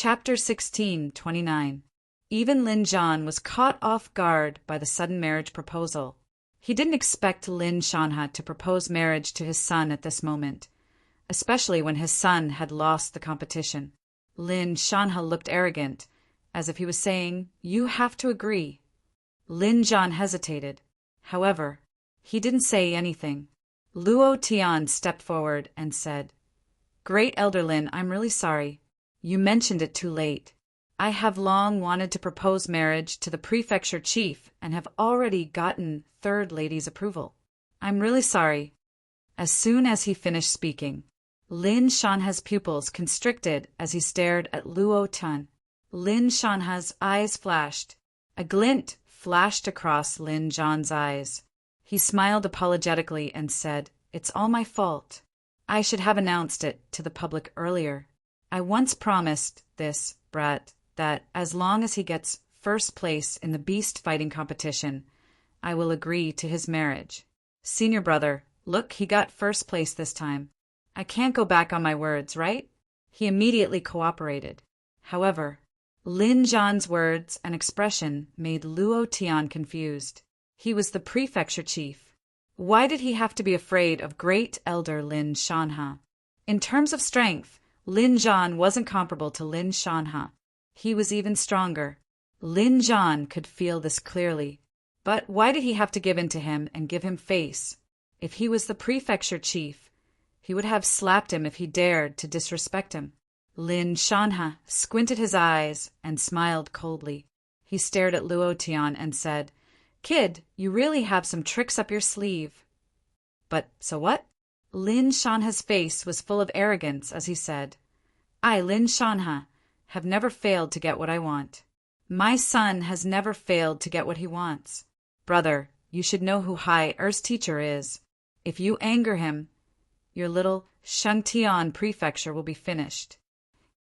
Chapter 16:29. Even Lin Zhan was caught off guard by the sudden marriage proposal. He didn't expect Lin Shanha to propose marriage to his son at this moment, especially when his son had lost the competition. Lin Shanha looked arrogant, as if he was saying, "You have to agree." Lin Zhan hesitated. However, he didn't say anything. Luo Tian stepped forward and said, "Great Elder Lin, I'm really sorry. You mentioned it too late. I have long wanted to propose marriage to the prefecture chief and have already gotten third lady's approval. I'm really sorry." As soon as he finished speaking, Lin Shanha's pupils constricted as he stared at Luo Tian. Lin Shanha's eyes flashed. A glint flashed across Lin Zhan's eyes. He smiled apologetically and said, "It's all my fault. I should have announced it to the public earlier. I once promised this brat that as long as he gets first place in the beast fighting competition, I will agree to his marriage. Senior brother, look, he got first place this time. I can't go back on my words, right?" He immediately cooperated. However, Lin Zhan's words and expression made Luo Tian confused. He was the prefecture chief. Why did he have to be afraid of great elder Lin Shanha? In terms of strength, Lin Zhan wasn't comparable to Lin Shanha. He was even stronger. Lin Zhan could feel this clearly. But why did he have to give in to him and give him face? If he was the prefecture chief, he would have slapped him if he dared to disrespect him. Lin Shanha squinted his eyes and smiled coldly. He stared at Luo Tian and said, "Kid, you really have some tricks up your sleeve." "But so what?" Lin Shanha's face was full of arrogance as he said, "I, Lin Shanha, have never failed to get what I want. My son has never failed to get what he wants. Brother, you should know who Hai Er's teacher is. If you anger him, your little Shangtian prefecture will be finished."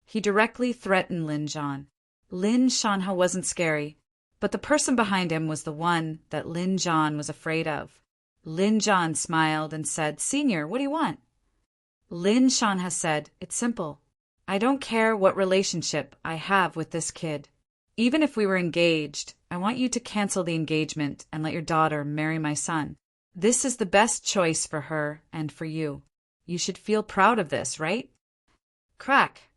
He directly threatened Lin Zhan. Lin Shanha wasn't scary, but the person behind him was the one that Lin Zhan was afraid of. Lin Zhan smiled and said, "Senior, what do you want?" Lin Shanha said, "It's simple. I don't care what relationship I have with this kid. Even if we were engaged, I want you to cancel the engagement and let your daughter marry my son. This is the best choice for her and for you. You should feel proud of this, right?" Crack!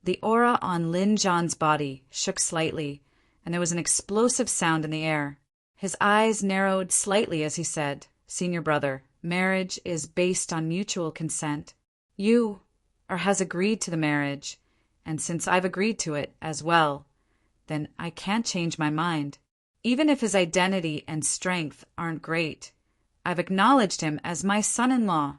The aura on Lin Zhan's body shook slightly, and there was an explosive sound in the air. His eyes narrowed slightly as he said, "Senior brother, marriage is based on mutual consent. You has agreed to the marriage, and since I've agreed to it as well, then I can't change my mind. Even if his identity and strength aren't great, I've acknowledged him as my son-in-law."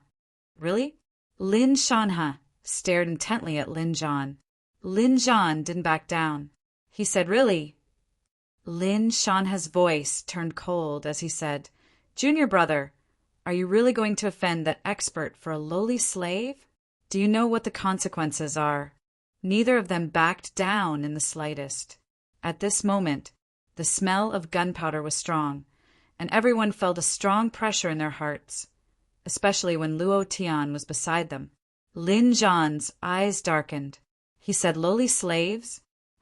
"Really?" Lin Shanha stared intently at Lin Zhan. Lin Zhan didn't back down. He said, "Really?" Lin Shanha's voice turned cold as he said, "Junior brother, are you really going to offend that expert for a lowly slave? Do you know what the consequences are?" Neither of them backed down in the slightest. At this moment, the smell of gunpowder was strong, and everyone felt a strong pressure in their hearts, especially when Luo Tian was beside them. Lin Zhan's eyes darkened. He said, "Lowly slaves?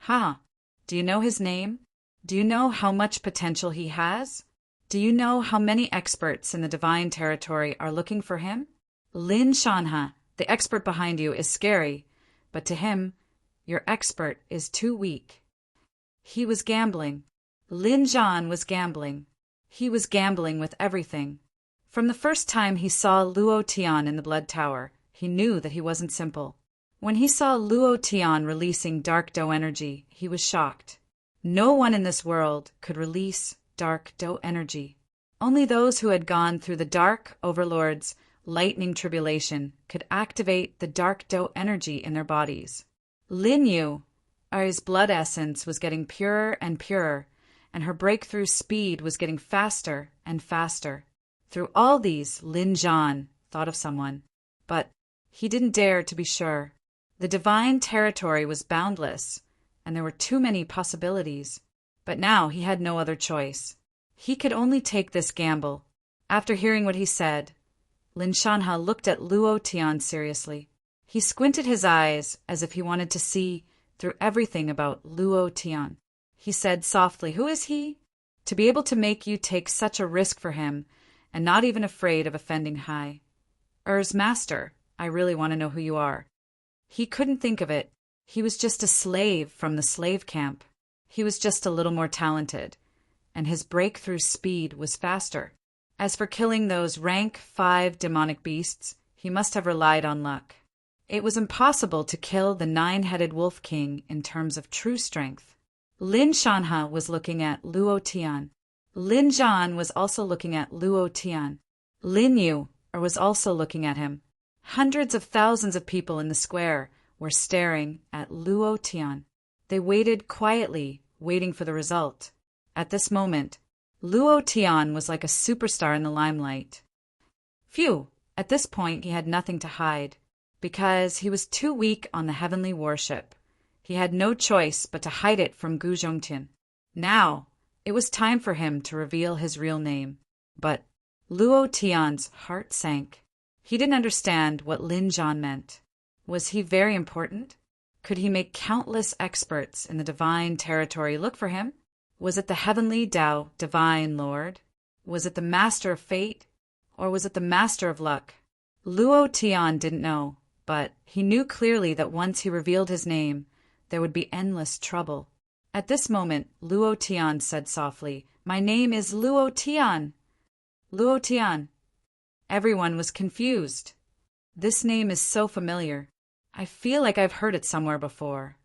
Ha! Do you know his name? Do you know how much potential he has? Do you know how many experts in the divine territory are looking for him? Lin Shanha, the expert behind you, is scary, but to him, your expert is too weak." He was gambling. Lin Zhan was gambling. He was gambling with everything. From the first time he saw Luo Tian in the Blood Tower, he knew that he wasn't simple. When he saw Luo Tian releasing dark dough energy, he was shocked. No one in this world could release dark dough energy. Only those who had gone through the Dark Overlord's lightning tribulation could activate the dark dough energy in their bodies. Lin Yu's blood essence was getting purer and purer, and her breakthrough speed was getting faster and faster. Through all these, Lin Zhan thought of someone, but he didn't dare to be sure. The divine territory was boundless, and there were too many possibilities. But now he had no other choice. He could only take this gamble. After hearing what he said, Lin Shanha looked at Luo Tian seriously. He squinted his eyes as if he wanted to see through everything about Luo Tian. He said softly, "Who is he? To be able to make you take such a risk for him, and not even afraid of offending Hai." Master, I really want to know who you are." He couldn't think of it. He was just a slave from the slave camp. He was just a little more talented, and his breakthrough speed was faster. As for killing those rank 5 demonic beasts, he must have relied on luck. It was impossible to kill the 9-headed wolf king in terms of true strength. Lin Shanha was looking at Luo Tian. Lin Zhan was also looking at Luo Tian. Lin Yu was also looking at him. Hundreds of thousands of people in the square were staring at Luo Tian. They waited quietly, waiting for the result. At this moment, Luo Tian was like a superstar in the limelight. Phew! At this point he had nothing to hide, because he was too weak on the heavenly warship. He had no choice but to hide it from Gu Zhongtian. Now, it was time for him to reveal his real name. But Luo Tian's heart sank. He didn't understand what Lin Zhan meant. Was he very important? Could he make countless experts in the divine territory look for him? Was it the heavenly Tao divine lord? Was it the master of fate? Or was it the master of luck? Luo Tian didn't know, but he knew clearly that once he revealed his name, there would be endless trouble. At this moment, Luo Tian said softly, "My name is Luo Tian." Luo Tian. Everyone was confused. This name is so familiar. I feel like I've heard it somewhere before.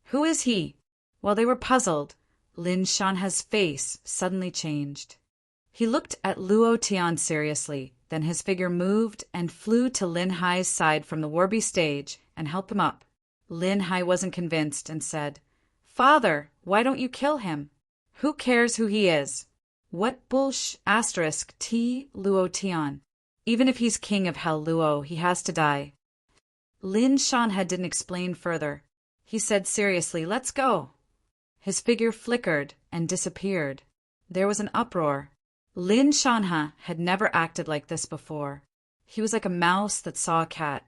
Who is he? While they were puzzled, Lin Shanha's face suddenly changed. He looked at Luo Tian seriously, then his figure moved and flew to Lin Hai's side from the Warby stage and helped him up. Lin Hai wasn't convinced and said, "Father, why don't you kill him? Who cares who he is? What T Luo Tian. Even if he's king of Hell Luo, he has to die." Lin Shanha didn't explain further. He said seriously, "Let's go." His figure flickered and disappeared. There was an uproar. Lin Shanha had never acted like this before. He was like a mouse that saw a cat.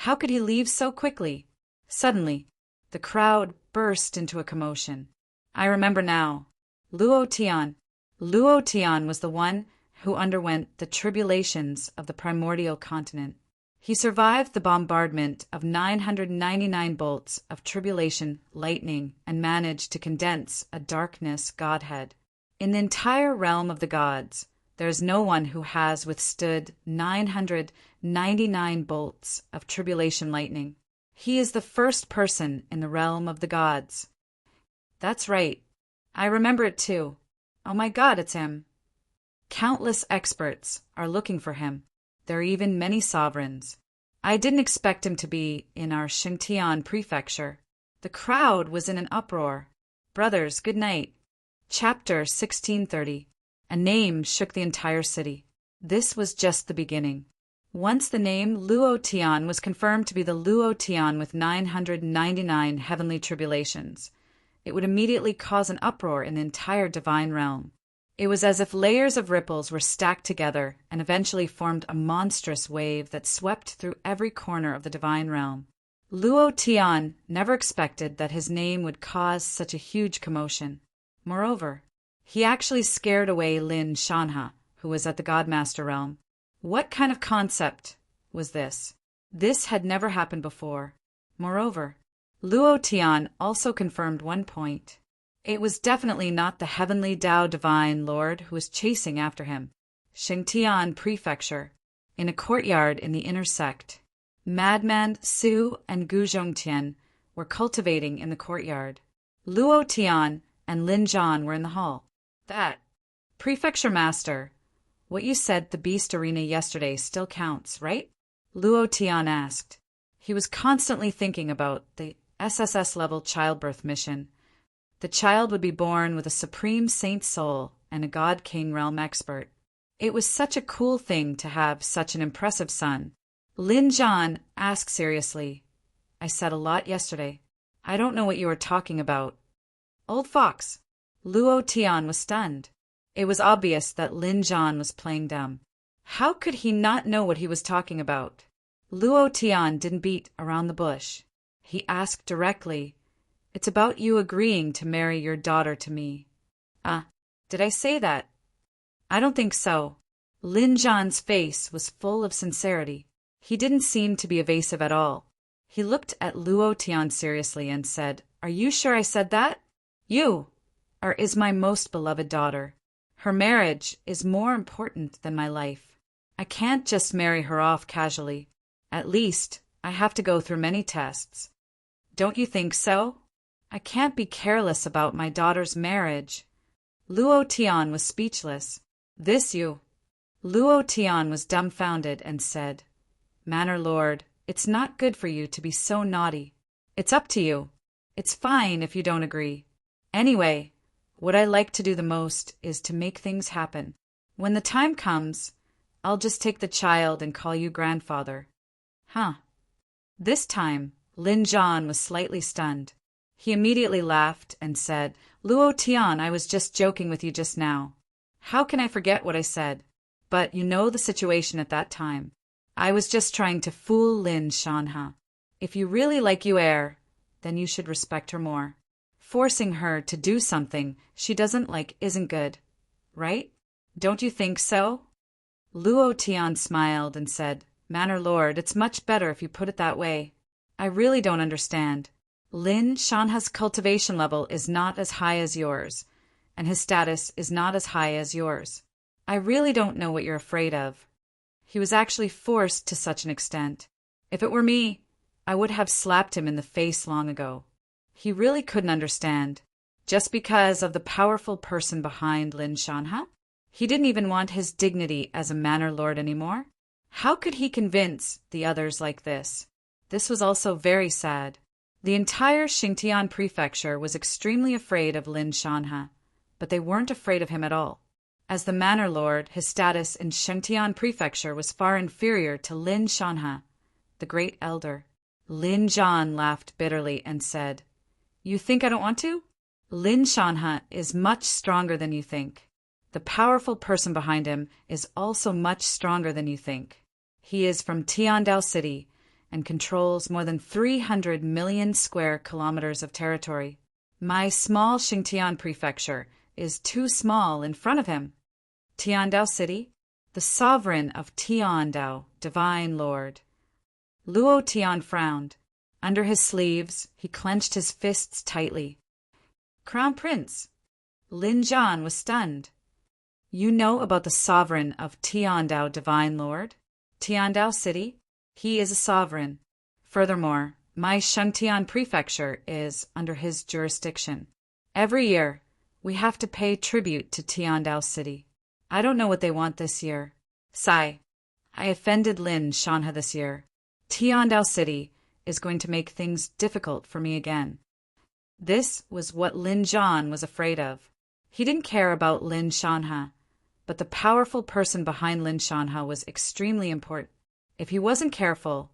How could he leave so quickly? Suddenly, the crowd burst into a commotion. I remember now. Luo Tian. Luo Tian was the one who underwent the tribulations of the primordial continent. He survived the bombardment of 999 bolts of tribulation lightning and managed to condense a darkness godhead. In the entire realm of the gods, there is no one who has withstood 999 bolts of tribulation lightning. He is the first person in the realm of the gods. That's right. I remember it too. Oh my God, it's him. Countless experts are looking for him. There are even many sovereigns. I didn't expect him to be in our Xingtian prefecture. The crowd was in an uproar. Brothers, good night. Chapter 1630. A name shook the entire city. This was just the beginning. Once the name Luo Tian was confirmed to be the Luo Tian with 999 heavenly tribulations, it would immediately cause an uproar in the entire divine realm. It was as if layers of ripples were stacked together and eventually formed a monstrous wave that swept through every corner of the divine realm. Luo Tian never expected that his name would cause such a huge commotion. Moreover, he actually scared away Lin Shanha, who was at the Godmaster realm. What kind of concept was this? This had never happened before. Moreover, Luo Tian also confirmed one point. It was definitely not the heavenly Tao divine lord who was chasing after him. Xingtian prefecture, in a courtyard in the inner sect, Madman Su and Gu Zhongtian were cultivating in the courtyard. Luo Tian and Lin Zhan were in the hall. That prefecture master, what you said the Beast Arena yesterday still counts, right? Luo Tian asked. He was constantly thinking about the SSS-level childbirth mission. The child would be born with a supreme saint soul and a God King realm expert. It was such a cool thing to have such an impressive son. Lin Zhan asked seriously, "I said a lot yesterday. I don't know what you were talking about." Old fox. Luo Tian was stunned. It was obvious that Lin Zhan was playing dumb. How could he not know what he was talking about? Luo Tian didn't beat around the bush. He asked directly, It's about you agreeing to marry your daughter to me. Did I say that? I don't think so. Lin Zhan's face was full of sincerity. He didn't seem to be evasive at all. He looked at Luo Tian seriously and said, Are you sure I said that? You is my most beloved daughter. Her marriage is more important than my life. I can't just marry her off casually. At least, I have to go through many tests. Don't you think so? I can't be careless about my daughter's marriage. Luo Tian was speechless. Luo Tian was dumbfounded and said, Manor Lord, it's not good for you to be so naughty. It's up to you. It's fine if you don't agree. Anyway, what I like to do the most is to make things happen. When the time comes, I'll just take the child and call you grandfather. This time, Lin Zhan was slightly stunned. He immediately laughed and said, Luo Tian, I was just joking with you just now. How can I forget what I said? But you know the situation at that time. I was just trying to fool Lin Shanha. If you really like Yu'er, then you should respect her more. Forcing her to do something she doesn't like isn't good, right? Don't you think so? Luo Tian smiled and said, Manor Lord, it's much better if you put it that way. I really don't understand. Lin Shanha's cultivation level is not as high as yours, and his status is not as high as yours. I really don't know what you're afraid of. He was actually forced to such an extent. If it were me, I would have slapped him in the face long ago. He really couldn't understand. Just because of the powerful person behind Lin Shanha? He didn't even want his dignity as a manor lord anymore. How could he convince the others like this? This was also very sad. The entire Xingtian prefecture was extremely afraid of Lin Shanha, but they weren't afraid of him at all. As the manor lord, his status in Xingtian prefecture was far inferior to Lin Shanha, the great elder. Lin Zhan laughed bitterly and said, You think I don't want to? Lin Shanha is much stronger than you think. The powerful person behind him is also much stronger than you think. He is from Tiandao City and controls more than 300 million square kilometers of territory. My small Xingtian prefecture is too small in front of him. Tiandao City, the sovereign of Tiandao, divine lord. Luo Tian frowned. Under his sleeves, he clenched his fists tightly. Crown Prince. Lin Zhan was stunned. You know about the sovereign of Tiandao, divine lord? Tiandao City? He is a sovereign. Furthermore, my Shengtian prefecture is under his jurisdiction. Every year, we have to pay tribute to Tiandao City. I don't know what they want this year. Sigh. I offended Lin Shanha this year. Tiandao City is going to make things difficult for me again. This was what Lin Zhan was afraid of. He didn't care about Lin Shanha, but the powerful person behind Lin Shanha was extremely important. If he wasn't careful,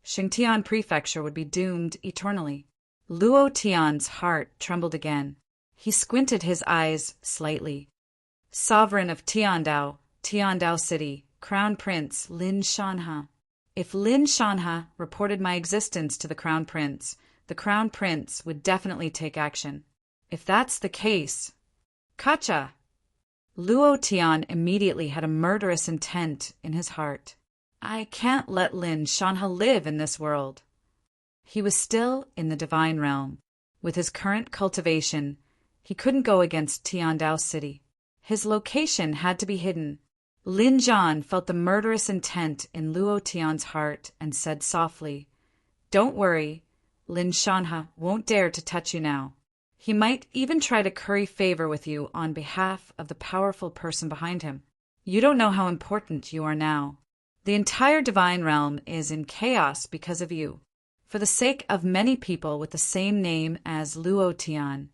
Xingtian prefecture would be doomed eternally. Luo Tian's heart trembled again. He squinted his eyes slightly. Sovereign of Tiandao, Tiandao City, Crown Prince Lin Shanha. If Lin Shanha reported my existence to the Crown Prince would definitely take action. If that's the case... Kacha! Luo Tian immediately had a murderous intent in his heart. I can't let Lin Shanha live in this world. He was still in the divine realm. With his current cultivation, he couldn't go against Tiandao City. His location had to be hidden. Lin Zhan felt the murderous intent in Luo Tian's heart and said softly, Don't worry, Lin Shanha won't dare to touch you now. He might even try to curry favor with you on behalf of the powerful person behind him. You don't know how important you are now. The entire divine realm is in chaos because of you. For the sake of many people with the same name as Luo Tian,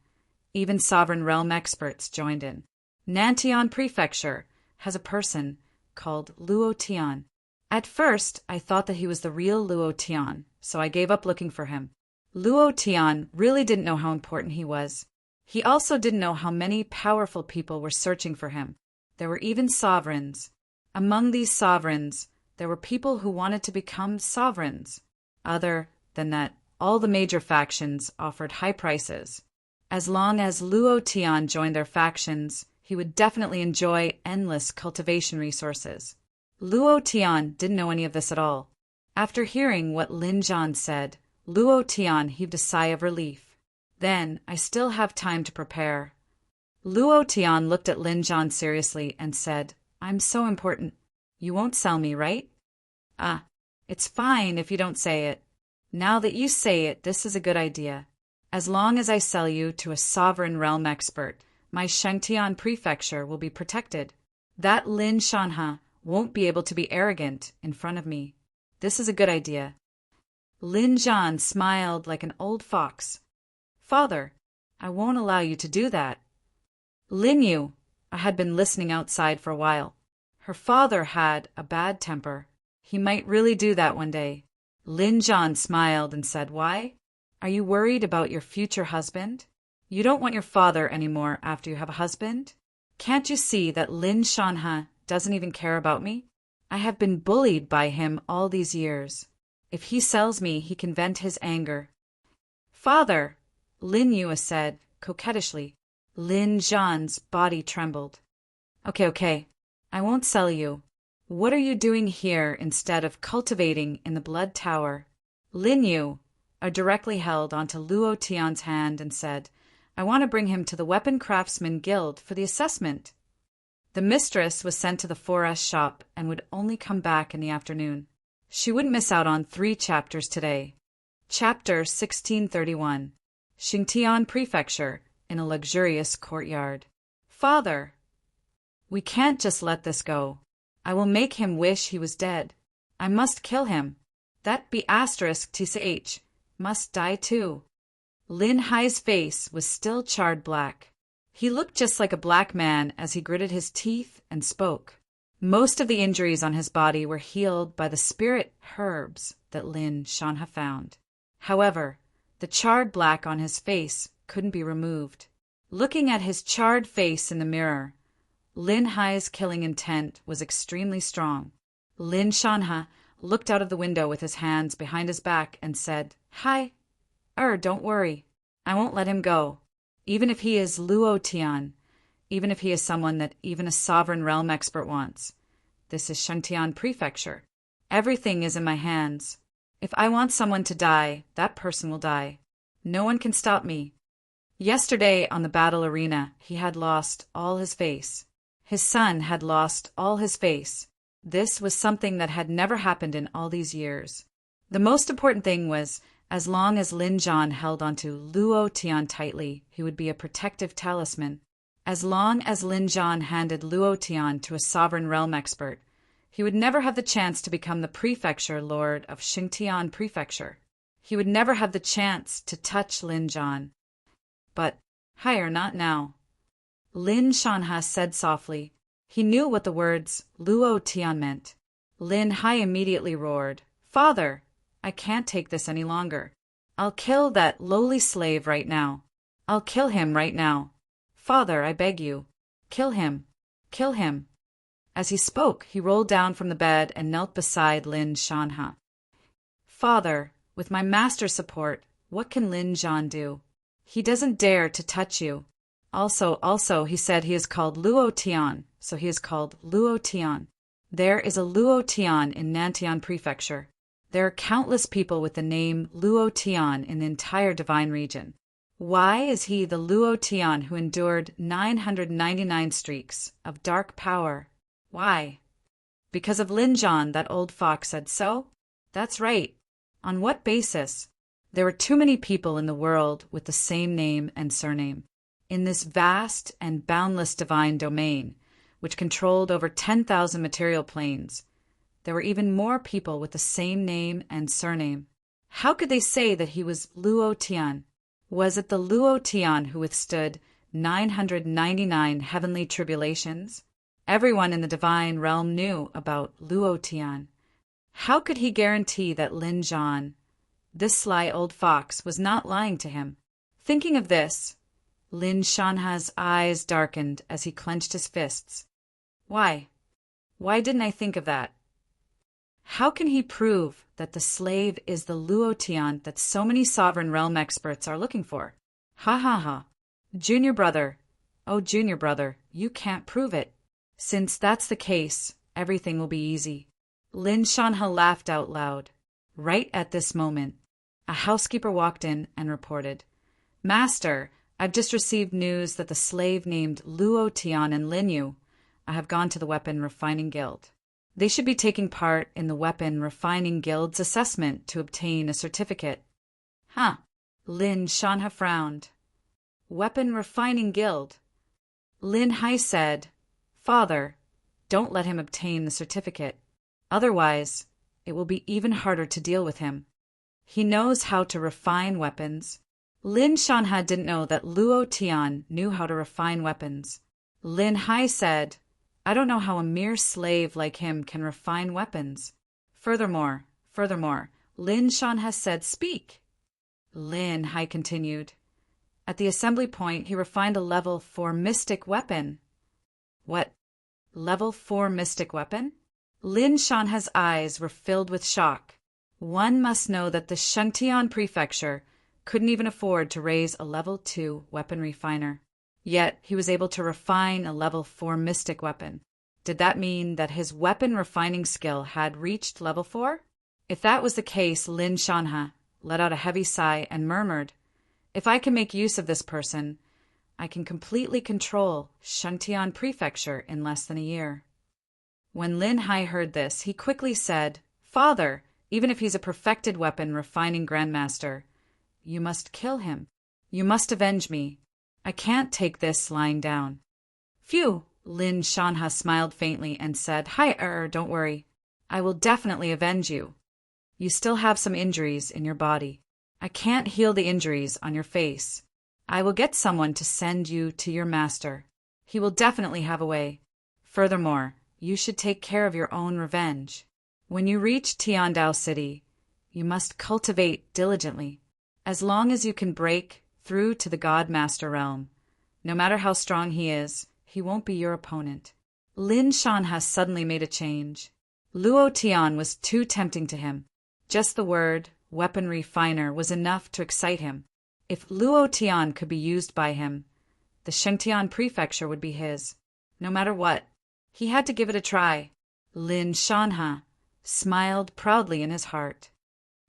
even sovereign realm experts joined in. Nantian Prefecture has a person called Luo Tian. At first, I thought that he was the real Luo Tian, so I gave up looking for him. Luo Tian really didn't know how important he was. He also didn't know how many powerful people were searching for him. There were even sovereigns. Among these sovereigns, there were people who wanted to become sovereigns. Other than that, all the major factions offered high prices. As long as Luo Tian joined their factions, he would definitely enjoy endless cultivation resources. Luo Tian didn't know any of this at all. After hearing what Lin Zhan said, Luo Tian heaved a sigh of relief. Then, I still have time to prepare. Luo Tian looked at Lin Zhan seriously and said, I'm so important. You won't sell me, right? Ah, it's fine if you don't say it. Now that you say it, this is a good idea. As long as I sell you to a sovereign realm expert, my Shangtian prefecture will be protected. That Lin Shanha won't be able to be arrogant in front of me. This is a good idea. Lin Zhan smiled like an old fox. Father, I won't allow you to do that. Lin Yu had been listening outside for a while. Her father had a bad temper. He might really do that one day. Lin Zhan smiled and said, Why? Are you worried about your future husband? You don't want your father anymore after you have a husband? Can't you see that Lin Shanha doesn't even care about me? I have been bullied by him all these years. If he sells me, he can vent his anger. Father, Lin Yu said, coquettishly. Lin Zhan's body trembled. Okay, I won't sell you. What are you doing here instead of cultivating in the Blood Tower? Lin Yu directly held onto Luo Tian's hand and said, I want to bring him to the Weapon Craftsman Guild for the assessment. The mistress was sent to the 4S shop and would only come back in the afternoon. She wouldn't miss out on 3 chapters today. Chapter 1631. Xingtian Prefecture in a luxurious courtyard. Father, we can't just let this go. I will make him wish he was dead. I must kill him. That B*TCH must die too. Lin Hai's face was still charred black. He looked just like a black man as he gritted his teeth and spoke. Most of the injuries on his body were healed by the spirit herbs that Lin Shanha found. However, the charred black on his face couldn't be removed. Looking at his charred face in the mirror, Lin Hai's killing intent was extremely strong. Lin Shanha looked out of the window with his hands behind his back and said, Hi. Don't worry. I won't let him go. Even if he is Luo Tian, even if he is someone that even a sovereign realm expert wants. This is Shangtian Prefecture. Everything is in my hands. If I want someone to die, that person will die. No one can stop me. Yesterday on the battle arena, he had lost all his face. His son had lost all his face. This was something that had never happened in all these years. The most important thing was, as long as Lin Zhan held onto Luo Tian tightly, he would be a protective talisman. As long as Lin Zhan handed Luo Tian to a sovereign realm expert, he would never have the chance to become the prefecture lord of Xingtian Prefecture. He would never have the chance to touch Lin Zhan. But, higher, not now. Lin Shanha said softly. He knew what the words Luo Tian meant. Lin Hai immediately roared, Father, I can't take this any longer. I'll kill that lowly slave right now. I'll kill him right now. Father, I beg you. Kill him. Kill him. As he spoke, he rolled down from the bed and knelt beside Lin Shanha. Father, with my master's support, what can Lin Zhan do? He doesn't dare to touch you. Also, he said he is called Luo Tian, so he is called Luo Tian. There is a Luo Tian in Nantian Prefecture. There are countless people with the name Luo Tian in the entire divine region. Why is he the Luo Tian who endured 999 streaks of dark power? Why? Because of Lin Zhan, that old fox said so? That's right. On what basis? There were too many people in the world with the same name and surname. In this vast and boundless divine domain, which controlled over 10,000 material planes, there were even more people with the same name and surname. How could they say that he was Luo Tian? Was it the Luo Tian who withstood 999 heavenly tribulations? Everyone in the divine realm knew about Luo Tian. How could he guarantee that Lin Zhan, this sly old fox, was not lying to him? Thinking of this, Lin Shanha's eyes darkened as he clenched his fists. Why? Why didn't I think of that? How can he prove that the slave is the Luotian that so many sovereign realm experts are looking for? Ha ha ha. Junior brother, oh junior brother, you can't prove it. Since that's the case, everything will be easy. Lin Shanha laughed out loud. Right at this moment, a housekeeper walked in and reported, Master, I've just received news that the slave named Luo Tian and Lin Yu have gone to the Weapon Refining Guild. They should be taking part in the Weapon Refining Guild's assessment to obtain a certificate. Huh. Lin Shanha frowned. Weapon Refining Guild. Lin Hai said, Father, don't let him obtain the certificate. Otherwise, it will be even harder to deal with him. He knows how to refine weapons. Lin Shanha didn't know that Luo Tian knew how to refine weapons. Lin Hai said, I don't know how a mere slave like him can refine weapons. Furthermore, Lin Shanha said, Speak. Lin Hai continued. At the assembly point, he refined a level 4 mystic weapon. What? Level 4 mystic weapon? Lin Shanha's eyes were filled with shock. One must know that the Shangtian prefecture couldn't even afford to raise a level 2 weapon refiner. Yet he was able to refine a level 4 mystic weapon. Did that mean that his weapon refining skill had reached level 4? If that was the case, Lin Shanha let out a heavy sigh and murmured, If I can make use of this person, I can completely control Shangtian prefecture in less than a year. When Lin Hai heard this, he quickly said, Father, even if he's a perfected weapon refining grandmaster, you must kill him. You must avenge me. I can't take this lying down. Phew, Lin Shanha smiled faintly and said, don't worry. I will definitely avenge you. You still have some injuries in your body. I can't heal the injuries on your face. I will get someone to send you to your master. He will definitely have a way. Furthermore, you should take care of your own revenge. When you reach Tiandao City, you must cultivate diligently. As long as you can break through to the God Master realm, no matter how strong he is, he won't be your opponent. Lin Shanha suddenly made a change. Luo Tian was too tempting to him. Just the word, weapon refiner, was enough to excite him. If Luo Tian could be used by him, the Shangtian prefecture would be his. No matter what, he had to give it a try. Lin Shanha smiled proudly in his heart.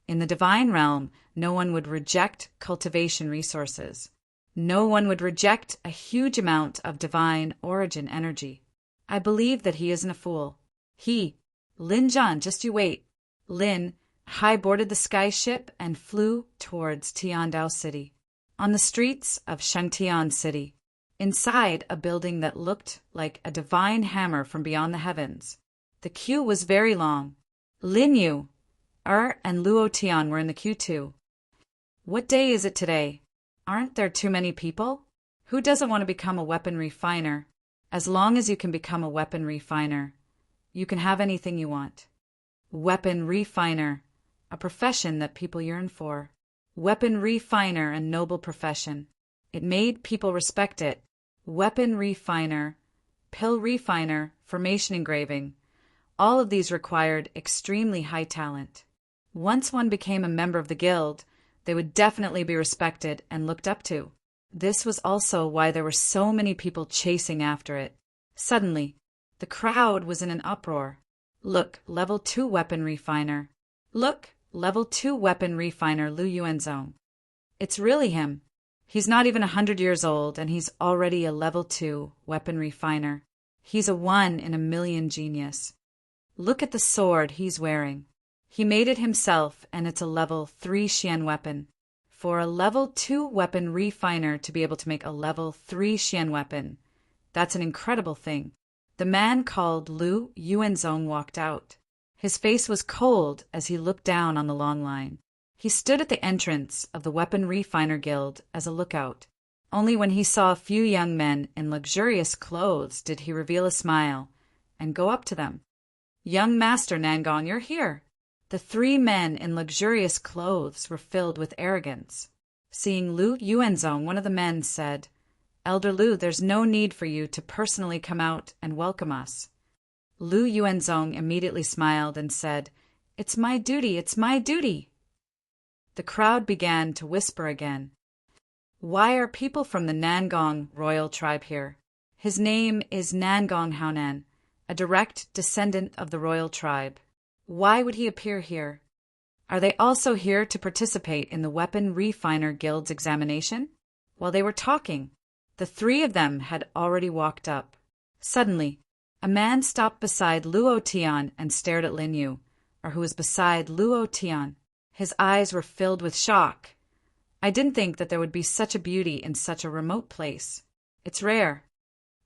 In the divine realm, no one would reject cultivation resources. No one would reject a huge amount of divine origin energy. I believe that he isn't a fool. Lin Zhan, just you wait. Lin Hai boarded the sky ship and flew towards Tiandao City. On the streets of Shangtian City, inside a building that looked like a divine hammer from beyond the heavens, the queue was very long. Lin Yu, and Luo Tian were in the queue too. What day is it today? Aren't there too many people? Who doesn't want to become a weapon refiner? As long as you can become a weapon refiner, you can have anything you want. Weapon refiner, a profession that people yearn for. Weapon refiner, a noble profession. It made people respect it. Weapon refiner, pill refiner, formation engraving. All of these required extremely high talent. Once one became a member of the guild, they would definitely be respected and looked up to. This was also why there were so many people chasing after it. Suddenly, the crowd was in an uproar. Look, level 2 weapon refiner. Look, level 2 weapon refiner Lu Yuanzong. It's really him. He's not even 100 years old, and he's already a level 2 weapon refiner. He's a 1 in a million genius. Look at the sword he's wearing. He made it himself, and it's a level 3 Xian weapon. For a level 2 weapon refiner to be able to make a level 3 Xian weapon, that's an incredible thing. The man called Lu Yuanzong walked out. His face was cold as he looked down on the long line. He stood at the entrance of the Weapon Refiner Guild as a lookout. Only when he saw a few young men in luxurious clothes did he reveal a smile and go up to them. Young Master Nangong, you're here. The 3 men in luxurious clothes were filled with arrogance. Seeing Lu Yuanzong, one of the men said, Elder Lu, there's no need for you to personally come out and welcome us. Lu Yuanzong immediately smiled and said, It's my duty, it's my duty. The crowd began to whisper again. Why are people from the Nangong royal tribe here? His name is Nangong Haonan, a direct descendant of the royal tribe. Why would he appear here? Are they also here to participate in the Weapon Refiner Guild's examination? While they were talking, the three of them had already walked up. Suddenly, a man stopped beside Luo Tian and stared at Lin Yu, or who was beside Luo Tian. His eyes were filled with shock. I didn't think that there would be such a beauty in such a remote place. It's rare.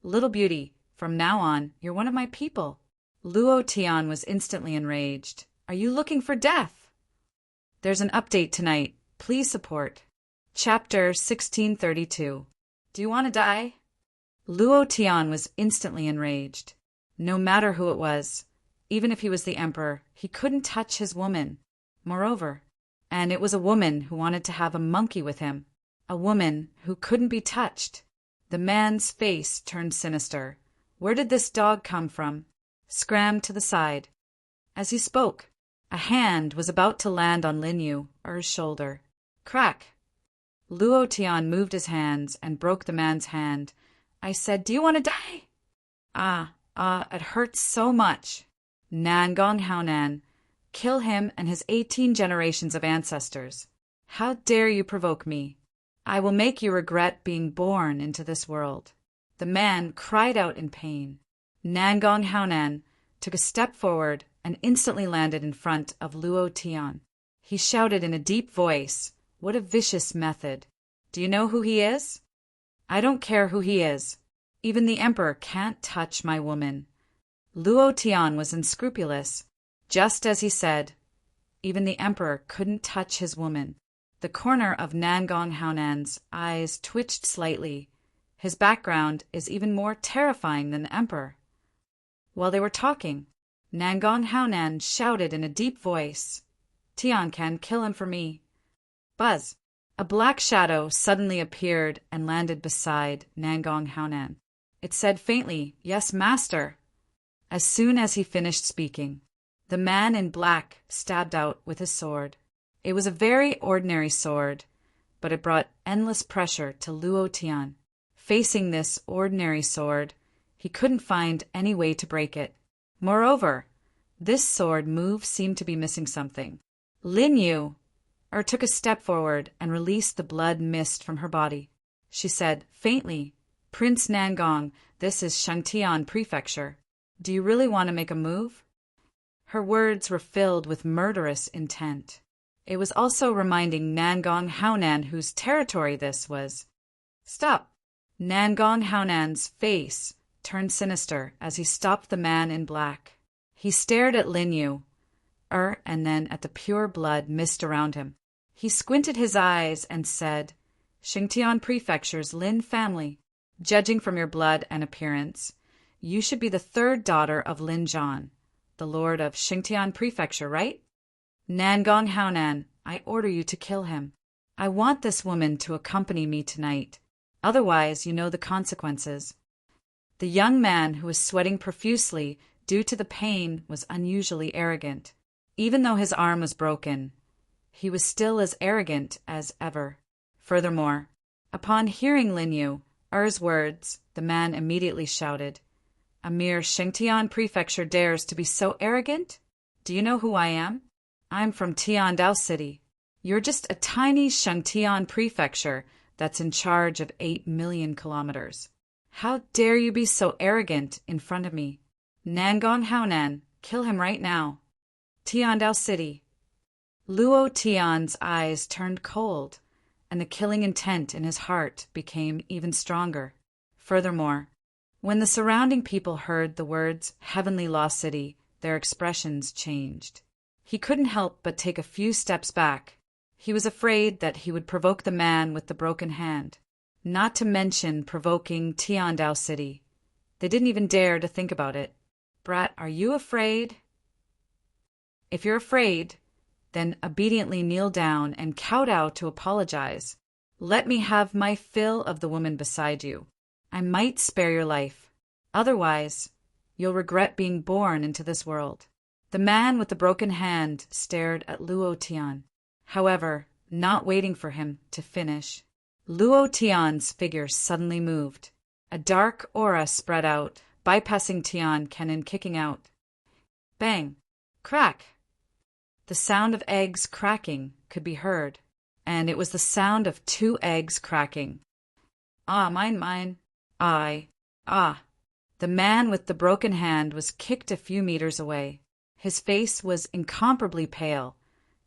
Little beauty, from now on, you're one of my people. Luo Tian was instantly enraged. Are you looking for death? There's an update tonight. Please support. Chapter 1632. Do you want to die? Luo Tian was instantly enraged. No matter who it was, even if he was the emperor, he couldn't touch his woman. Moreover, and it was a woman who wanted to have a monkey with him, a woman who couldn't be touched. The man's face turned sinister. Where did this dog come from? Scram to the side. As he spoke, a hand was about to land on Lin Yu's shoulder. Crack! Luo Tian moved his hands and broke the man's hand. I said, do you want to die? It hurts so much. Nangong Haonan. Kill him and his 18 generations of ancestors. How dare you provoke me? I will make you regret being born into this world. The man cried out in pain. Nangong Haonan took a step forward and instantly landed in front of Luo Tian. He shouted in a deep voice, what a vicious method. Do you know who he is? I don't care who he is. Even the emperor can't touch my woman. Luo Tian was unscrupulous. Just as he said, even the emperor couldn't touch his woman. The corner of Nangong Haonan's eyes twitched slightly. His background is even more terrifying than the emperor. While they were talking, Nangong Haonan shouted in a deep voice, Tian can kill him for me. Buzz! A black shadow suddenly appeared and landed beside Nangong Haonan. It said faintly, yes, master. As soon as he finished speaking, the man in black stabbed out with his sword. It was a very ordinary sword, but it brought endless pressure to Luo Tian. Facing this ordinary sword, he couldn't find any way to break it. Moreover, this sword move seemed to be missing something. Lin Yu took a step forward and released the blood mist from her body. She said faintly, Prince Nangong, this is Shangtian Prefecture. Do you really want to make a move? Her words were filled with murderous intent. It was also reminding Nangong Haonan whose territory this was. Stop! Nangong Haonan's face turned sinister as he stopped the man in black. He stared at Lin Yu, and then at the pure blood mist around him. He squinted his eyes and said, Shangtian Prefecture's Lin family, judging from your blood and appearance, you should be the third daughter of Lin Zhan, the lord of Shangtian Prefecture, right? Nangong Haonan, I order you to kill him. I want this woman to accompany me tonight. Otherwise, you know the consequences. The young man, who was sweating profusely due to the pain, was unusually arrogant. Even though his arm was broken, he was still as arrogant as ever. Furthermore, upon hearing Lin Yu's words, the man immediately shouted, A mere Shangtian Prefecture dares to be so arrogant? Do you know who I am? I'm from Tiandao City. You're just a tiny Shangtian Prefecture that's in charge of 8 million kilometers. How dare you be so arrogant in front of me? Nangong Haonan, kill him right now. Tiandao City. Luo Tian's eyes turned cold, and the killing intent in his heart became even stronger. Furthermore, when the surrounding people heard the words Heavenly Lost City, their expressions changed. He couldn't help but take a few steps back. He was afraid that he would provoke the man with the broken hand, not to mention provoking Tiandao City. They didn't even dare to think about it. Brat, are you afraid? If you're afraid, then obediently kneel down and kowtow to apologize. Let me have my fill of the woman beside you. I might spare your life. Otherwise, you'll regret being born into this world. The The man with the broken hand stared at Luo Tian, however, not waiting for him to finish. Luo Tian's figure suddenly moved. A dark aura spread out, bypassing Tian Kennen, kicking out. Bang! Crack! The sound of eggs cracking could be heard, and it was the sound of 2 eggs cracking. Ah, mine. Ah. The man with the broken hand was kicked a few meters away. His face was incomparably pale,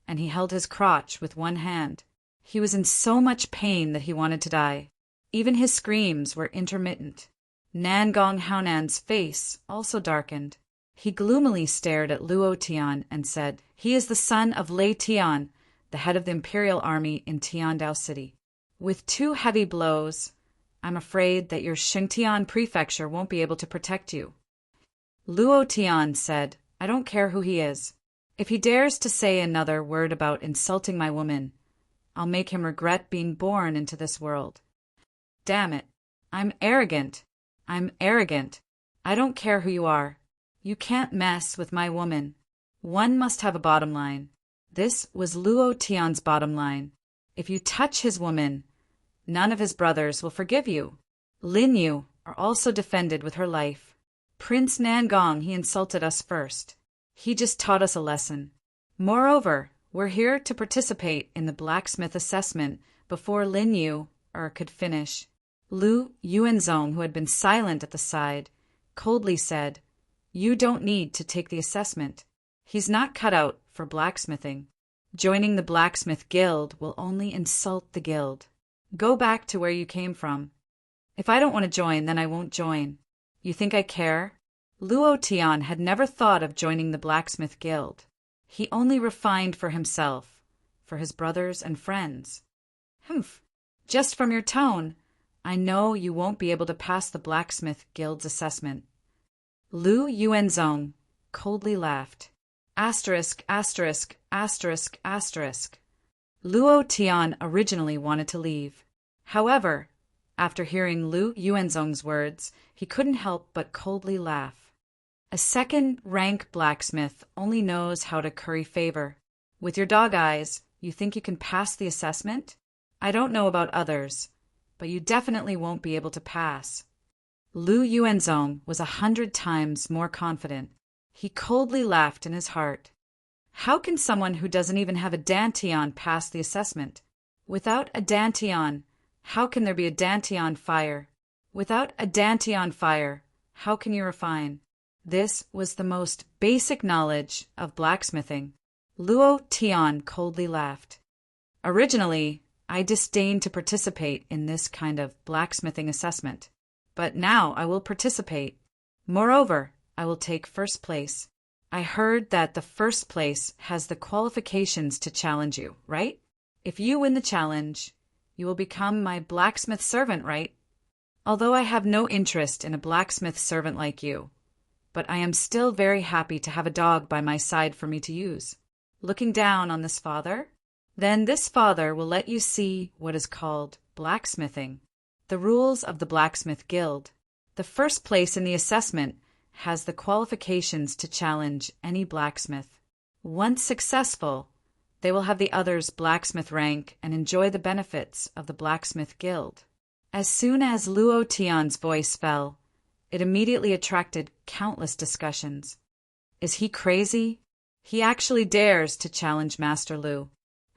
and he held his crotch with one hand. He was in so much pain that he wanted to die. Even his screams were intermittent. Nangong Haonan's face also darkened. He gloomily stared at Luo Tian and said, "He is the son of Lei Tian, the head of the imperial army in Tiandao City. With 2 heavy blows, I'm afraid that your Xingtian prefecture won't be able to protect you." Luo Tian said, "I don't care who he is. If he dares to say another word about insulting my woman, I'll make him regret being born into this world. Damn it. I'm arrogant. I don't care who you are. You can't mess with my woman. One must have a bottom line." This was Luo Tian's bottom line. If you touch his woman, none of his brothers will forgive you. Lin Yu are also defended with her life. Prince Nangong, he insulted us first. He just taught us a lesson. Moreover, we're here to participate in the blacksmith assessment before Lin Yu could finish. Lu Yuanzong, who had been silent at the side, coldly said, "You don't need to take the assessment. He's not cut out for blacksmithing. Joining the blacksmith guild will only insult the guild. Go back to where you came from. If I don't want to join, then I won't join. You think I care?" Luo Tian had never thought of joining the blacksmith guild. He only refined for himself, for his brothers and friends. "Humph! Just from your tone, I know you won't be able to pass the blacksmith guild's assessment." Lu Yuanzong coldly laughed. Asterisk, asterisk, asterisk, asterisk. Luo Tian originally wanted to leave. However, after hearing Lu Yuanzong's words, he couldn't help but coldly laugh. A second-rank blacksmith only knows how to curry favor. With your dog eyes, you think you can pass the assessment? I don't know about others, but you definitely won't be able to pass. Lu Yuanzong was 100 times more confident. He coldly laughed in his heart. How can someone who doesn't even have a dantian pass the assessment? Without a dantian, how can there be a dantian fire? Without a dantian fire, how can you refine? This was the most basic knowledge of blacksmithing. Luo Tian coldly laughed. Originally, I disdained to participate in this kind of blacksmithing assessment, but now I will participate. Moreover, I will take first place. I heard that the first place has the qualifications to challenge you, right? If you win the challenge, you will become my blacksmith servant, right? Although I have no interest in a blacksmith servant like you, but I am still very happy to have a dog by my side for me to use. Looking down on this father? Then this father will let you see what is called blacksmithing, the rules of the blacksmith guild. The first place in the assessment has the qualifications to challenge any blacksmith. Once successful, they will have the others' blacksmith rank and enjoy the benefits of the blacksmith guild. As soon as Luo Tian's voice fell, it immediately attracted countless discussions. Is he crazy? He actually dares to challenge Master Lu.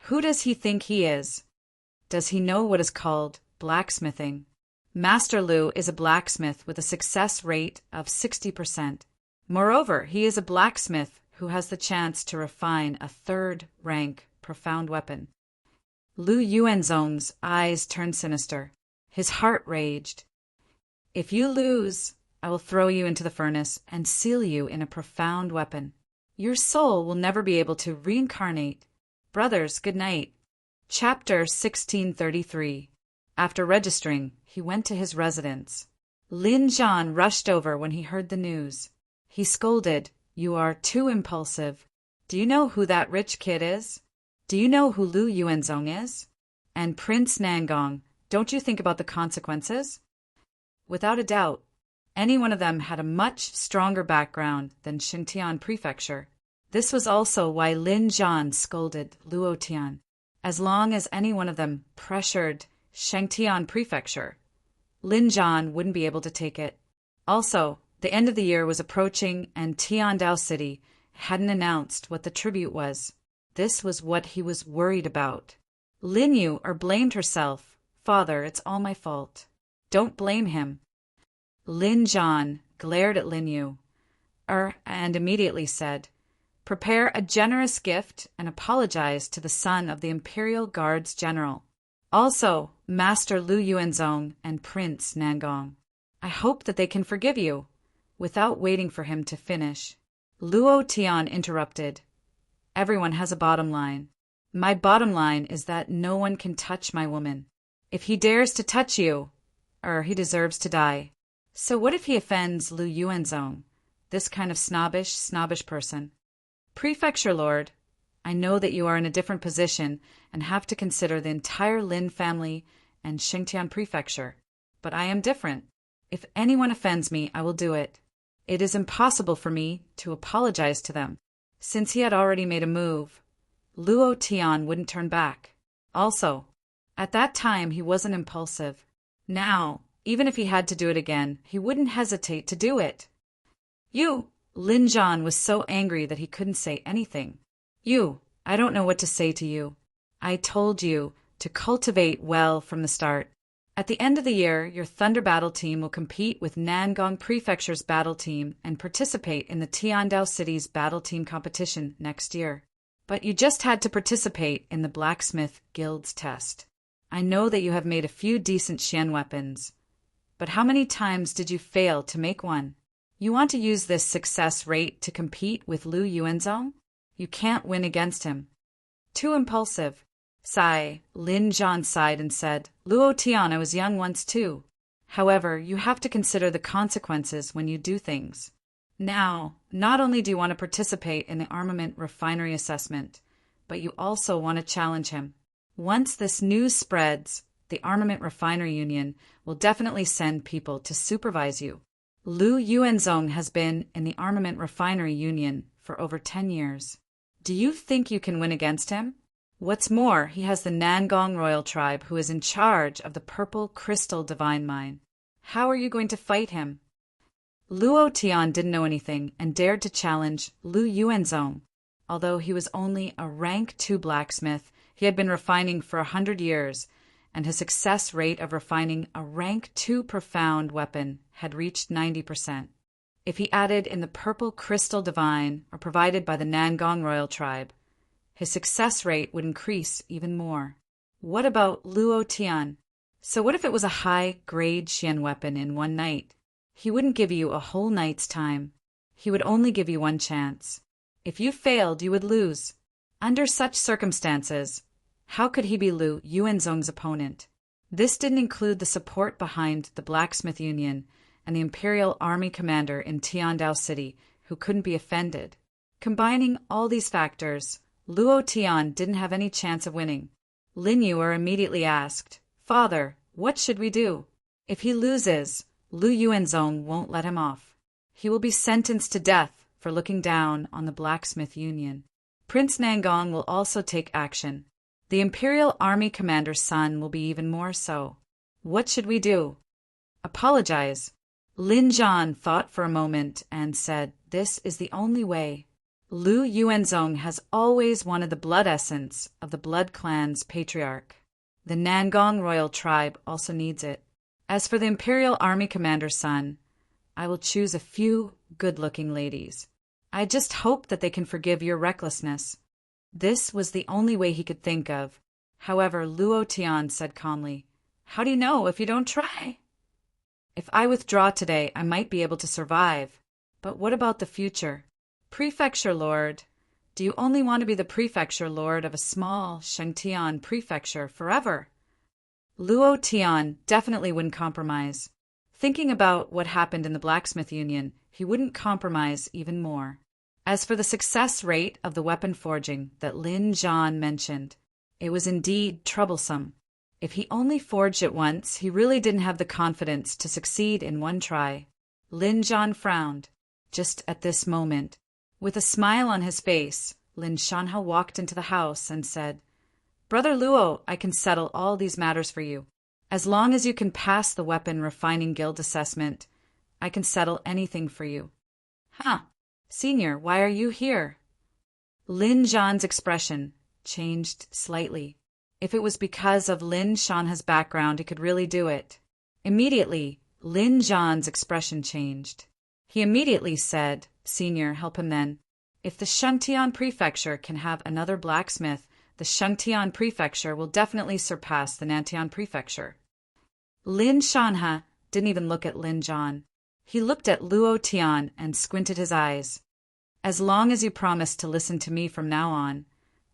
Who does he think he is? Does he know what is called blacksmithing? Master Lu is a blacksmith with a success rate of 60%. Moreover, he is a blacksmith who has the chance to refine a third-rank profound weapon. Lu Yuanzong's eyes turned sinister. His heart raged. If you lose, I will throw you into the furnace and seal you in a profound weapon. Your soul will never be able to reincarnate. Brothers, good night. Chapter 1633. After registering, he went to his residence. Lin Zhan rushed over when he heard the news. He scolded, "You are too impulsive. Do you know who that rich kid is? Do you know who Lu Yuanzong is? And Prince Nangong, don't you think about the consequences?" Without a doubt, any one of them had a much stronger background than Xingtian Prefecture. This was also why Lin Zhan scolded Luo Tian. As long as any one of them pressured Shangtian Prefecture, Lin Zhan wouldn't be able to take it. Also, the end of the year was approaching and Tiandao City hadn't announced what the tribute was. This was what he was worried about. Lin Yu blamed herself. Father, it's all my fault. Don't blame him. Lin Zhan glared at Lin Yu and immediately said, "Prepare a generous gift and apologize to the son of the Imperial Guards General. Also, Master Lu Yuanzong and Prince Nangong. I hope that they can forgive you." Without waiting for him to finish, Luo Tian interrupted. "Everyone has a bottom line. My bottom line is that no one can touch my woman. If he dares to touch you, he deserves to die. So what if he offends Lu Yuanzong, this kind of snobbish person? Prefecture Lord, I know that you are in a different position and have to consider the entire Lin family and Xingtian Prefecture. But I am different. If anyone offends me, I will do it. It is impossible for me to apologize to them." Since he had already made a move, Luo Tian wouldn't turn back. Also, at that time he wasn't impulsive. Now, even if he had to do it again, he wouldn't hesitate to do it. Lin Zhan was so angry that he couldn't say anything. I don't know what to say to you. I told you to cultivate well from the start. At the end of the year, your Thunder Battle Team will compete with Nangong Prefecture's Battle Team and participate in the Tiandao City's Battle Team competition next year. But you just had to participate in the Blacksmith Guild's test. I know that you have made a few decent Xian weapons, but how many times did you fail to make one? You want to use this success rate to compete with Lu Yuanzong? You can't win against him. Too impulsive. Lin Zhan sighed and said, "Luo Tian, I was young once too. However, you have to consider the consequences when you do things. Now, not only do you want to participate in the armament refinery assessment, but you also want to challenge him. Once this news spreads, the Armament Refinery Union will definitely send people to supervise you. Lu Yuanzong has been in the Armament Refinery Union for over 10 years. Do you think you can win against him? What's more, he has the Nangong royal tribe who is in charge of the Purple Crystal Divine Mine. How are you going to fight him?" Luo Tian didn't know anything and dared to challenge Lu Yuanzong. Although he was only a rank 2 blacksmith, he had been refining for 100 years, and his success rate of refining a rank 2 profound weapon had reached 90%. If he added in the Purple Crystal Divine, provided by the Nangong royal tribe, his success rate would increase even more. What about Luo Tian? So what if it was a high-grade Xian weapon in one night? He wouldn't give you a whole night's time. He would only give you one chance. If you failed, you would lose. Under such circumstances, how could he be Lu Yuanzong's opponent? This didn't include the support behind the Blacksmith Union and the Imperial Army commander in Tiandao City, who couldn't be offended. Combining all these factors, Luo Tian didn't have any chance of winning. Lin Yu immediately asked, "Father, what should we do? If he loses, Lu Yuanzong won't let him off. He will be sentenced to death for looking down on the Blacksmith Union. Prince Nangong will also take action. The Imperial Army commander's son will be even more so. What should we do?" "Apologize." Lin Zhan thought for a moment and said, "This is the only way. Lu Yuanzong has always wanted the blood essence of the Blood Clan's patriarch. The Nangong royal tribe also needs it. As for the Imperial Army commander's son, I will choose a few good-looking ladies. I just hope that they can forgive your recklessness." This was the only way he could think of. However, Luo Tian said calmly, "How do you know if you don't try? If I withdraw today, I might be able to survive. But what about the future? Prefecture Lord, do you only want to be the Prefecture Lord of a small Shangtian prefecture forever?" Luo Tian definitely wouldn't compromise. Thinking about what happened in the Blacksmith Union, he wouldn't compromise even more. As for the success rate of the weapon forging that Lin Zhan mentioned, it was indeed troublesome. If he only forged it once, he really didn't have the confidence to succeed in one try. Lin Zhan frowned. Just at this moment, With a smile on his face, Lin Shanha walked into the house and said, "Brother Luo, I can settle all these matters for you. As long as you can pass the Weapon Refining Guild assessment, I can settle anything for you." "Huh. Senior, why are you here?" Lin Zhan's expression changed slightly. If it was because of Lin Shanha's background, he could really do it. Immediately, Lin Zhan's expression changed. He immediately said, "Senior, help him then. If the Shengtian Prefecture can have another blacksmith, the Shengtian Prefecture will definitely surpass the Nantian Prefecture." Lin Shanha didn't even look at Lin Zhan. He looked at Luo Tian and squinted his eyes. "As long as you promise to listen to me from now on,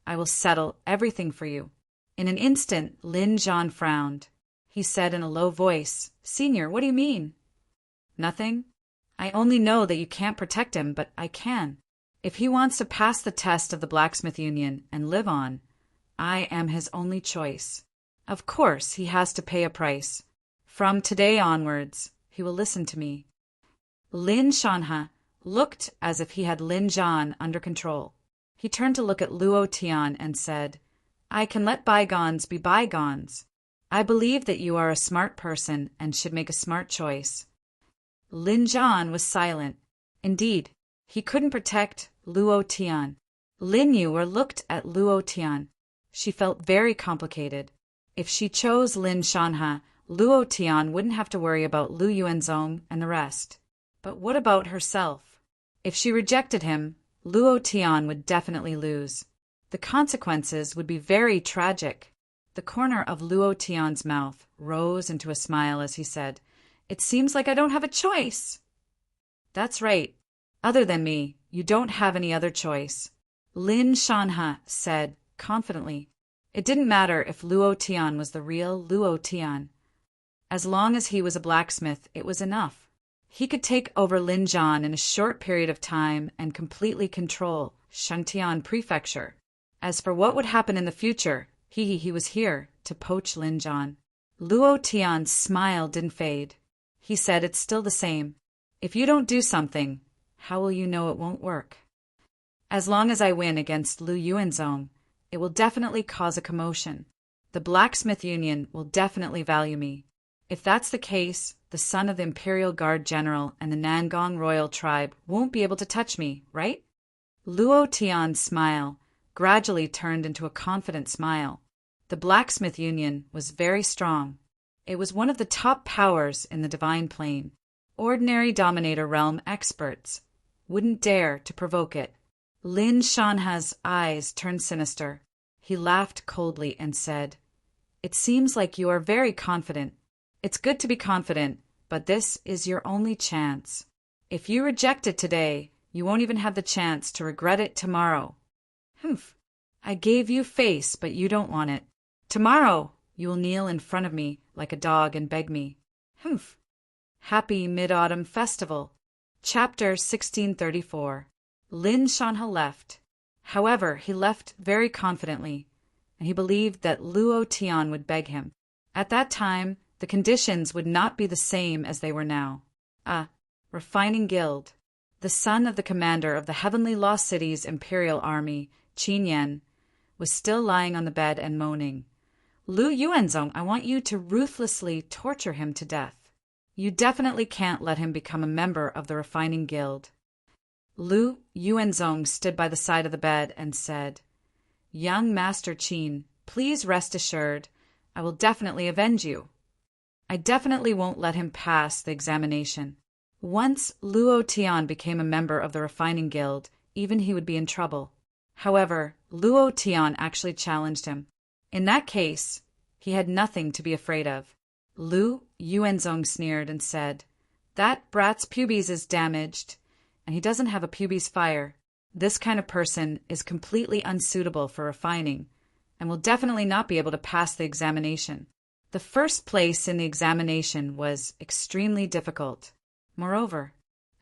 I will settle everything for you." In an instant, Lin Zhan frowned. He said in a low voice, "Senior, what do you mean?" "Nothing. I only know that you can't protect him, but I can. If he wants to pass the test of the Blacksmith Union and live on, I am his only choice. Of course, he has to pay a price. From today onwards, he will listen to me." Lin Shanha looked as if he had Lin Zhan under control. He turned to look at Luo Tian and said, "I can let bygones be bygones. I believe that you are a smart person and should make a smart choice." Lin Zhan was silent. Indeed, he couldn't protect Luo Tian. Lin Yuer looked at Luo Tian. She felt very complicated. If she chose Lin Shanha, Luo Tian wouldn't have to worry about Lu Yuanzong and the rest. But what about herself? If she rejected him, Luo Tian would definitely lose. The consequences would be very tragic. The corner of Luo Tian's mouth rose into a smile as he said, "It seems like I don't have a choice." "That's right. Other than me, you don't have any other choice," Lin Shanha said confidently. It didn't matter if Luo Tian was the real Luo Tian. As long as he was a blacksmith, it was enough. He could take over Lin Zhan in a short period of time and completely control Shengtian Prefecture. As for what would happen in the future, he was here to poach Lin Zhan. Luo Tian's smile didn't fade. He said, "It's still the same. If you don't do something, how will you know it won't work? As long as I win against Lu Yuanzong, it will definitely cause a commotion. The Blacksmith Union will definitely value me. If that's the case, the son of the Imperial Guard General and the Nangong Royal Tribe won't be able to touch me, right?" Luo Tian's smile gradually turned into a confident smile. The Blacksmith Union was very strong. It was one of the top powers in the Divine Plane. Ordinary Dominator Realm experts wouldn't dare to provoke it. Lin Shanha's eyes turned sinister. He laughed coldly and said, "It seems like you are very confident. It's good to be confident, but this is your only chance. If you reject it today, you won't even have the chance to regret it tomorrow." "Humph. I gave you face, but you don't want it. Tomorrow you will kneel in front of me like a dog and beg me." "Humph." Happy Mid-Autumn Festival. Chapter 1634. Lin Shanha left. However, he left very confidently, and he believed that Luo Tian would beg him. At that time, the conditions would not be the same as they were now. Refining Guild. The son of the commander of the Heavenly Lost City's Imperial Army, Qin Yan, was still lying on the bed and moaning. "Lu Yuanzong, I want you to ruthlessly torture him to death. You definitely can't let him become a member of the Refining Guild." Lu Yuanzong stood by the side of the bed and said, "Young Master Qin, please rest assured, I will definitely avenge you. I definitely won't let him pass the examination. Once Luo Tian became a member of the Refining Guild, even he would be in trouble." However, Luo Tian actually challenged him. In that case, he had nothing to be afraid of. Lu Yuanzong sneered and said, "That brat's pubes is damaged, and he doesn't have a pubes fire. This kind of person is completely unsuitable for refining, and will definitely not be able to pass the examination." The first place in the examination was extremely difficult. Moreover,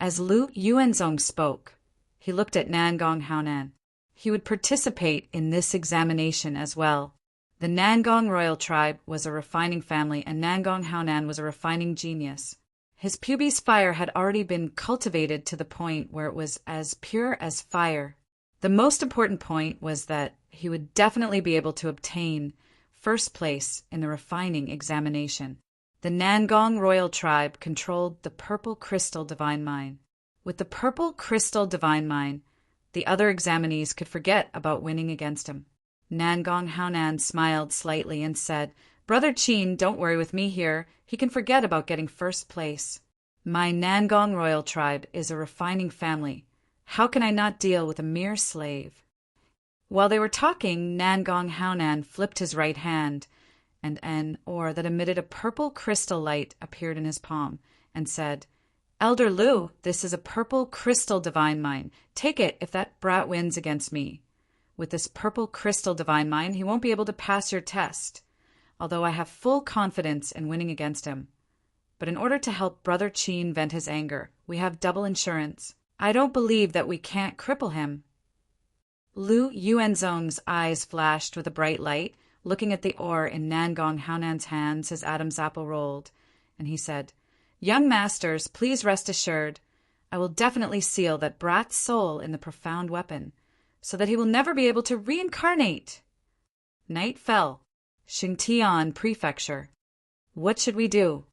as Lu Yuanzong spoke, he looked at Nangong Haonan. He would participate in this examination as well. The Nangong Royal Tribe was a refining family, and Nangong Haonan was a refining genius. His pubis fire had already been cultivated to the point where it was as pure as fire. The most important point was that he would definitely be able to obtain first place in the refining examination. The Nangong royal tribe controlled the purple crystal divine mine. With the purple crystal divine mine, the other examinees could forget about winning against him. Nangong Haonan smiled slightly and said, "Brother Qin, don't worry with me here. He can forget about getting first place. My Nangong royal tribe is a refining family. How can I not deal with a mere slave?" While they were talking, Nangong Haonan flipped his right hand, and an ore that emitted a purple crystal light appeared in his palm, and said, "Elder Lu, this is a purple crystal divine mine. Take it if that brat wins against me. With this purple crystal divine mine, he won't be able to pass your test, although I have full confidence in winning against him. But in order to help Brother Qin vent his anger, we have double insurance. I don't believe that we can't cripple him." Lu Yuanzong's eyes flashed with a bright light, looking at the ore in Nangong Haonan's hands as Adam's apple rolled, and he said, "Young masters, please rest assured. I will definitely seal that brat's soul in the profound weapon, so that he will never be able to reincarnate." Night fell. Xingtian Prefecture. What should we do?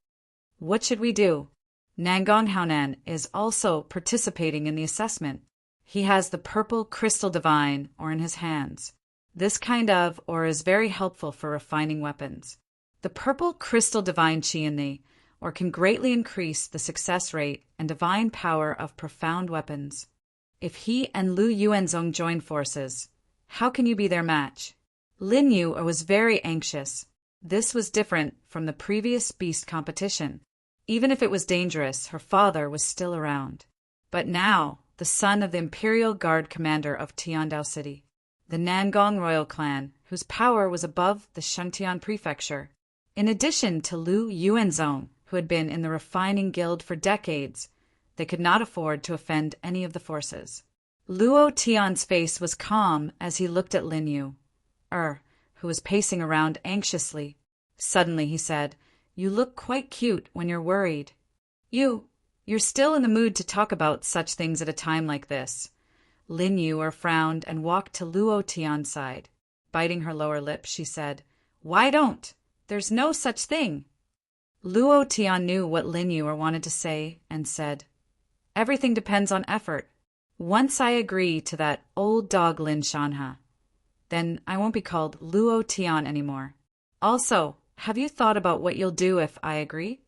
What should we do? Nangong Haonan is also participating in the assessment. He has the purple crystal divine ore in his hands. This kind of ore is very helpful for refining weapons. The purple crystal divine chi in the ore can greatly increase the success rate and divine power of profound weapons. If he and Lu Yuanzong join forces, how can you be their match? Lin Yu was very anxious. This was different from the previous beast competition. Even if it was dangerous, her father was still around. But now, the son of the Imperial Guard commander of Tiandao City, the Nangong royal clan, whose power was above the Shangtian prefecture, in addition to Lu Yuanzong, who had been in the refining guild for decades, they could not afford to offend any of the forces. Luo Tian's face was calm as he looked at Lin Yu, who was pacing around anxiously. Suddenly he said, "You look quite cute when you're worried. You're still in the mood to talk about such things at a time like this." Lin Yu frowned and walked to Luo Tian's side. Biting her lower lip, she said, "Why don't? There's no such thing." Luo Tian knew what Lin Yu wanted to say and said, "Everything depends on effort. Once I agree to that old dog Lin Shanha, then I won't be called Luo Tian anymore. Also, have you thought about what you'll do if I agree?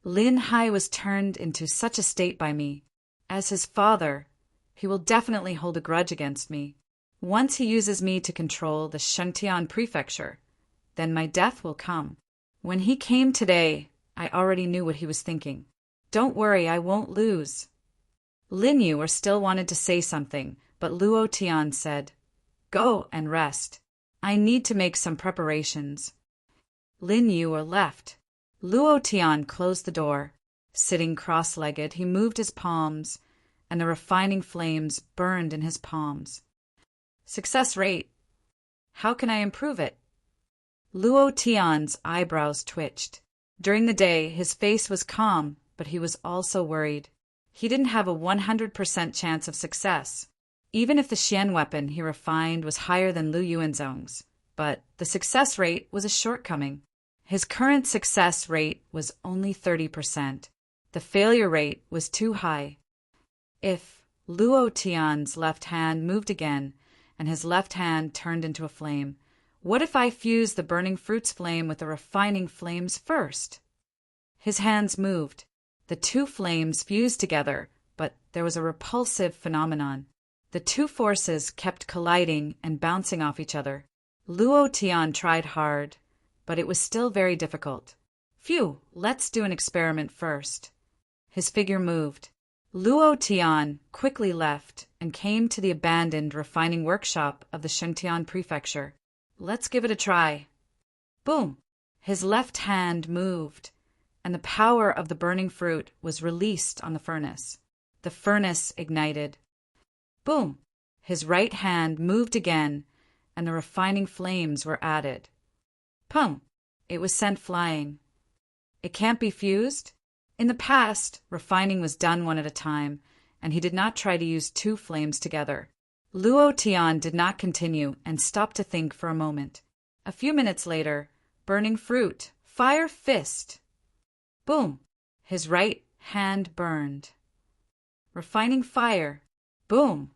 Lin Hai was turned into such a state by me. As his father, he will definitely hold a grudge against me. Once he uses me to control the Shangtian prefecture, then my death will come. When he came today, I already knew what he was thinking. Don't worry, I won't lose." Lin Yu still wanted to say something, but Luo Tian said, "Go and rest. I need to make some preparations." Lin Yu left. Luo Tian closed the door. Sitting cross-legged, he moved his palms, and the refining flames burned in his palms. Success rate. How can I improve it? Luo Tian's eyebrows twitched. During the day, his face was calm, but he was also worried. He didn't have a 100% chance of success, even if the Xian weapon he refined was higher than Lu Yuanzong's. But the success rate was a shortcoming. His current success rate was only 30%. The failure rate was too high. If Luo Tian's left hand moved again, and his left hand turned into a flame, what if I fuse the burning fruit's flame with the refining flames first? His hands moved. The two flames fused together, but there was a repulsive phenomenon. The two forces kept colliding and bouncing off each other. Luo Tian tried hard, but it was still very difficult. Phew, let's do an experiment first. His figure moved. Luo Tian quickly left and came to the abandoned refining workshop of the Shangtian prefecture. Let's give it a try. Boom! His left hand moved, and the power of the burning fruit was released on the furnace. The furnace ignited. Boom! His right hand moved again, and the refining flames were added. Pum! It was sent flying. It can't be fused? In the past, refining was done one at a time, and he did not try to use two flames together. Luo Tian did not continue and stopped to think for a moment. A few minutes later, burning fruit, fire fist. Boom! His right hand burned. Refining fire. Boom!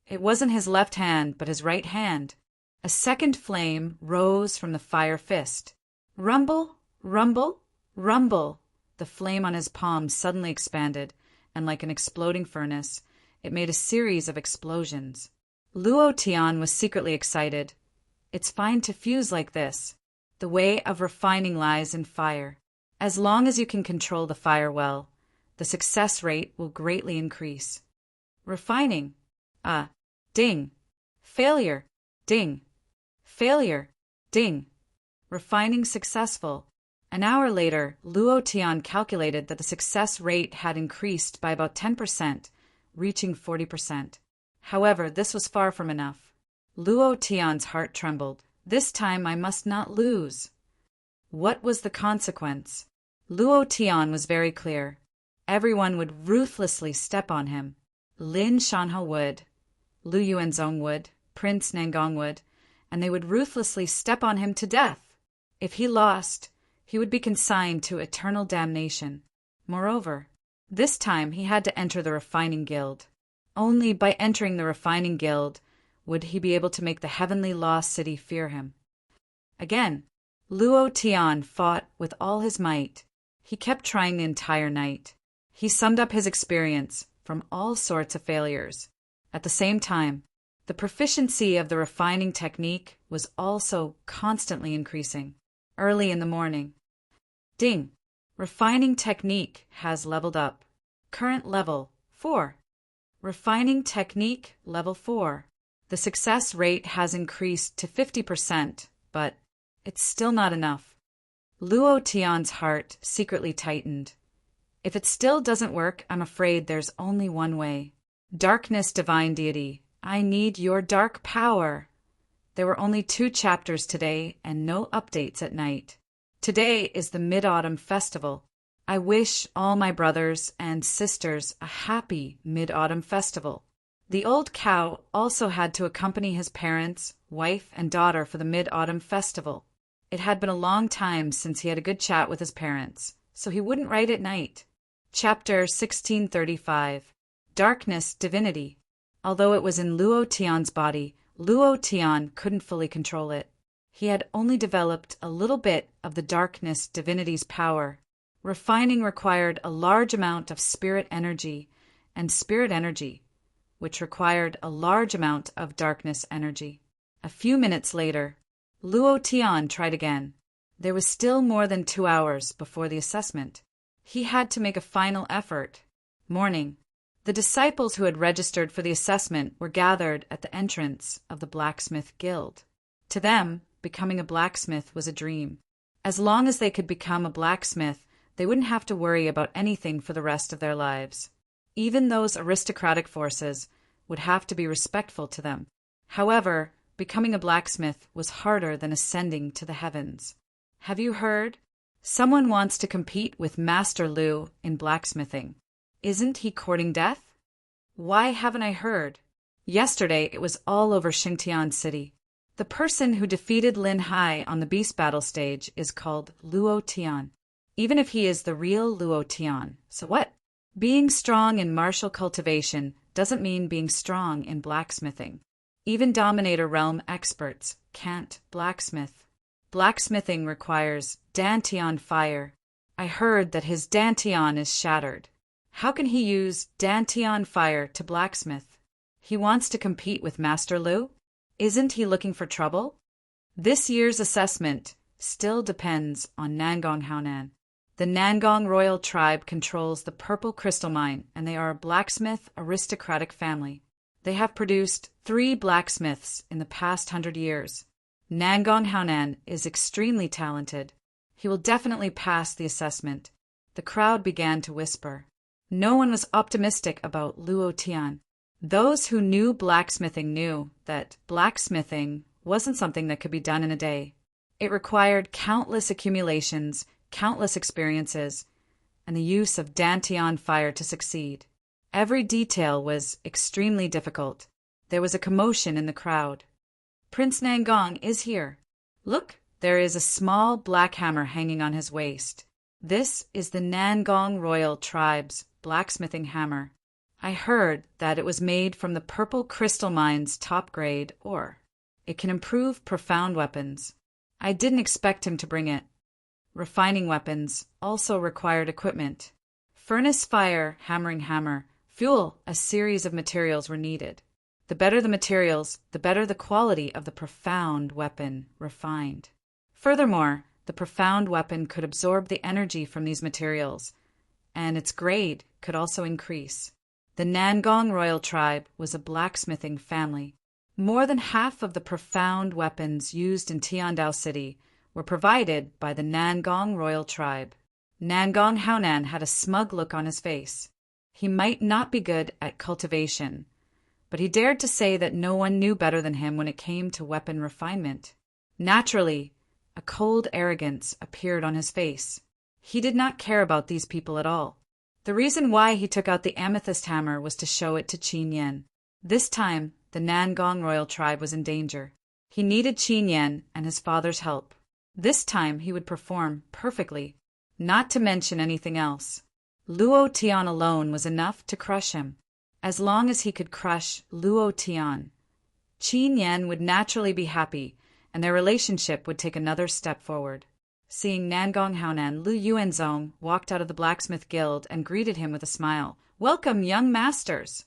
It wasn't his left hand, but his right hand. A second flame rose from the fire fist. Rumble, rumble, rumble. The flame on his palm suddenly expanded, and like an exploding furnace, it made a series of explosions. Luo Tian was secretly excited. It's fine to fuse like this. The way of refining lies in fire. As long as you can control the fire well, the success rate will greatly increase. Refining. Ding. Failure. Ding. Failure. Ding. Refining successful. An hour later, Luo Tian calculated that the success rate had increased by about 10%, reaching 40%. However, this was far from enough. Luo Tian's heart trembled. This time I must not lose. What was the consequence? Luo Tian was very clear. Everyone would ruthlessly step on him. Lin Shanhe would, Lu Yuanzong would, Prince Nangong would, and they would ruthlessly step on him to death. If he lost, he would be consigned to eternal damnation. Moreover, this time he had to enter the refining guild. Only by entering the refining guild would he be able to make the heavenly lost city fear him. Again, Luo Tian fought with all his might. He kept trying the entire night. He summed up his experience from all sorts of failures. At the same time, the proficiency of the refining technique was also constantly increasing. Early in the morning. Ding! Refining technique has leveled up. Current level 4. Refining technique level 4. The success rate has increased to 50%, but it's still not enough. Luo Tian's heart secretly tightened. If it still doesn't work, I'm afraid there's only one way. Darkness, divine deity, I need your dark power. There were only 2 chapters today and no updates at night. Today is the Mid-Autumn Festival. I wish all my brothers and sisters a happy Mid-Autumn Festival. The old cow also had to accompany his parents, wife, and daughter for the Mid-Autumn Festival. It had been a long time since he had a good chat with his parents, so he wouldn't write at night. Chapter 1635. Darkness, Divinity. Although it was in Luo Tian's body, Luo Tian couldn't fully control it. He had only developed a little bit of the darkness divinity's power. Refining required a large amount of spirit energy, and spirit energy, which required a large amount of darkness energy. A few minutes later, Luo Tian tried again. There was still more than 2 hours before the assessment. He had to make a final effort. Morning. The disciples who had registered for the assessment were gathered at the entrance of the blacksmith guild. To them, becoming a blacksmith was a dream. As long as they could become a blacksmith, they wouldn't have to worry about anything for the rest of their lives. Even those aristocratic forces would have to be respectful to them. However, becoming a blacksmith was harder than ascending to the heavens. Have you heard? Someone wants to compete with Master Lu in blacksmithing. Isn't he courting death? Why haven't I heard? Yesterday it was all over Xingtian City. The person who defeated Lin Hai on the beast battle stage is called Luo Tian. Even if he is the real Luo Tian, so what? Being strong in martial cultivation doesn't mean being strong in blacksmithing. Even Dominator Realm experts can't blacksmith. Blacksmithing requires Dantian fire. I heard that his Dantian is shattered. How can he use Dantian fire to blacksmith? He wants to compete with Master Lu? Isn't he looking for trouble? This year's assessment still depends on Nangong Haonan. The Nangong royal tribe controls the Purple Crystal Mine, and they are a blacksmith aristocratic family. They have produced 3 blacksmiths in the past 100 years. Nangong Haonan is extremely talented. He will definitely pass the assessment. The crowd began to whisper. No one was optimistic about Luo Tian. Those who knew blacksmithing knew that blacksmithing wasn't something that could be done in a day. It required countless accumulations, countless experiences, and the use of Dantian fire to succeed. Every detail was extremely difficult. There was a commotion in the crowd. Prince Nangong is here. Look, there is a small black hammer hanging on his waist. This is the Nangong royal tribe's blacksmithing hammer. I heard that it was made from the purple crystal mine's top-grade ore. It can improve profound weapons. I didn't expect him to bring it. Refining weapons also required equipment. Furnace fire, hammering hammer, fuel, a series of materials were needed. The better the materials, the better the quality of the profound weapon refined. Furthermore, the profound weapon could absorb the energy from these materials, and its grade could also increase. The Nangong royal tribe was a blacksmithing family. More than half of the profound weapons used in Tiandao City were provided by the Nangong royal tribe. Nangong Haonan had a smug look on his face. He might not be good at cultivation, but he dared to say that no one knew better than him when it came to weapon refinement. Naturally, a cold arrogance appeared on his face. He did not care about these people at all. The reason why he took out the amethyst hammer was to show it to Qin Yan. This time, the Nangong royal tribe was in danger. He needed Qin Yan and his father's help. This time he would perform perfectly, not to mention anything else. Luo Tian alone was enough to crush him. As long as he could crush Luo Tian, Qin Yan would naturally be happy, and their relationship would take another step forward. Seeing Nangong Haonan, Lu Yuanzong walked out of the blacksmith guild and greeted him with a smile. "Welcome, young masters!"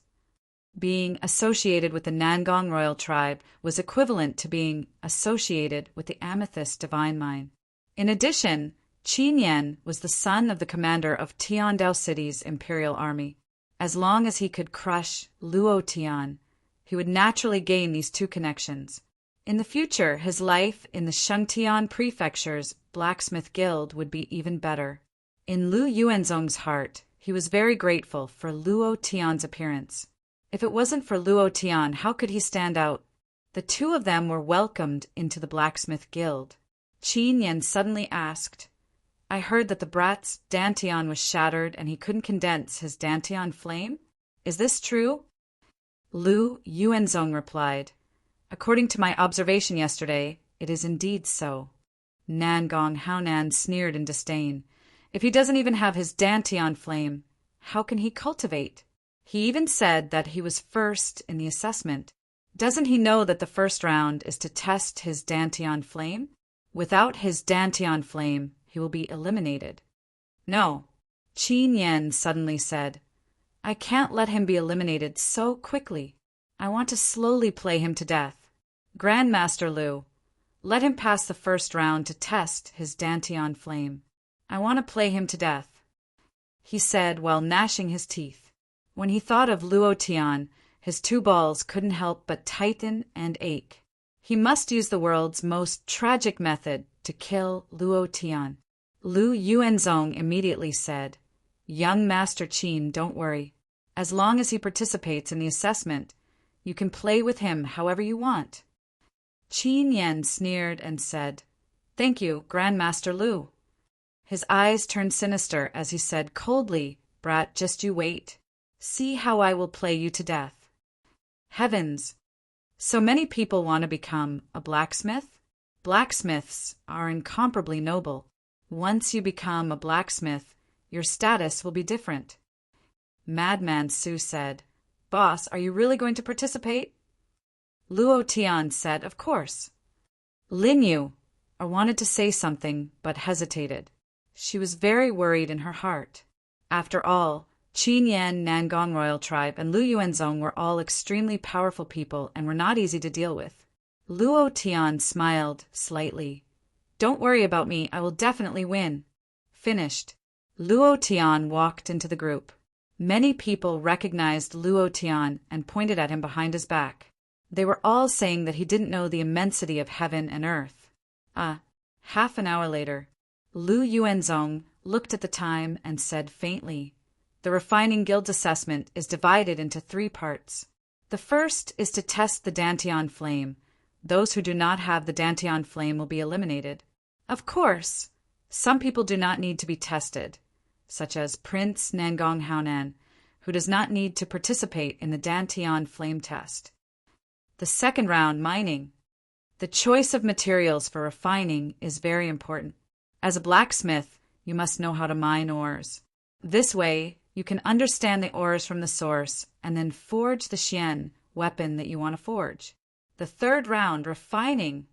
Being associated with the Nangong royal tribe was equivalent to being associated with the amethyst divine mine. In addition, Qin Yan was the son of the commander of Tiandao City's imperial army. As long as he could crush Luo Tian, he would naturally gain these two connections. In the future, his life in the Shengtian Prefecture's blacksmith guild would be even better. In Lu Yuanzong's heart, he was very grateful for Luo Tian's appearance. If it wasn't for Luo Tian, how could he stand out? The two of them were welcomed into the blacksmith guild. Qin Yan suddenly asked, "I heard that the brat's Dantian was shattered and he couldn't condense his Dantian flame. Is this true?" Lu Yuanzong replied, "According to my observation yesterday, it is indeed so." Nangong Haonan sneered in disdain. "If he doesn't even have his Dantian flame, how can he cultivate? He even said that he was first in the assessment. Doesn't he know that the first round is to test his Dantian flame? Without his Dantian flame, he will be eliminated." "No," Qin Yan suddenly said. "I can't let him be eliminated so quickly. I want to slowly play him to death. Grandmaster Lu, let him pass the first round to test his Dantian flame. I want to play him to death," he said while gnashing his teeth. When he thought of Luo Tian, his two balls couldn't help but tighten and ache. He must use the world's most tragic method to kill Luo Tian. Lu Yuanzong immediately said, "Young Master Qin, don't worry. As long as he participates in the assessment, you can play with him however you want." Qin Yan sneered and said, "Thank you, Grandmaster Lu." His eyes turned sinister as he said coldly, "Brat, just you wait. See how I will play you to death." Heavens! So many people want to become a blacksmith? Blacksmiths are incomparably noble. Once you become a blacksmith, your status will be different. Madman Su said, "Boss, are you really going to participate?" Luo Tian said, "Of course." Lin Yu wanted to say something, but hesitated. She was very worried in her heart. After all, Qin Yan, Nangong royal tribe, and Lu Yuanzong were all extremely powerful people and were not easy to deal with. Luo Tian smiled slightly. "Don't worry about me, I will definitely win." Finished. Luo Tian walked into the group. Many people recognized Luo Tian and pointed at him behind his back. They were all saying that he didn't know the immensity of heaven and earth. Half an hour later, Lu Yuanzong looked at the time and said faintly, "The refining guild assessment is divided into 3 parts. The first is to test the Dantian flame. Those who do not have the Dantian flame will be eliminated. Of course, some people do not need to be tested. such as Prince Nangong Haonan, who does not need to participate in the Dantian flame test. The second round, mining. The choice of materials for refining is very important. As a blacksmith, you must know how to mine ores. This way, you can understand the ores from the source and then forge the xian weapon that you want to forge. The third round, refining.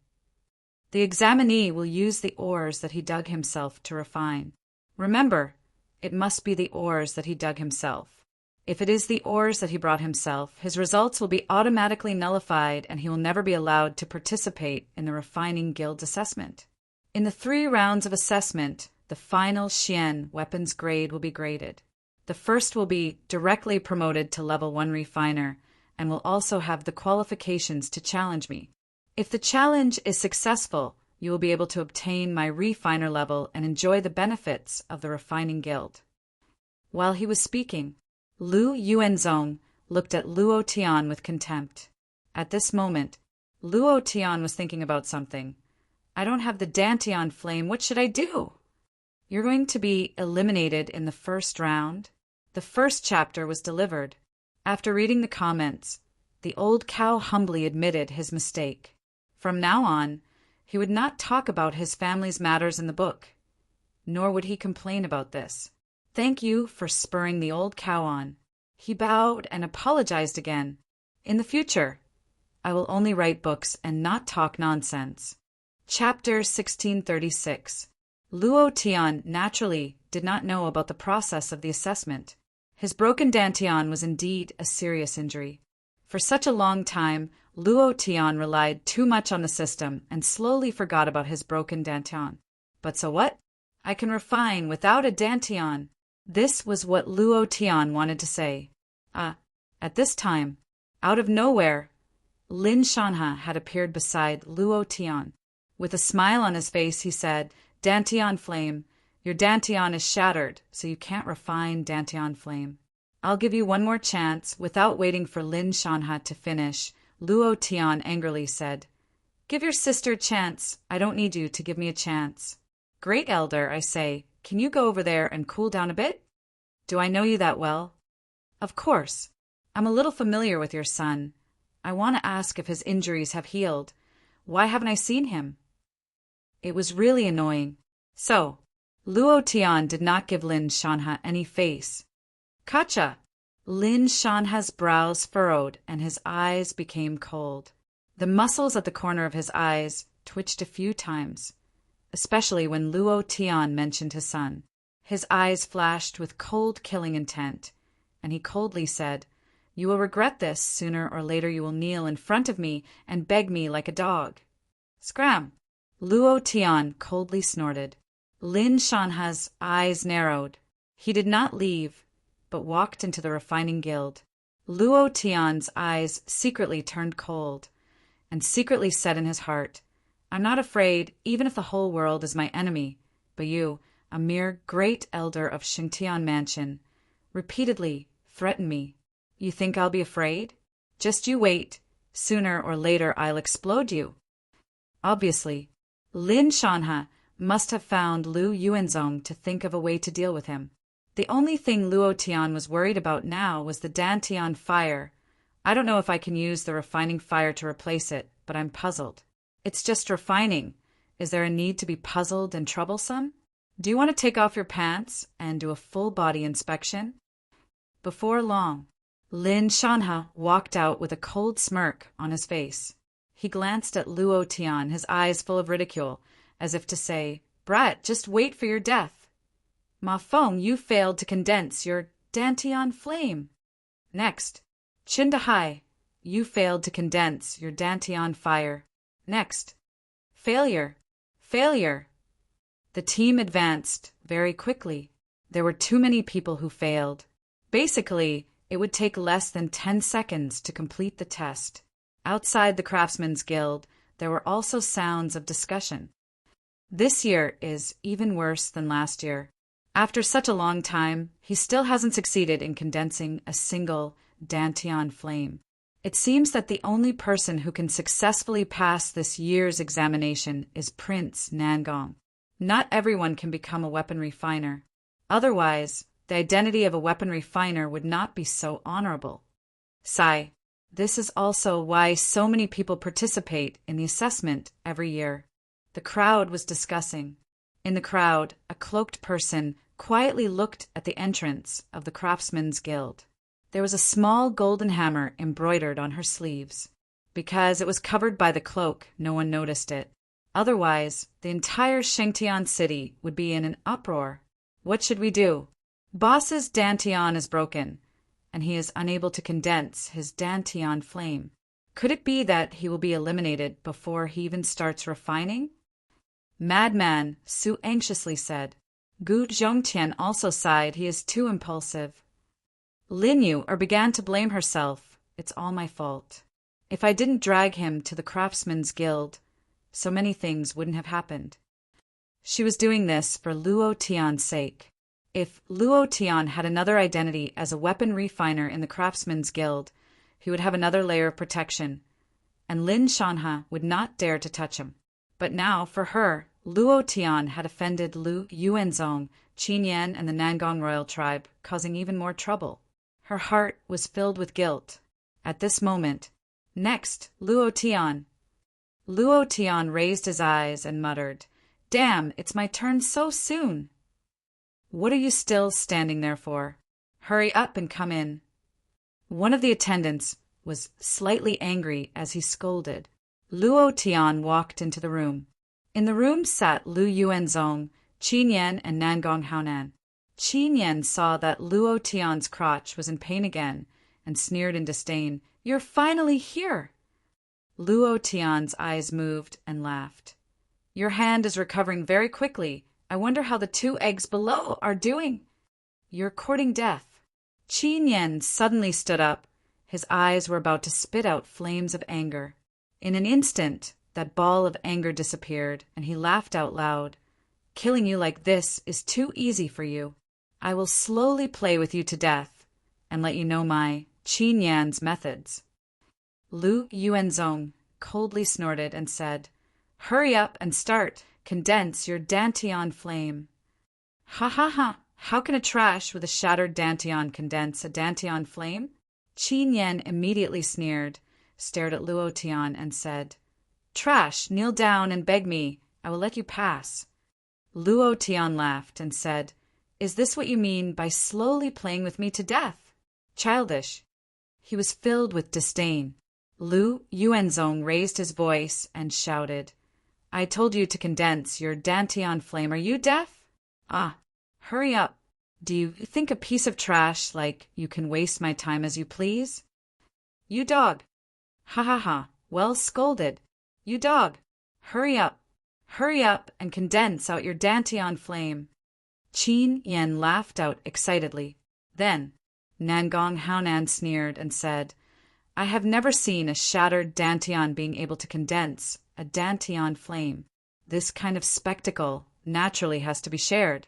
The examinee will use the ores that he dug himself to refine. Remember, it must be the ores that he dug himself. If it is the ores that he brought himself, his results will be automatically nullified and he will never be allowed to participate in the refining guild's assessment. In the 3 rounds of assessment, the final xian weapons grade will be graded. The first will be directly promoted to level 1 refiner and will also have the qualifications to challenge me. If the challenge is successful, you will be able to obtain my refiner level and enjoy the benefits of the refining guild. While he was speaking, Lu Yuanzong looked at Luo Tian with contempt. At this moment, Luo Tian was thinking about something. I don't have the Dantian flame, what should I do? You're going to be eliminated in the first round. The first chapter was delivered. After reading the comments, the old cow humbly admitted his mistake. From now on, he would not talk about his family's matters in the book, nor would he complain about this. Thank you for spurring the old cow on. He bowed and apologized again. In the future, I will only write books and not talk nonsense. Chapter 1636. Luo Tian naturally did not know about the process of the assessment. His broken dantian was indeed a serious injury. For such a long time, Luo Tian relied too much on the system and slowly forgot about his broken dantian. But so what? I can refine without a dantian. This was what Luo Tian wanted to say. At this time, out of nowhere, Lin Shanha had appeared beside Luo Tian. With a smile on his face, he said, Dantian flame, your dantian is shattered, so you can't refine dantian flame. I'll give you one more chance. Without waiting for Lin Shanha to finish, Luo Tian angrily said, Give your sister a chance. I don't need you to give me a chance. Great elder, I say, can you go over there and cool down a bit? Do I know you that well? Of course. I'm a little familiar with your son. I want to ask if his injuries have healed. Why haven't I seen him? It was really annoying. So, Luo Tian did not give Lin Shanha any face. Kacha! Lin Shanha's brows furrowed and his eyes became cold. The muscles at the corner of his eyes twitched a few times, especially when Luo Tian mentioned his son. His eyes flashed with cold killing intent, and he coldly said, You will regret this. Sooner or later you will kneel in front of me and beg me like a dog. Scram! Luo Tian coldly snorted. Lin Shanha's eyes narrowed. He did not leave, but walked into the refining guild. Luo Tian's eyes secretly turned cold, and secretly said in his heart, I'm not afraid, even if the whole world is my enemy, but you, a mere great elder of Xingtian Mansion, repeatedly threaten me. You think I'll be afraid? Just you wait. Sooner or later I'll explode you. Obviously, Lin Shanha must have found Lu Yuanzong to think of a way to deal with him. The only thing Luo Tian was worried about now was the Dantian fire. I don't know if I can use the refining fire to replace it, but I'm puzzled. It's just refining. Is there a need to be puzzled and troublesome? Do you want to take off your pants and do a full body inspection? Before long, Lin Shanha walked out with a cold smirk on his face. He glanced at Luo Tian, his eyes full of ridicule, as if to say, Brat, just wait for your death. Ma Feng, you failed to condense your Dantian flame. Next, Chindahai, you failed to condense your Dantian fire. Next, failure. The team advanced very quickly. There were too many people who failed. Basically, it would take less than 10 seconds to complete the test. Outside the Craftsmen's Guild, there were also sounds of discussion. This year is even worse than last year. After such a long time, he still hasn't succeeded in condensing a single Dantian flame. It seems that the only person who can successfully pass this year's examination is Prince Nangong. Not everyone can become a weapon refiner. Otherwise, the identity of a weapon refiner would not be so honorable. Sigh. This is also why so many people participate in the assessment every year. The crowd was discussing. In the crowd, a cloaked person quietly looked at the entrance of the Craftsman's Guild. There was a small golden hammer embroidered on her sleeves. Because it was covered by the cloak, no one noticed it. Otherwise, the entire Shengtian city would be in an uproar. What should we do? Boss's Dantian is broken, and he is unable to condense his Dantian flame. Could it be that he will be eliminated before he even starts refining? Madman, Su anxiously said. Gu Zhongtian also sighed. He is too impulsive. Lin Yu began to blame herself. It's all my fault. If I didn't drag him to the Craftsman's Guild, so many things wouldn't have happened. She was doing this for Luo Tian's sake. If Luo Tian had another identity as a weapon refiner in the Craftsman's Guild, he would have another layer of protection, and Lin Shanha would not dare to touch him. But now, for her, Luo Tian had offended Lu Yuanzong, Qin Yan, and the Nangong royal tribe, causing even more trouble. Her heart was filled with guilt. At this moment, next, Luo Tian. Luo Tian raised his eyes and muttered, "Damn, it's my turn so soon." "What are you still standing there for? Hurry up and come in." One of the attendants was slightly angry as he scolded. Luo Tian walked into the room. In the room sat Lu Yuanzong, Qin Yan, and Nangong Haonan. Qin Yan saw that Luo Tian's crotch was in pain again and sneered in disdain. "You're finally here." Luo Tian's eyes moved and laughed. "Your hand is recovering very quickly. I wonder how the 2 eggs below are doing." "You're courting death." Qin Yan suddenly stood up. His eyes were about to spit out flames of anger. In an instant, that ball of anger disappeared, and he laughed out loud. "Killing you like this is too easy for you. I will slowly play with you to death and let you know my Qin Yan's methods." Lu Yuanzong coldly snorted and said, "Hurry up and start. Condense your Dantian flame." "Ha ha ha! How can a trash with a shattered Dantian condense a Dantian flame?" Qin Yan immediately sneered, stared at Luo Tian, and said, "Trash, kneel down and beg me. I will let you pass." Luo Tian laughed and said, "Is this what you mean by slowly playing with me to death? Childish." He was filled with disdain. Lu Yuanzong raised his voice and shouted, "I told you to condense your Dantian flame. Are you deaf? Ah, hurry up. Do you think a piece of trash like you can waste my time as you please? You dog. Ha ha ha, well scolded. You dog. Hurry up and condense out your Dantian flame." Qin Yan laughed out excitedly. Then Nangong Haonan sneered and said, "I have never seen a shattered Dantian being able to condense a Dantian flame. This kind of spectacle naturally has to be shared.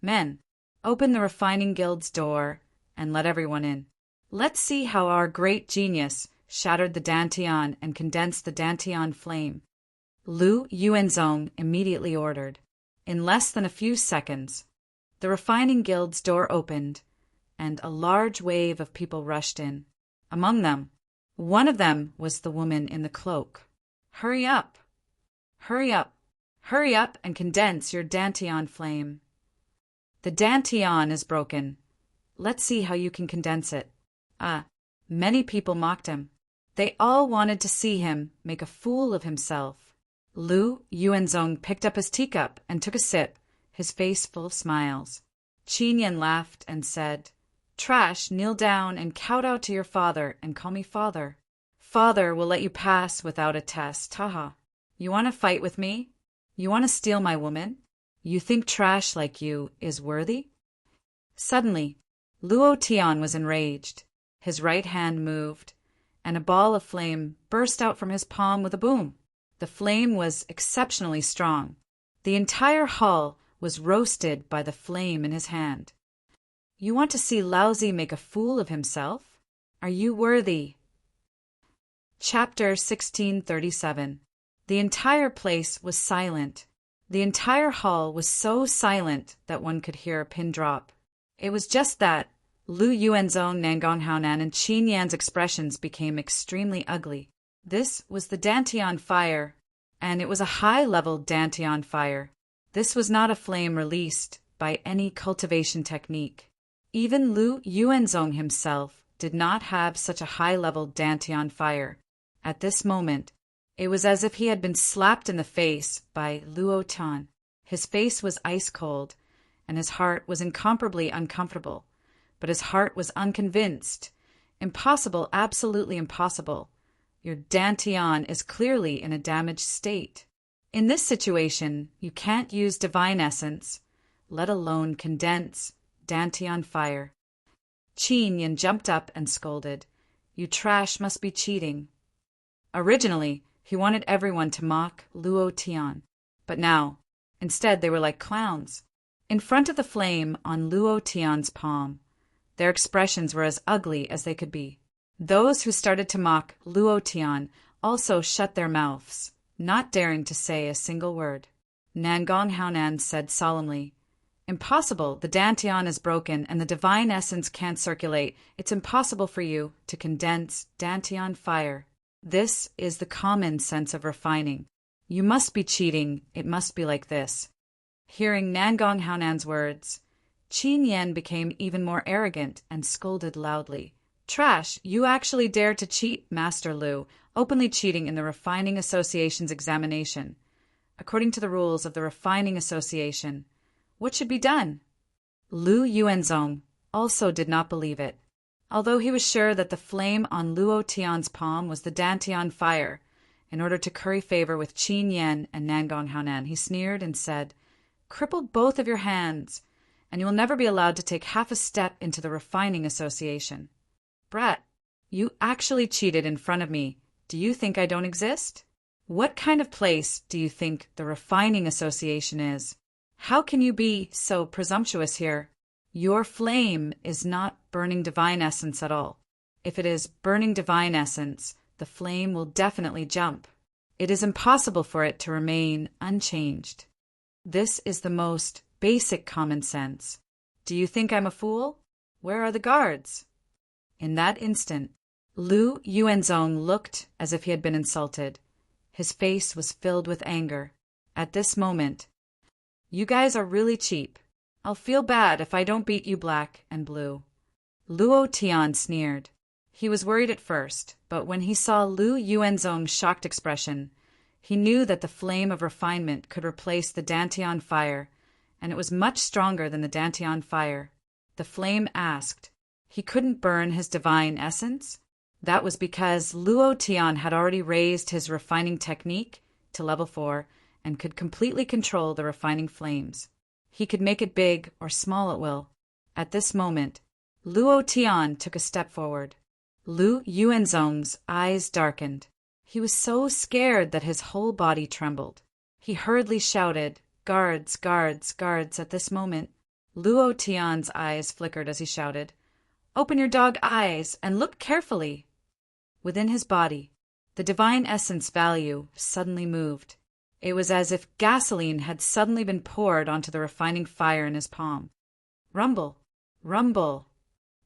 Men, open the refining guild's door and let everyone in. Let's see how our great genius shattered the Dantian and condensed the Dantian flame." Lu Yuanzong immediately ordered. In less than a few seconds, the refining guild's door opened, and a large wave of people rushed in. Among them, one of them was the woman in the cloak. "Hurry up! Hurry up! Hurry up and condense your Dantian flame." "The Dantian is broken. Let's see how you can condense it." Many people mocked him. They all wanted to see him make a fool of himself. Lu Yuanzong picked up his teacup and took a sip, his face full of smiles. Qin Yan laughed and said, "Trash, kneel down and kowtow to your father and call me father. Father will let you pass without a test, haha. You want to fight with me? You want to steal my woman? You think trash like you is worthy?" Suddenly, Luo Tian was enraged. His right hand moved, and a ball of flame burst out from his palm with a boom. The flame was exceptionally strong. The entire hall was roasted by the flame in his hand. "You want to see Laozi make a fool of himself? Are you worthy?" Chapter 1637. The entire place was silent. The entire hall was so silent that one could hear a pin drop. It was just that Lu Yuanzong, Nangong Haonan, and Qin Yan's expressions became extremely ugly. This was the Dantian fire, and it was a high-level Dantian fire. This was not a flame released by any cultivation technique. Even Lu Yuanzong himself did not have such a high-level Dantian fire. At this moment, it was as if he had been slapped in the face by Luo Tian. His face was ice-cold, and his heart was incomparably uncomfortable. But his heart was unconvinced. Impossible, absolutely impossible. Your Dantian is clearly in a damaged state. In this situation, you can't use divine essence, let alone condense Dantian fire. Qin Yan jumped up and scolded. You trash must be cheating. Originally, he wanted everyone to mock Luo Tian, but now, instead they were like clowns. In front of the flame on Luo Tian's palm, their expressions were as ugly as they could be. Those who started to mock Luo Tian also shut their mouths, not daring to say a single word. Nangong Haonan said solemnly, Impossible, the Dantian is broken and the divine essence can't circulate. It's impossible for you to condense Dantian fire. This is the common sense of refining. You must be cheating, it must be like this. Hearing Nangong Haonan's words, Qin Yan became even more arrogant and scolded loudly. Trash, you actually dare to cheat, Master Lu, openly cheating in the Refining Association's examination. According to the rules of the Refining Association, what should be done? Lu Yuanzong also did not believe it. Although he was sure that the flame on Luo Tian's palm was the Dantian fire, in order to curry favor with Qin Yan and Nangong Haonan, he sneered and said, Cripple both of your hands, and you will never be allowed to take half a step into the Refining Association. Brat, you actually cheated in front of me. Do you think I don't exist? What kind of place do you think the Refining Association is? How can you be so presumptuous here? Your flame is not burning divine essence at all. If it is burning divine essence, the flame will definitely jump. It is impossible for it to remain unchanged. This is the most basic common sense. Do you think I'm a fool? Where are the guards? In that instant, Lu Yuanzong looked as if he had been insulted. His face was filled with anger. At this moment, you guys are really cheap. I'll feel bad if I don't beat you black and blue. Luo Tian sneered. He was worried at first, but when he saw Lu Yuanzong's shocked expression, he knew that the flame of refinement could replace the Dantian fire, and it was much stronger than the Dantian fire. The flame asked, he couldn't burn his divine essence? That was because Luo Tian had already raised his refining technique to level 4 and could completely control the refining flames. He could make it big or small at will. At this moment, Luo Tian took a step forward. Lu Yuanzong's eyes darkened. He was so scared that his whole body trembled. He hurriedly shouted, Guards, guards, guards, at this moment. Luo Tian's eyes flickered as he shouted, Open your dog eyes and look carefully. Within his body, the divine essence value suddenly moved. It was as if gasoline had suddenly been poured onto the refining fire in his palm. Rumble, rumble,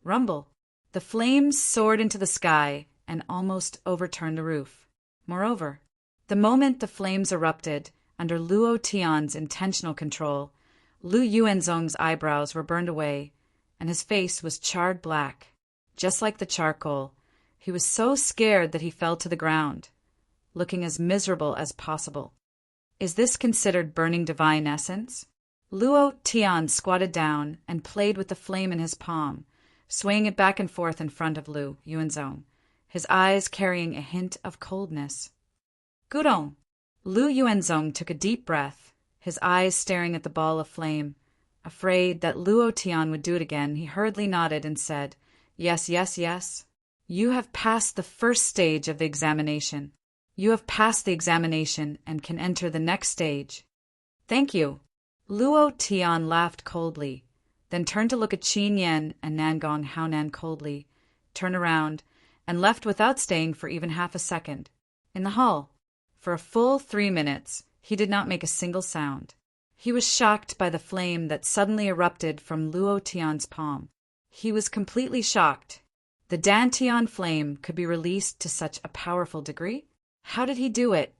rumble. The flames soared into the sky and almost overturned the roof. Moreover, the moment the flames erupted under Luo Tian's intentional control, Lu Yuanzong's eyebrows were burned away, and his face was charred black. Just like the charcoal, he was so scared that he fell to the ground, looking as miserable as possible. Is this considered burning divine essence? Luo Tian squatted down and played with the flame in his palm, swaying it back and forth in front of Lu Yuanzong, his eyes carrying a hint of coldness. Gudong! Lu Yuanzong took a deep breath, his eyes staring at the ball of flame. Afraid that Luo Tian would do it again, he hurriedly nodded and said, Yes, yes, yes. You have passed the first stage of the examination. You have passed the examination and can enter the next stage. Thank you. Luo Tian laughed coldly, then turned to look at Qin Yan and Nangong Haonan coldly, turned around, and left without staying for even half a second. In the hall, for a full 3 minutes, He did not make a single sound. He was shocked by the flame that suddenly erupted from Luo Tian's palm. He was completely shocked. The Dantian flame could be released to such a powerful degree? How did he do it?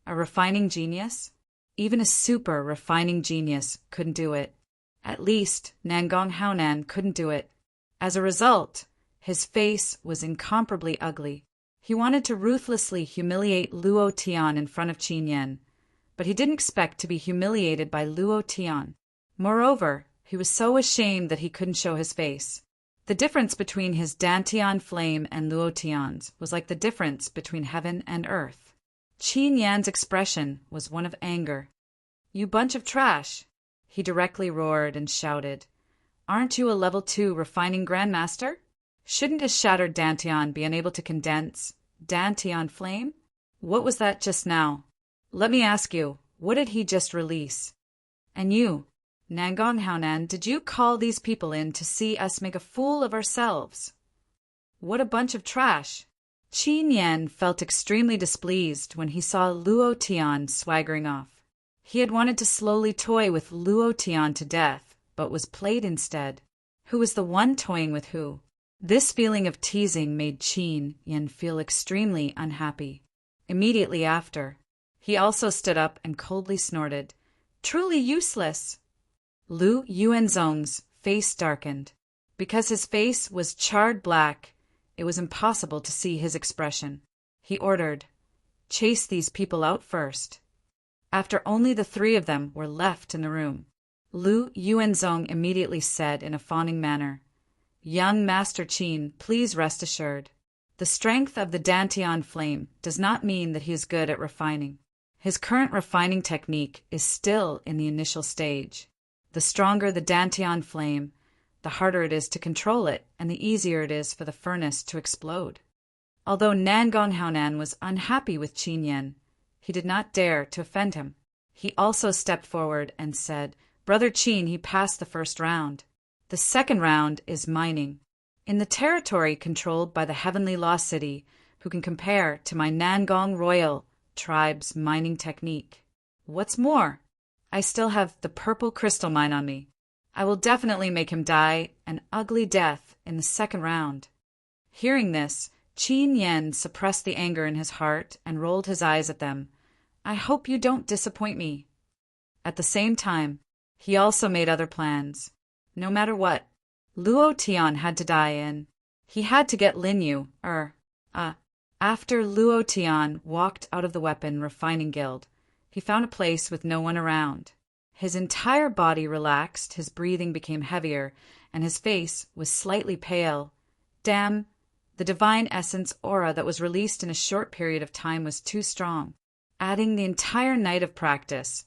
A refining genius? Even a super refining genius couldn't do it. At least, Nangong Haonan couldn't do it. As a result, his face was incomparably ugly. He wanted to ruthlessly humiliate Luo Tian in front of Qin Yan, but he didn't expect to be humiliated by Luo Tian. Moreover, he was so ashamed that he couldn't show his face. The difference between his Dantian flame and Luo Tian's was like the difference between heaven and earth. Qin Yan's expression was one of anger. "You bunch of trash!" he directly roared and shouted. "Aren't you a level 2 refining grandmaster? Shouldn't a shattered Dantian be unable to condense Dantian flame? What was that just now? Let me ask you, what did he just release? And you, Nangong Haonan, did you call these people in to see us make a fool of ourselves? What a bunch of trash!" Qin Yan felt extremely displeased when he saw Luo Tian swaggering off. He had wanted to slowly toy with Luo Tian to death, but was played instead. Who was the one toying with who? This feeling of teasing made Qin Yan feel extremely unhappy. Immediately after, he also stood up and coldly snorted, "Truly useless!" Lu Yuanzong's face darkened. Because his face was charred black, it was impossible to see his expression. He ordered, "Chase these people out first." After only the 3 of them were left in the room, Lu Yuanzong immediately said in a fawning manner, "Young Master Qin, please rest assured. The strength of the Dantian flame does not mean that he is good at refining. His current refining technique is still in the initial stage. The stronger the Dantian flame, the harder it is to control it, and the easier it is for the furnace to explode." Although Nangong Haonan was unhappy with Qin Yan, he did not dare to offend him. He also stepped forward and said, "Brother Qin, he passed the first round. The second round is mining. In the territory controlled by the Heavenly Lost City, who can compare to my Nangong Royal tribe's mining technique? What's more, I still have the purple crystal mine on me. I will definitely make him die an ugly death in the second round." Hearing this, Qin Yan suppressed the anger in his heart and rolled his eyes at them. "I hope you don't disappoint me." At the same time, he also made other plans. No matter what, Luo Tian had to die in. He had to get Lin Yu, After Luo Tian walked out of the weapon refining guild, he found a place with no one around. His entire body relaxed, his breathing became heavier, and his face was slightly pale. Damn, the divine essence aura that was released in a short period of time was too strong. Adding the entire night of practice,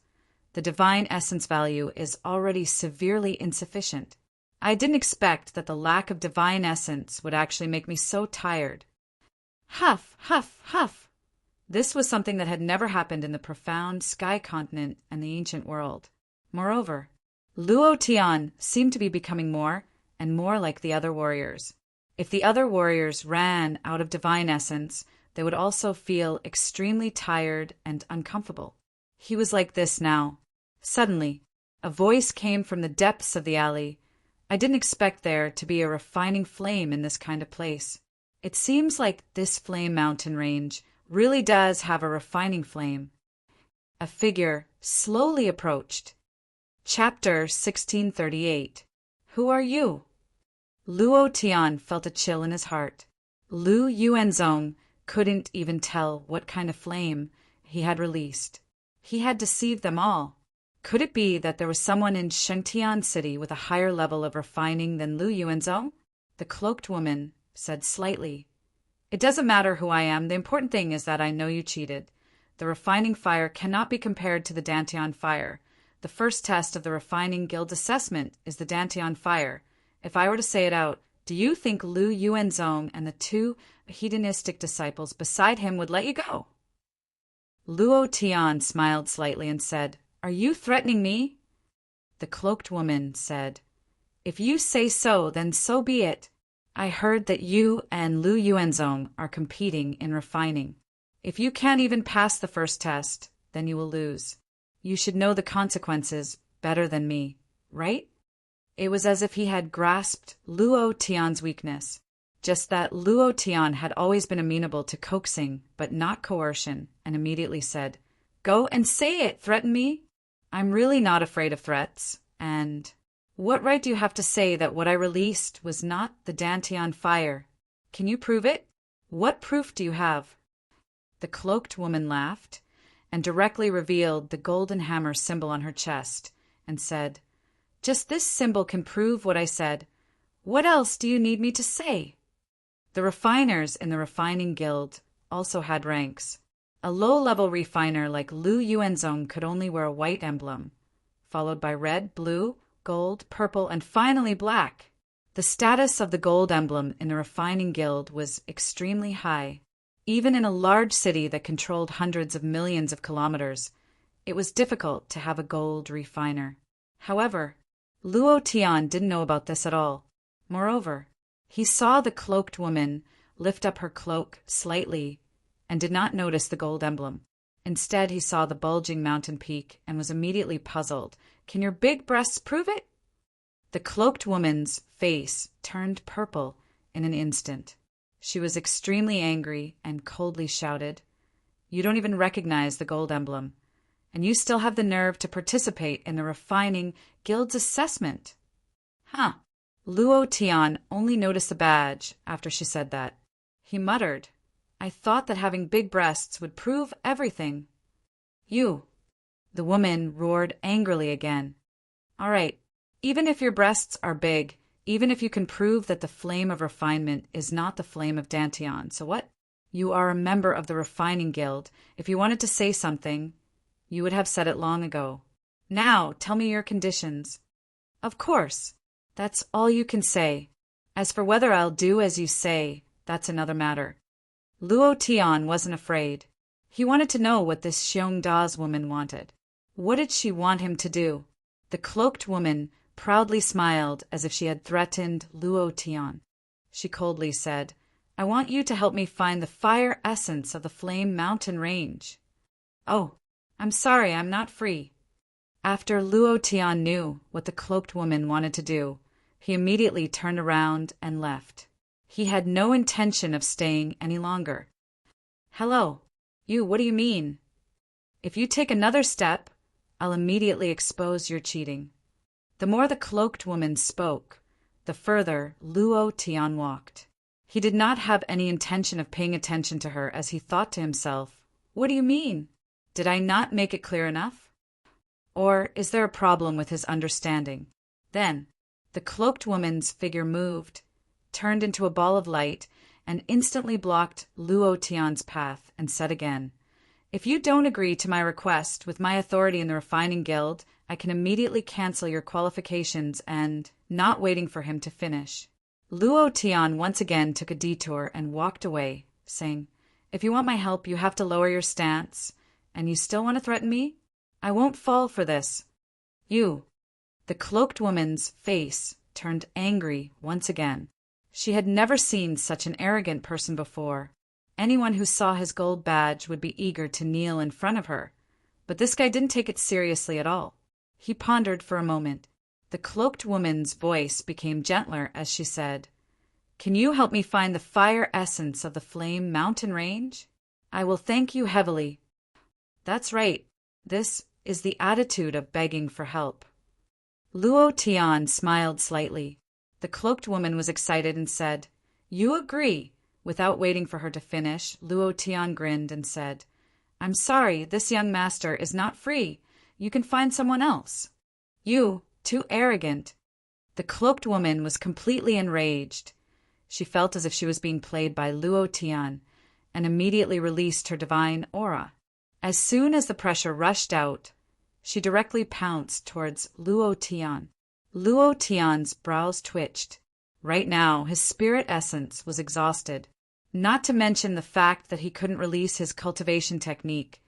the divine essence value is already severely insufficient. I didn't expect that the lack of divine essence would actually make me so tired. Huff, huff, huff. This was something that had never happened in the profound sky continent and the ancient world. Moreover, Luo Tian seemed to be becoming more and more like the other warriors. If the other warriors ran out of divine essence, they would also feel extremely tired and uncomfortable. He was like this now. Suddenly, a voice came from the depths of the alley. I didn't expect there to be a refining flame in this kind of place. It seems like this flame mountain range really does have a refining flame. A figure slowly approached. Chapter 1638. Who are you? Luo Tian felt a chill in his heart. Lu Yuanzong couldn't even tell what kind of flame he had released. He had deceived them all. Could it be that there was someone in Shengtian City with a higher level of refining than Lu Yuanzong? The cloaked woman said slightly, "It doesn't matter who I am. The important thing is that I know you cheated. The refining fire cannot be compared to the Dantian fire. The first test of the refining guild assessment is the Dantian fire. If I were to say it out, do you think Lu Yuanzong and the 2 hedonistic disciples beside him would let you go?" Luo Tian smiled slightly and said, "Are you threatening me?" The cloaked woman said, "If you say so, then so be it. I heard that you and Lu Yuanzong are competing in refining. If you can't even pass the first test, then you will lose. you should know the consequences better than me, right? It was as if he had grasped Luo Tian's weakness. Just that Luo Tian had always been amenable to coaxing, but not coercion, and immediately said, "Go and say it, threaten me? I'm really not afraid of threats, and what right do you have to say that what I released was not the Dantian fire? Can you prove it? What proof do you have?" The cloaked woman laughed, and directly revealed the golden hammer symbol on her chest, and said, "Just this symbol can prove what I said. What else do you need me to say?" The refiners in the refining guild also had ranks. A low-level refiner like Lu Yuanzong could only wear a white emblem, followed by red, blue, gold, purple, and finally black. The status of the gold emblem in the refining guild was extremely high. Even in a large city that controlled hundreds of millions of kilometers, it was difficult to have a gold refiner. However, Luo Tian didn't know about this at all. Moreover, he saw the cloaked woman lift up her cloak slightly and did not notice the gold emblem. Instead, he saw the bulging mountain peak and was immediately puzzled. "Can your big breasts prove it?" The cloaked woman's face turned purple in an instant. She was extremely angry and coldly shouted, "You don't even recognize the gold emblem, and you still have the nerve to participate in the refining guild's assessment." Huh. Luo Tian only noticed the badge after she said that. He muttered, "I thought that having big breasts would prove everything." "You!" The woman roared angrily again. "All right, even if your breasts are big, even if you can prove that the flame of refinement is not the flame of Dantian, so what? You are a member of the refining guild. If you wanted to say something, you would have said it long ago. Now, tell me your conditions." "Of course. That's all you can say. As for whether I'll do as you say, that's another matter." Luo Tian wasn't afraid. He wanted to know what this Xiong Da's woman wanted. What did she want him to do? The cloaked woman proudly smiled as if she had threatened Luo Tian. She coldly said, "I want you to help me find the fire essence of the Flame Mountain Range." "Oh, I'm sorry, I'm not free." After Luo Tian knew what the cloaked woman wanted to do, he immediately turned around and left. He had no intention of staying any longer. "Hello, you, what do you mean? If you take another step, I'll immediately expose your cheating." The more the cloaked woman spoke, the further Luo Tian walked. He did not have any intention of paying attention to her as he thought to himself, "What do you mean? Did I not make it clear enough? Or is there a problem with his understanding?" Then, the cloaked woman's figure moved, turned into a ball of light, and instantly blocked Luo Tian's path, and said again, "If you don't agree to my request with my authority in the refining guild, I can immediately cancel your qualifications and—" Not waiting for him to finish, Luo Tian once again took a detour and walked away, saying, "If you want my help, you have to lower your stance, and you still want to threaten me? I won't fall for this. You." The cloaked woman's face turned angry once again. She had never seen such an arrogant person before. Anyone who saw his gold badge would be eager to kneel in front of her, but this guy didn't take it seriously at all. He pondered for a moment. The cloaked woman's voice became gentler as she said, "Can you help me find the fire essence of the Flame Mountain Range? I will thank you heavily." That's right. This is the attitude of begging for help. Luo Tian smiled slightly. The cloaked woman was excited and said, "You agree?" Without waiting for her to finish, Luo Tian grinned and said, "I'm sorry, this young master is not free. You can find someone else." "You, too arrogant." The cloaked woman was completely enraged. She felt as if she was being played by Luo Tian and immediately released her divine aura. As soon as the pressure rushed out, she directly pounced towards Luo Tian. Luo Tian's brows twitched. Right now, his spirit essence was exhausted. Not to mention the fact that he couldn't release his cultivation technique.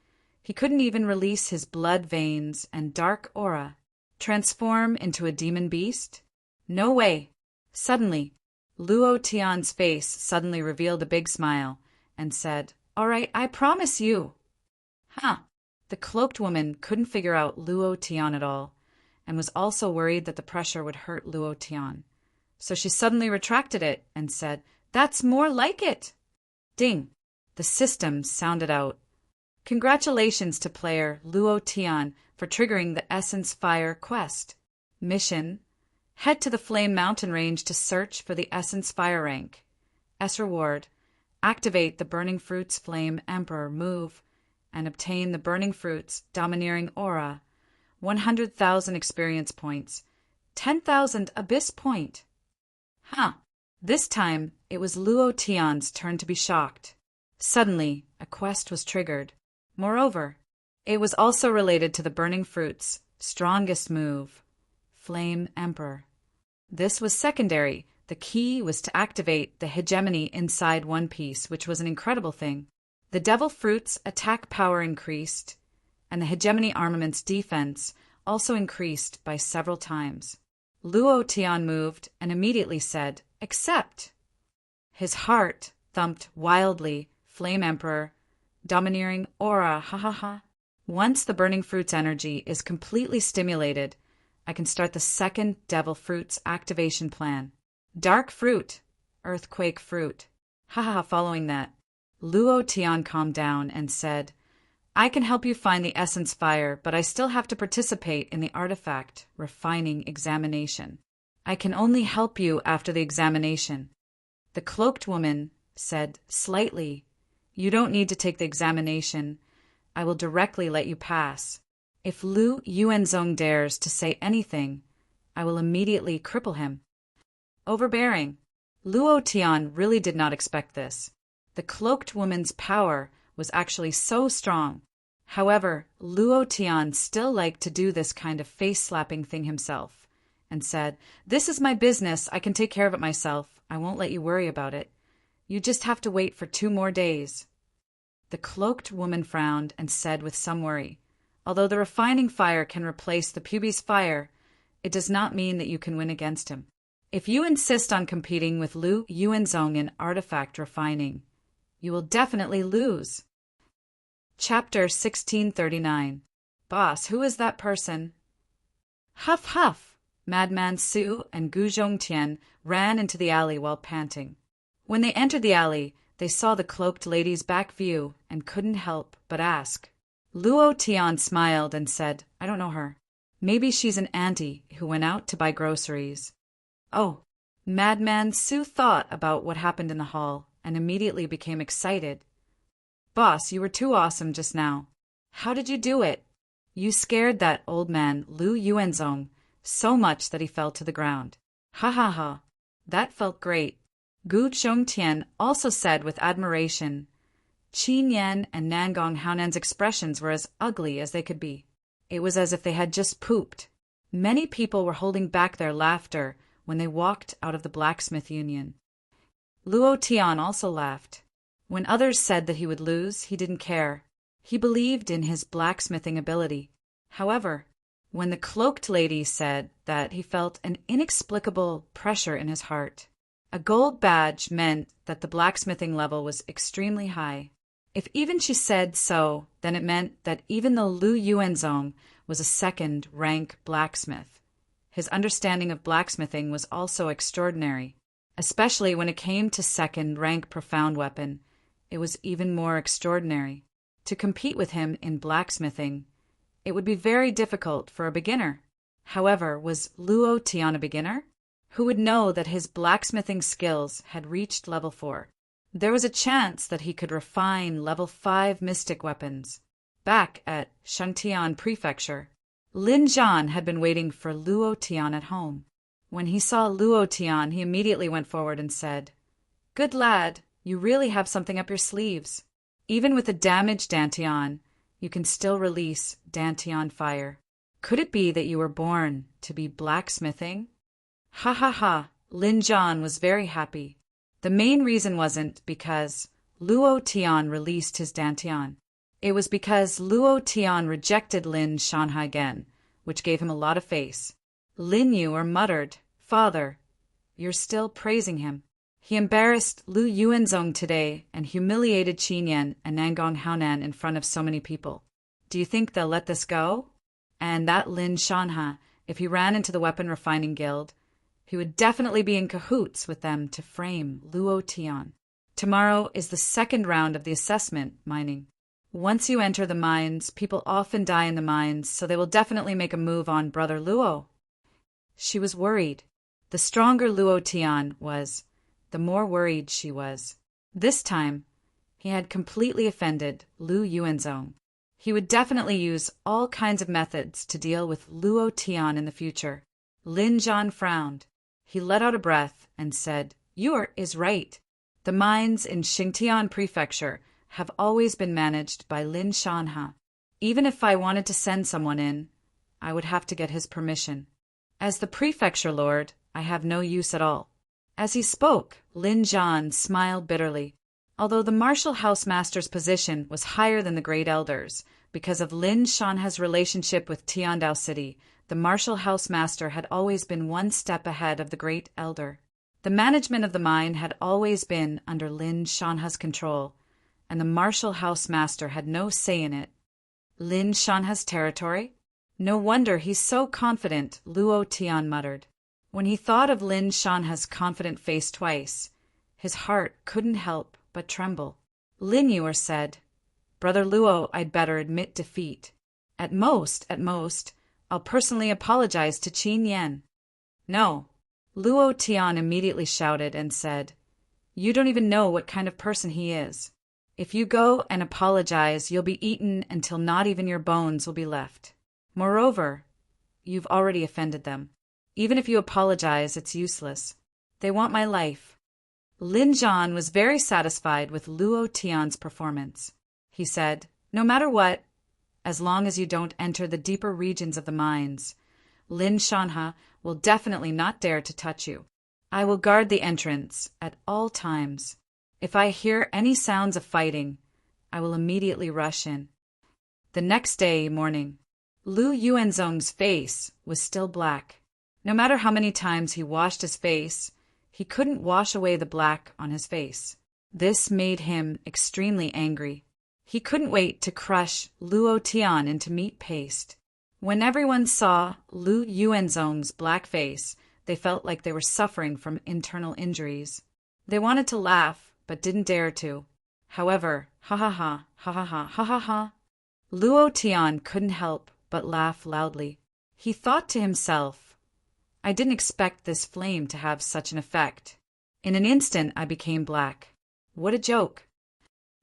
He couldn't even release his blood veins and dark aura. Transform into a demon beast? No way. Suddenly, Luo Tian's face suddenly revealed a big smile and said, "All right, I promise you." Huh. The cloaked woman couldn't figure out Luo Tian at all, and was also worried that the pressure would hurt Luo Tian. So she suddenly retracted it and said, "That's more like it!" Ding! The system sounded out. Congratulations to player Luo Tian for triggering the Essence Fire quest. Mission: head to the Flame Mountain range to search for the Essence Fire rank. S reward: activate the Burning Fruits Flame Emperor move and obtain the Burning Fruits Domineering Aura. 100,000 experience points. 10,000 Abyss point. This time, it was Luo Tian's turn to be shocked. Suddenly, a quest was triggered. Moreover, it was also related to the Burning Fruits' strongest move, Flame Emperor. This was secondary. The key was to activate the hegemony inside One Piece, which was an incredible thing. The Devil Fruit's attack power increased, and the hegemony armament's defense also increased by several times. Luo Tian moved and immediately said, "Accept." His heart thumped wildly. Flame Emperor, Domineering Aura, ha ha ha. Once the Burning Fruit's energy is completely stimulated, I can start the second Devil Fruit's activation plan. Dark Fruit, Earthquake Fruit. Ha ha ha. Following that, Luo Tian calmed down and said, "I can help you find the Essence Fire, but I still have to participate in the artifact refining examination. I can only help you after the examination." The cloaked woman said slightly, "You don't need to take the examination. I will directly let you pass. If Lu Yuanzong dares to say anything, I will immediately cripple him." Overbearing. Luo Tian really did not expect this. The cloaked woman's power was actually so strong. However, Luo Tian still liked to do this kind of face-slapping thing himself, and said, "This is my business. I can take care of it myself. I won't let you worry about it. You just have to wait for 2 more days." The cloaked woman frowned and said with some worry, "Although the refining fire can replace the pubis fire, it does not mean that you can win against him. If you insist on competing with Lu Yuanzong in artifact refining, you will definitely lose." Chapter 1639. Boss, who is that person? Huff huff! Madman Su and Gu Zhongtian ran into the alley while panting. When they entered the alley, they saw the cloaked lady's back view and couldn't help but ask. Luo Tian smiled and said, "I don't know her. Maybe she's an auntie who went out to buy groceries." Oh, Madman Su thought about what happened in the hall and immediately became excited. "Boss, you were too awesome just now. How did you do it? You scared that old man Lu Yuanzong so much that he fell to the ground. Ha ha ha. That felt great." Gu Zhongtian also said with admiration. Qin Yan and Nangong Haonan's expressions were as ugly as they could be. It was as if they had just pooped. Many people were holding back their laughter when they walked out of the Blacksmith Union. Luo Tian also laughed. When others said that he would lose, he didn't care. He believed in his blacksmithing ability. However, when the cloaked lady said that he felt an inexplicable pressure in his heart, a gold badge meant that the blacksmithing level was extremely high. If even she said so, then it meant that even though Lu Yuanzong was a second-rank blacksmith, his understanding of blacksmithing was also extraordinary. Especially when it came to second-rank profound weapon, it was even more extraordinary. To compete with him in blacksmithing, it would be very difficult for a beginner. However, was Luo Tian a beginner? Who would know that his blacksmithing skills had reached level 4? There was a chance that he could refine level 5 mystic weapons. Back at Shangtian Prefecture, Lin Zhan had been waiting for Luo Tian at home. When he saw Luo Tian, he immediately went forward and said, "Good lad, you really have something up your sleeves. Even with a damaged Dantian, you can still release Dantian fire. Could it be that you were born to be blacksmithing?" Ha ha ha! Lin Zhan was very happy. The main reason wasn't because Luo Tian released his Dantian. It was because Luo Tian rejected Lin Shanha again, which gave him a lot of face. Lin Yu muttered, "Father, you're still praising him." He embarrassed Lu Yuanzong today and humiliated Qin Yan and Nangong Haonan in front of so many people. Do you think they'll let this go? And that Lin Shanha, if he ran into the weapon refining guild, he would definitely be in cahoots with them to frame Luo Tian. Tomorrow is the second round of the assessment mining. Once you enter the mines, people often die in the mines, so they will definitely make a move on Brother Luo. She was worried. The stronger Luo Tian was, the more worried she was. This time, he had completely offended Lu Yuanzong. He would definitely use all kinds of methods to deal with Luo Tian in the future. Lin Zhan frowned. He let out a breath and said, "You is right. The mines in Xingtian Prefecture have always been managed by Lin Shanha. Even if I wanted to send someone in, I would have to get his permission. As the prefecture lord, I have no use at all." As he spoke, Lin Zhan smiled bitterly. Although the martial house master's position was higher than the great elders, because of Lin Shanha's relationship with Tiandao City, the martial house master had always been one step ahead of the great elder. The management of the mine had always been under Lin Shanha's control, and the martial house master had no say in it. Lin Shanha's territory? No wonder he's so confident, Luo Tian muttered. When he thought of Lin Shanha's confident face twice, his heart couldn't help but tremble. Lin Yuer said, "Brother Luo, I'd better admit defeat. At most, I'll personally apologize to Qin Yan." "No." Luo Tian immediately shouted and said, "You don't even know what kind of person he is. If you go and apologize, you'll be eaten until not even your bones will be left. Moreover, you've already offended them. Even if you apologize, it's useless. They want my life." Lin Zhan was very satisfied with Luo Tian's performance. He said, "No matter what, as long as you don't enter the deeper regions of the mines, Lin Shanha will definitely not dare to touch you. I will guard the entrance at all times. If I hear any sounds of fighting, I will immediately rush in." The next day morning, Lu Yuanzong's face was still black. No matter how many times he washed his face, he couldn't wash away the black on his face. This made him extremely angry. He couldn't wait to crush Luo Tian into meat paste. When everyone saw Lu Yuanzong's black face, they felt like they were suffering from internal injuries. They wanted to laugh, but didn't dare to. However, ha ha ha, ha ha ha, ha ha ha. Luo Tian couldn't help but laugh loudly. He thought to himself, "I didn't expect this flame to have such an effect. In an instant I became black. What a joke."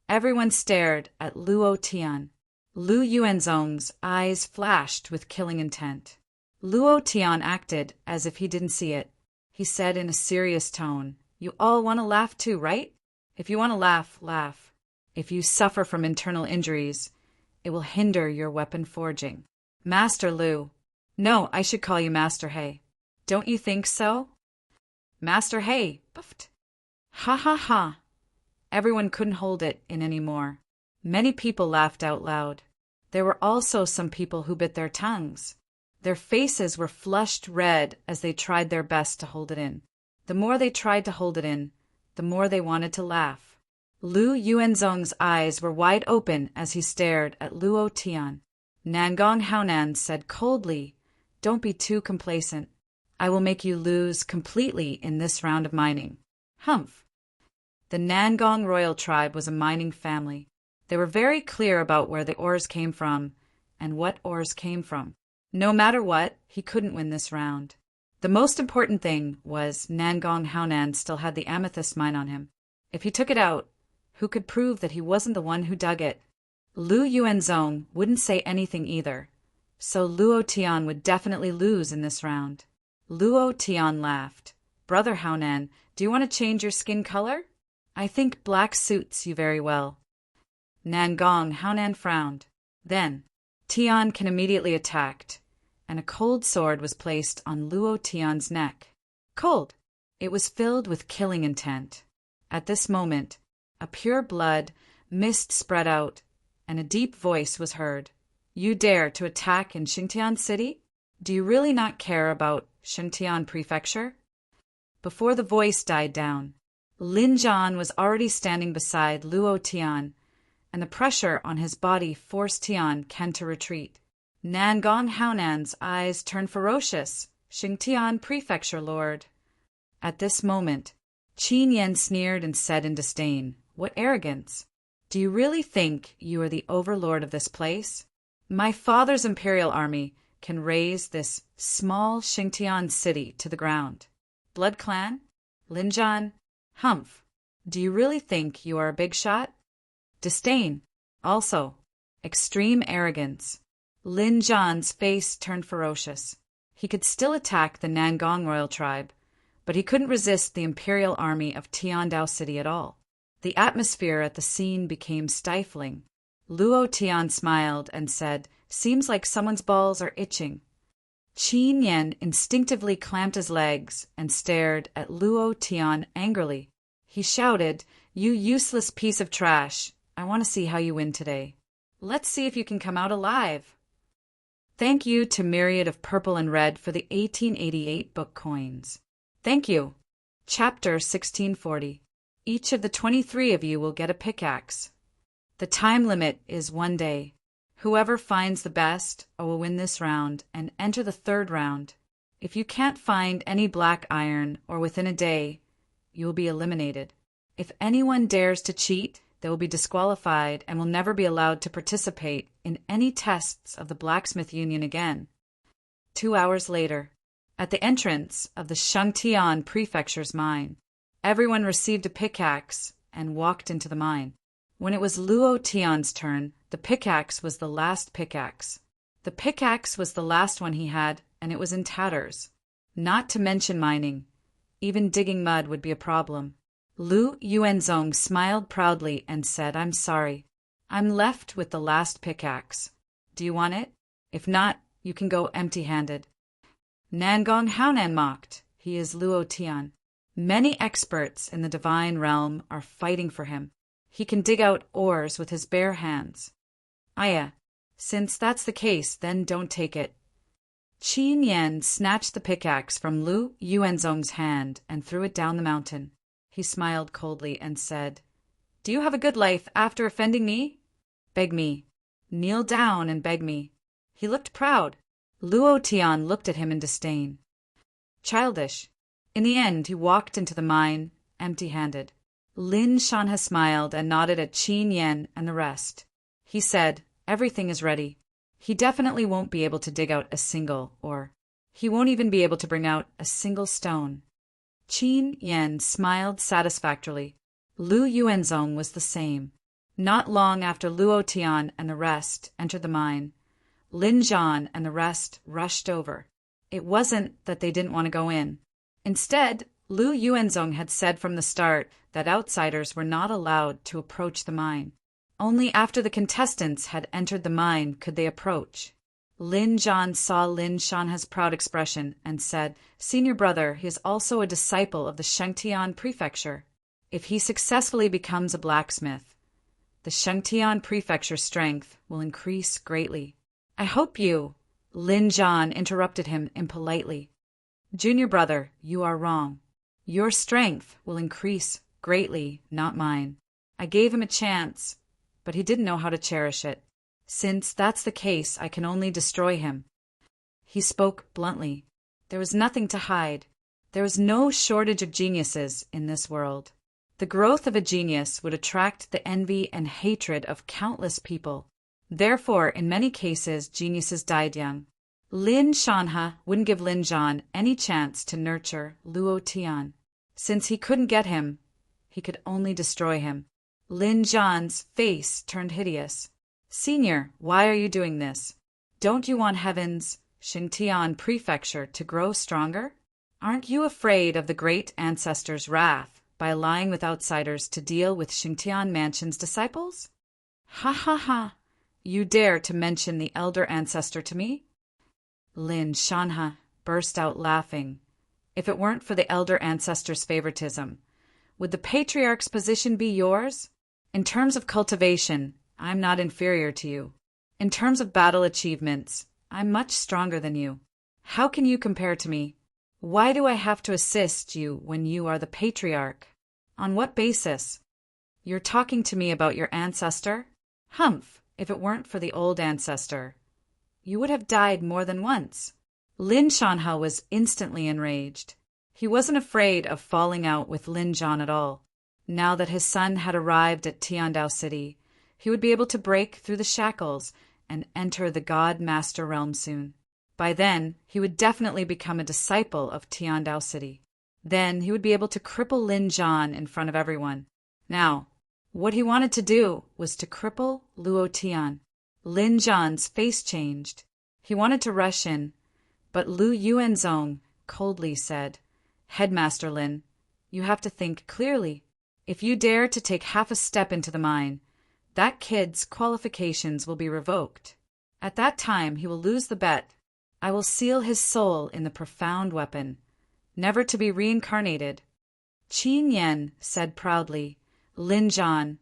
Everyone stared at Luo Tian. Lu Yuanzong's eyes flashed with killing intent. Luo Tian acted as if he didn't see it. He said in a serious tone, "You all want to laugh too, right? If you want to laugh, laugh. If you suffer from internal injuries, it will hinder your weapon forging." "Master Lu." "No, I should call you Master He. Don't you think so?" "Master He." Puffed. Ha ha ha. Everyone couldn't hold it in any more. Many people laughed out loud. There were also some people who bit their tongues. Their faces were flushed red as they tried their best to hold it in. The more they tried to hold it in, the more they wanted to laugh. Lu Yuanzong's eyes were wide open as he stared at Luo Tian. Nangong Haonan said coldly, "Don't be too complacent. I will make you lose completely in this round of mining." Humph. The Nangong royal tribe was a mining family. They were very clear about where the ores came from and what ores came from. No matter what, he couldn't win this round. The most important thing was Nangong Haonan still had the amethyst mine on him. If he took it out, who could prove that he wasn't the one who dug it? Lu Yuanzong wouldn't say anything either, so Luo Tian would definitely lose in this round. Luo Tian laughed. "Brother Haonan, do you want to change your skin color? I think black suits you very well." Nangong Haonan frowned. Then, Tian can immediately attacked, and a cold sword was placed on Luo Tian's neck. Cold. It was filled with killing intent. At this moment, a pure blood mist spread out, and a deep voice was heard. "You dare to attack in Xingtian City? Do you really not care about Xingtian Prefecture?" Before the voice died down, Lin Zhan was already standing beside Luo Tian, and the pressure on his body forced Tian Ken to retreat. Nangong Haonan's eyes turned ferocious. Xingtian Prefecture Lord. At this moment, Qin Yan sneered and said in disdain, "What arrogance! Do you really think you are the overlord of this place? My father's imperial army can raze this small Xingtian city to the ground. Blood clan? Linjan? Humph! Do you really think you are a big shot?" Disdain. Also, extreme arrogance. Lin Zhan's face turned ferocious. He could still attack the Nangong royal tribe, but he couldn't resist the imperial army of Tiandao City at all. The atmosphere at the scene became stifling. Luo Tian smiled and said, "Seems like someone's balls are itching." Qin Yan instinctively clamped his legs and stared at Luo Tian angrily. He shouted, "You useless piece of trash! I want to see how you win today. Let's see if you can come out alive." Thank you to Myriad of Purple and Red for the 1888 book coins. Thank you. Chapter 1640. Each of the 23 of you will get a pickaxe. The time limit is 1 day. Whoever finds the best will win this round and enter the third round. If you can't find any black iron or within a day, you will be eliminated. If anyone dares to cheat, they will be disqualified and will never be allowed to participate in any tests of the Blacksmith Union again. 2 hours later, at the entrance of the Shangtian Prefecture's mine, everyone received a pickaxe and walked into the mine. When it was Luo Tian's turn, the pickaxe was the last pickaxe. The pickaxe was the last one he had, and it was in tatters. Not to mention mining. Even digging mud would be a problem. Lu Yuanzong smiled proudly and said, "I'm sorry. I'm left with the last pickaxe. Do you want it? If not, you can go empty-handed." Nangong Haonan mocked. He is Luo Tian. Many experts in the divine realm are fighting for him. He can dig out ores with his bare hands. Aya, since that's the case, then don't take it. Qin Yan snatched the pickaxe from Lu Yuanzong's hand and threw it down the mountain. He smiled coldly and said, "Do you have a good life after offending me? Beg me. Kneel down and beg me." He looked proud. Luo Tian looked at him in disdain. Childish. In the end, he walked into the mine empty-handed. Lin Shanha smiled and nodded at Qin Yan and the rest. He said, "Everything is ready. He definitely won't be able to dig out a single ore. He won't even be able to bring out a single stone." Qin Yan smiled satisfactorily. Lu Yuanzong was the same. Not long after Luo Tian and the rest entered the mine, Lin Zhan and the rest rushed over. It wasn't that they didn't want to go in. Instead, Lu Yuanzong had said from the start that outsiders were not allowed to approach the mine. Only after the contestants had entered the mine could they approach. Lin Zhan saw Lin Shanha's proud expression and said, "Senior brother, he is also a disciple of the Shangtian Prefecture. If he successfully becomes a blacksmith, the Shangtian Prefecture's strength will increase greatly." "I hope you," Lin Zhan interrupted him impolitely. "Junior brother, you are wrong. Your strength will increase greatly, not mine. I gave him a chance, but he didn't know how to cherish it. Since that's the case, I can only destroy him." He spoke bluntly. There was nothing to hide. There was no shortage of geniuses in this world. The growth of a genius would attract the envy and hatred of countless people. Therefore, in many cases, geniuses died young. Lin Shanha wouldn't give Lin Zhan any chance to nurture Luo Tian. Since he couldn't get him, he could only destroy him. Lin Zhan's face turned hideous. "Senior, why are you doing this? Don't you want heaven's Xingtian Prefecture to grow stronger? Aren't you afraid of the great ancestor's wrath by allying with outsiders to deal with Xingtian Mansion's disciples? Ha ha ha! You dare to mention the elder ancestor to me?" Lin Shanha burst out laughing. If it weren't for the elder ancestor's favoritism, would the patriarch's position be yours? In terms of cultivation, I'm not inferior to you. In terms of battle achievements, I'm much stronger than you. How can you compare to me? Why do I have to assist you when you are the patriarch? On what basis? You're talking to me about your ancestor? Humph, if it weren't for the old ancestor, you would have died more than once. Lin Shanha was instantly enraged. He wasn't afraid of falling out with Lin Zhan at all. Now that his son had arrived at Tiandao City, he would be able to break through the shackles and enter the God Master realm soon. By then, he would definitely become a disciple of Tiandao City. Then he would be able to cripple Lin Zhan in front of everyone. Now, what he wanted to do was to cripple Luo Tian. Lin Zhan's face changed. He wanted to rush in, but Lu Yuanzong coldly said, "Headmaster Lin, you have to think clearly. If you dare to take half a step into the mine, that kid's qualifications will be revoked. At that time, he will lose the bet. I will seal his soul in the profound weapon, never to be reincarnated." Qin Yan said proudly, "Lin Zhan,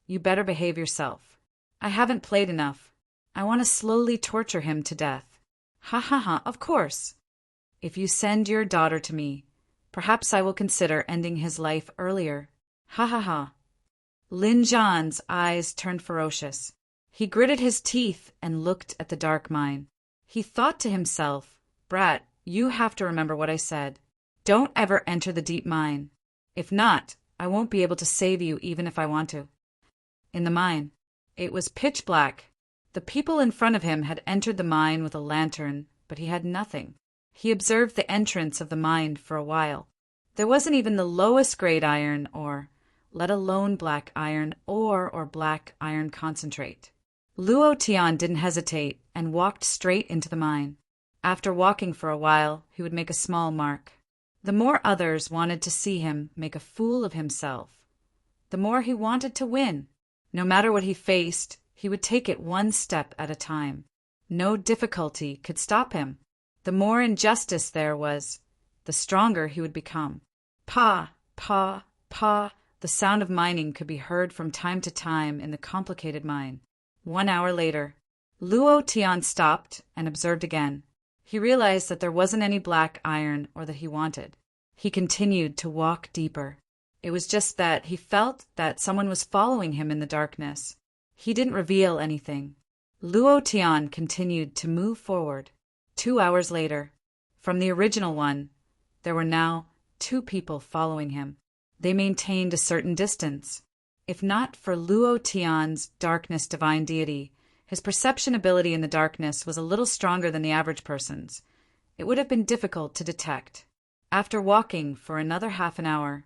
you better behave yourself. I haven't played enough. I want to slowly torture him to death." "Ha ha ha, of course. If you send your daughter to me, perhaps I will consider ending his life earlier. Ha ha ha." Lin Zhan's eyes turned ferocious. He gritted his teeth and looked at the dark mine. He thought to himself, "Brat, you have to remember what I said. Don't ever enter the deep mine. If not, I won't be able to save you even if I want to." In the mine, it was pitch black. The people in front of him had entered the mine with a lantern, but he had nothing. He observed the entrance of the mine for a while. There wasn't even the lowest grade iron ore, let alone black iron ore or black iron concentrate. Luo Tian didn't hesitate and walked straight into the mine. After walking for a while, he would make a small mark. The more others wanted to see him make a fool of himself, the more he wanted to win. No matter what he faced, he would take it one step at a time. No difficulty could stop him. The more injustice there was, the stronger he would become. Pa, pa, pa, the sound of mining could be heard from time to time in the complicated mine. 1 hour later, Luo Tian stopped and observed again. He realized that there wasn't any black iron or that he wanted. He continued to walk deeper. It was just that he felt that someone was following him in the darkness. He didn't reveal anything. Luo Tian continued to move forward. 2 hours later, from the original one, there were now 2 people following him. They maintained a certain distance. If not for Luo Tian's darkness divine deity, his perception ability in the darkness was a little stronger than the average person's. It would have been difficult to detect. After walking for another half an hour,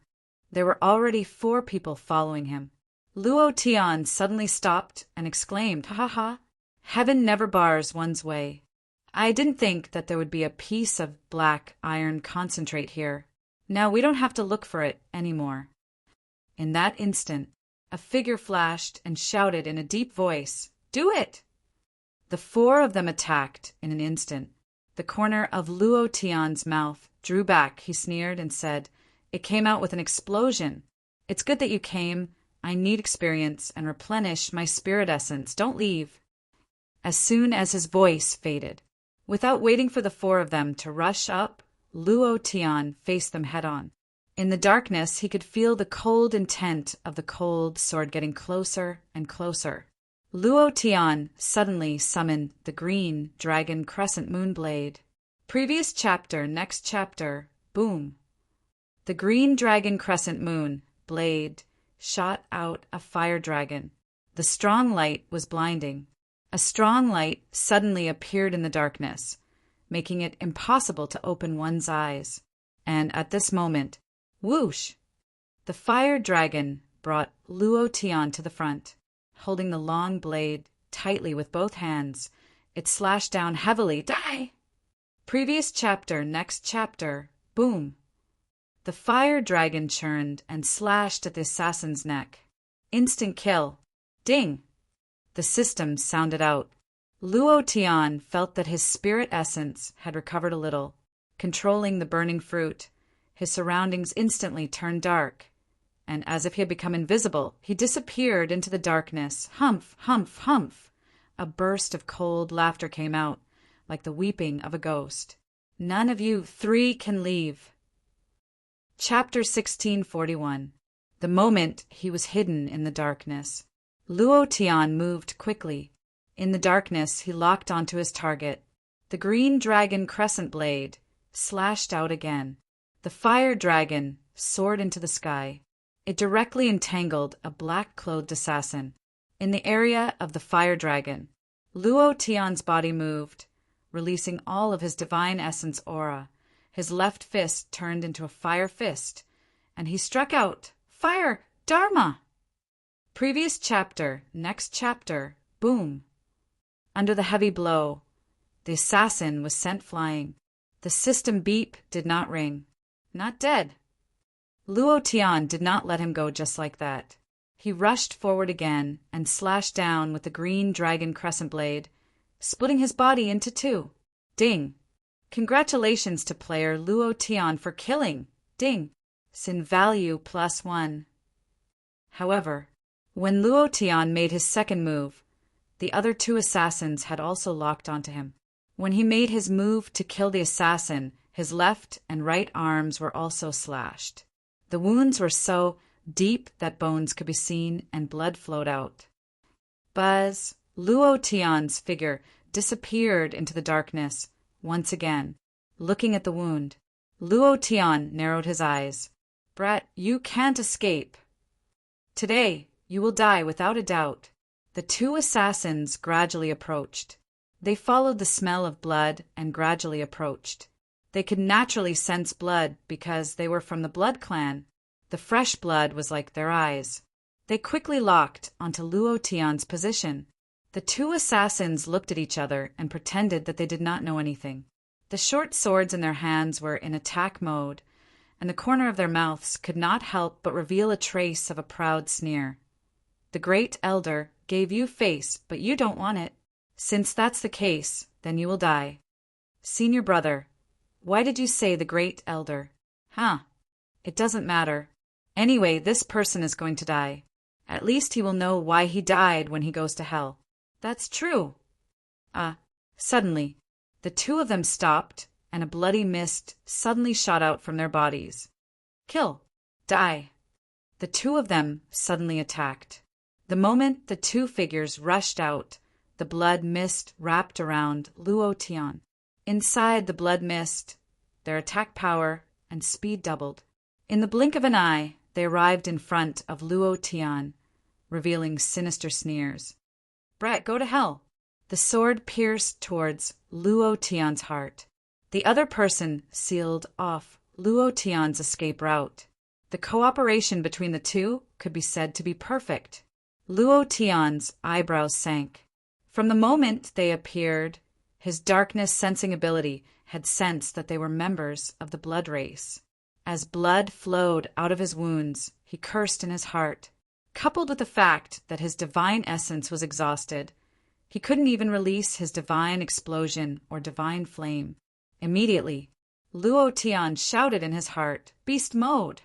there were already 4 people following him. Luo Tian suddenly stopped and exclaimed, "Ha ha ha! Heaven never bars one's way. I didn't think that there would be a piece of black iron concentrate here. Now we don't have to look for it anymore." In that instant, a figure flashed and shouted in a deep voice, "Do it!" The 4 of them attacked in an instant. The corner of Luo Tian's mouth drew back. He sneered and said, "It came out with an explosion. It's good that you came. I need experience and replenish my spirit essence. Don't leave." As soon as his voice faded, without waiting for the 4 of them to rush up, Luo Tian faced them head-on. In the darkness, he could feel the cold intent of the cold sword getting closer and closer. Luo Tian suddenly summoned the green dragon crescent moon blade. Previous chapter, next chapter, boom. The green dragon crescent moon blade shot out a fire dragon. The strong light was blinding. A strong light suddenly appeared in the darkness, making it impossible to open one's eyes. And at this moment, whoosh! The fire dragon brought Luo Tian to the front. Holding the long blade tightly with both hands, it slashed down heavily. Die! Previous chapter, next chapter, boom! The fire dragon churned and slashed at the assassin's neck. Instant kill. Ding! The system sounded out. Luo Tian felt that his spirit essence had recovered a little. Controlling the burning fruit, his surroundings instantly turned dark, and as if he had become invisible, he disappeared into the darkness. Humph, humph, humph! A burst of cold laughter came out, like the weeping of a ghost. None of you 3 can leave. Chapter 1641. The moment he was hidden in the darkness. Luo Tian moved quickly. In the darkness, he locked onto his target. The green dragon crescent blade slashed out again. The fire dragon soared into the sky. It directly entangled a black-clothed assassin. In the area of the fire dragon, Luo Tian's body moved, releasing all of his divine essence aura. His left fist turned into a fire fist, and he struck out, "Fire! Dharma!" Previous chapter, next chapter, boom. Under the heavy blow, the assassin was sent flying. The system beep did not ring. Not dead. Luo Tian did not let him go just like that. He rushed forward again and slashed down with the green dragon crescent blade, splitting his body into two. Ding! Congratulations to player Luo Tian for killing. Ding! Sin value +1. However, when Luo Tian made his second move, the other two assassins had also locked onto him. When he made his move to kill the assassin, his left and right arms were also slashed. The wounds were so deep that bones could be seen and blood flowed out. Buzz! Luo Tian's figure disappeared into the darkness once again. Looking at the wound, Luo Tian narrowed his eyes. "Brat, you can't escape. Today, you will die without a doubt." The two assassins gradually approached. They followed the smell of blood and gradually approached. They could naturally sense blood because they were from the Blood Clan. The fresh blood was like their eyes. They quickly locked onto Luo Tian's position. The two assassins looked at each other and pretended that they did not know anything. The short swords in their hands were in attack mode, and the corner of their mouths could not help but reveal a trace of a proud sneer. "The Great Elder gave you face, but you don't want it. Since that's the case, then you will die. Senior brother, why did you say the Great Elder?" "Huh. It doesn't matter. Anyway, this person is going to die. At least he will know why he died when he goes to hell." "That's true." Suddenly, the two of them stopped, and a bloody mist suddenly shot out from their bodies. "Kill. Die." The two of them suddenly attacked. The moment the two figures rushed out, the blood mist wrapped around Luo Tian. Inside the blood mist, their attack power and speed doubled. In the blink of an eye, they arrived in front of Luo Tian, revealing sinister sneers. "Brat, go to hell." The sword pierced towards Luo Tian's heart. The other person sealed off Luo Tian's escape route. The cooperation between the two could be said to be perfect. Luo Tian's eyebrows sank. From the moment they appeared, his darkness sensing ability had sensed that they were members of the blood race. As blood flowed out of his wounds, he cursed in his heart. Coupled with the fact that his divine essence was exhausted, he couldn't even release his divine explosion or divine flame. Immediately, Luo Tian shouted in his heart, "Beast mode!"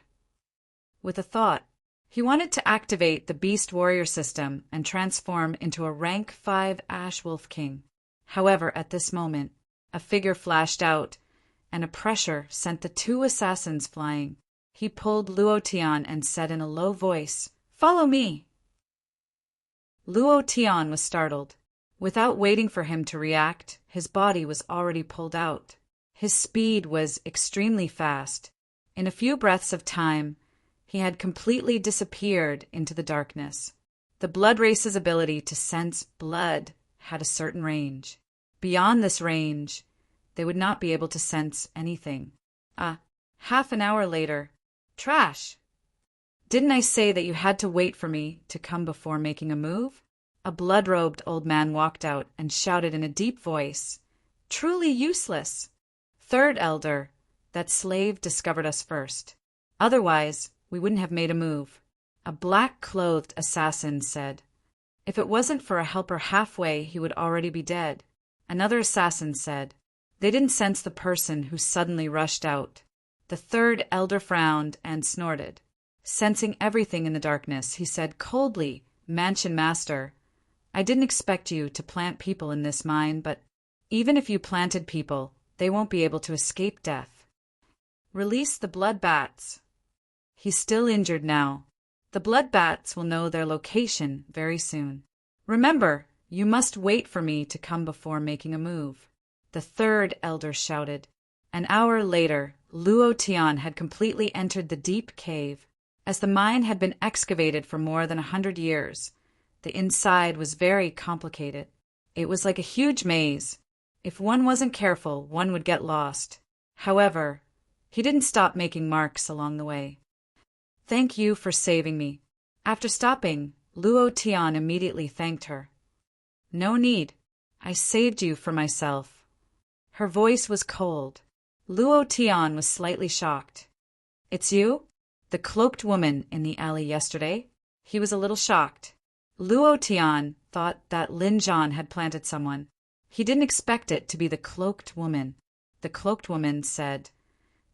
With a thought, he wanted to activate the Beast Warrior system and transform into a rank 5 Ash Wolf King. However, at this moment, a figure flashed out, and a pressure sent the two assassins flying. He pulled Luo Tian and said in a low voice, "Follow me." Luo Tian was startled. Without waiting for him to react, his body was already pulled out. His speed was extremely fast. In a few breaths of time, he had completely disappeared into the darkness. The blood race's ability to sense blood had a certain range. Beyond this range, they would not be able to sense anything. Half an hour later. Trash! Didn't I say that you had to wait for me to come before making a move? A blood-robed old man walked out and shouted in a deep voice, "Truly useless! Third Elder, that slave discovered us first. Otherwise, we wouldn't have made a move." A black-clothed assassin said, "If it wasn't for a helper halfway, he would already be dead." Another assassin said, "They didn't sense the person who suddenly rushed out." The third elder frowned and snorted. Sensing everything in the darkness, he said coldly, "Mansion Master, I didn't expect you to plant people in this mine, but even if you planted people, they won't be able to escape death. Release the blood bats." He's still injured now. The blood bats will know their location very soon. Remember, you must wait for me to come before making a move. The third elder shouted. An hour later, Luo Tian had completely entered the deep cave. As the mine had been excavated for more than 100 years, the inside was very complicated. It was like a huge maze. If one wasn't careful, one would get lost. However, he didn't stop making marks along the way. Thank you for saving me. After stopping, Luo Tian immediately thanked her. No need. I saved you for myself. Her voice was cold. Luo Tian was slightly shocked. It's you? The cloaked woman in the alley yesterday? He was a little shocked. Luo Tian thought that Lin Zhan had planted someone. He didn't expect it to be the cloaked woman. The cloaked woman said,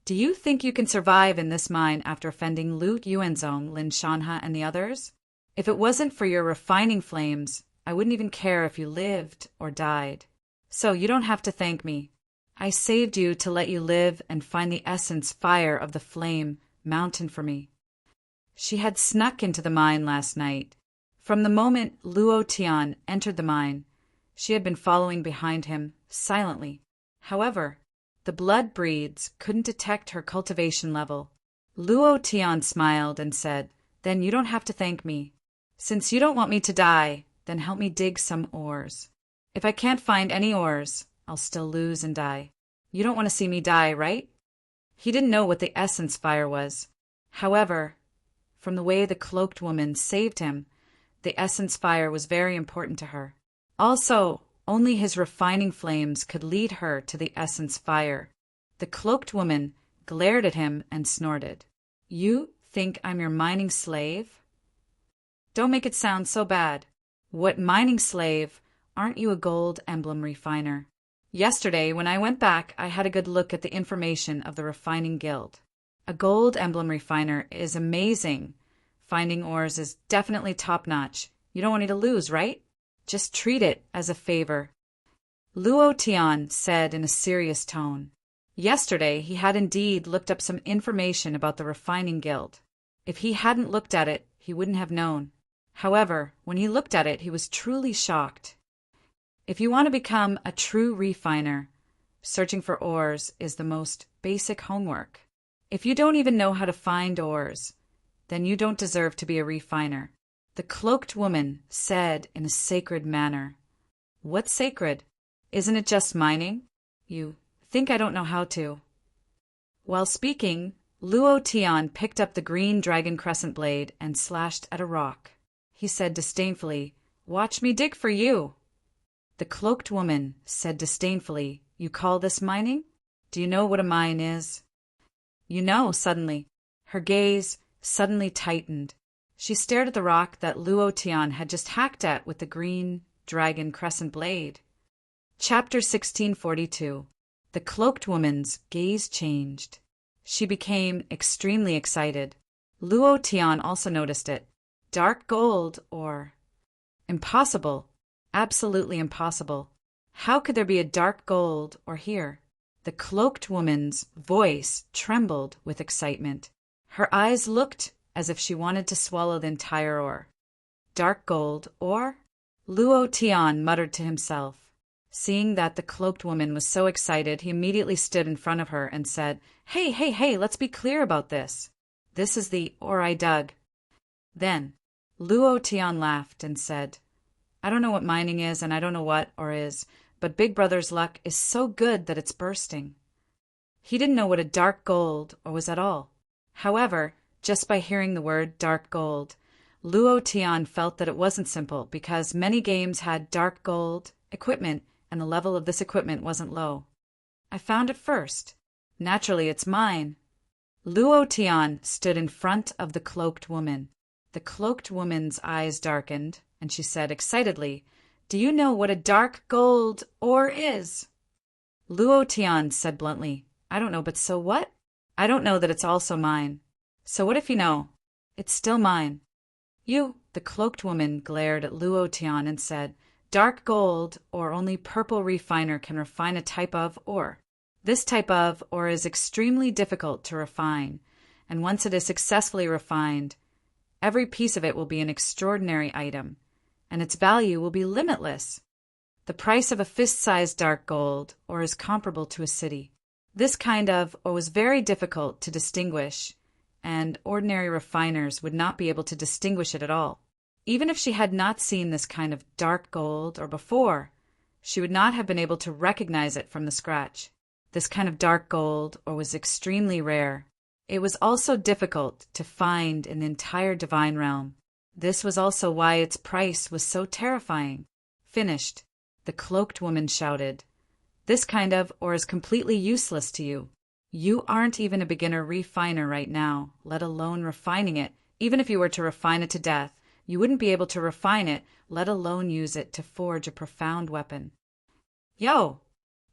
Do you think you can survive in this mine after offending Lu Yuanzong, Lin Shanha, and the others? If it wasn't for your refining flames, I wouldn't even care if you lived or died. So you don't have to thank me. I saved you to let you live and find the essence fire of the flame mountain for me. She had snuck into the mine last night. From the moment Luo Tian entered the mine, she had been following behind him silently. However, the blood breeds couldn't detect her cultivation level. Luo Tian smiled and said, Then you don't have to thank me. Since you don't want me to die, then help me dig some ores. If I can't find any ores, I'll still lose and die. You don't want to see me die, right? He didn't know what the essence fire was. However, from the way the cloaked woman saved him, the essence fire was very important to her. Also, only his refining flames could lead her to the essence fire. The cloaked woman glared at him and snorted. You think I'm your mining slave? Don't make it sound so bad. What mining slave? Aren't you a gold emblem refiner? Yesterday, when I went back, I had a good look at the information of the refining guild. A gold emblem refiner is amazing. Finding ores is definitely top-notch. You don't want me to lose, right? Just treat it as a favor. Luo Tian said in a serious tone. Yesterday, he had indeed looked up some information about the refining guild. If he hadn't looked at it, he wouldn't have known. However, when he looked at it, he was truly shocked. If you want to become a true refiner, searching for ores is the most basic homework. If you don't even know how to find ores, then you don't deserve to be a refiner. The cloaked woman said in a sacred manner. What's sacred? Isn't it just mining? You think I don't know how to. While speaking, Luo Tian picked up the green dragon crescent blade and slashed at a rock. He said disdainfully, Watch me dig for you. The cloaked woman said disdainfully, You call this mining? Do you know what a mine is? You know, suddenly. Her gaze suddenly tightened. She stared at the rock that Luo Tian had just hacked at with the green dragon crescent blade. Chapter 1642. The cloaked woman's gaze changed. She became extremely excited. Luo Tian also noticed it. Dark gold, or... Impossible. Absolutely impossible. How could there be a dark gold or here? The cloaked woman's voice trembled with excitement. Her eyes looked as if she wanted to swallow the entire ore. Dark gold, or? Luo Tian muttered to himself. Seeing that the cloaked woman was so excited, he immediately stood in front of her and said, Hey, let's be clear about this. This is the ore I dug. Then, Luo Tian laughed and said, I don't know what mining is and I don't know what ore is, but Big Brother's luck is so good that it's bursting. He didn't know what a dark gold ore was at all. However, just by hearing the word dark gold, Luo Tian felt that it wasn't simple because many games had dark gold equipment and the level of this equipment wasn't low. I found it first. Naturally, it's mine. Luo Tian stood in front of the cloaked woman. The cloaked woman's eyes darkened, and she said excitedly, Do you know what a dark gold ore is? Luo Tian said bluntly, I don't know, but so what? I don't know that it's also mine. So what if you know? It's still mine. You, the cloaked woman, glared at Luo Tian and said, Dark gold, or only purple refiner can refine a type of ore. This type of ore is extremely difficult to refine, and once it is successfully refined, Every piece of it will be an extraordinary item, and its value will be limitless. The price of a fist-sized dark gold ore is comparable to a city. This kind of ore was very difficult to distinguish, and ordinary refiners would not be able to distinguish it at all. Even if she had not seen this kind of dark gold ore before, she would not have been able to recognize it from the scratch. This kind of dark gold ore was extremely rare. It was also difficult to find in the entire divine realm. This was also why its price was so terrifying. Finished, the cloaked woman shouted. This kind of ore is completely useless to you. You aren't even a beginner refiner right now, let alone refining it. Even if you were to refine it to death, you wouldn't be able to refine it, let alone use it to forge a profound weapon. Yo!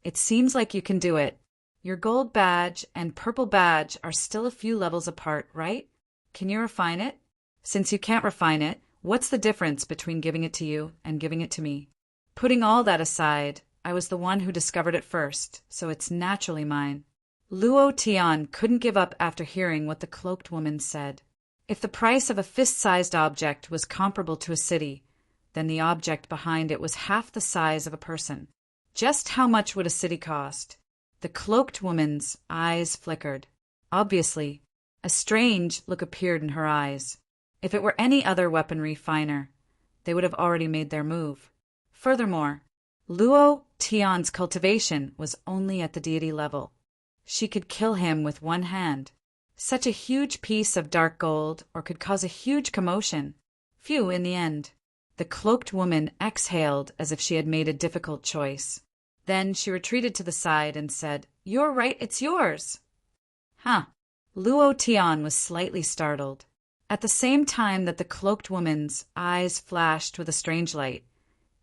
It seems like you can do it. Your gold badge and purple badge are still a few levels apart, right? Can you refine it? Since you can't refine it, what's the difference between giving it to you and giving it to me? Putting all that aside, I was the one who discovered it first, so it's naturally mine. Luo Tian couldn't give up after hearing what the cloaked woman said. If the price of a fist-sized object was comparable to a city, then the object behind it was half the size of a person. Just how much would a city cost? The cloaked woman's eyes flickered. Obviously, a strange look appeared in her eyes. If it were any other weapon refiner, they would have already made their move. Furthermore, Luo Tian's cultivation was only at the deity level. She could kill him with one hand. Such a huge piece of dark gold ore could cause a huge commotion. Phew, in the end. The cloaked woman exhaled as if she had made a difficult choice. Then she retreated to the side and said, "You're right, it's yours." Huh. Luo Tian was slightly startled. At the same time that the cloaked woman's eyes flashed with a strange light,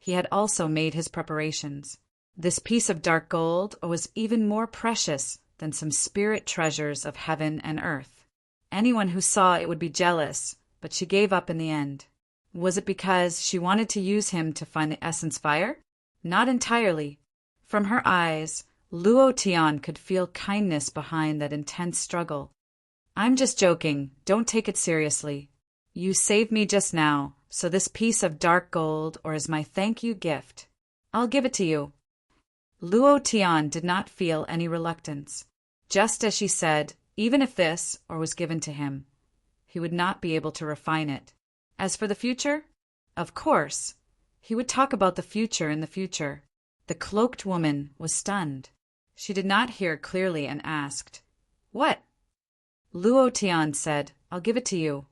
he had also made his preparations. This piece of dark gold was even more precious than some spirit treasures of heaven and earth. Anyone who saw it would be jealous, but she gave up in the end. Was it because she wanted to use him to find the essence fire? Not entirely. From her eyes, Luo Tian could feel kindness behind that intense struggle. "I'm just joking, don't take it seriously. You saved me just now, so this piece of dark gold ore is my thank you gift. I'll give it to you." Luo Tian did not feel any reluctance. Just as she said, even if this ore was given to him, he would not be able to refine it. As for the future? Of course, he would talk about the future in the future. The cloaked woman was stunned. She did not hear clearly and asked, "What?" Luo Tian said, "I'll give it to you."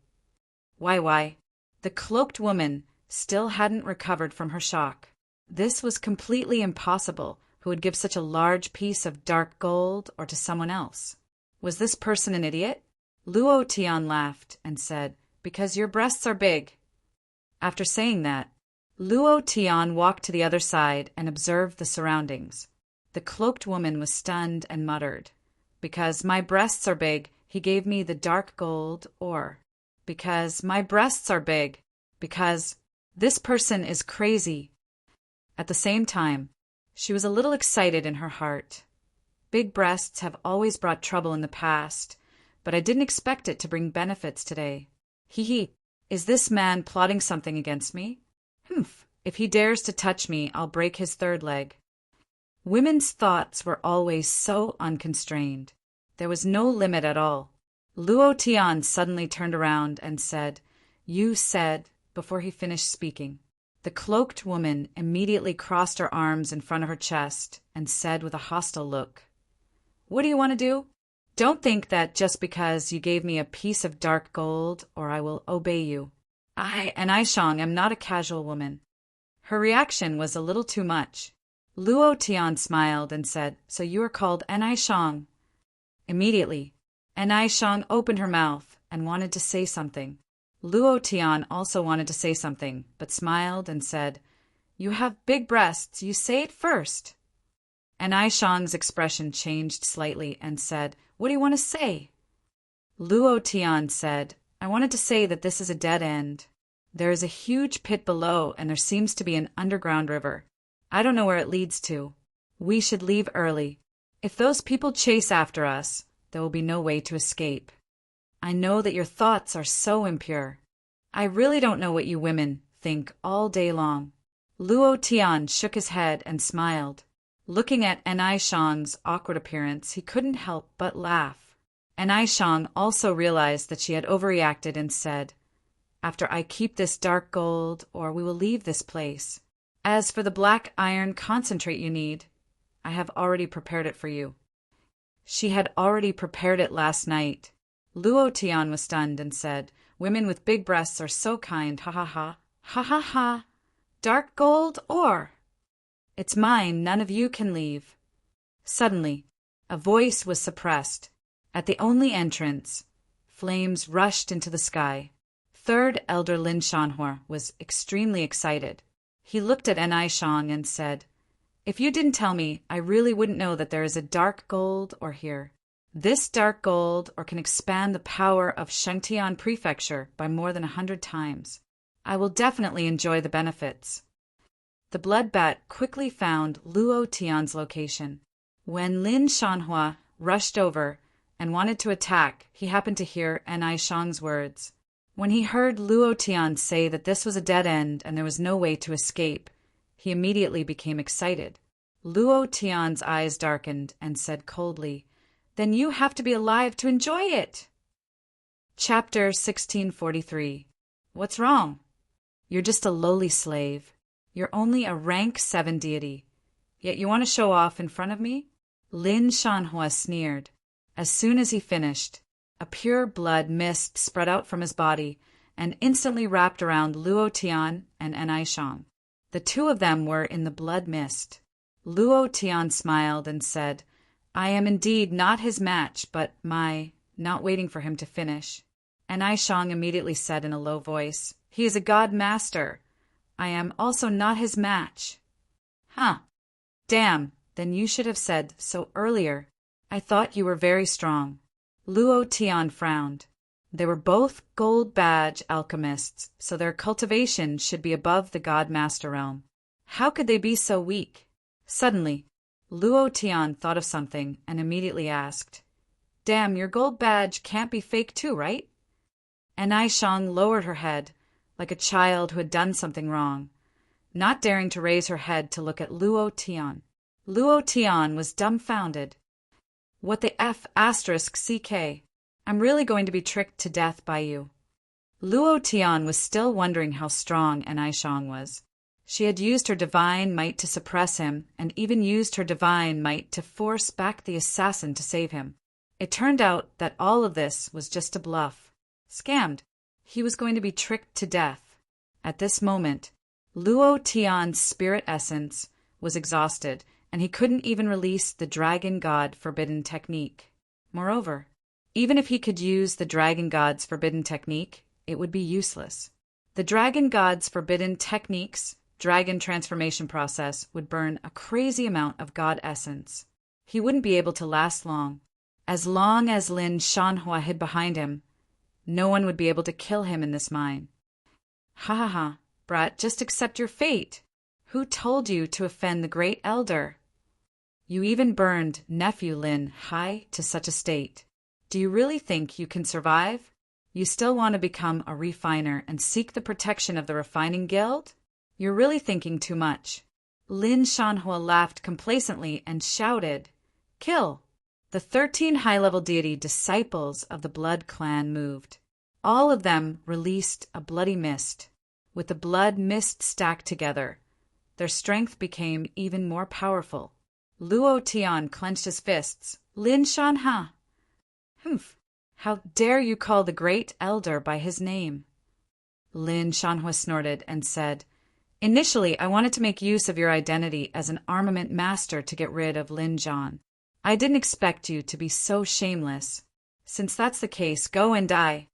Why? The cloaked woman still hadn't recovered from her shock. This was completely impossible. Who would give such a large piece of dark gold ore to someone else? Was this person an idiot? Luo Tian laughed and said, "Because your breasts are big." After saying that, Luo Tian walked to the other side and observed the surroundings. The cloaked woman was stunned and muttered, "Because my breasts are big, he gave me the dark gold ore. Because my breasts are big. Because this person is crazy." At the same time, she was a little excited in her heart. Big breasts have always brought trouble in the past, but I didn't expect it to bring benefits today. Hee. Is this man plotting something against me? Humph. If he dares to touch me, I'll break his third leg. Women's thoughts were always so unconstrained. There was no limit at all. Luo Tian suddenly turned around and said, "You said," before he finished speaking. The cloaked woman immediately crossed her arms in front of her chest and said with a hostile look, "What do you want to do? Don't think that just because you gave me a piece of dark gold ore I will obey you. I, an Aishang, am not a casual woman." Her reaction was a little too much. Luo Tian smiled and said, "So you are called an Aishang." Immediately, an Aishang opened her mouth and wanted to say something. Luo Tian also wanted to say something, but smiled and said, "You have big breasts, you say it first." An Aishang's expression changed slightly and said, "What do you want to say?" Luo Tian said, "I wanted to say that this is a dead end. There is a huge pit below and there seems to be an underground river. I don't know where it leads to. We should leave early. If those people chase after us, there will be no way to escape. I know that your thoughts are so impure. I really don't know what you women think all day long. Luo Tian shook his head and smiled. Looking at Anai Shang's awkward appearance, he couldn't help but laugh. Anai Shang also realized that she had overreacted and said, "After I keep this dark gold, or we will leave this place. As for the black iron concentrate you need, I have already prepared it for you." She had already prepared it last night. Luo Tian was stunned and said, "Women with big breasts are so kind, ha ha ha, ha ha ha. Dark gold ore. It's mine, none of you can leave." Suddenly, a voice was suppressed. At the only entrance, flames rushed into the sky. Third Elder Lin Shanhua was extremely excited. He looked at Anai Shang and said, "If you didn't tell me, I really wouldn't know that there is a dark gold ore here. This dark gold ore can expand the power of Shengtian Prefecture by more than 100 times. I will definitely enjoy the benefits." The blood bat quickly found Luo Tian's location. When Lin Shanhua rushed over and wanted to attack, he happened to hear Anai Shang's words. When he heard Luo Tian say that this was a dead end and there was no way to escape, he immediately became excited. Luo Tian's eyes darkened and said coldly, "Then you have to be alive to enjoy it." Chapter 1643. What's wrong? You're just a lowly slave. You're only a rank 7 deity. Yet you want to show off in front of me? Lin Shanhua sneered. As soon as he finished, a pure blood mist spread out from his body and instantly wrapped around Luo Tian and Anai Shang. The two of them were in the blood mist. Luo Tian smiled and said, "I am indeed not his match, but not waiting for him to finish." Anai Shang immediately said in a low voice, "He is a god master. I am also not his match." "Huh. Damn, then you should have said so earlier. I thought you were very strong." Luo Tian frowned. They were both gold badge alchemists, so their cultivation should be above the god master realm. How could they be so weak? Suddenly, Luo Tian thought of something and immediately asked, "Damn, your gold badge can't be fake too, right?" Anai Shang lowered her head, like a child who had done something wrong, not daring to raise her head to look at Luo Tian. Luo Tian was dumbfounded. "What the F asterisk CK? I'm really going to be tricked to death by you." Luo Tian was still wondering how strong Anai Shang was. She had used her divine might to suppress him, and even used her divine might to force back the assassin to save him. It turned out that all of this was just a bluff. Scammed. He was going to be tricked to death. At this moment, Luo Tian's spirit essence was exhausted, and he couldn't even release the Dragon God Forbidden Technique. Moreover, even if he could use the Dragon God's Forbidden Technique, it would be useless. The Dragon God's Forbidden Technique's dragon transformation process would burn a crazy amount of God essence. He wouldn't be able to last long. As long as Lin Shanhua hid behind him, no one would be able to kill him in this mine. "Ha ha ha, brat, just accept your fate. Who told you to offend the Great Elder? You even burned nephew Lin Hai to such a state. Do you really think you can survive? You still want to become a refiner and seek the protection of the refining guild? You're really thinking too much." Lin Shanhua laughed complacently and shouted, "Kill!" The 13 high-level deity disciples of the Blood Clan moved. All of them released a bloody mist. With the blood mist stacked together, their strength became even more powerful. Luo Tian clenched his fists. "Lin Shanhua! Humph! How dare you call the Great Elder by his name?" Lin Shanhua snorted and said, "Initially, I wanted to make use of your identity as an armament master to get rid of Lin Zhan. I didn't expect you to be so shameless. Since that's the case, go and die."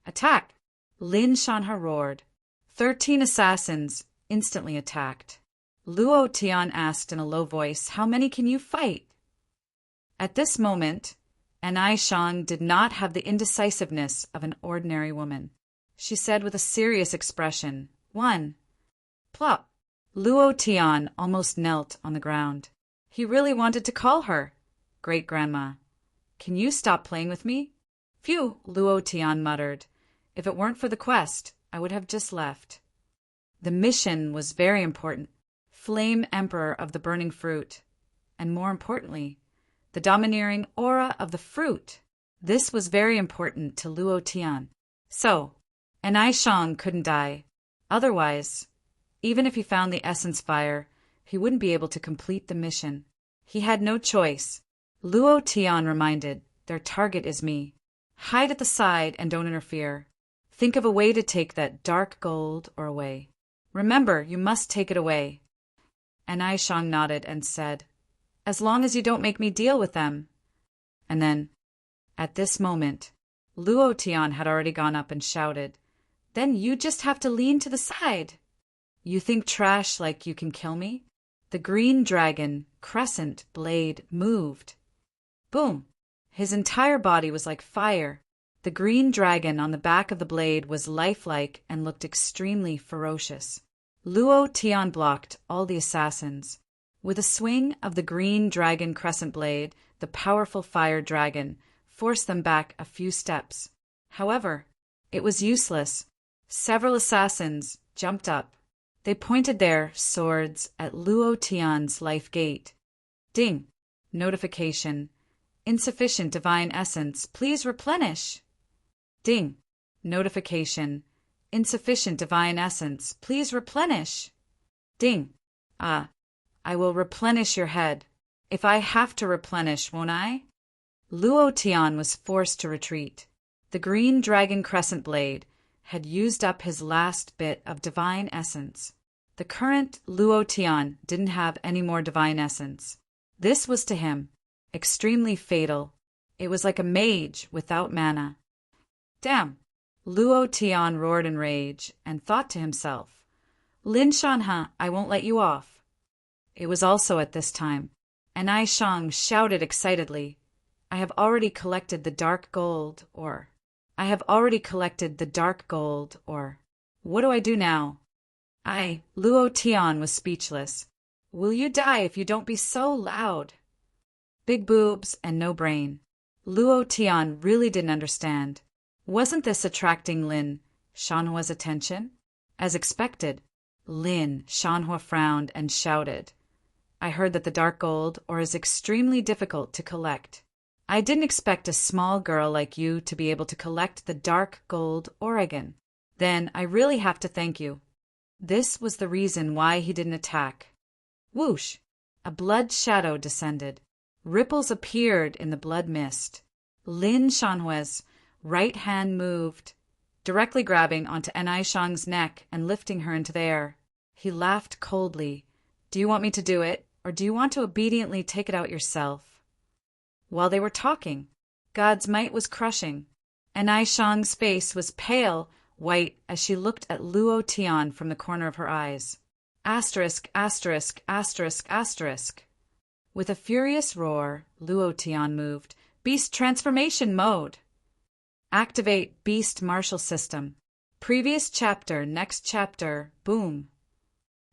"Attack!" Lin Shanhua roared. 13 assassins instantly attacked. Luo Tian asked in a low voice, "How many can you fight?" At this moment, Anai Shang did not have the indecisiveness of an ordinary woman. She said with a serious expression, "1." Plop! Luo Tian almost knelt on the ground. He really wanted to call her Great-Grandma. "Can you stop playing with me?" "Phew," Luo Tian muttered. "If it weren't for the quest, I would have just left. The mission was very important. Flame Emperor of the Burning Fruit. And more importantly, the domineering aura of the fruit. This was very important to Luo Tian. So, Anai Shang couldn't die. Otherwise, even if he found the essence fire, he wouldn't be able to complete the mission. He had no choice. Luo Tian reminded, their target is me. Hide at the side and don't interfere. Think of a way to take that dark gold or away. Remember, you must take it away. Anai Shang nodded and said, as long as you don't make me deal with them. And then, at this moment, Luo Tian had already gone up and shouted, then you just have to lean to the side. You think trash like you can kill me? The green dragon, crescent, blade moved. Boom! His entire body was like fire. The green dragon on the back of the blade was lifelike and looked extremely ferocious. Luo Tian blocked all the assassins. With a swing of the green dragon crescent blade, the powerful fire dragon forced them back a few steps. However, it was useless. Several assassins jumped up. They pointed their swords at Luo Tian's life gate. Ding! Notification. Insufficient divine essence. Please replenish. Ding! Notification. Insufficient divine essence. Please replenish. Ding! I will replenish your head. If I have to replenish, won't I? Luo Tian was forced to retreat. The green dragon crescent blade had used up his last bit of divine essence. The current Luo Tian didn't have any more divine essence. This was to him extremely fatal. It was like a mage without mana. Damn! Luo Tian roared in rage and thought to himself, Lin Shanha, I won't let you off. It was also at this time. Anai Shang shouted excitedly, I have already collected the dark gold, or what do I do now? Luo Tian was speechless. Will you die if you don't be so loud? Big boobs and no brain. Luo Tian really didn't understand. Wasn't this attracting Lin Shanhua's attention? As expected, Lin Shanhua frowned and shouted, I heard that the dark gold ore is extremely difficult to collect. I didn't expect a small girl like you to be able to collect the dark gold Oregon. Then I really have to thank you. This was the reason why he didn't attack. Whoosh! A blood shadow descended. Ripples appeared in the blood mist. Lin Shanhua's right hand moved, directly grabbing onto Anai Shang's neck and lifting her into the air. He laughed coldly. Do you want me to do it, or do you want to obediently take it out yourself? While they were talking, God's might was crushing. Anai Shang's face was pale white as she looked at Luo Tian from the corner of her eyes. Asterisk, asterisk, asterisk, asterisk. With a furious roar, Luo Tian moved. Beast transformation mode. Activate Beast Martial System. Previous chapter, next chapter, boom.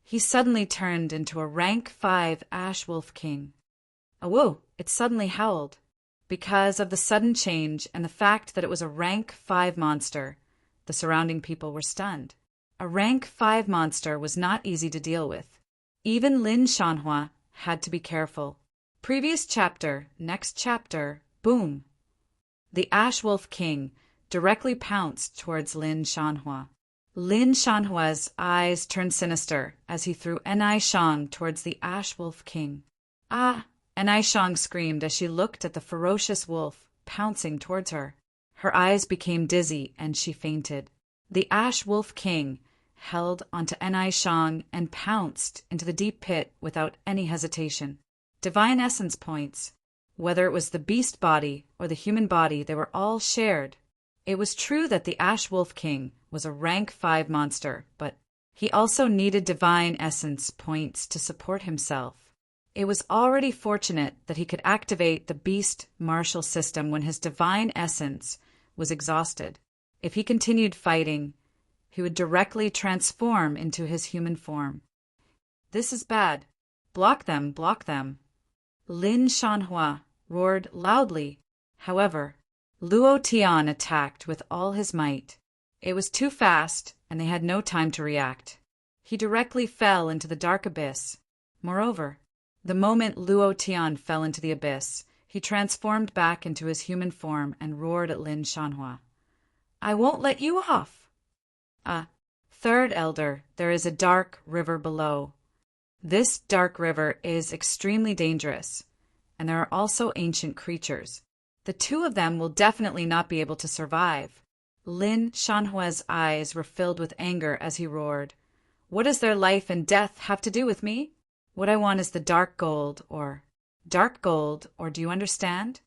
He suddenly turned into a rank 5 Ash Wolf King. Awoo! It suddenly howled. Because of the sudden change and the fact that it was a rank 5 monster, the surrounding people were stunned. A rank 5 monster was not easy to deal with. Even Lin Shanhua had to be careful. Previous chapter, next chapter, boom. The Ash Wolf King directly pounced towards Lin Shanhua. Lin Shanhua's eyes turned sinister as he threw Anai Shang towards the Ash Wolf King. Ah! Anai Shang screamed as she looked at the ferocious wolf pouncing towards her. Her eyes became dizzy and she fainted. The Ash Wolf King held onto Anai Shang and pounced into the deep pit without any hesitation. Divine essence points. Whether it was the beast body or the human body, they were all shared. It was true that the Ash Wolf King was a rank 5 monster, but he also needed divine essence points to support himself. It was already fortunate that he could activate the Beast Martial System when his divine essence was exhausted. If he continued fighting, he would directly transform into his human form. This is bad. Block them, block them. Lin Shanhua roared loudly. However, Luo Tian attacked with all his might. It was too fast, and they had no time to react. He directly fell into the dark abyss. Moreover, the moment Luo Tian fell into the abyss, he transformed back into his human form and roared at Lin Shanhua. I won't let you off! Third elder, there is a dark river below. This dark river is extremely dangerous, and there are also ancient creatures. The two of them will definitely not be able to survive. Lin Shanhua's eyes were filled with anger as he roared. What does their life and death have to do with me? What I want is the dark gold, or do you understand?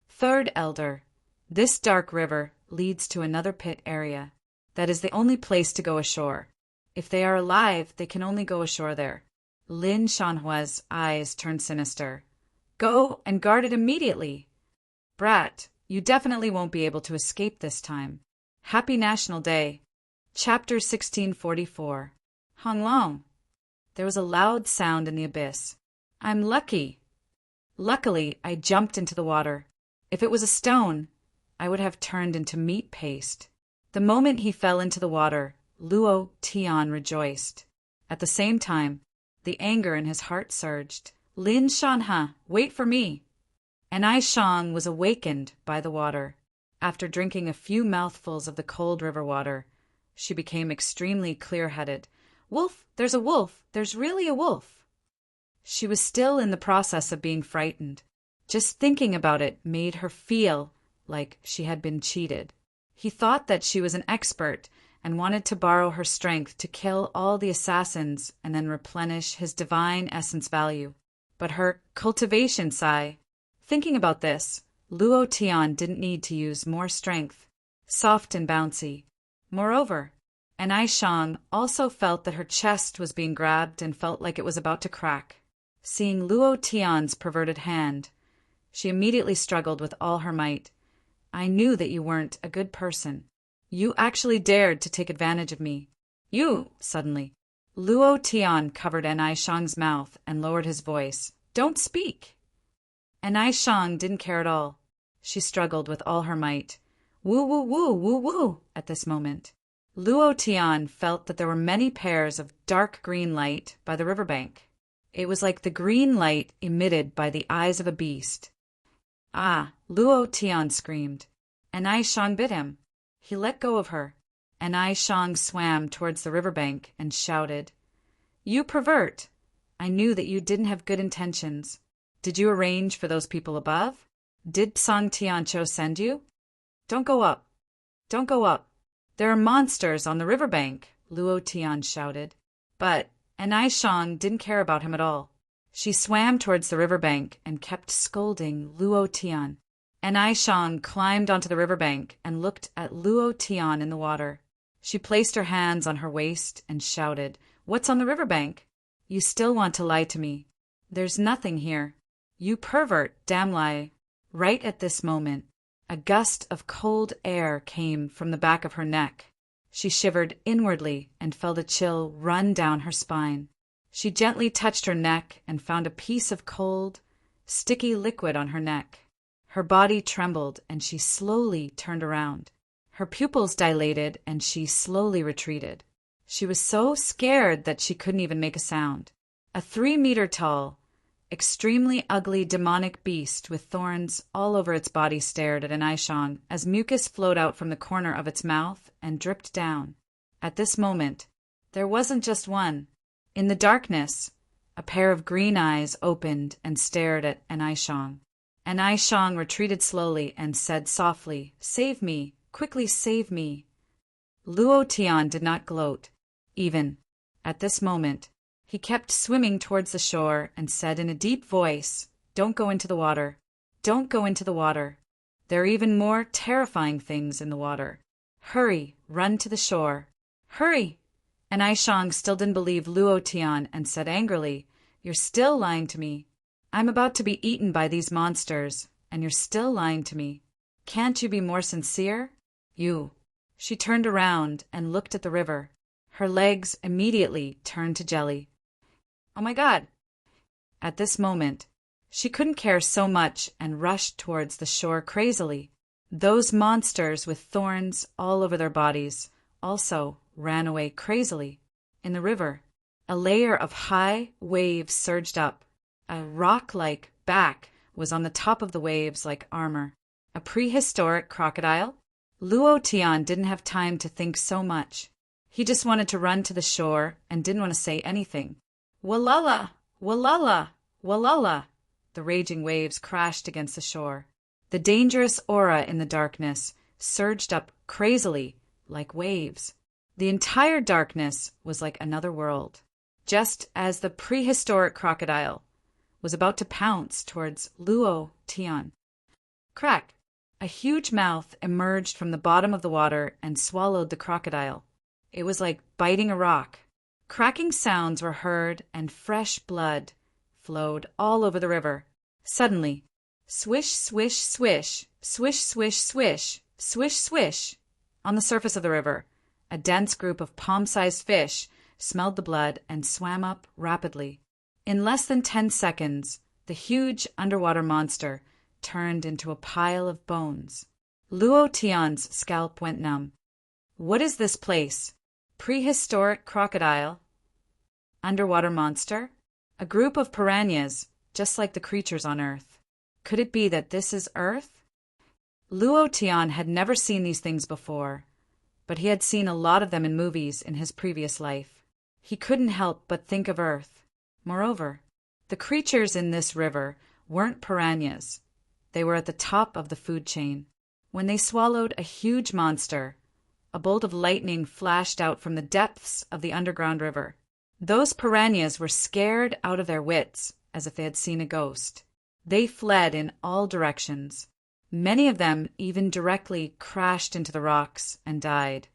Third elder, this dark river leads to another pit area. That is the only place to go ashore. If they are alive, they can only go ashore there. Lin Shanhua's eyes turned sinister. Go and guard it immediately. Brat, you definitely won't be able to escape this time. Happy National Day. Chapter 1644. Hong Long. There was a loud sound in the abyss. I'm lucky. Luckily, I jumped into the water. If it was a stone, I would have turned into meat paste. The moment he fell into the water, Luo Tian rejoiced. At the same time, the anger in his heart surged. Lin Shanha, wait for me. And Ai Shang was awakened by the water. After drinking a few mouthfuls of the cold river water, she became extremely clear-headed. Wolf, there's a wolf. There's really a wolf. She was still in the process of being frightened. Just thinking about it made her feel like she had been cheated. He thought that she was an expert and wanted to borrow her strength to kill all the assassins and then replenish his divine essence value. But her cultivation sigh. Thinking about this, Luo Tian didn't need to use more strength. Soft and bouncy. Moreover, and Ai Shang also felt that her chest was being grabbed and felt like it was about to crack. Seeing Luo Tian's perverted hand, she immediately struggled with all her might. I knew that you weren't a good person. You actually dared to take advantage of me. Suddenly. Luo Tian covered An Ai Shang's mouth and lowered his voice. Don't speak. An Ai Shang didn't care at all. She struggled with all her might. Woo, woo, woo, woo, woo, at this moment. Luo Tian felt that there were many pairs of dark green light by the riverbank. It was like the green light emitted by the eyes of a beast. Ah, Luo Tian screamed. An Ai Shang bit him. He let go of her. An Ai Shang swam towards the riverbank and shouted, You pervert! I knew that you didn't have good intentions. Did you arrange for those people above? Did Song Tiancho send you? Don't go up. Don't go up. There are monsters on the riverbank, Luo Tian shouted. But An Ai Shang didn't care about him at all. She swam towards the riverbank and kept scolding Luo Tian. An Ai Shang climbed onto the riverbank and looked at Luo Tian in the water. She placed her hands on her waist and shouted, What's on the riverbank? You still want to lie to me. There's nothing here. You pervert, damn lie. Right at this moment, a gust of cold air came from the back of her neck. She shivered inwardly and felt a chill run down her spine. She gently touched her neck and found a piece of cold, sticky liquid on her neck. Her body trembled and she slowly turned around. Her pupils dilated and she slowly retreated. She was so scared that she couldn't even make a sound. A 3-meter-tall, extremely ugly demonic beast with thorns all over its body stared at An Ai Shang as mucus flowed out from the corner of its mouth and dripped down. At this moment, there wasn't just one. In the darkness, a pair of green eyes opened and stared at An Ai Shang. An Ai Shang retreated slowly and said softly, Save me, quickly save me. Luo Tian did not gloat. Even at this moment, he kept swimming towards the shore and said in a deep voice, Don't go into the water. Don't go into the water. There are even more terrifying things in the water. Hurry, run to the shore. Hurry! And Ai Shang still didn't believe Luo Tian and said angrily, You're still lying to me. I'm about to be eaten by these monsters, and you're still lying to me. Can't you be more sincere? You. She turned around and looked at the river. Her legs immediately turned to jelly. Oh my God! At this moment, she couldn't care so much and rushed towards the shore crazily. Those monsters with thorns all over their bodies also ran away crazily. In the river, a layer of high waves surged up. A rock-like back was on the top of the waves like armor. A prehistoric crocodile? Luo Tian didn't have time to think so much. He just wanted to run to the shore and didn't want to say anything. Walala! Walala! Walala! The raging waves crashed against the shore. The dangerous aura in the darkness surged up crazily, like waves. The entire darkness was like another world, just as the prehistoric crocodile was about to pounce towards Luo Tian. Crack! A huge mouth emerged from the bottom of the water and swallowed the crocodile. It was like biting a rock. Cracking sounds were heard and fresh blood flowed all over the river. Suddenly, swish, swish, swish, swish, swish, swish, swish, swish. On the surface of the river, a dense group of palm-sized fish smelled the blood and swam up rapidly. In less than 10 seconds, the huge underwater monster turned into a pile of bones. Luo Tian's scalp went numb. What is this place? Prehistoric crocodile? Underwater monster? A group of piranhas, just like the creatures on Earth. Could it be that this is Earth? Luo Tian had never seen these things before, but he had seen a lot of them in movies in his previous life. He couldn't help but think of Earth. Moreover, the creatures in this river weren't piranhas. They were at the top of the food chain. When they swallowed a huge monster, a bolt of lightning flashed out from the depths of the underground river. Those piranhas were scared out of their wits, as if they had seen a ghost. They fled in all directions. Many of them even directly crashed into the rocks and died.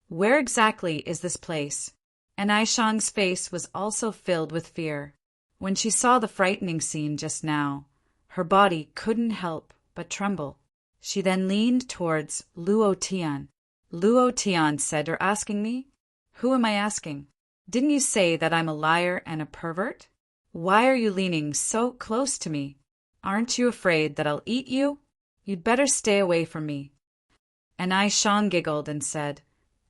Where exactly is this place? And Aishang's face was also filled with fear. When she saw the frightening scene just now, her body couldn't help but tremble. She then leaned towards Luo Tian. Luo Tian said, "You're asking me? Who am I asking? Didn't you say that I'm a liar and a pervert? Why are you leaning so close to me? Aren't you afraid that I'll eat you? You'd better stay away from me." And Aishang giggled and said,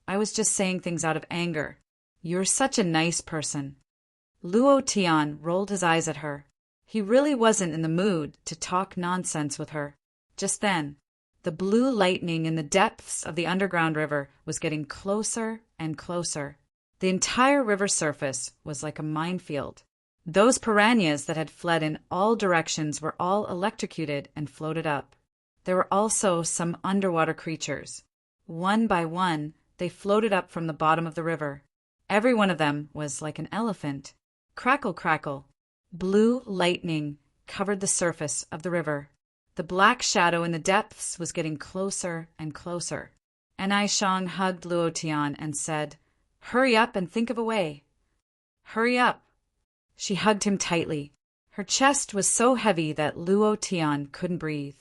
"I was just saying things out of anger. You're such a nice person." Luo Tian rolled his eyes at her. He really wasn't in the mood to talk nonsense with her. Just then, the blue lightning in the depths of the underground river was getting closer and closer. The entire river surface was like a minefield. Those piranhas that had fled in all directions were all electrocuted and floated up. There were also some underwater creatures. One by one, they floated up from the bottom of the river. Every one of them was like an elephant. Crackle, crackle. Blue lightning covered the surface of the river. The black shadow in the depths was getting closer and closer. And Aishang hugged Luo Tian and said, "Hurry up and think of a way. Hurry up." She hugged him tightly. Her chest was so heavy that Luo Tian couldn't breathe.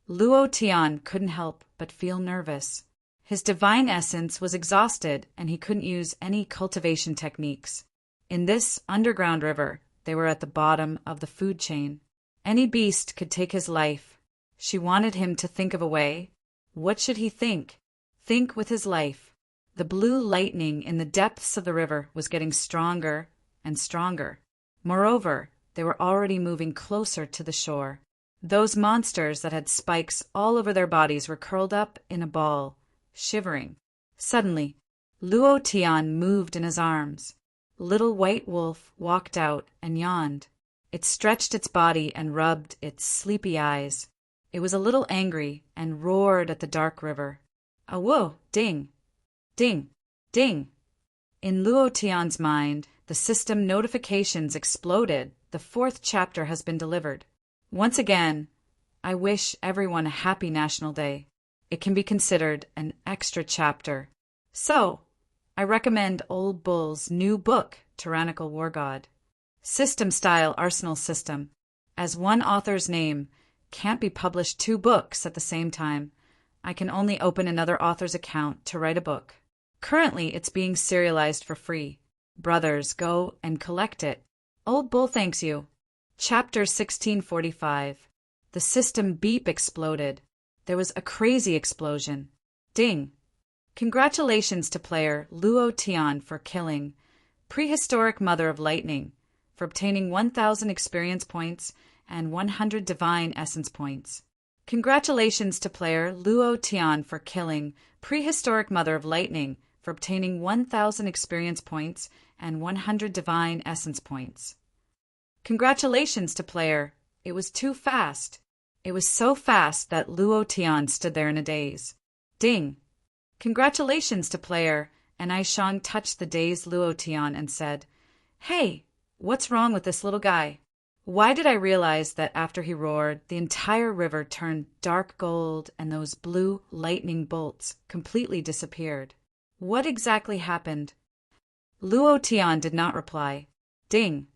Luo Tian couldn't help but feel nervous. His divine essence was exhausted and he couldn't use any cultivation techniques. In this underground river, they were at the bottom of the food chain. Any beast could take his life. She wanted him to think of a way. What should he think? Think with his life. The blue lightning in the depths of the river was getting stronger and stronger. Moreover, they were already moving closer to the shore. Those monsters that had spikes all over their bodies were curled up in a ball, shivering. Suddenly, Luo Tian moved in his arms. Little white wolf walked out and yawned. It stretched its body and rubbed its sleepy eyes. It was a little angry and roared at the dark river. "Awo, ding! Ding! Ding!" In Luo Tian's mind, the system notifications exploded. The 4th chapter has been delivered. Once again, I wish everyone a happy National Day. It can be considered an extra chapter. So, I recommend Old Bull's new book, Tyrannical War God. System-style arsenal system. As one author's name can't be published 2 books at the same time, I can only open another author's account to write a book. Currently, it's being serialized for free. Brothers, go and collect it. Old Bull thanks you. Chapter 1645. The system beep exploded. there was a crazy explosion. Ding! Congratulations to player Luo Tian for killing Prehistoric Mother of Lightning, for obtaining 1,000 experience points and 100 divine essence points. Congratulations to player Luo Tian for killing Prehistoric Mother of Lightning, for obtaining 1,000 experience points and 100 divine essence points. Congratulations to player. It was too fast. It was so fast that Luo Tian stood there in a daze. Ding! Congratulations to player, and Aishang touched the dazed Luo Tian and said, "Hey, what's wrong with this little guy? Why did I realize that after he roared, the entire river turned dark gold and those blue lightning bolts completely disappeared? What exactly happened?" Luo Tian did not reply. Ding!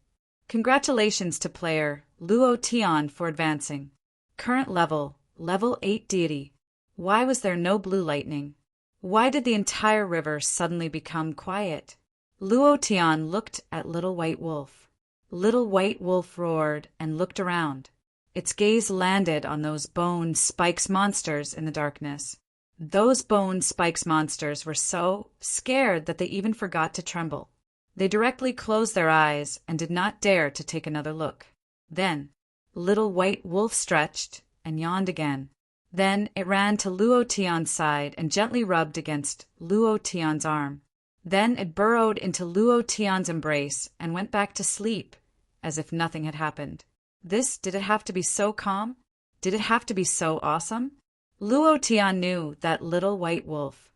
Congratulations to player Luo Tian for advancing. Current level, level 8 deity. Why was there no blue lightning? Why did the entire river suddenly become quiet? Luo Tian looked at Little White Wolf. Little White Wolf roared and looked around. Its gaze landed on those bone spikes monsters in the darkness. Those bone spikes monsters were so scared that they even forgot to tremble. They directly closed their eyes and did not dare to take another look. Then, Little White Wolf stretched and yawned again. Then it ran to Luo Tian's side and gently rubbed against Luo Tian's arm. Then it burrowed into Luo Tian's embrace and went back to sleep, as if nothing had happened. Did it have to be so calm? Did it have to be so awesome? Luo Tian knew that Little White Wolf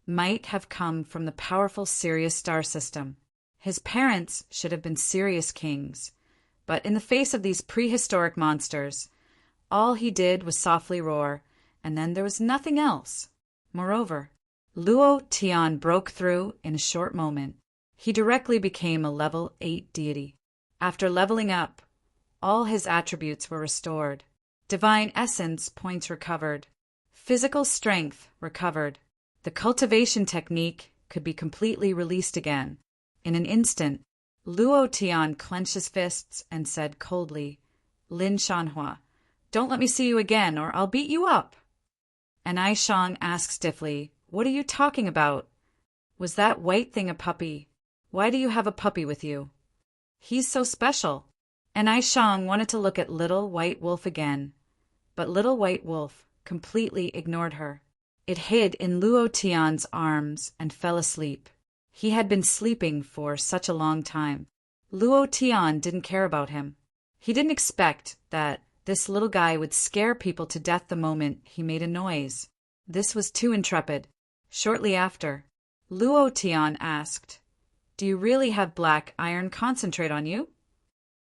might have come from the powerful Sirius star system. His parents should have been Sirius kings, but in the face of these prehistoric monsters, all he did was softly roar, and then there was nothing else. Moreover, Luo Tian broke through in a short moment. He directly became a level 8 deity. After leveling up, all his attributes were restored. Divine essence points recovered. Physical strength recovered. The cultivation technique could be completely released again. In an instant, Luo Tian clenched his fists and said coldly, "Lin Shanhua, don't let me see you again or I'll beat you up." And Aishang asked stiffly, "What are you talking about? Was that white thing a puppy? Why do you have a puppy with you? He's so special." And Aishang wanted to look at Little White Wolf again, but Little White Wolf completely ignored her. It hid in Luo Tian's arms and fell asleep. He had been sleeping for such a long time. Luo Tian didn't care about him. He didn't expect that this little guy would scare people to death the moment he made a noise. This was too intrepid. Shortly after, Luo Tian asked, "Do you really have black iron concentrate on you?"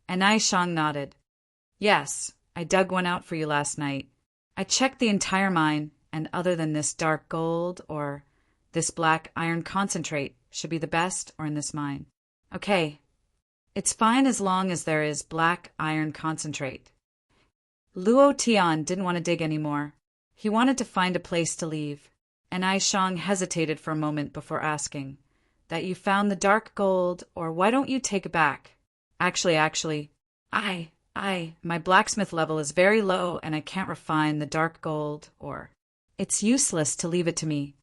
And Aishang nodded. "Yes, I dug one out for you last night. I checked the entire mine, and other than this dark gold or this black iron concentrate should be the best or in this mine. Okay, it's fine as long as there is black iron concentrate." Luo Tian didn't want to dig anymore. He wanted to find a place to leave, and Aishang hesitated for a moment before asking, "That you found the dark gold, or why don't you take it back?" Actually, my blacksmith level is very low and I can't refine the dark gold, or it's useless to leave it to me."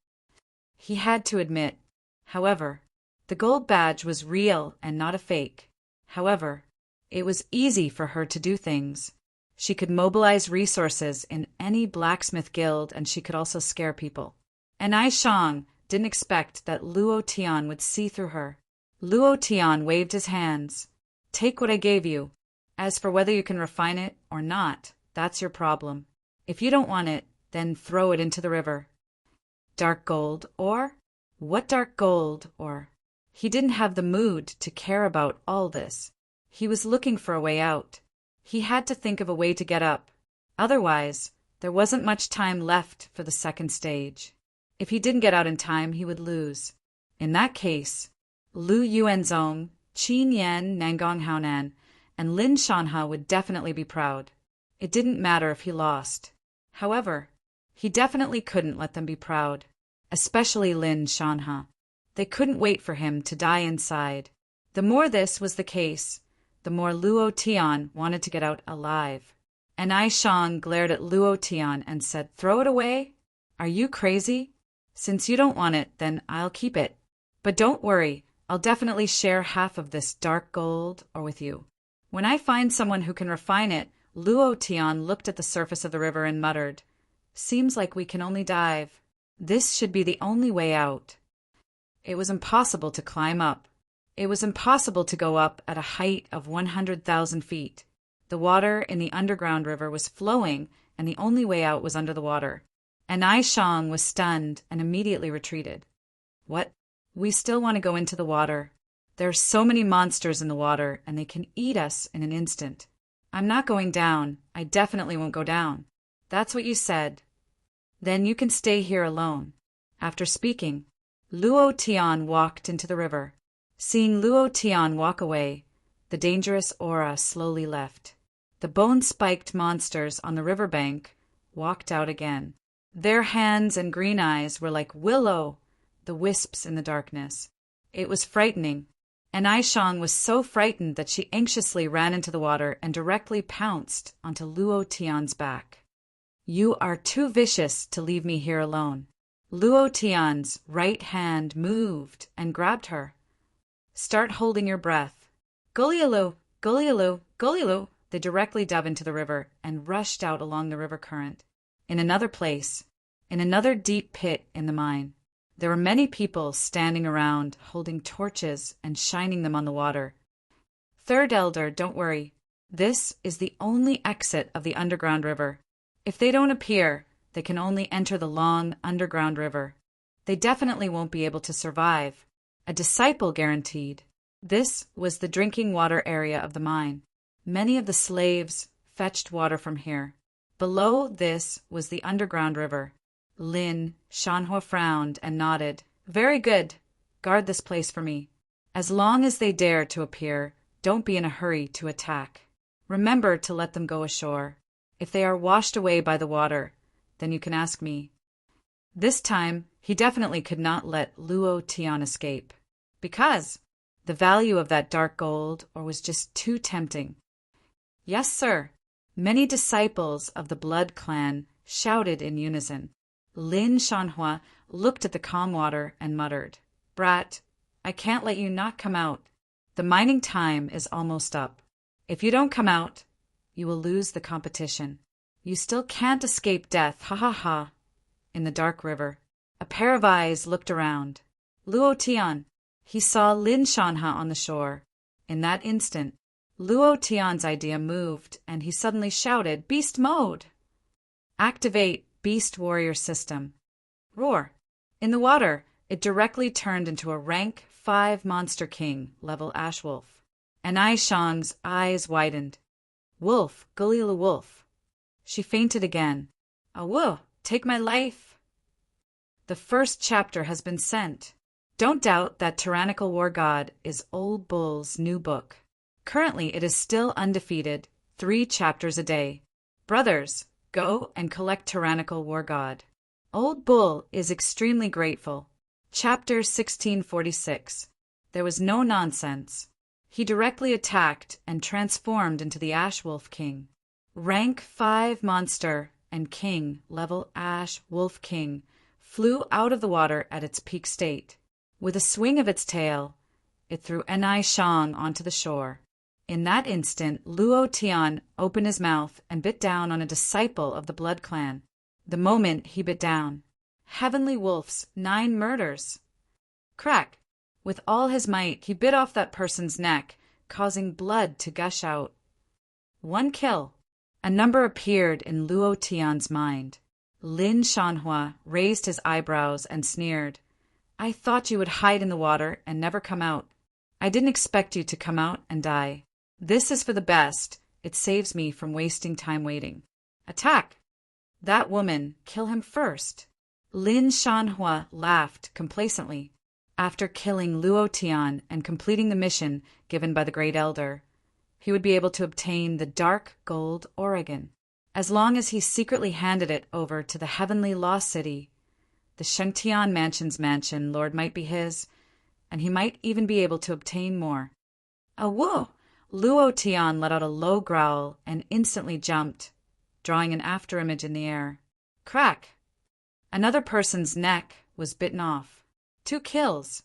He had to admit, however, the gold badge was real and not a fake. However, it was easy for her to do things. She could mobilize resources in any blacksmith guild, and she could also scare people. And Aishang didn't expect that Luo Tian would see through her. Luo Tian waved his hands. "Take what I gave you. As for whether you can refine it or not, that's your problem. If you don't want it, then throw it into the river." Dark gold, or? What dark gold, or? He didn't have the mood to care about all this. He was looking for a way out. He had to think of a way to get up. Otherwise, there wasn't much time left for the second stage. If he didn't get out in time, he would lose. In that case, Lu Yuanzong, Qin Yan Nangong Haonan, and Lin Shanha would definitely be proud. It didn't matter if he lost. However, he definitely couldn't let them be proud, especially Lin Shanha. They couldn't wait for him to die inside. The more this was the case, the more Luo Tian wanted to get out alive. And I Shang glared at Luo Tian and said, "Throw it away? Are you crazy? Since you don't want it, then I'll keep it. But don't worry, I'll definitely share half of this dark gold or with you. When I find someone who can refine it." Luo Tian looked at the surface of the river and muttered, "Seems like we can only dive. This should be the only way out." It was impossible to climb up. It was impossible to go up at a height of 100,000 feet. The water in the underground river was flowing, and the only way out was under the water. And I Shang was stunned and immediately retreated. "What? We still want to go into the water. There are so many monsters in the water, and they can eat us in an instant. I'm not going down. I definitely won't go down." "That's what you said." "Then you can stay here alone." After speaking, Luo Tian walked into the river. Seeing Luo Tian walk away, the dangerous aura slowly left. The bone-spiked monsters on the riverbank walked out again. Their hands and green eyes were like willow, the wisps in the darkness. It was frightening, and Aishang was so frightened that she anxiously ran into the water and directly pounced onto Luo Tian's back. "You are too vicious to leave me here alone." Luo Tian's right hand moved and grabbed her. "Start holding your breath." "Gulyalu, Gulyalu, Gulyalu." They directly dove into the river and rushed out along the river current. In another place, in another deep pit in the mine, there were many people standing around, holding torches and shining them on the water. "Third Elder, don't worry. This is the only exit of the underground river. If they don't appear, they can only enter the long underground river. They definitely won't be able to survive. A disciple guaranteed." This was the drinking water area of the mine. Many of the slaves fetched water from here. Below this was the underground river. Lin Shanhua frowned and nodded. "Very good. Guard this place for me. As long as they dare to appear, don't be in a hurry to attack. Remember to let them go ashore. If they are washed away by the water, then you can ask me." This time, he definitely could not let Luo Tian escape, because the value of that dark gold or was just too tempting. "Yes, sir." Many disciples of the Blood Clan shouted in unison. Lin Shanhua looked at the calm water and muttered, "Brat, I can't let you not come out. The mining time is almost up. If you don't come out, you will lose the competition. You still can't escape death, ha ha ha." In the dark river, a pair of eyes looked around. Luo Tian. He saw Lin Shanha on the shore. In that instant, Luo Tian's idea moved, and he suddenly shouted, "Beast mode! Activate Beast Warrior System." Roar! In the water, it directly turned into a rank 5 Monster King, level Ash Wolf. And Aishang's eyes widened. "Wolf, Gulila Wolf." She fainted again. "Awoo, take my life." The first chapter has been sent. Don't doubt that Tyrannical War God is Old Bull's new book. Currently, it is still undefeated, 3 chapters a day. Brothers, go and collect Tyrannical War God. Old Bull is extremely grateful. Chapter 1646. There was no nonsense. He directly attacked and transformed into the Ash Wolf King. Rank 5 monster and king, level Ash Wolf King, flew out of the water at its peak state. With a swing of its tail, it threw Enai Shang onto the shore. In that instant, Luo Tian opened his mouth and bit down on a disciple of the Blood Clan. The moment he bit down, Heavenly Wolf's 9 murders. Crack! With all his might, he bit off that person's neck, causing blood to gush out. 1 kill. A number appeared in Luo Tian's mind. Lin Shanhua raised his eyebrows and sneered. "I thought you would hide in the water and never come out. I didn't expect you to come out and die. This is for the best. It saves me from wasting time waiting. Attack! That woman, kill him first." Lin Shanhua laughed complacently. After killing Luo Tian and completing the mission given by the Great Elder, he would be able to obtain the Dark Gold Oregon. As long as he secretly handed it over to the Heavenly Lost City, the Shengtian Mansion's mansion lord might be his, and he might even be able to obtain more. "Awoo!" Luo Tian let out a low growl and instantly jumped. drawing an afterimage in the air. Crack! Another person's neck was bitten off. 2 kills.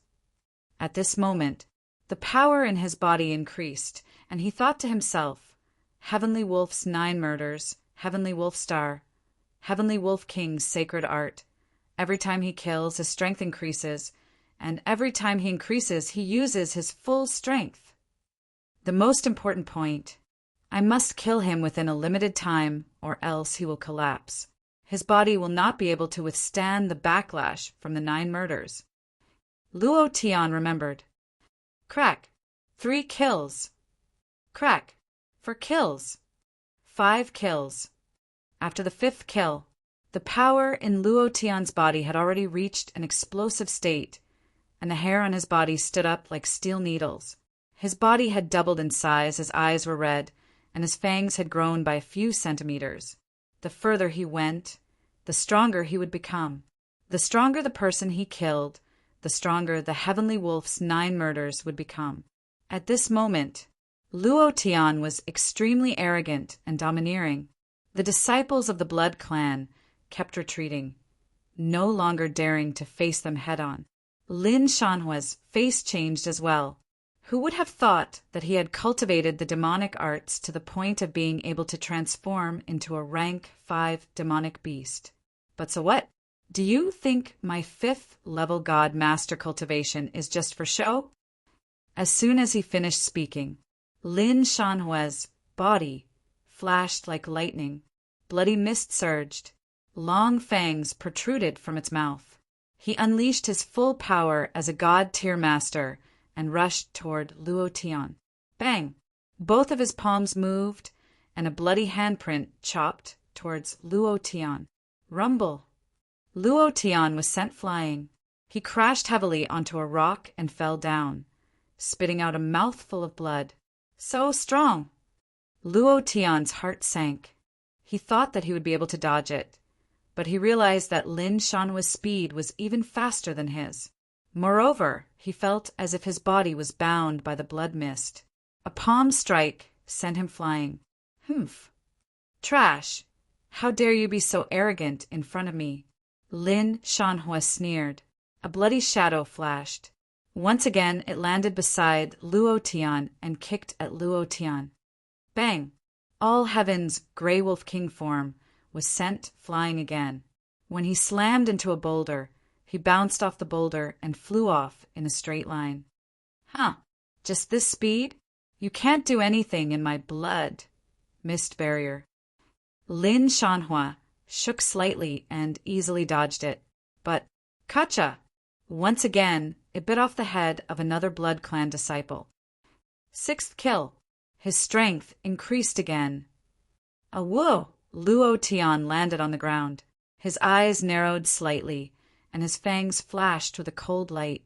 At this moment, the power in his body increased, and he thought to himself, Heavenly Wolf's 9 murders, Heavenly Wolf Star, Heavenly Wolf King's sacred art. Every time he kills, his strength increases, and every time he increases, he uses his full strength. The most important point, I must kill him within a limited time, or else he will collapse. His body will not be able to withstand the backlash from the 9 murders. Luo Tian remembered. Crack. 3 kills. Crack. For kills. 5 kills. After the 5th kill, the power in Luo Tian's body had already reached an explosive state, and the hair on his body stood up like steel needles. His body had doubled in size, his eyes were red, and his fangs had grown by a few centimeters. The further he went, the stronger he would become. The stronger the person he killed, the stronger the Heavenly Wolf's 9 murders would become. At this moment, Luo Tian was extremely arrogant and domineering. The disciples of the Blood Clan kept retreating, no longer daring to face them head-on. Lin Shanhua's face changed as well. Who would have thought that he had cultivated the demonic arts to the point of being able to transform into a rank 5 demonic beast? But so what? Do you think my 5th level God Master cultivation is just for show? As soon as he finished speaking, Lin Shanhua's body flashed like lightning. Bloody mist surged. Long fangs protruded from its mouth. He unleashed his full power as a God-tier master and rushed toward Luo Tian. Bang! Both of his palms moved, and a bloody handprint chopped towards Luo Tian. Rumble! Luo Tian was sent flying. He crashed heavily onto a rock and fell down, spitting out a mouthful of blood. So strong! Luo Tian's heart sank. He thought that he would be able to dodge it, but he realized that Lin Shanhua's speed was even faster than his. Moreover, he felt as if his body was bound by the blood mist. A palm strike sent him flying. Humph! Trash! How dare you be so arrogant in front of me? Lin Shanhua sneered. A bloody shadow flashed. Once again it landed beside Luo Tian and kicked at Luo Tian. Bang! All Heaven's Grey Wolf King form was sent flying again. When he slammed into a boulder, he bounced off the boulder and flew off in a straight line. Huh, just this speed? You can't do anything in my blood. Mist barrier. Lin Shanhua shook slightly and easily dodged it. But, Kacha! Once again, it bit off the head of another Blood Clan disciple. 6th kill. His strength increased again. A whoa! Luo Tian landed on the ground. His eyes narrowed slightly, and his fangs flashed with a cold light.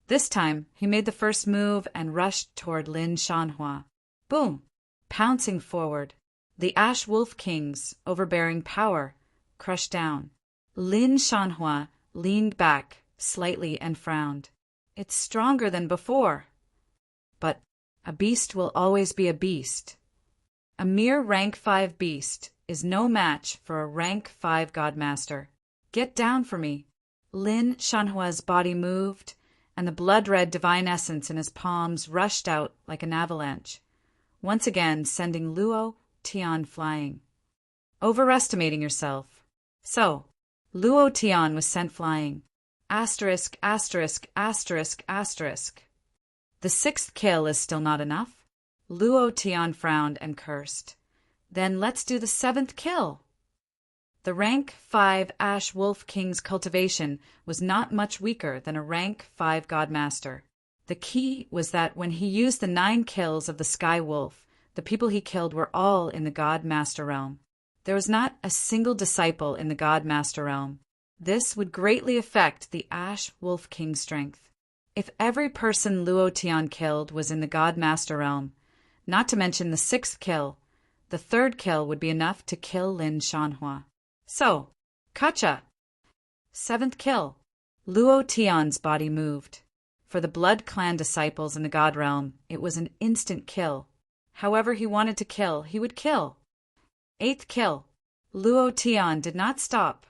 This time, he made the first move and rushed toward Lin Shanhua. Boom! Pouncing forward. The Ash Wolf King's overbearing power crushed down. Lin Shanhua leaned back slightly and frowned. It's stronger than before. But a beast will always be a beast. A mere rank 5 beast is no match for a rank 5 Godmaster. Get down for me. Lin Shanhua's body moved, and the blood-red divine essence in his palms rushed out like an avalanche, once again sending Luo Tian flying. Overestimating yourself. So, Luo Tian was sent flying. Asterisk, asterisk, asterisk, asterisk. The 6th kill is still not enough. Luo Tian frowned and cursed. Then let's do the 7th kill. The rank 5 Ash Wolf King's cultivation was not much weaker than a rank 5 Godmaster. The key was that when he used the 9 kills of the Sky Wolf, the people he killed were all in the God-Master realm. There was not a single disciple in the God-Master realm. This would greatly affect the Ash Wolf King's strength. If every person Luo Tian killed was in the God-Master realm, not to mention the 6th kill, the 3rd kill would be enough to kill Lin Shanhua. So, Kacha! 7th kill. Luo Tian's body moved. For the Blood Clan disciples in the God realm, it was an instant kill. However he wanted to kill, he would kill. 8th kill. Luo Tian did not stop.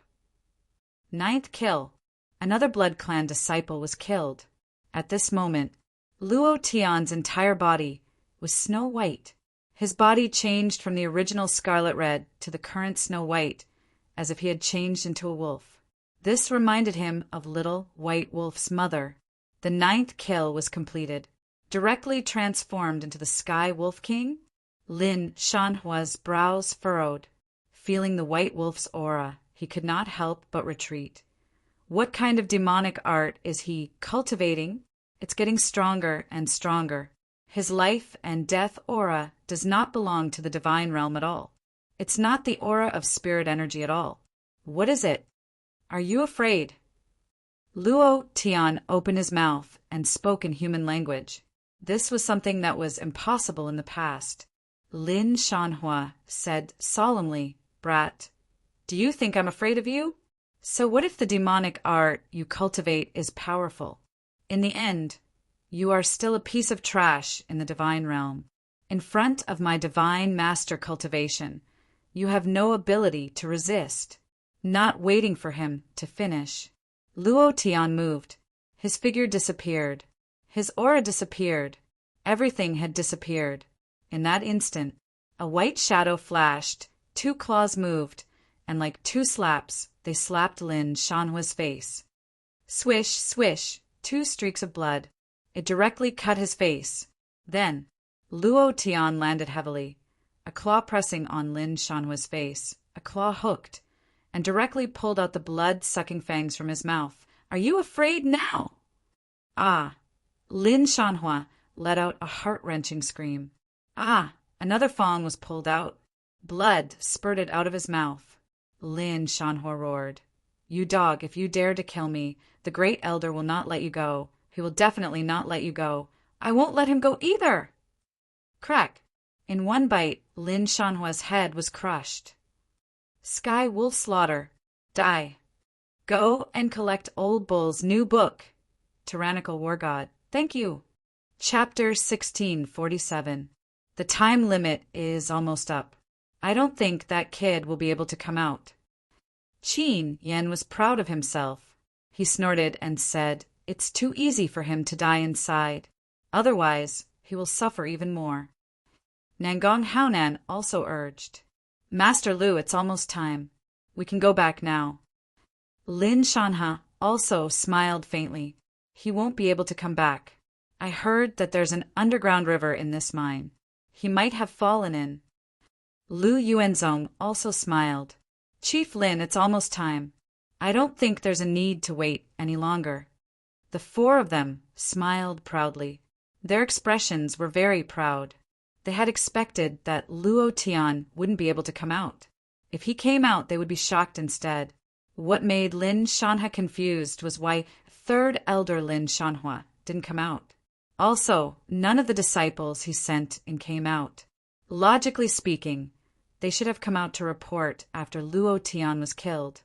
Ninth kill. Another Blood Clan disciple was killed. At this moment, Luo Tian's entire body was snow white. His body changed from the original scarlet red to the current snow white, as if he had changed into a wolf. This reminded him of Little White Wolf's mother. The ninth kill was completed. Directly transformed into the Sky Wolf King, Lin Shanhua's brows furrowed. Feeling the White Wolf's aura, he could not help but retreat. What kind of demonic art is he cultivating? It's getting stronger and stronger. His life and death aura does not belong to the divine realm at all. It's not the aura of spirit energy at all. What is it? Are you afraid? Luo Tian opened his mouth and spoke in human language. This was something that was impossible in the past. Lin Shanhua said solemnly, "Brat, do you think I'm afraid of you? So what if the demonic art you cultivate is powerful? In the end, you are still a piece of trash in the divine realm. In front of my divine master cultivation, you have no ability to resist." Not waiting for him to finish, Luo Tian moved. His figure disappeared. His aura disappeared. Everything had disappeared. In that instant, a white shadow flashed, two claws moved, and like two slaps, they slapped Lin Shanhua's face. Swish, swish, two streaks of blood. It directly cut his face. Then, Luo Tian landed heavily, a claw pressing on Lin Shanhua's face. A claw hooked, and directly pulled out the blood-sucking fangs from his mouth. "Are you afraid now?" "Ah!" Lin Shanhua let out a heart-wrenching scream. "Ah!" Another fang was pulled out. Blood spurted out of his mouth. Lin Shanhua roared, "You dog, if you dare to kill me, the Great Elder will not let you go. He will definitely not let you go. I won't let him go either!" Crack! In one bite, Lin Shanhua's head was crushed. Sky Wolf Slaughter. Die. Go and collect Old Bull's new book. Tyrannical War God. Thank you. Chapter 1647. The time limit is almost up. I don't think that kid will be able to come out. Qin Yan was proud of himself. He snorted and said, "It's too easy for him to die inside. Otherwise, he will suffer even more." Nangong Haonan also urged, "Master Lu, it's almost time. We can go back now." Lin Shanha also smiled faintly. "He won't be able to come back. I heard that there's an underground river in this mine. He might have fallen in." Lu Yuanzong also smiled. "Chief Lin, it's almost time. I don't think there's a need to wait any longer." The four of them smiled proudly. Their expressions were very proud. They had expected that Luo Tian wouldn't be able to come out. If he came out, they would be shocked instead. What made Lin Shanhua confused was why Third Elder Lin Shanhua didn't come out. Also, none of the disciples he sent in came out. Logically speaking, they should have come out to report after Luo Tian was killed.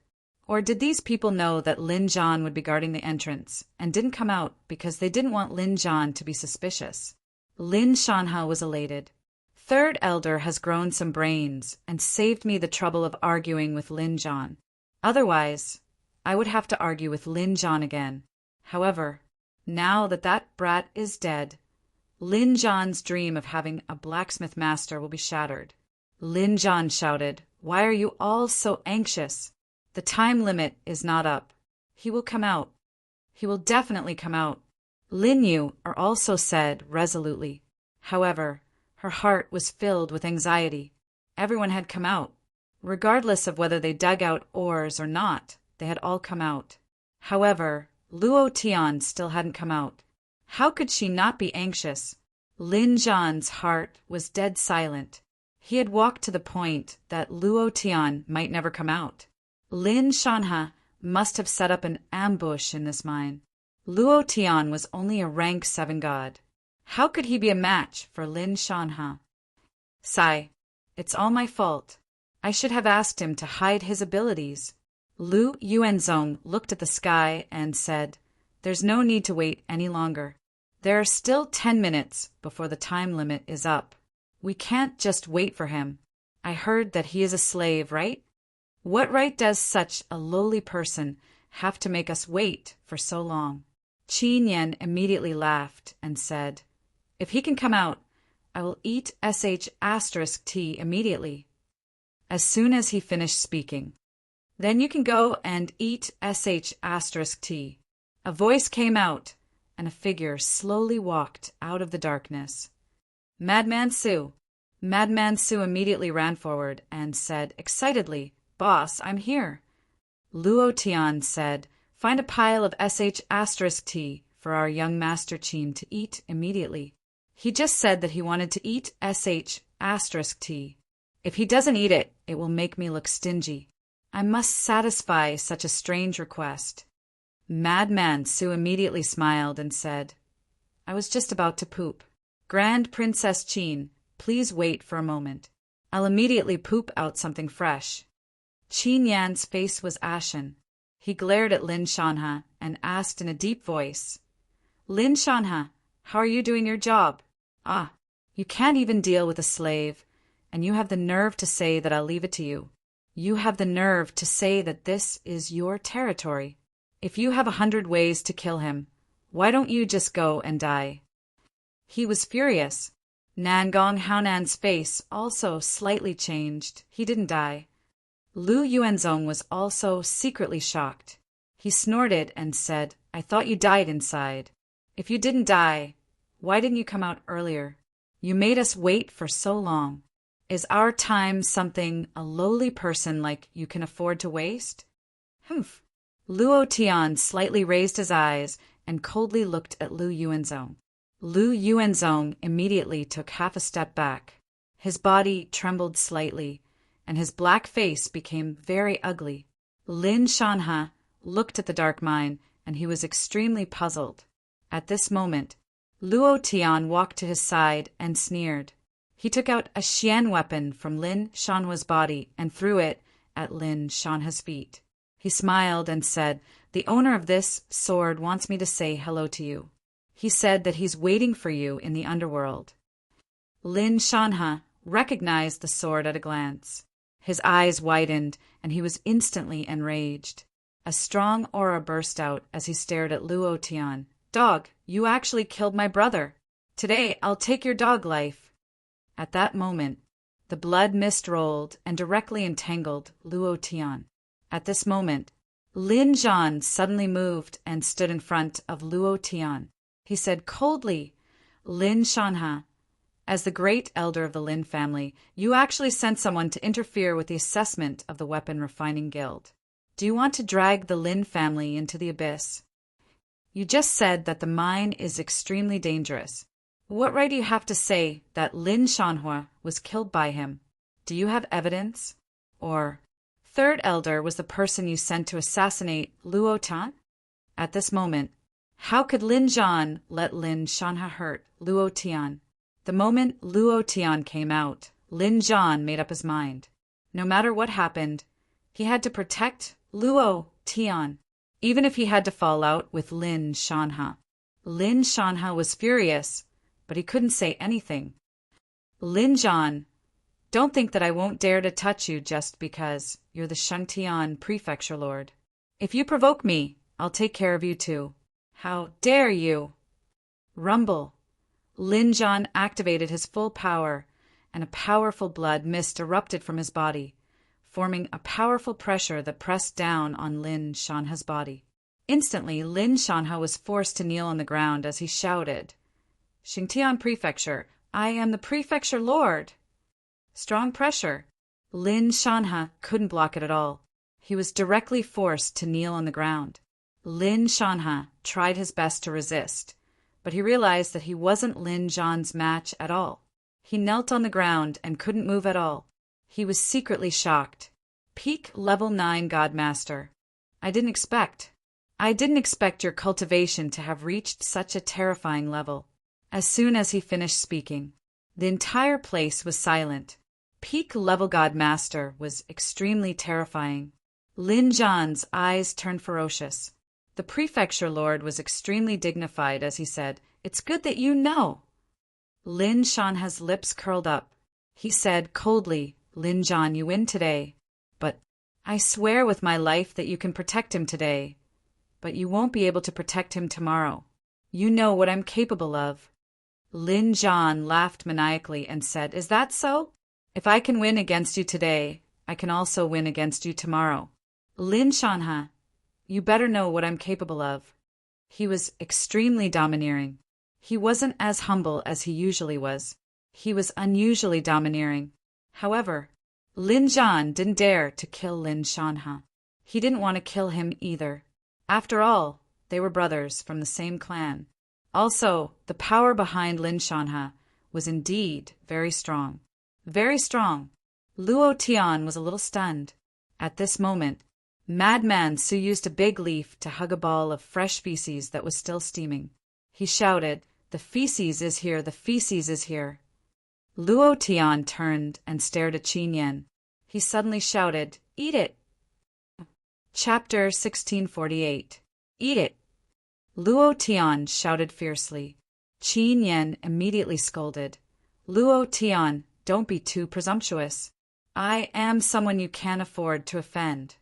Or did these people know that Lin Zhan would be guarding the entrance and didn't come out because they didn't want Lin Zhan to be suspicious? Lin Shanhua was elated. Third Elder has grown some brains and saved me the trouble of arguing with Lin Zhan. Otherwise, I would have to argue with Lin Zhan again. However, now that that brat is dead, Lin Zhan's dream of having a blacksmith master will be shattered. Lin Zhan shouted, "Why are you all so anxious? The time limit is not up. He will come out. He will definitely come out." Lin Yu also said resolutely. However, her heart was filled with anxiety. Everyone had come out. Regardless of whether they dug out ores or not, they had all come out. However, Luo Tian still hadn't come out. How could she not be anxious? Lin Zhan's heart was dead silent. He had walked to the point that Luo Tian might never come out. Lin Shanha must have set up an ambush in this mine. Luo Tian was only a rank 7 god. How could he be a match for Lin Shanha? Sigh. It's all my fault. I should have asked him to hide his abilities. Lu Yuanzong looked at the sky and said, "There's no need to wait any longer. There are still 10 minutes before the time limit is up. We can't just wait for him. I heard that he is a slave, right? What right does such a lowly person have to make us wait for so long? Qin Yan immediately laughed and said, "If he can come out, I will eat sh*t immediately." As soon as he finished speaking, "Then you can go and eat sh*t. A voice came out, and a figure slowly walked out of the darkness. "Madman Su!" Madman Su immediately ran forward and said excitedly, "Boss, I'm here." Luo Tian said, "Find a pile of sh*t for our young master Qin to eat immediately. He just said that he wanted to eat sh*t. If he doesn't eat it, it will make me look stingy. I must satisfy such a strange request." Madman Su immediately smiled and said, "I was just about to poop. Grand Princess Qin, please wait for a moment. I'll immediately poop out something fresh." Qin Yan's face was ashen. He glared at Lin Shanha and asked in a deep voice, "Lin Shanha, how are you doing your job? Ah, you can't even deal with a slave, and you have the nerve to say that I'll leave it to you. You have the nerve to say that this is your territory. If you have 100 ways to kill him, why don't you just go and die?" He was furious. Nangong Haonan's face also slightly changed. He didn't die. Lu Yuanzong was also secretly shocked. He snorted and said, "I thought you died inside. If you didn't die, why didn't you come out earlier? You made us wait for so long. Is our time something a lowly person like you can afford to waste?" "Humph." Luo Tian slightly raised his eyes and coldly looked at Lu Yuanzong. Lu Yuanzong immediately took half a step back. His body trembled slightly, and his black face became very ugly. Lin Shanha looked at the dark mine, and he was extremely puzzled. At this moment, Luo Tian walked to his side and sneered. He took out a xian weapon from Lin Shanhua's body and threw it at Lin Shanha's feet. He smiled and said, "The owner of this sword wants me to say hello to you. He said that he's waiting for you in the underworld." Lin Shanha recognized the sword at a glance. His eyes widened, and he was instantly enraged. A strong aura burst out as he stared at Luo Tian. "Dog, you actually killed my brother. Today I'll take your dog life." At that moment, the blood mist rolled and directly entangled Luo Tian. At this moment, Lin Zhan suddenly moved and stood in front of Luo Tian. He said coldly, "Lin Shanha, as the great elder of the Lin family, you actually sent someone to interfere with the assessment of the Weapon Refining Guild. Do you want to drag the Lin family into the abyss? You just said that the mine is extremely dangerous. What right do you have to say that Lin Shanhua was killed by him? Do you have evidence? Or, third elder was the person you sent to assassinate Luo Tian?" At this moment, how could Lin Zhan let Lin Shanha hurt Luo Tian? The moment Luo Tian came out, Lin Zhan made up his mind. No matter what happened, he had to protect Luo Tian, even if he had to fall out with Lin Shanha. Lin Shanha was furious, but he couldn't say anything. "Lin Zhan, don't think that I won't dare to touch you just because you're the Shangtian Prefecture Lord. If you provoke me, I'll take care of you too. How dare you?" Rumble. Lin Zhan activated his full power, and a powerful blood mist erupted from his body, forming a powerful pressure that pressed down on Lin Shanha's body. Instantly, Lin Shanha was forced to kneel on the ground as he shouted, "Xingtian Prefecture, I am the Prefecture Lord!" Strong pressure. Lin Shanha couldn't block it at all. He was directly forced to kneel on the ground. Lin Shanha tried his best to resist, but he realized that he wasn't Lin Zhan's match at all. He knelt on the ground and couldn't move at all. He was secretly shocked. "Peak level 9 Godmaster. I didn't expect your cultivation to have reached such a terrifying level." As soon as he finished speaking, the entire place was silent. Peak level Godmaster was extremely terrifying. Lin Zhan's eyes turned ferocious. The Prefecture Lord was extremely dignified as he said, "It's good that you know." Lin Shanha's lips curled up. He said coldly, "Lin Zhan, you win today, but I swear with my life that you can protect him today, but you won't be able to protect him tomorrow. You know what I'm capable of." Lin Zhan laughed maniacally and said, "Is that so? If I can win against you today, I can also win against you tomorrow. Lin Shanha, you better know what I'm capable of." He was extremely domineering. He wasn't as humble as he usually was. He was unusually domineering. However, Lin Zhan didn't dare to kill Lin Shanha. He didn't want to kill him either. After all, they were brothers from the same clan. Also, the power behind Lin Shanha was indeed very strong. Very strong. Luo Tian was a little stunned. At this moment, Madman Su used a big leaf to hug a ball of fresh feces that was still steaming. He shouted, "The feces is here, the feces is here." Luo Tian turned and stared at Qin Yan. He suddenly shouted, "Eat it!" Chapter 1648. Eat it! Luo Tian shouted fiercely. Qin Yan immediately scolded. "Luo Tian, don't be too presumptuous. I am someone you can't afford to offend.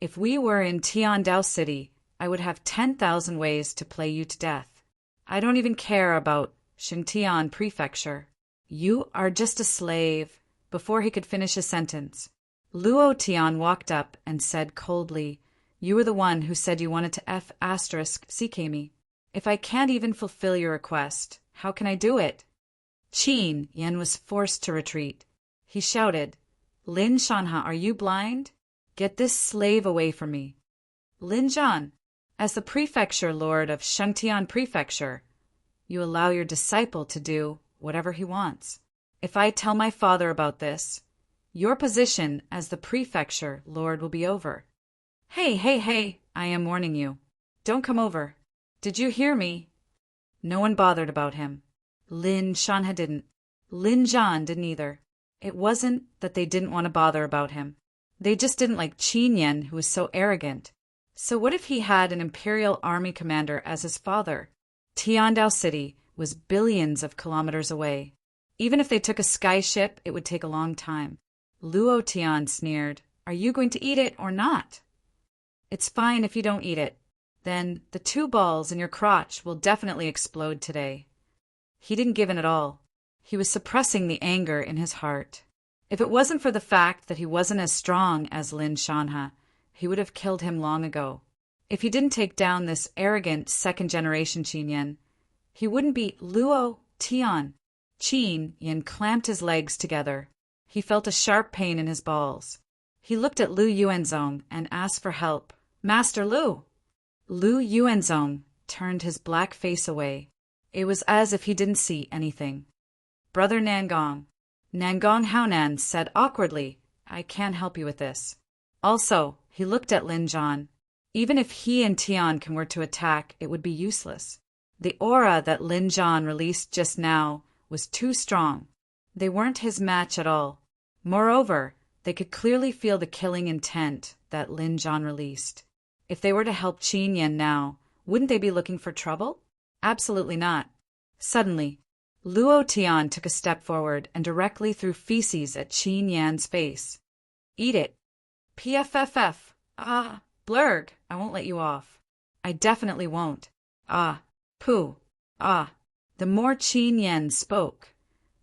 If we were in Tiandao City, I would have 10,000 ways to play you to death. I don't even care about Xintian Prefecture. You are just a slave." Before he could finish his sentence, Luo Tian walked up and said coldly, "You were the one who said you wanted to CK me. If I can't even fulfill your request, how can I do it?" Qin Yan was forced to retreat. He shouted, "Lin Shanha, are you blind? Get this slave away from me." "Lin Zhan, as the prefecture lord of Shengtian Prefecture, you allow your disciple to do whatever he wants. If I tell my father about this, your position as the prefecture lord will be over. Hey, I am warning you. Don't come over. Did you hear me?" No one bothered about him. Lin Shanha didn't. Lin Zhan didn't either. It wasn't that they didn't want to bother about him. They just didn't like Qin Yan, who was so arrogant. So what if he had an imperial army commander as his father? Tiandao City was billions of kilometers away. Even if they took a skyship, it would take a long time. Luo Tian sneered, "Are you going to eat it or not?" "It's fine if you don't eat it. Then the 2 balls in your crotch will definitely explode today." He didn't give in at all. He was suppressing the anger in his heart. If it wasn't for the fact that he wasn't as strong as Lin Shanha, he would have killed him long ago. If he didn't take down this arrogant second-generation Qin Yan, he wouldn't be Luo Tian. Qin Yan clamped his legs together. He felt a sharp pain in his balls. He looked at Lu Yuanzong and asked for help. "Master Lu!" Lu Yuanzong turned his black face away. It was as if he didn't see anything. "Brother Nangong." Nangong Haonan said awkwardly, "I can't help you with this." Also, he looked at Lin Zhan. Even if he and Tian were to attack, it would be useless. The aura that Lin Zhan released just now was too strong. They weren't his match at all. Moreover, they could clearly feel the killing intent that Lin Zhan released. If they were to help Qin Yan now, wouldn't they be looking for trouble? Absolutely not. Suddenly, Luo Tian took a step forward and directly threw feces at Qin Yan's face. "Eat it." "PFFF. Ah, blurg, I won't let you off." "I definitely won't." "Ah, pooh. Ah." The more Qin Yan spoke,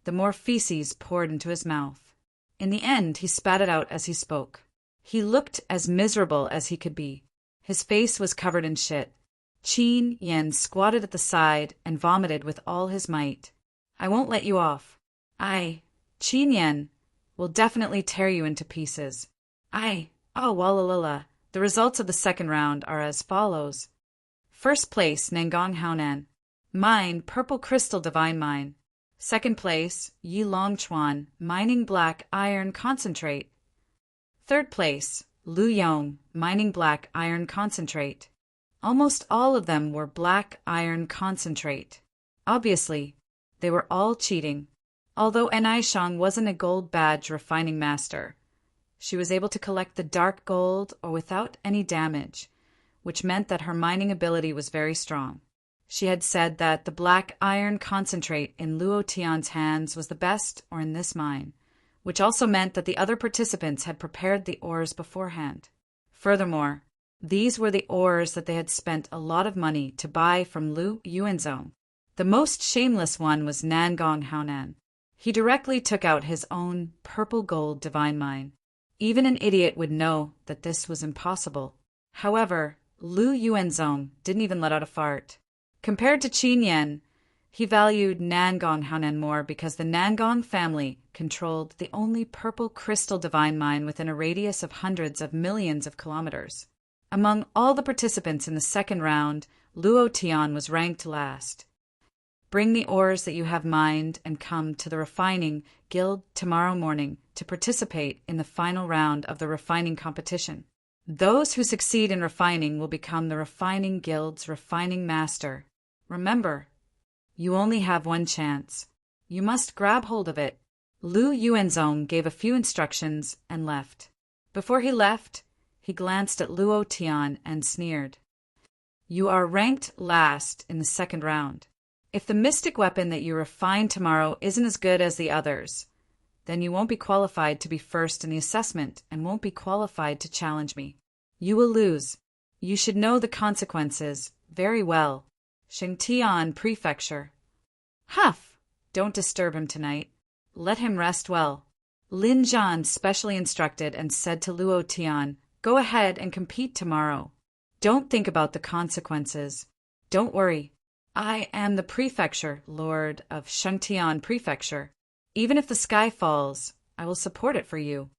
the more feces poured into his mouth. In the end, he spat it out as he spoke. He looked as miserable as he could be. His face was covered in shit. Qin Yan squatted at the side and vomited with all his might. "I won't let you off. Qin Yan, will definitely tear you into pieces. Oh, wallalala." The results of the second round are as follows. First place, Nangong Haonan. Mine, Purple Crystal Divine Mine. Second place, Yi Longchuan, Mining Black Iron Concentrate. Third place, Lu Yong, Mining Black Iron Concentrate. Almost all of them were black iron concentrate. Obviously, they were all cheating. Although Naishang wasn't a gold badge refining master, she was able to collect the dark gold or without any damage, which meant that her mining ability was very strong. She had said that the black iron concentrate in Luo Tian's hands was the best or in this mine, which also meant that the other participants had prepared the ores beforehand. Furthermore, these were the ores that they had spent a lot of money to buy from Lu Yuanzong. The most shameless one was Nangong Haonan. He directly took out his own purple gold divine mine. Even an idiot would know that this was impossible. However, Lu Yuanzong didn't even let out a fart. Compared to Qin Yan, he valued Nangong Haonan more because the Nangong family controlled the only purple crystal divine mine within a radius of hundreds of millions of kilometers. Among all the participants in the second round, Luo Tian was ranked last. Bring the ores that you have mined and come to the refining guild tomorrow morning to participate in the final round of the refining competition. Those who succeed in refining will become the refining guild's refining master. Remember, you only have one chance. You must grab hold of it. Lu Yuanzong gave a few instructions and left. Before he left, he glanced at Luo Tian and sneered. You are ranked last in the second round. If the mystic weapon that you refine tomorrow isn't as good as the others, then you won't be qualified to be first in the assessment and won't be qualified to challenge me. You will lose. You should know the consequences very well. Xingtian Prefecture. Huff! Don't disturb him tonight. Let him rest well. Lin Zhan specially instructed and said to Luo Tian, Go ahead and compete tomorrow. Don't think about the consequences. Don't worry. I am the prefecture, Lord of Shengtian Prefecture. Even if the sky falls, I will support it for you.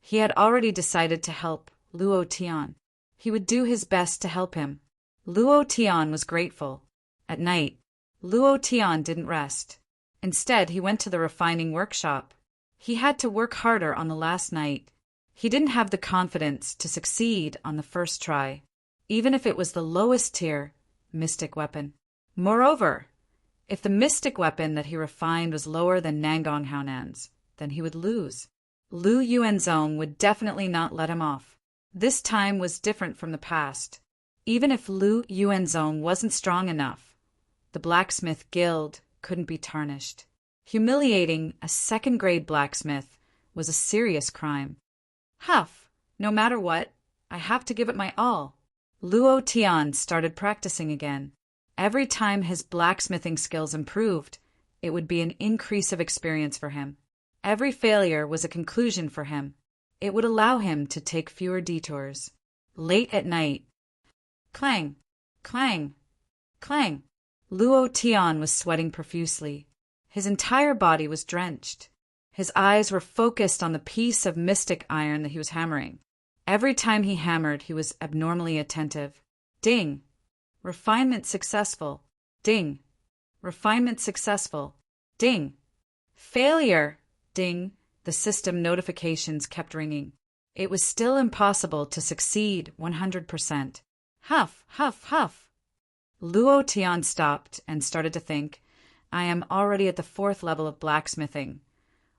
He had already decided to help Luo Tian. He would do his best to help him. Luo Tian was grateful. At night, Luo Tian didn't rest. Instead, he went to the refining workshop. He had to work harder on the last night. He didn't have the confidence to succeed on the first try, even if it was the lowest tier mystic weapon. Moreover, if the mystic weapon that he refined was lower than Nangong Haonan's, then he would lose. Lu Yuanzong would definitely not let him off. This time was different from the past. Even if Lu Yuanzong wasn't strong enough, the blacksmith guild couldn't be tarnished. Humiliating a second-grade blacksmith was a serious crime. Huff, no matter what, I have to give it my all. Luo Tian started practicing again. Every time his blacksmithing skills improved, it would be an increase of experience for him. Every failure was a conclusion for him. It would allow him to take fewer detours. Late at night, clang, clang, clang. Luo Tian was sweating profusely. His entire body was drenched. His eyes were focused on the piece of mystic iron that he was hammering. Every time he hammered, he was abnormally attentive. Ding! Refinement successful. Ding! Refinement successful. Ding! Failure! Ding! The system notifications kept ringing. It was still impossible to succeed 100%. Huff, huff, huff. Luo Tian stopped and started to think, I am already at the 4th level of blacksmithing.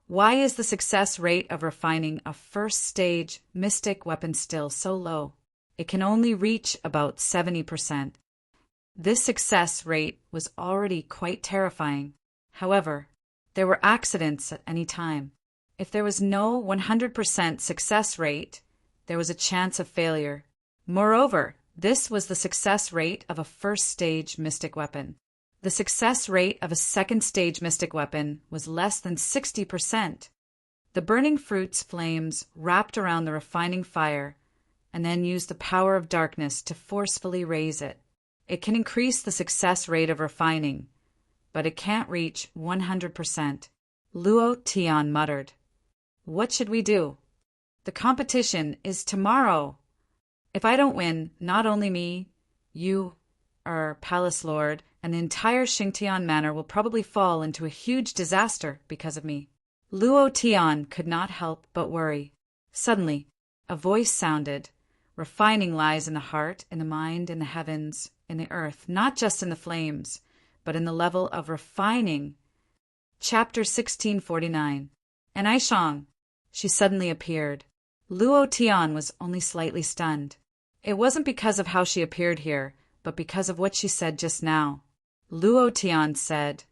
Why is the success rate of refining a first-stage mystic weapon still so low? It can only reach about 70%. This success rate was already quite terrifying. However, there were accidents at any time. If there was no 100% success rate, there was a chance of failure. Moreover, this was the success rate of a first-stage mystic weapon. The success rate of a second-stage mystic weapon was less than 60%. The burning fruit's flames wrapped around the refining fire and then used the power of darkness to forcefully raise it. It can increase the success rate of refining, but it can't reach 100%. Luo Tian muttered. What should we do? The competition is tomorrow. If I don't win, not only me, you, our palace lord, and the entire Xingtian manor will probably fall into a huge disaster because of me. Luo Tian could not help but worry. Suddenly, a voice sounded. Refining lies in the heart, in the mind, in the heavens, in the earth, not just in the flames, but in the level of refining. Chapter 1649. And Aishang. She suddenly appeared. Luo Tian was only slightly stunned. It wasn't because of how she appeared here, but because of what she said just now. Luo Tian said,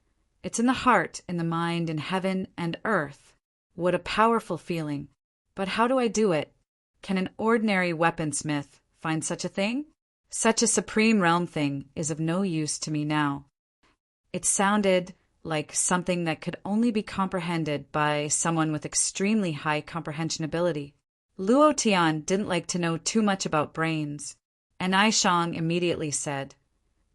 It's in the heart, in the mind, in heaven and earth. What a powerful feeling. But how do I do it? Can an ordinary weaponsmith find such a thing? Such a supreme realm thing is of no use to me now. It sounded like something that could only be comprehended by someone with extremely high comprehension ability. Luo Tian didn't like to know too much about brains, and Ai Shang immediately said,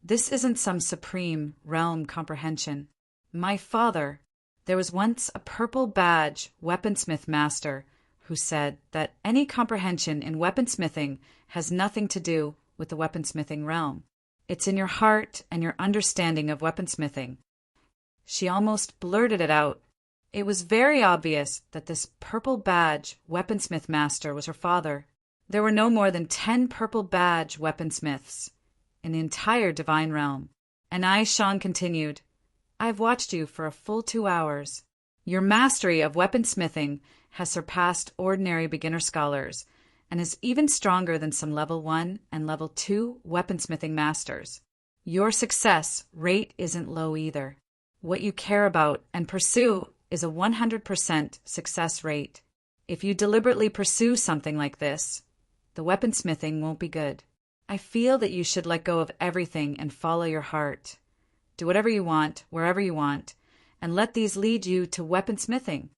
"This isn't some supreme realm comprehension. My father, there was once a purple badge weaponsmith master who said that any comprehension in weaponsmithing has nothing to do with the weaponsmithing realm. It's in your heart and your understanding of weaponsmithing." She almost blurted it out. It was very obvious that this purple badge weaponsmith master was her father. There were no more than 10 purple badge weaponsmiths in the entire divine realm. And Ai Shang continued, "I've watched you for a full 2 hours. Your mastery of weaponsmithing has surpassed ordinary beginner scholars and is even stronger than some level 1 and level 2 weaponsmithing masters. Your success rate isn't low either. What you care about and pursue is a 100% success rate. If you deliberately pursue something like this, the weaponsmithing won't be good. I feel that you should let go of everything and follow your heart. Do whatever you want, wherever you want, and let these lead you to weaponsmithing."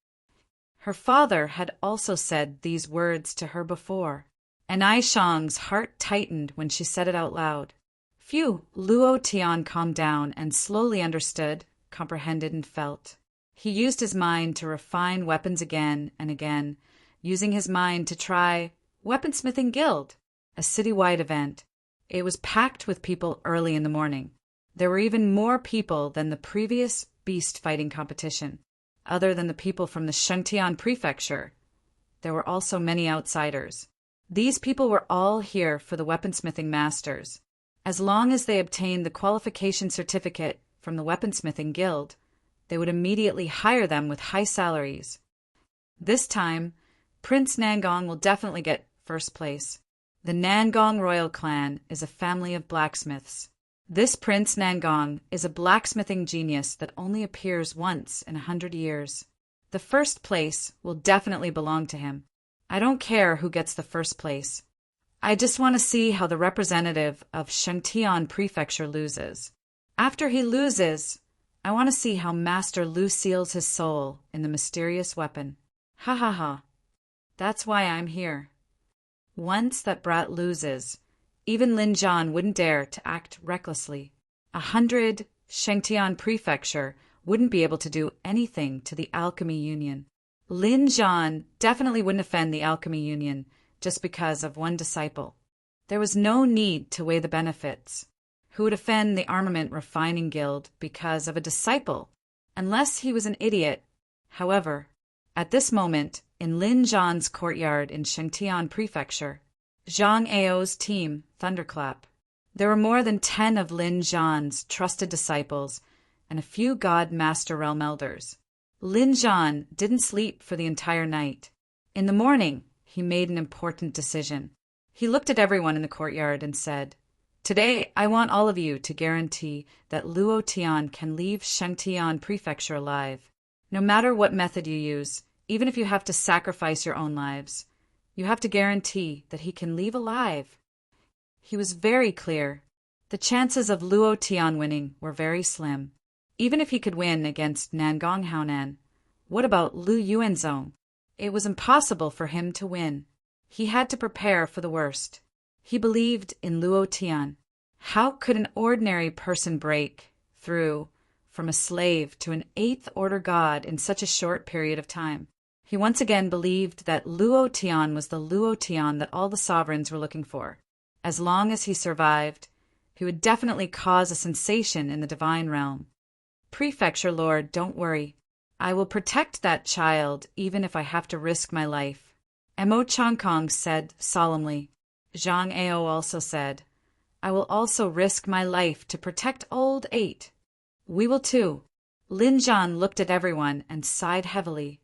Her father had also said these words to her before, and Ai Shang's heart tightened when she said it out loud. Phew! Luo Tian calmed down and slowly understood, comprehended, and felt. He used his mind to refine weapons again and again, using his mind to try Weaponsmithing Guild, a citywide event. It was packed with people early in the morning. There were even more people than the previous beast fighting competition. Other than the people from the Shengtian prefecture, there were also many outsiders. These people were all here for the weaponsmithing masters. As long as they obtained the qualification certificate from the Weaponsmithing Guild, they would immediately hire them with high salaries. This time, Prince Nangong will definitely get first place. The Nangong royal clan is a family of blacksmiths. This Prince Nangong is a blacksmithing genius that only appears once in 100 years. The first place will definitely belong to him. I don't care who gets the first place. I just want to see how the representative of Shengtian Prefecture loses. After he loses, I want to see how Master Lu seals his soul in the mysterious weapon. Ha ha ha. That's why I'm here. Once that brat loses, even Lin Zhan wouldn't dare to act recklessly. 100 Shengtian Prefecture wouldn't be able to do anything to the Alchemy Union. Lin Zhan definitely wouldn't offend the Alchemy Union just because of one disciple. There was no need to weigh the benefits. Who would offend the Armament Refining Guild because of a disciple, unless he was an idiot? However, at this moment, in Lin Zhan's courtyard in Shengtian Prefecture, Zhang Ao's team thunderclap. There were more than 10 of Lin Zhan's trusted disciples and a few God Master Realm Elders. Lin Zhan didn't sleep for the entire night. In the morning, he made an important decision. He looked at everyone in the courtyard and said, "Today, I want all of you to guarantee that Luo Tian can leave Shengtian Prefecture alive. No matter what method you use, even if you have to sacrifice your own lives, you have to guarantee that he can leave alive." He was very clear. The chances of Luo Tian winning were very slim. Even if he could win against Nangong Haonan, what about Lu Yuanzong? It was impossible for him to win. He had to prepare for the worst. He believed in Luo Tian. How could an ordinary person break through from a slave to an 8th order god in such a short period of time? He once again believed that Luo Tian was the Luo Tian that all the sovereigns were looking for. As long as he survived, he would definitely cause a sensation in the divine realm. "Prefecture Lord, don't worry. I will protect that child even if I have to risk my life," Mo Changkong said solemnly. Zhang Ao also said, "I will also risk my life to protect old 8. We will too." Lin Zhan looked at everyone and sighed heavily.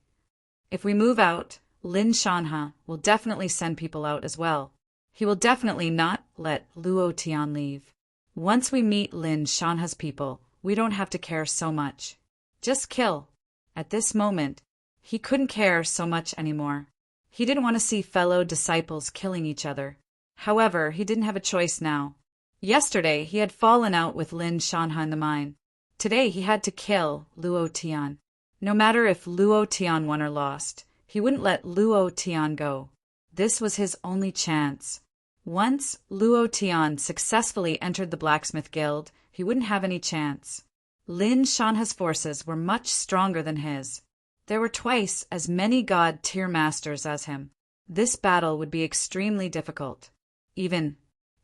If we move out, Lin Shanha will definitely send people out as well. He will definitely not let Luo Tian leave. Once we meet Lin Shanha's people, we don't have to care so much. Just kill. At this moment, He couldn't care so much anymore. He didn't want to see fellow disciples killing each other. However, he didn't have a choice now. Yesterday, he had fallen out with Lin Shanha in the mine. Today, he had to kill Luo Tian. No matter if Luo Tian won or lost, he wouldn't let Luo Tian go. This was his only chance. Once Luo Tian successfully entered the blacksmith guild, he wouldn't have any chance. Lin Shanha's forces were much stronger than his. There were twice as many god tier masters as him. This battle would be extremely difficult. Even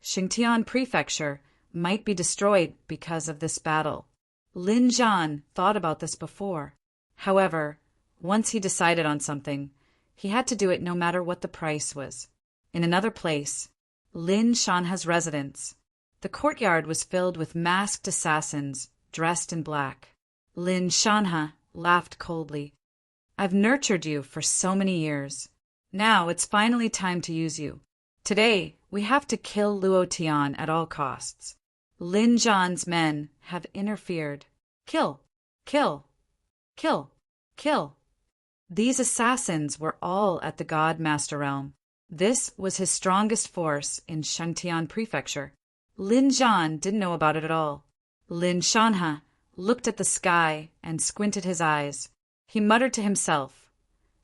Xingtian Prefecture might be destroyed because of this battle. Lin Zhan thought about this before. However, once he decided on something, he had to do it no matter what the price was. In another place, Lin Shanha's residence. The courtyard was filled with masked assassins dressed in black. Lin Shanha laughed coldly. I've nurtured you for so many years. Now it's finally time to use you. Today, we have to kill Luo Tian at all costs. Lin Zhan's men have interfered. Kill! Kill! Kill! Kill! These assassins were all at the God Master Realm. This was his strongest force in Shangtian Prefecture. Lin Zhan didn't know about it at all. Lin Shanha looked at the sky and squinted his eyes. He muttered to himself,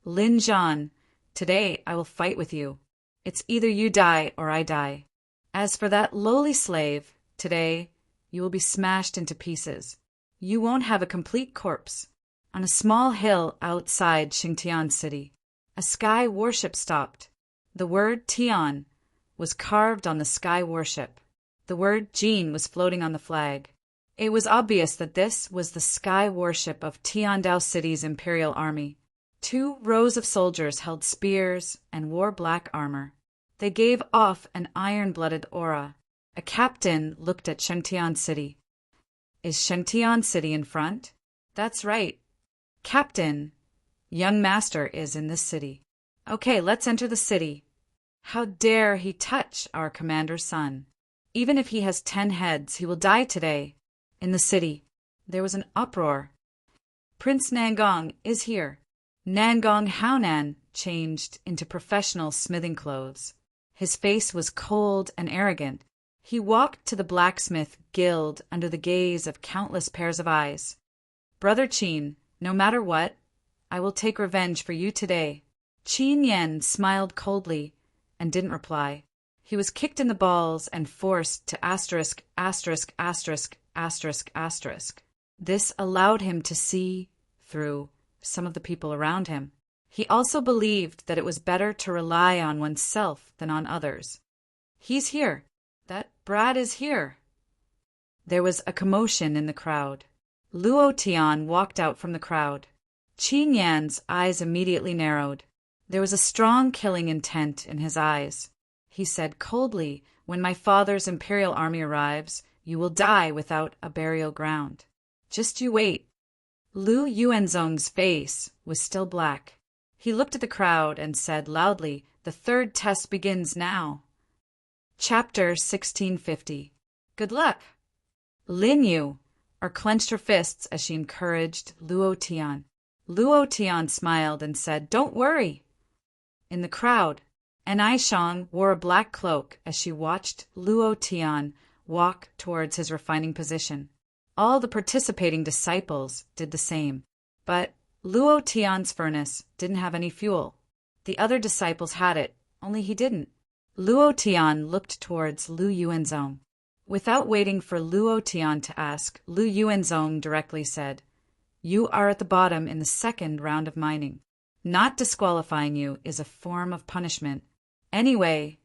Lin Zhan, today I will fight with you. It's either you die or I die. As for that lowly slave, today you will be smashed into pieces. You won't have a complete corpse. On a small hill outside Xingtian City, a sky warship stopped. The word Tian was carved on the sky warship. The word Jin was floating on the flag. It was obvious that this was the sky warship of Tiandao City's imperial army. 2 rows of soldiers held spears and wore black armor. They gave off an iron-blooded aura. A captain looked at Shengtian City. Is Shengtian City in front? That's right. Captain, young master is in this city. Okay, let's enter the city. How dare he touch our commander's son? Even if he has 10 heads, he will die today. In the city, there was an uproar. Prince Nangong is here. Nangong Haonan changed into professional smithing clothes. His face was cold and arrogant. He walked to the blacksmith guild under the gaze of countless pairs of eyes. Brother Qin, no matter what, I will take revenge for you today. Qin Yan smiled coldly and didn't reply. He was kicked in the balls and forced to asterisk, asterisk, asterisk, asterisk, asterisk. This allowed him to see through some of the people around him. He also believed that it was better to rely on oneself than on others. He's here. That brat is here. There was a commotion in the crowd. Luo Tian walked out from the crowd. Qin Yan's eyes immediately narrowed. There was a strong killing intent in his eyes. He said coldly, when my father's imperial army arrives, you will die without a burial ground. Just you wait. Lu Yuanzong's face was still black. He looked at the crowd and said loudly, the 3rd test begins now. Chapter 1650. Good luck. Lin Yu clenched her fists as she encouraged Luo Tian. Luo Tian smiled and said, don't worry. In the crowd, An Aishang wore a black cloak as she watched Luo Tian walk towards his refining position. All the participating disciples did the same. But Luo Tian's furnace didn't have any fuel. The other disciples had it, only he didn't. Luo Tian looked towards Lu Yuanzong. Without waiting for Luo Tian to ask, Lu Yuanzong directly said, you are at the bottom in the 2nd round of mining. Not disqualifying you is a form of punishment. Anyway,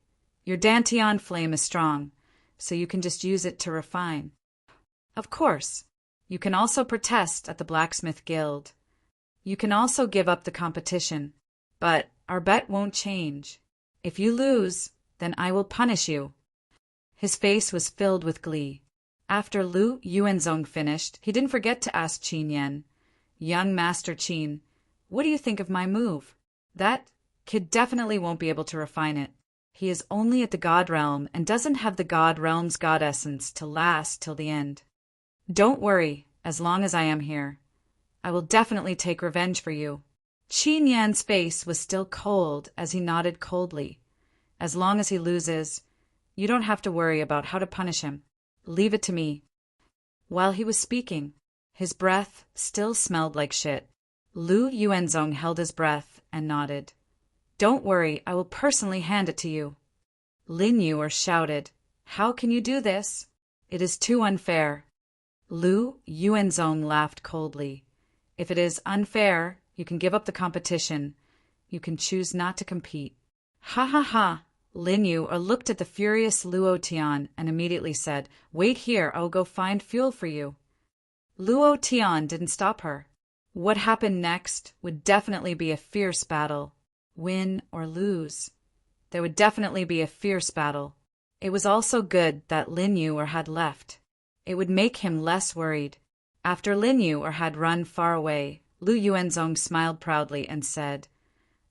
your Dantian flame is strong, so you can just use it to refine. Of course, you can also protest at the blacksmith guild. You can also give up the competition, but our bet won't change. If you lose, then I will punish you. His face was filled with glee. After Lu Yuanzong finished, he didn't forget to ask Qin Yan, young Master Qin, what do you think of my move? That kid definitely won't be able to refine it. He is only at the God Realm and doesn't have the God Realm's God Essence to last till the end. Don't worry, as long as I am here. I will definitely take revenge for you. Qin Yan's face was still cold as he nodded coldly. As long as he loses, you don't have to worry about how to punish him. Leave it to me. While he was speaking, his breath still smelled like shit. Lu Yuanzong held his breath and nodded. Don't worry, I will personally hand it to you. Lin Yuer shouted, How can you do this? It is too unfair. Lu Yuanzong laughed coldly. If it is unfair, you can give up the competition. You can choose not to compete. Ha ha ha! Lin Yuer looked at the furious Luo Tian and immediately said, Wait here, I'll go find fuel for you. Luo Tian didn't stop her. What happened next would definitely be a fierce battle. Win or lose. There would definitely be a fierce battle. It was also good that Lin Yuer had left. It would make him less worried. After Lin Yuer had run far away, Lu Yuanzong smiled proudly and said,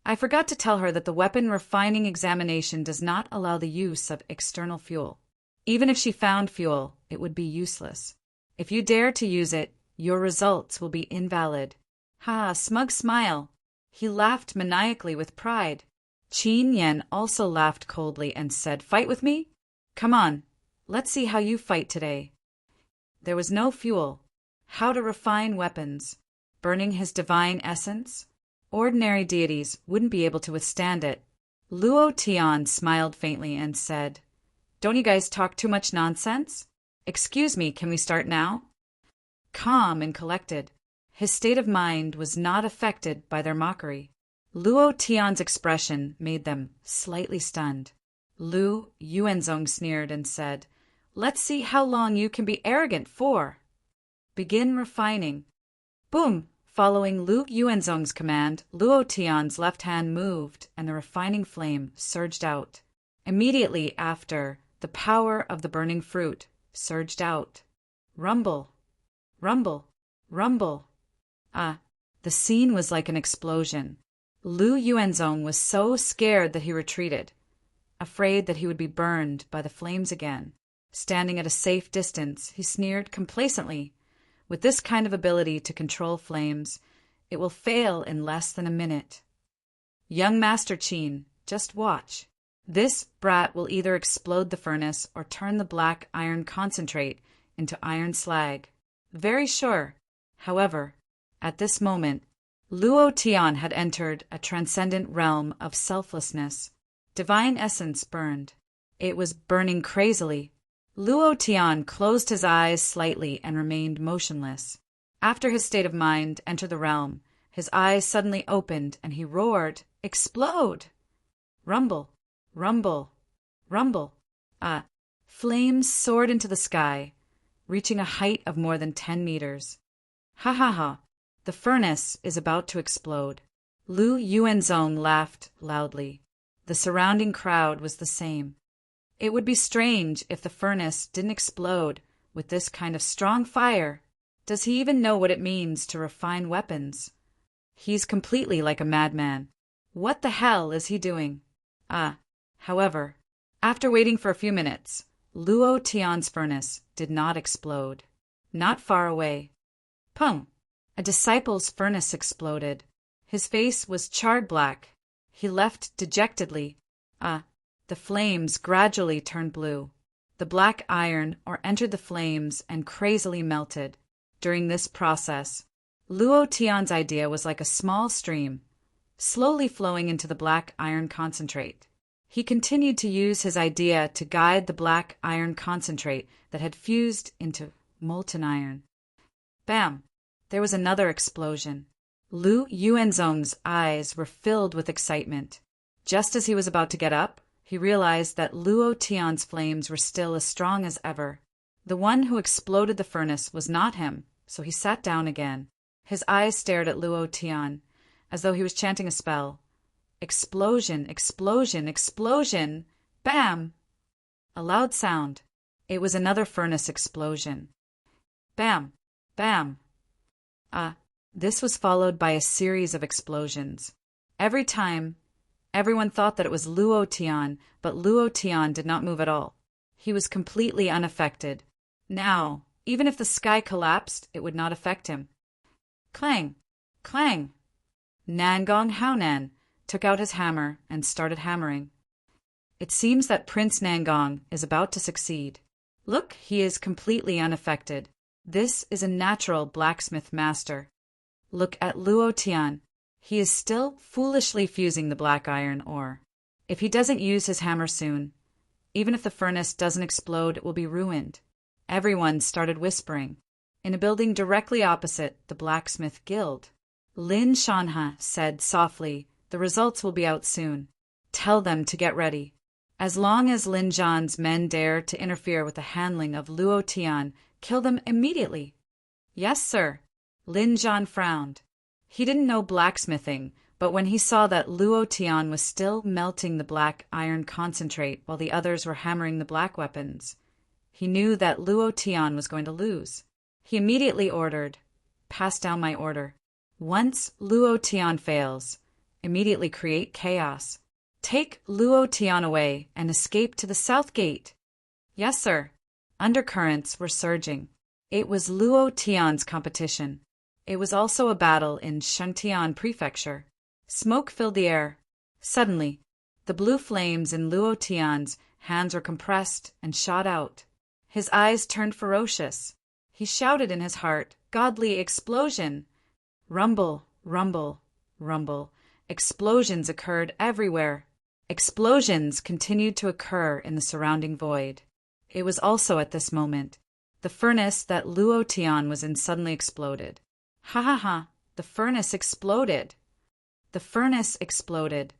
I forgot to tell her that the weapon refining examination does not allow the use of external fuel. Even if she found fuel, it would be useless. If you dare to use it, your results will be invalid. Ha, smug smile. He laughed maniacally with pride. Qin Yan also laughed coldly and said, Fight with me? Come on, let's see how you fight today. There was no fuel. How to refine weapons? Burning his divine essence? Ordinary deities wouldn't be able to withstand it. Luo Tian smiled faintly and said, Don't you guys talk too much nonsense? Excuse me, can we start now? Calm and collected, his state of mind was not affected by their mockery. Luo Tian's expression made them slightly stunned. Lu Yuanzong sneered and said, Let's see how long you can be arrogant for. Begin refining. Boom! Following Lu Yuanzong's command, Luo Tian's left hand moved and the refining flame surged out. Immediately after, the power of the burning fruit surged out. Rumble, rumble, rumble. The scene was like an explosion. Lu Yuanzong was so scared that he retreated, afraid that he would be burned by the flames again. Standing at a safe distance, he sneered complacently. With this kind of ability to control flames, it will fail in less than a minute. Young Master Qin, just watch. This brat will either explode the furnace or turn the black iron concentrate into iron slag. Very sure. However, at this moment, Luo Tian had entered a transcendent realm of selflessness. Divine essence burned. It was burning crazily. Luo Tian closed his eyes slightly and remained motionless. After his state of mind entered the realm, his eyes suddenly opened and he roared, Explode! Rumble, rumble, rumble. Flames soared into the sky, reaching a height of more than 10 meters. Ha ha ha, the furnace is about to explode. Lu Yuanzong laughed loudly. The surrounding crowd was the same. It would be strange if the furnace didn't explode with this kind of strong fire. Does he even know what it means to refine weapons? He's completely like a madman. What the hell is he doing? However, after waiting for a few minutes, Luo Tian's furnace did not explode. Not far away. Pung! A disciple's furnace exploded. His face was charred black. He left dejectedly. The flames gradually turned blue. The black iron entered the flames and crazily melted. During this process, Luo Tian's idea was like a small stream, slowly flowing into the black iron concentrate. He continued to use his idea to guide the black iron concentrate that had fused into molten iron. Bam! There was another explosion. Lu Yuanzong's eyes were filled with excitement. Just as he was about to get up, he realized that Luo Tian's flames were still as strong as ever. The one who exploded the furnace was not him, so he sat down again. His eyes stared at Luo Tian, as though he was chanting a spell. Explosion, explosion, explosion! Bam! A loud sound. It was another furnace explosion. Bam! Bam! This was followed by a series of explosions. Every time, everyone thought that it was Luo Tian, but Luo Tian did not move at all. He was completely unaffected. Now, even if the sky collapsed, it would not affect him. Clang! Clang! Nangong Haonan took out his hammer and started hammering. It seems that Prince Nangong is about to succeed. Look, he is completely unaffected. This is a natural blacksmith master. Look at Luo Tian. He is still foolishly fusing the black iron ore. If he doesn't use his hammer soon, even if the furnace doesn't explode, it will be ruined. Everyone started whispering. In a building directly opposite the blacksmith guild, Lin Shanha said softly, "The results will be out soon. Tell them to get ready." As long as Lin Zhan's men dare to interfere with the handling of Luo Tian, kill them immediately. Yes, sir. Lin Zhan frowned. He didn't know blacksmithing, but when he saw that Luo Tian was still melting the black iron concentrate while the others were hammering the black weapons, he knew that Luo Tian was going to lose. He immediately ordered, "Pass down my order. Once Luo Tian fails, immediately create chaos. Take Luo Tian away and escape to the south gate." Yes, sir. Undercurrents were surging. It was Luo Tian's competition. It was also a battle in Shentian Prefecture. Smoke filled the air. Suddenly, the blue flames in Luo Tian's hands were compressed and shot out. His eyes turned ferocious. He shouted in his heart, "Godly explosion!" Rumble, rumble, rumble. Explosions occurred everywhere. Explosions continued to occur in the surrounding void. It was also at this moment the furnace that Luo Tian was in suddenly exploded. Ha ha ha! The furnace exploded! The furnace exploded!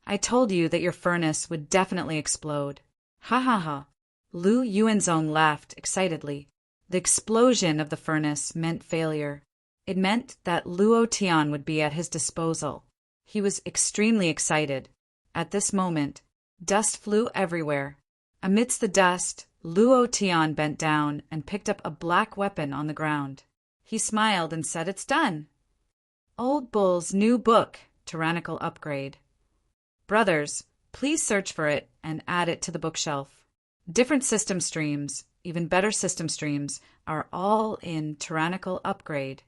I told you that your furnace would definitely explode. Ha ha ha! Lu Yuanzong laughed excitedly. The explosion of the furnace meant failure. It meant that Luo Tian would be at his disposal. He was extremely excited. At this moment, dust flew everywhere. Amidst the dust, Luo Tian bent down and picked up a black weapon on the ground. He smiled and said, "It's done." Old Bull's new book, Tyrannical Upgrade. Brothers, please search for it and add it to the bookshelf. Different system streams, even better system streams, are all in Tyrannical Upgrade.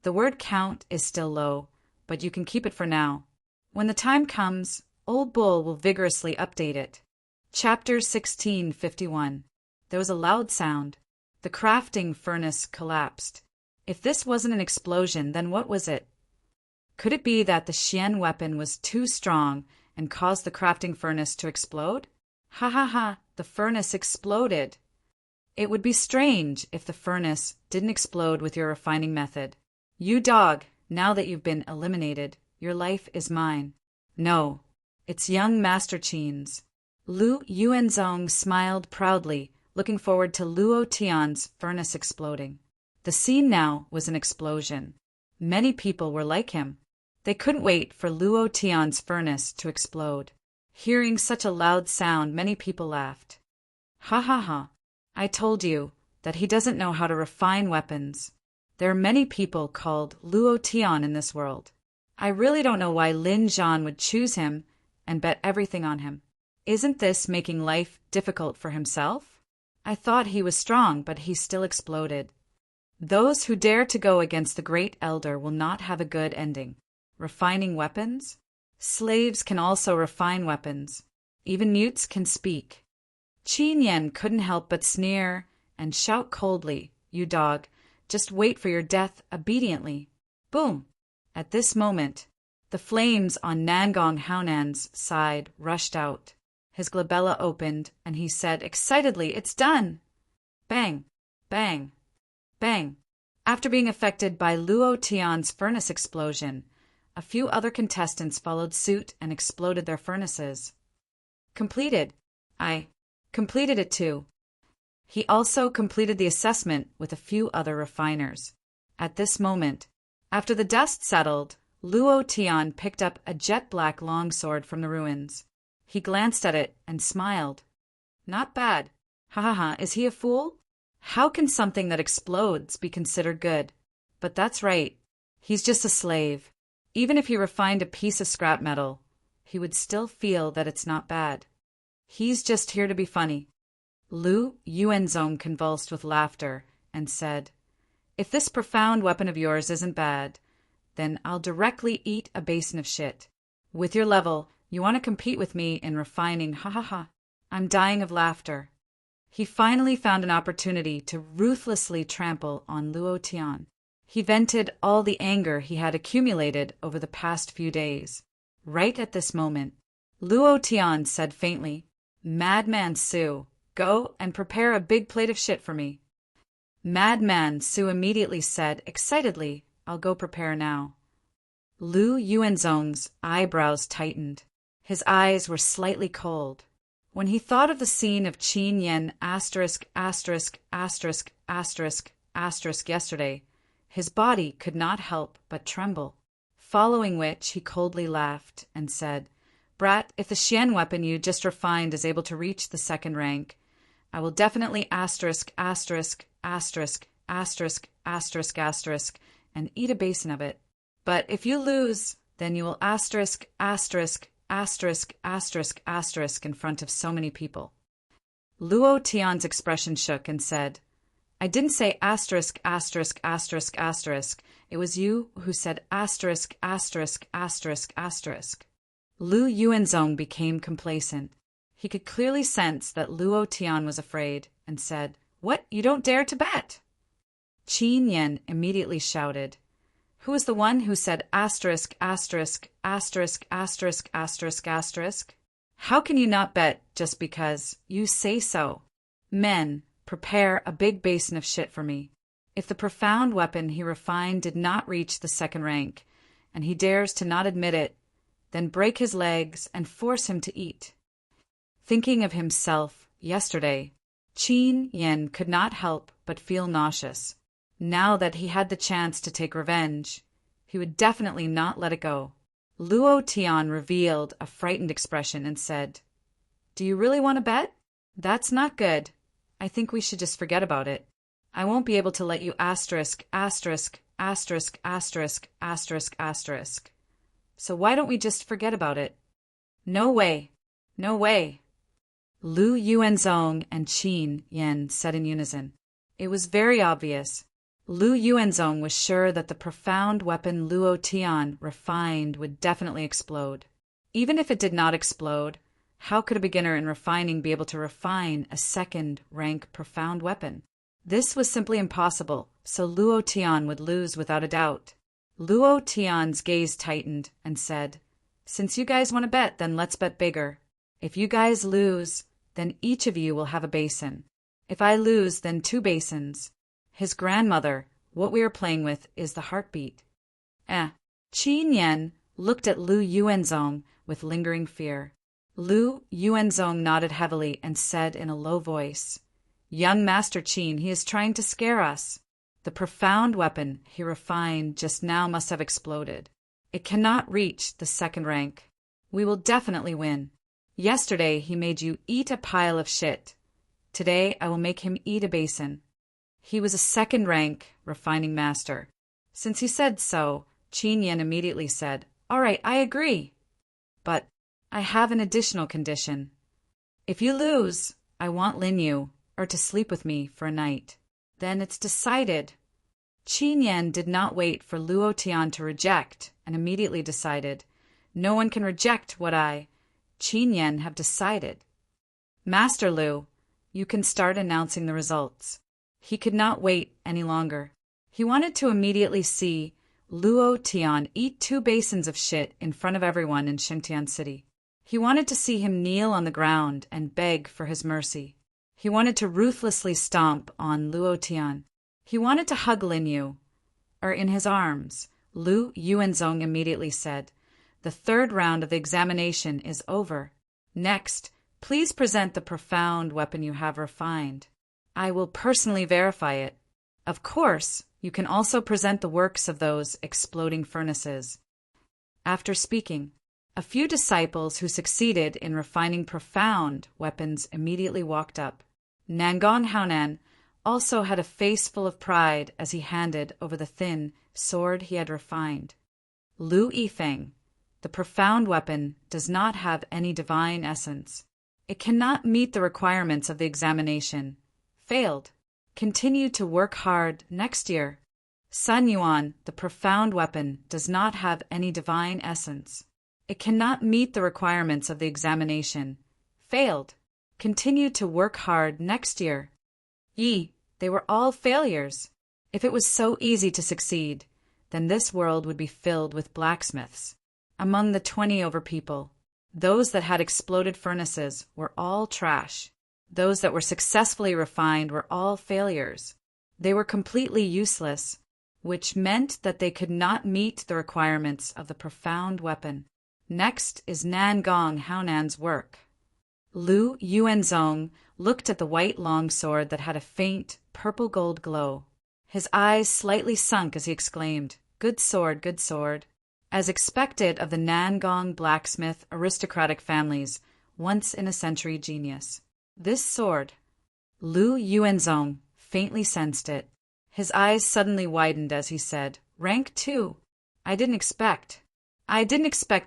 The word count is still low, but you can keep it for now. When the time comes, Old Bull will vigorously update it. Chapter 1651. There was a loud sound. The crafting furnace collapsed. If this wasn't an explosion, then what was it? Could it be that the Xian weapon was too strong and caused the crafting furnace to explode? Ha ha ha! The furnace exploded! It would be strange if the furnace didn't explode with your refining method. You dog, now that you've been eliminated, your life is mine. No, it's young Master Qin's. Lu Yuanzong smiled proudly, looking forward to Luo Tian's furnace exploding. The scene now was an explosion. Many people were like him. They couldn't wait for Luo Tian's furnace to explode. Hearing such a loud sound, many people laughed. Ha ha ha! I told you that he doesn't know how to refine weapons. There are many people called Luo Tian in this world. I really don't know why Lin Zhan would choose him and bet everything on him. Isn't this making life difficult for himself? I thought he was strong, but he still exploded. Those who dare to go against the great elder will not have a good ending. Refining weapons? Slaves can also refine weapons. Even mutes can speak. Qin Yan couldn't help but sneer and shout coldly, "You dog, just wait for your death obediently." Boom! At this moment, the flames on Nangong Haonan's side rushed out. His glabella opened, and he said excitedly, "It's done!" Bang! Bang! Bang! After being affected by Luo Tian's furnace explosion, a few other contestants followed suit and exploded their furnaces. Completed. I completed it too. He also completed the assessment with a few other refiners. At this moment, after the dust settled, Luo Tian picked up a jet-black longsword from the ruins. He glanced at it and smiled. Not bad. Ha ha ha, is he a fool? How can something that explodes be considered good? But that's right. He's just a slave. Even if he refined a piece of scrap metal, he would still feel that it's not bad. He's just here to be funny. Lu Yuanzong convulsed with laughter and said, "If this profound weapon of yours isn't bad, then I'll directly eat a basin of shit. With your level, you want to compete with me in refining, ha ha ha. I'm dying of laughter. He finally found an opportunity to ruthlessly trample on Luo Tian. He vented all the anger he had accumulated over the past few days. Right at this moment, Luo Tian said faintly, "Madman Su, go and prepare a big plate of shit for me." Madman Su immediately said excitedly, "I'll go prepare now." Lu Yuanzong's eyebrows tightened. His eyes were slightly cold. When he thought of the scene of Qin Yen ***** yesterday, his body could not help but tremble. Following which he coldly laughed and said, "Brat, if the Xian weapon you just refined is able to reach the second rank, I will definitely ***** and eat a basin of it. But if you lose, then you will **** in front of so many people." Luo Tian's expression shook and said, "I didn't say *****. It was you who said *****. Lu Yuanzong became complacent. He could clearly sense that Luo Tian was afraid and said, "What, you don't dare to bet?" Qin Yen immediately shouted, "Who is the one who said ******************? How can you not bet just because you say so? Men, prepare a big basin of shit for me. If the profound weapon he refined did not reach the second rank, and he dares to not admit it, then break his legs and force him to eat." Thinking of himself yesterday, Qin Yen could not help but feel nauseous. Now that he had the chance to take revenge, he would definitely not let it go. Luo Tian revealed a frightened expression and said, "Do you really want to bet? That's not good. I think we should just forget about it. I won't be able to let you ***********************. So why don't we just forget about it?" "No way. No way." Lu Yuanzong and Qin Yen said in unison. It was very obvious. Lu Yuanzong was sure that the profound weapon Luo Tian refined would definitely explode. Even if it did not explode, how could a beginner in refining be able to refine a second-rank profound weapon? This was simply impossible, so Luo Tian would lose without a doubt. Luo Tian's gaze tightened and said, "Since you guys want to bet, then let's bet bigger. If you guys lose, then each of you will have a basin. If I lose, then 2 basins. His grandmother, what we are playing with is the heartbeat." Qin Yen looked at Lu Yuanzong with lingering fear. Lu Yuanzong nodded heavily and said in a low voice, "Young Master Qin, he is trying to scare us. The profound weapon he refined just now must have exploded. It cannot reach the second rank. We will definitely win. Yesterday he made you eat a pile of shit. Today I will make him eat a basin." He was a second-rank refining master. Since he said so, Qin Yen immediately said, "All right, I agree. But I have an additional condition. If you lose, I want Lin Yu, to sleep with me for a night. Then it's decided." Qin Yen did not wait for Luo Tian to reject and immediately decided, "No one can reject what Qin Yen, have decided. Master Lu, you can start announcing the results." He could not wait any longer. He wanted to immediately see Luo Tian eat 2 basins of shit in front of everyone in Xingtian City. He wanted to see him kneel on the ground and beg for his mercy. He wanted to ruthlessly stomp on Luo Tian. He wanted to hug Lin Yu, in his arms. Lu Yuanzong immediately said, "The 3rd round of the examination is over. Next, please present the profound weapon you have refined. I will personally verify it. Of course, you can also present the works of those exploding furnaces." After speaking, a few disciples who succeeded in refining profound weapons immediately walked up. Nangon Haonan also had a face full of pride as he handed over the thin sword he had refined. Lu Yifeng, the profound weapon does not have any divine essence. It cannot meet the requirements of the examination. Failed. Continue to work hard next year. Sun Yuan, the profound weapon, does not have any divine essence. It cannot meet the requirements of the examination. Failed. Continue to work hard next year. They were all failures. If it was so easy to succeed, then this world would be filled with blacksmiths. Among the 20 over people, those that had exploded furnaces were all trash. Those that were successfully refined were all failures. They were completely useless, which meant that they could not meet the requirements of the profound weapon. Next is Nan Gong Haonan's work. Lu Yuanzong looked at the white longsword that had a faint purple-gold glow. His eyes slightly sunk as he exclaimed, "Good sword, good sword." As expected of the Nangong blacksmith aristocratic families, once-in-a-century genius. This sword, Lu Yuanzong faintly sensed it. His eyes suddenly widened as he said, "Rank 2. I didn't expect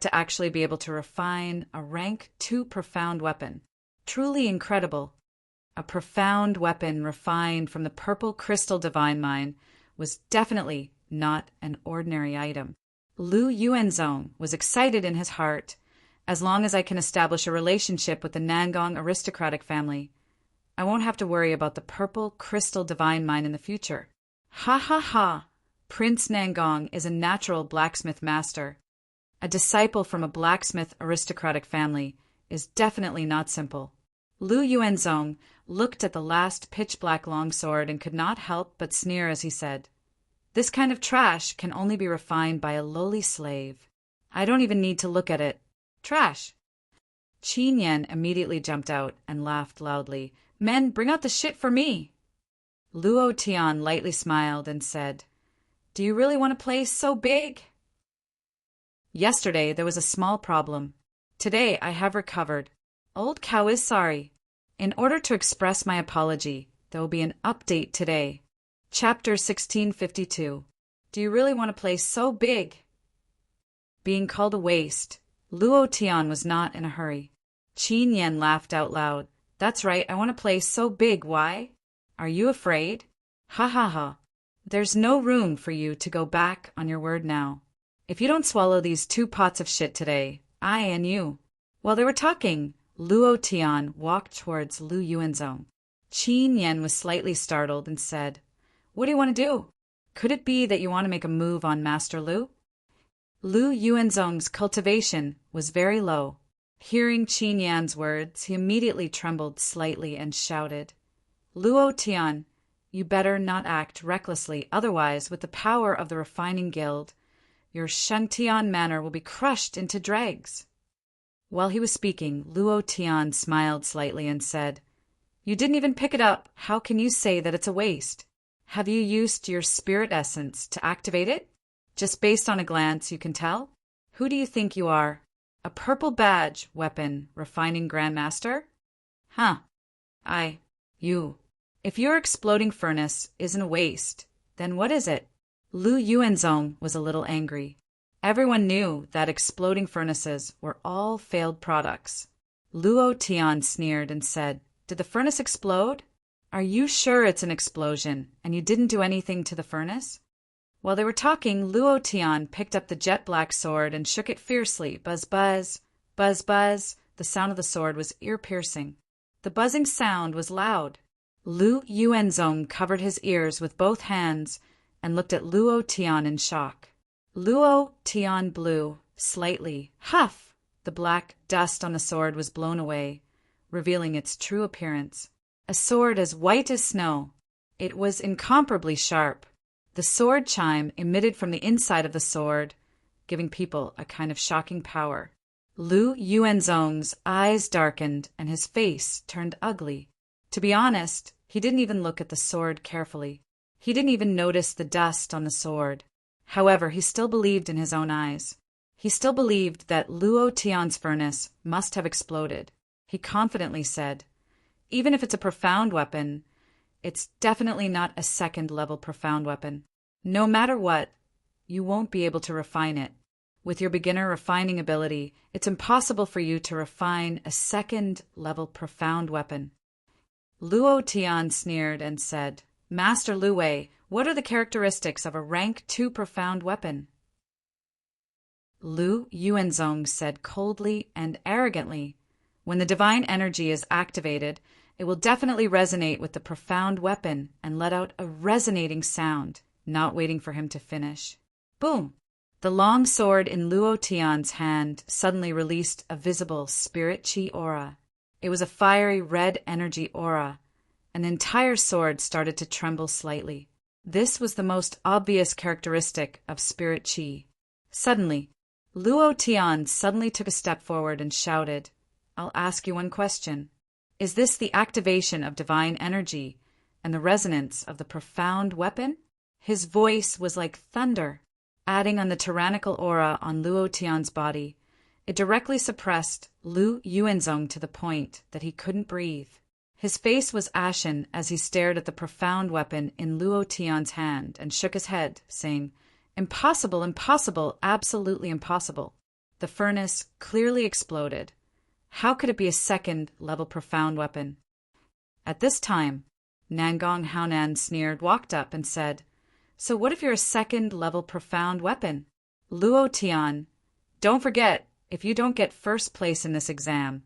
to actually be able to refine a rank 2 profound weapon. Truly incredible." A profound weapon refined from the purple crystal divine mine was definitely not an ordinary item. Lu Yuanzong was excited in his heart. As long as I can establish a relationship with the Nangong aristocratic family, I won't have to worry about the purple crystal divine mine in the future. Ha ha ha! Prince Nangong is a natural blacksmith master. A disciple from a blacksmith aristocratic family is definitely not simple. Lu Yuanzong looked at the last pitch-black longsword and could not help but sneer as he said, "This kind of trash can only be refined by a lowly slave. I don't even need to look at it. Trash." Qin Yan immediately jumped out and laughed loudly. "Men, bring out the shit for me." Luo Tian lightly smiled and said, "Do you really want to play so big?" Yesterday there was a small problem. Today I have recovered. Old cow is sorry. In order to express my apology, there will be an update today. Chapter 1652. Do you really want to play so big? Being called a waste, Luo Tian was not in a hurry. Qin Yan laughed out loud. "That's right, I want to play so big, why? Are you afraid? Ha ha ha. There's no room for you to go back on your word now. If you don't swallow these 2 pots of shit today, I and you." While they were talking, Luo Tian walked towards Lu Yuanzong. Qin Yan was slightly startled and said, "What do you want to do? Could it be that you want to make a move on Master Lu?" Lu Yuanzong's cultivation was very low. Hearing Qin Yan's words, he immediately trembled slightly and shouted, "Luo Tian, you better not act recklessly, otherwise, with the power of the refining guild, your Shantian manor will be crushed into dregs." While he was speaking, Luo Tian smiled slightly and said, "You didn't even pick it up. How can you say that it's a waste? Have you used your spirit essence to activate it? Just based on a glance, you can tell? Who do you think you are? A purple badge, weapon, refining grandmaster? Huh. You. If your exploding furnace isn't a waste, then what is it?" Lu Yuanzong was a little angry. Everyone knew that exploding furnaces were all failed products. Luo Tian sneered and said, "Did the furnace explode? Are you sure it's an explosion and you didn't do anything to the furnace?" While they were talking, Luo Tian picked up the jet-black sword and shook it fiercely. Buzz, buzz, buzz, buzz. The sound of the sword was ear-piercing. The buzzing sound was loud. Lu Yuanzong covered his ears with both hands and looked at Luo Tian in shock. Luo Tian blew slightly. Huff! The black dust on the sword was blown away, revealing its true appearance. A sword as white as snow. It was incomparably sharp. The sword chime emitted from the inside of the sword, giving people a kind of shocking power. Lu Yuanzong's eyes darkened and his face turned ugly. To be honest, he didn't even look at the sword carefully. He didn't even notice the dust on the sword. However, he still believed in his own eyes. He still believed that Luo Tian's furnace must have exploded. He confidently said, "Even if it's a profound weapon, it's definitely not a second-level profound weapon. No matter what, you won't be able to refine it. With your beginner refining ability, it's impossible for you to refine a second-level profound weapon." Luo Tian sneered and said, "Master Lu Wei, What are the characteristics of a rank 2 profound weapon? Lu Yuanzong said coldly and arrogantly, when the divine energy is activated, it will definitely resonate with the profound weapon and let out a resonating sound, not waiting for him to finish. Boom! The long sword in Luo Tian's hand suddenly released a visible spirit chi aura. It was a fiery red energy aura, and the entire sword started to tremble slightly. This was the most obvious characteristic of spirit chi. Suddenly, Luo Tian suddenly took a step forward and shouted, "I'll ask you one question. Is this the activation of divine energy and the resonance of the profound weapon?" His voice was like thunder, adding on the tyrannical aura on Luo Tian's body. It directly suppressed Lu Yuanzong to the point that he couldn't breathe. His face was ashen as he stared at the profound weapon in Luo Tian's hand and shook his head, saying, "Impossible, impossible, absolutely impossible." The furnace clearly exploded. How could it be a second-level profound weapon? At this time, Nangong Haonan sneered, walked up and said, "So what if you're a second-level profound weapon?" Luo Tian, don't forget, if you don't get first place in this exam,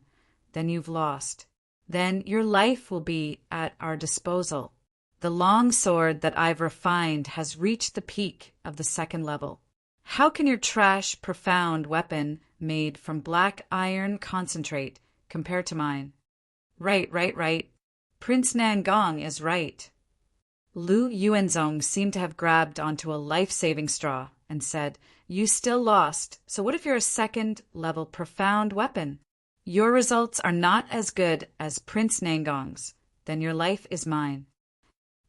then you've lost. Then your life will be at our disposal. The long sword that I've refined has reached the peak of the second level. How can your trash profound weapon made from black iron concentrate compare to mine? Right. Prince Nangong is right. Lu Yuanzong seemed to have grabbed onto a life-saving straw and said, "You still lost, so what if you're a second-level profound weapon? Your results are not as good as Prince Nangong's, then your life is mine."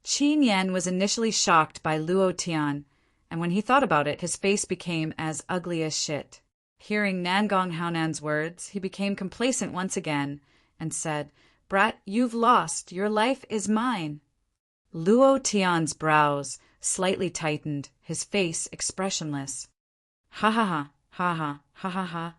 Qi Nian was initially shocked by Luo Tian, and when he thought about it, his face became as ugly as shit. Hearing Nangong Haonan's words, he became complacent once again and said, "Brat, you've lost. Your life is mine." Luo Tian's brows slightly tightened, his face expressionless. Ha ha ha, ha ha, ha ha ha.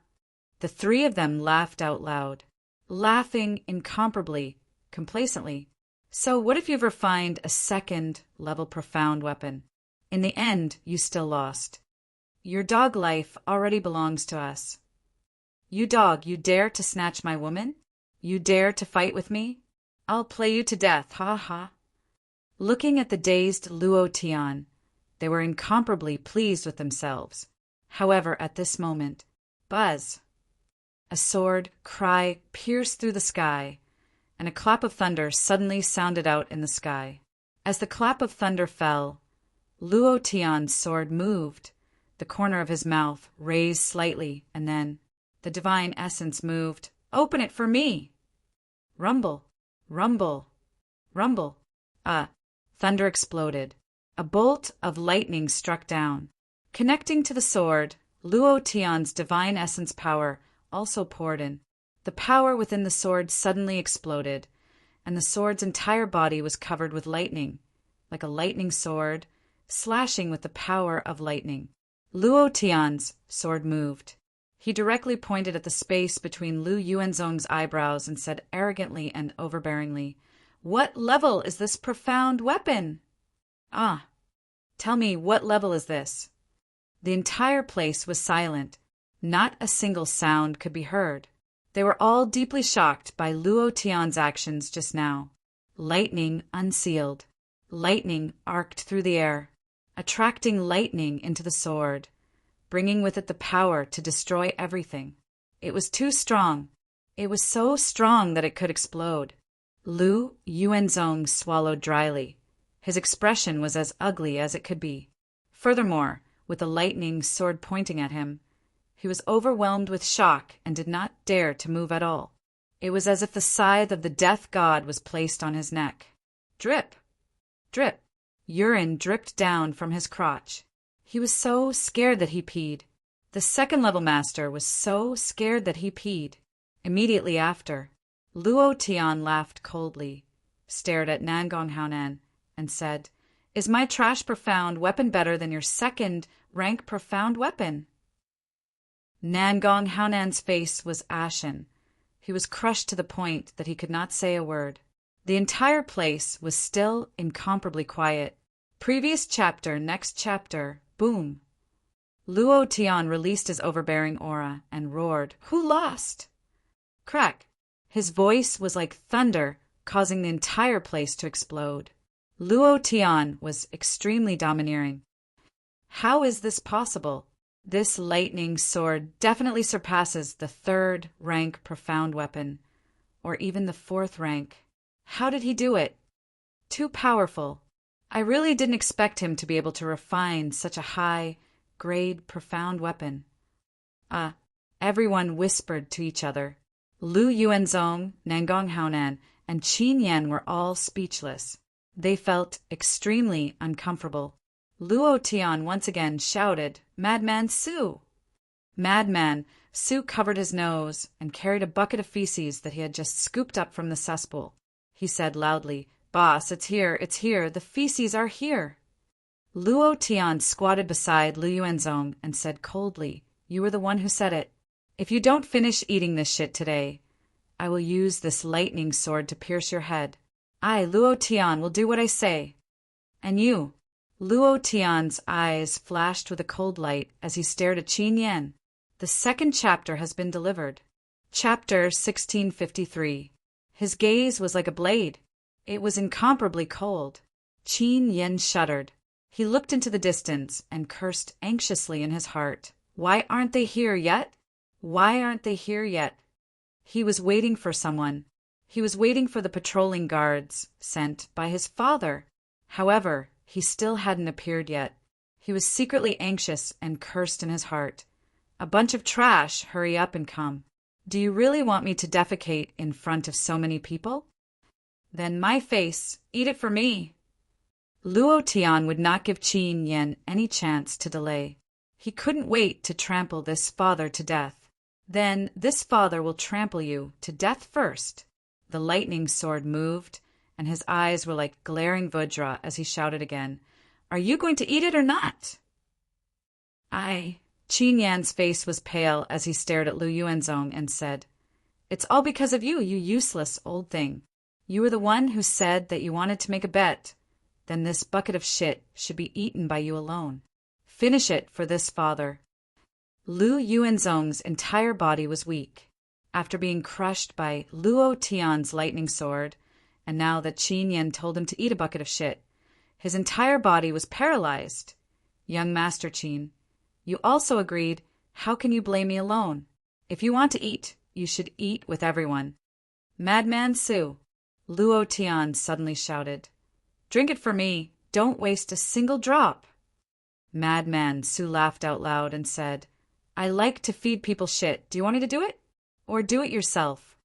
The three of them laughed out loud, laughing incomparably, complacently. So what if you've refined a second-level profound weapon? In the end, you still lost. Your dog life already belongs to us. You dog, you dare to snatch my woman? You dare to fight with me? I'll play you to death, ha ha. Looking at the dazed Luo Tian, they were incomparably pleased with themselves. However, at this moment, buzz! A sword cry pierced through the sky, and a clap of thunder suddenly sounded out in the sky. As the clap of thunder fell, Luo Tian's sword moved, the corner of his mouth raised slightly, and then the divine essence moved. "Open it for me!" Rumble, rumble, rumble. Thunder exploded. A bolt of lightning struck down. Connecting to the sword, Luo Tian's divine essence power also poured in. The power within the sword suddenly exploded, and the sword's entire body was covered with lightning, like a lightning sword, slashing with the power of lightning. Luo Tian's sword moved. He directly pointed at the space between Lu Yuanzong's eyebrows and said arrogantly and overbearingly, "What level is this profound weapon?" Tell me, what level is this? The entire place was silent. Not a single sound could be heard. They were all deeply shocked by Luo Tian's actions just now. Lightning unsealed. Lightning arced through the air, attracting lightning into the sword, bringing with it the power to destroy everything. It was too strong. It was so strong that it could explode. Lu Yuanzong swallowed dryly. His expression was as ugly as it could be. Furthermore, with the lightning sword pointing at him, he was overwhelmed with shock and did not dare to move at all. It was as if the scythe of the death god was placed on his neck. Drip, drip, urine dripped down from his crotch. He was so scared that he peed. The second-level master was so scared that he peed. Immediately after, Luo Tian laughed coldly, stared at Nangong Haonan, and said, "Is my trash profound weapon better than your second-rank profound weapon?" Nangong Haonan's face was ashen. He was crushed to the point that he could not say a word. The entire place was still incomparably quiet. Previous chapter, next chapter, boom. Luo Tian released his overbearing aura and roared, "Who lost?" Crack. His voice was like thunder, causing the entire place to explode. Luo Tian was extremely domineering. How is this possible? This lightning sword definitely surpasses the 3rd rank profound weapon, or even the 4th rank. How did he do it? Too powerful. I really didn't expect him to be able to refine such a high-grade profound weapon. Everyone whispered to each other. Lu Yuanzong, Nangong Haonan, and Qin Yan were all speechless. They felt extremely uncomfortable. Luo Tian once again shouted, "Madman Su!" Madman Su covered his nose and carried a bucket of feces that he had just scooped up from the cesspool. He said loudly, "Boss, it's here, the feces are here." Luo Tian squatted beside Lu Yuanzong and said coldly, "You were the one who said it. If you don't finish eating this shit today, I will use this lightning sword to pierce your head. I, Luo Tian, will do what I say." "And you?" Luo Tian's eyes flashed with a cold light as he stared at Qin Yan. The 2nd chapter has been delivered. Chapter 1653. His gaze was like a blade. It was incomparably cold. Qin Yan shuddered. He looked into the distance and cursed anxiously in his heart. Why aren't they here yet? Why aren't they here yet? He was waiting for someone. He was waiting for the patrolling guards sent by his father. However, he still hadn't appeared yet. He was secretly anxious and cursed in his heart. "A bunch of trash, hurry up and come. Do you really want me to defecate in front of so many people? Then my face, eat it for me." Luo Tian would not give Qin Yan any chance to delay. He couldn't wait to trample this father to death. Then this father will trample you to death first. The lightning sword moved, and his eyes were like glaring Vajra as he shouted again, "Are you going to eat it or not?" Qin Yan's face was pale as he stared at Lu Yuanzong and said, "It's all because of you, you useless old thing. You were the one who said that you wanted to make a bet. Then this bucket of shit should be eaten by you alone. Finish it for this father." Lu Yuanzong's entire body was weak. After being crushed by Luo Tian's lightning sword, and now that Qin Yan told him to eat a bucket of shit, his entire body was paralyzed. "Young Master Qin, you also agreed, how can you blame me alone? If you want to eat, you should eat with everyone." "Madman Su," Luo Tian suddenly shouted. "Drink it for me, don't waste a single drop." Madman Su laughed out loud and said, "I like to feed people shit, do you want me to do it? Or do it yourself?"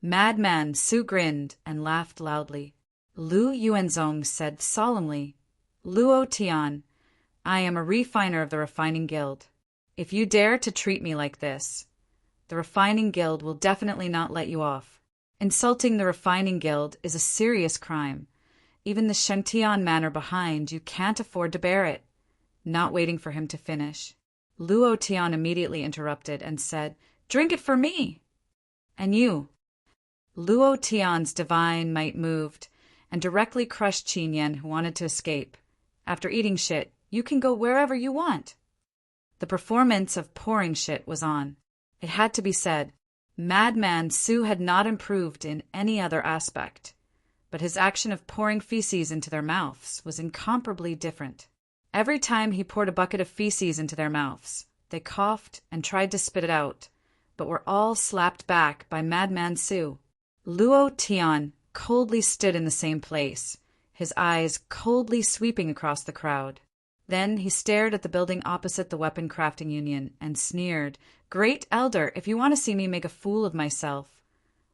Madman Su grinned and laughed loudly. Lu Yuanzong said solemnly, "Luo Tian, I am a refiner of the Refining Guild. If you dare to treat me like this, the Refining Guild will definitely not let you off. Insulting the Refining Guild is a serious crime. Even the Shantian manor behind you can't afford to bear it." Not waiting for him to finish, Luo Tian immediately interrupted and said, "Drink it for me." "And you?" Luo Tian's divine might moved and directly crushed Qin Yan, who wanted to escape. "After eating shit, you can go wherever you want." The performance of pouring shit was on. It had to be said, Madman Su had not improved in any other aspect, but his action of pouring feces into their mouths was incomparably different. Every time he poured a bucket of feces into their mouths, they coughed and tried to spit it out, but were all slapped back by Madman Su. Luo Tian coldly stood in the same place, his eyes coldly sweeping across the crowd. Then he stared at the building opposite the weapon crafting union and sneered, "Great Elder, if you want to see me make a fool of myself,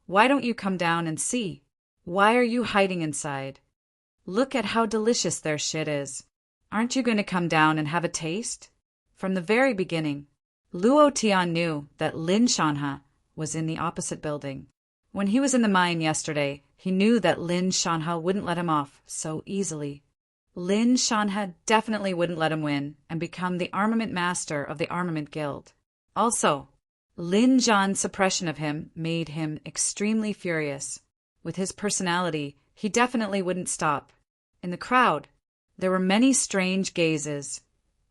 why don't you come down and see? Why are you hiding inside? Look at how delicious their shit is. Aren't you going to come down and have a taste?" From the very beginning, Luo Tian knew that Lin Shanha was in the opposite building. When he was in the mine yesterday, he knew that Lin Shanha wouldn't let him off so easily. Lin Shanha definitely wouldn't let him win and become the armament master of the Armament Guild. Also, Lin Zhan's suppression of him made him extremely furious. With his personality, he definitely wouldn't stop. In the crowd, There were many strange gazes,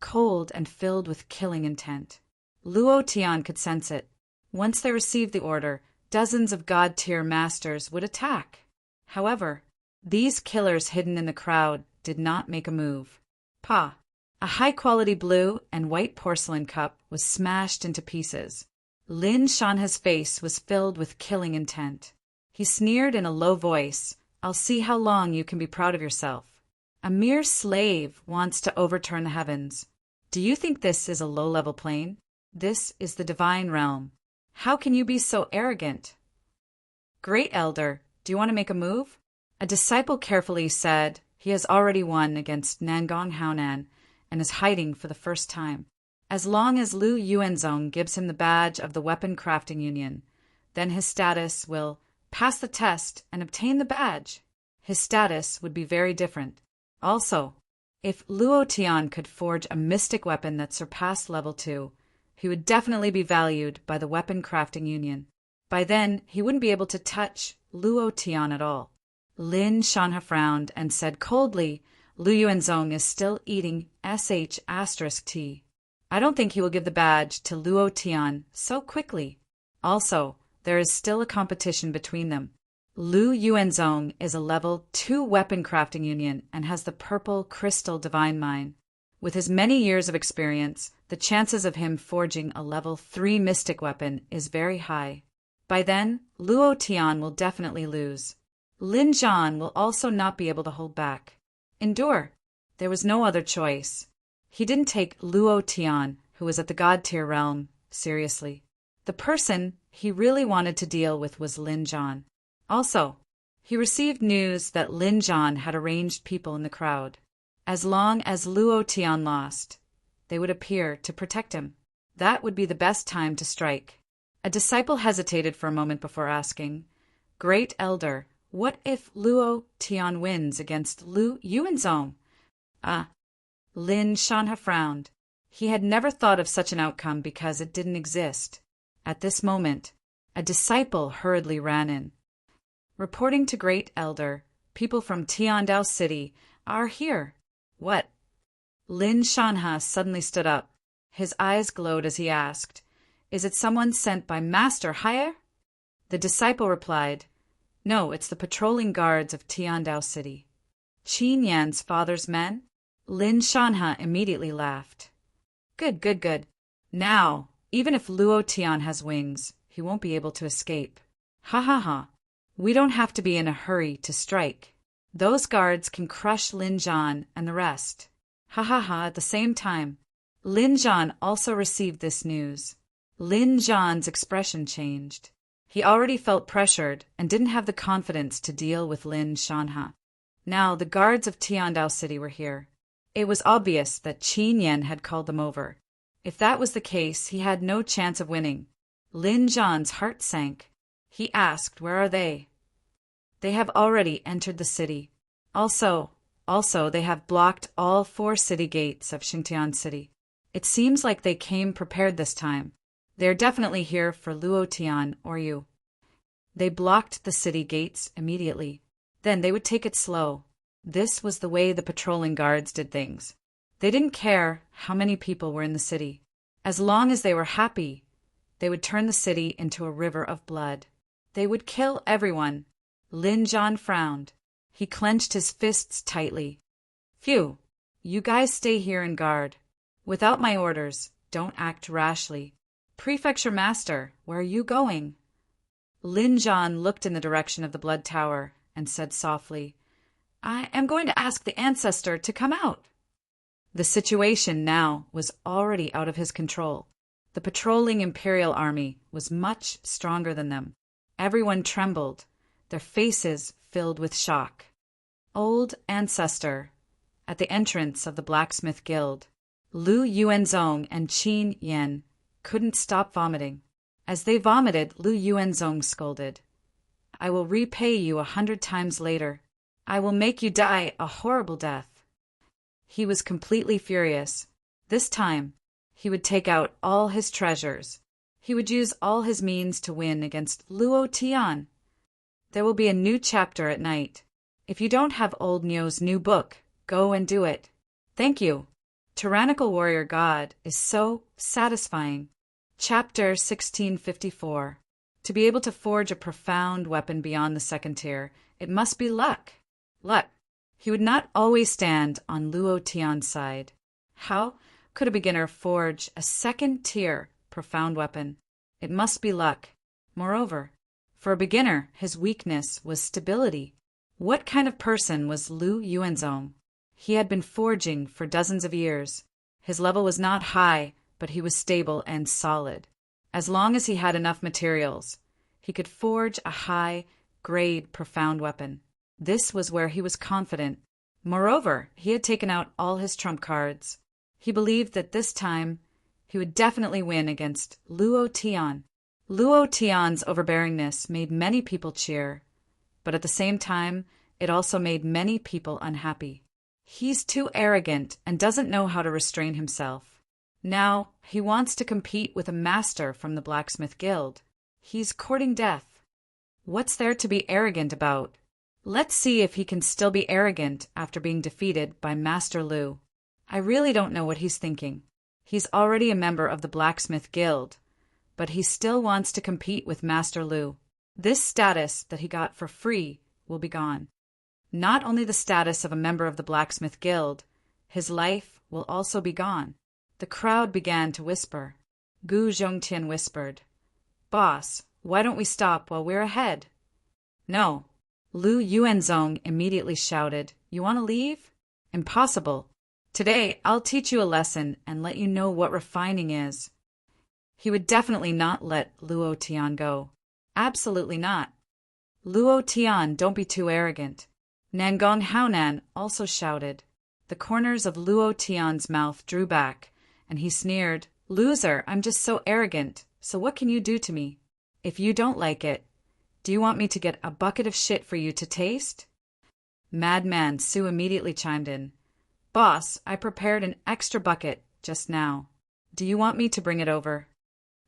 cold and filled with killing intent. Luo Tian could sense it. Once they received the order, dozens of god-tier masters would attack. However, these killers hidden in the crowd did not make a move. Pa! A high-quality blue and white porcelain cup was smashed into pieces. Lin Shanha's face was filled with killing intent. He sneered in a low voice, "I'll see how long you can be proud of yourself. A mere slave wants to overturn the heavens. Do you think this is a low-level plane? This is the divine realm. How can you be so arrogant?" "Great Elder, do you want to make a move?" A disciple carefully said he has already won against Nangong Haonan and is hiding for the first time. As long as Lu Yuanzong gives him the badge of the Weapon Crafting Union, then his status will pass the test and obtain the badge. His status would be very different. Also, if Luo Tian could forge a mystic weapon that surpassed level 2, he would definitely be valued by the Weapon Crafting Union. By then, he wouldn't be able to touch Luo Tian at all. Lin Shanha frowned and said coldly, "Lu Yuanzong is still eating **T. I don't think he will give the badge to Luo Tian so quickly. Also, there is still a competition between them. Lu Yuanzong is a level 2 weapon crafting union and has the purple crystal divine mine. With his many years of experience, the chances of him forging a level 3 mystic weapon is very high. By then, Luo Tian will definitely lose. Lin Zhan will also not be able to hold back. Endure. There was no other choice. He didn't take Luo Tian, who was at the god-tier realm, seriously. The person he really wanted to deal with was Lin Zhan. Also, he received news that Lin Zhan had arranged people in the crowd. As long as Luo Tian lost, they would appear to protect him. That would be the best time to strike. A disciple hesitated for a moment before asking, "Great Elder, what if Luo Tian wins against Lu Yuanzong?" Lin Shanha frowned. He had never thought of such an outcome because it didn't exist. At this moment, a disciple hurriedly ran in. "Reporting to Great Elder, people from Tiandao City are here." "What?" Lin Shanha suddenly stood up. His eyes glowed as he asked, "Is it someone sent by Master Haier?" The disciple replied, "No, it's the patrolling guards of Tiandao City." "Qin Yan's father's men?" Lin Shanha immediately laughed. Good. Now, even if Luo Tian has wings, he won't be able to escape. Ha. We don't have to be in a hurry to strike. Those guards can crush Lin Zhan and the rest. Ha. At the same time, Lin Zhan also received this news. Lin Zhan's expression changed. He already felt pressured and didn't have the confidence to deal with Lin Shanha. Now the guards of Tiandao City were here. It was obvious that Qin Yan had called them over. If that was the case, he had no chance of winning. Lin Zhan's heart sank. He asked, "Where are they?" "They have already entered the city. Also, they have blocked all 4 city gates of Xingtian City. It seems like they came prepared this time. They are definitely here for Luo Tian or you." They blocked the city gates immediately. Then they would take it slow. This was the way the patrolling guards did things. They didn't care how many people were in the city. As long as they were happy, they would turn the city into a river of blood. They would kill everyone. Lin Zhan frowned. He clenched his fists tightly. "Phew, you guys stay here and guard. Without my orders, don't act rashly. Prefecture Master, where are you going?" Lin Zhan looked in the direction of the Blood Tower and said softly, "I am going to ask the ancestor to come out." The situation now was already out of his control. The patrolling Imperial Army was much stronger than them. Everyone trembled, their faces filled with shock. Old Ancestor, at the entrance of the Blacksmith Guild, Lu Yuanzong and Qin Yan couldn't stop vomiting. As they vomited, Lu Yuanzong scolded, "I will repay you 100 times later. I will make you die a horrible death." He was completely furious. This time, he would take out all his treasures. He would use all his means to win against Luo Tian. There will be a new chapter at night. If you don't have Old Nyo's new book, Go and do it. Thank you. Tyrannical warrior god is so satisfying. Chapter 1654. To be able to forge a profound weapon beyond the second tier, it must be luck. Luck. He would not always stand on Luo Tian's side. How could a beginner forge a second-tier profound weapon? It must be luck. Moreover, for a beginner, his weakness was stability. What kind of person was Lu Yuanzong? He had been forging for dozens of years. His level was not high, but he was stable and solid. As long as he had enough materials, he could forge a high-grade profound weapon. This was where he was confident. Moreover, he had taken out all his trump cards. He believed that this time he would definitely win against Luo Tian. Luo Tian's overbearingness made many people cheer, but at the same time, it also made many people unhappy. He's too arrogant and doesn't know how to restrain himself. Now, he wants to compete with a master from the Blacksmith Guild. He's courting death. What's there to be arrogant about? Let's see if he can still be arrogant after being defeated by Master Lu. I really don't know what he's thinking. He's already a member of the Blacksmith Guild, but he still wants to compete with Master Lu. This status that he got for free will be gone. Not only the status of a member of the Blacksmith Guild, his life will also be gone. The crowd began to whisper. Gu Zhongtian whispered, "Boss, why don't we stop while we're ahead?" "No." Lu Yuanzong immediately shouted, "You want to leave? Impossible. Today I'll teach you a lesson and let you know what refining is." He would definitely not let Luo Tian go. Absolutely not. "Luo Tian, don't be too arrogant." Nangong Haonan also shouted. The corners of Luo Tian's mouth drew back, and he sneered, "Loser, I'm just so arrogant, so what can you do to me? If you don't like it, do you want me to get a bucket of shit for you to taste?" Madman Su immediately chimed in. "Boss, I prepared an extra bucket just now. Do you want me to bring it over?"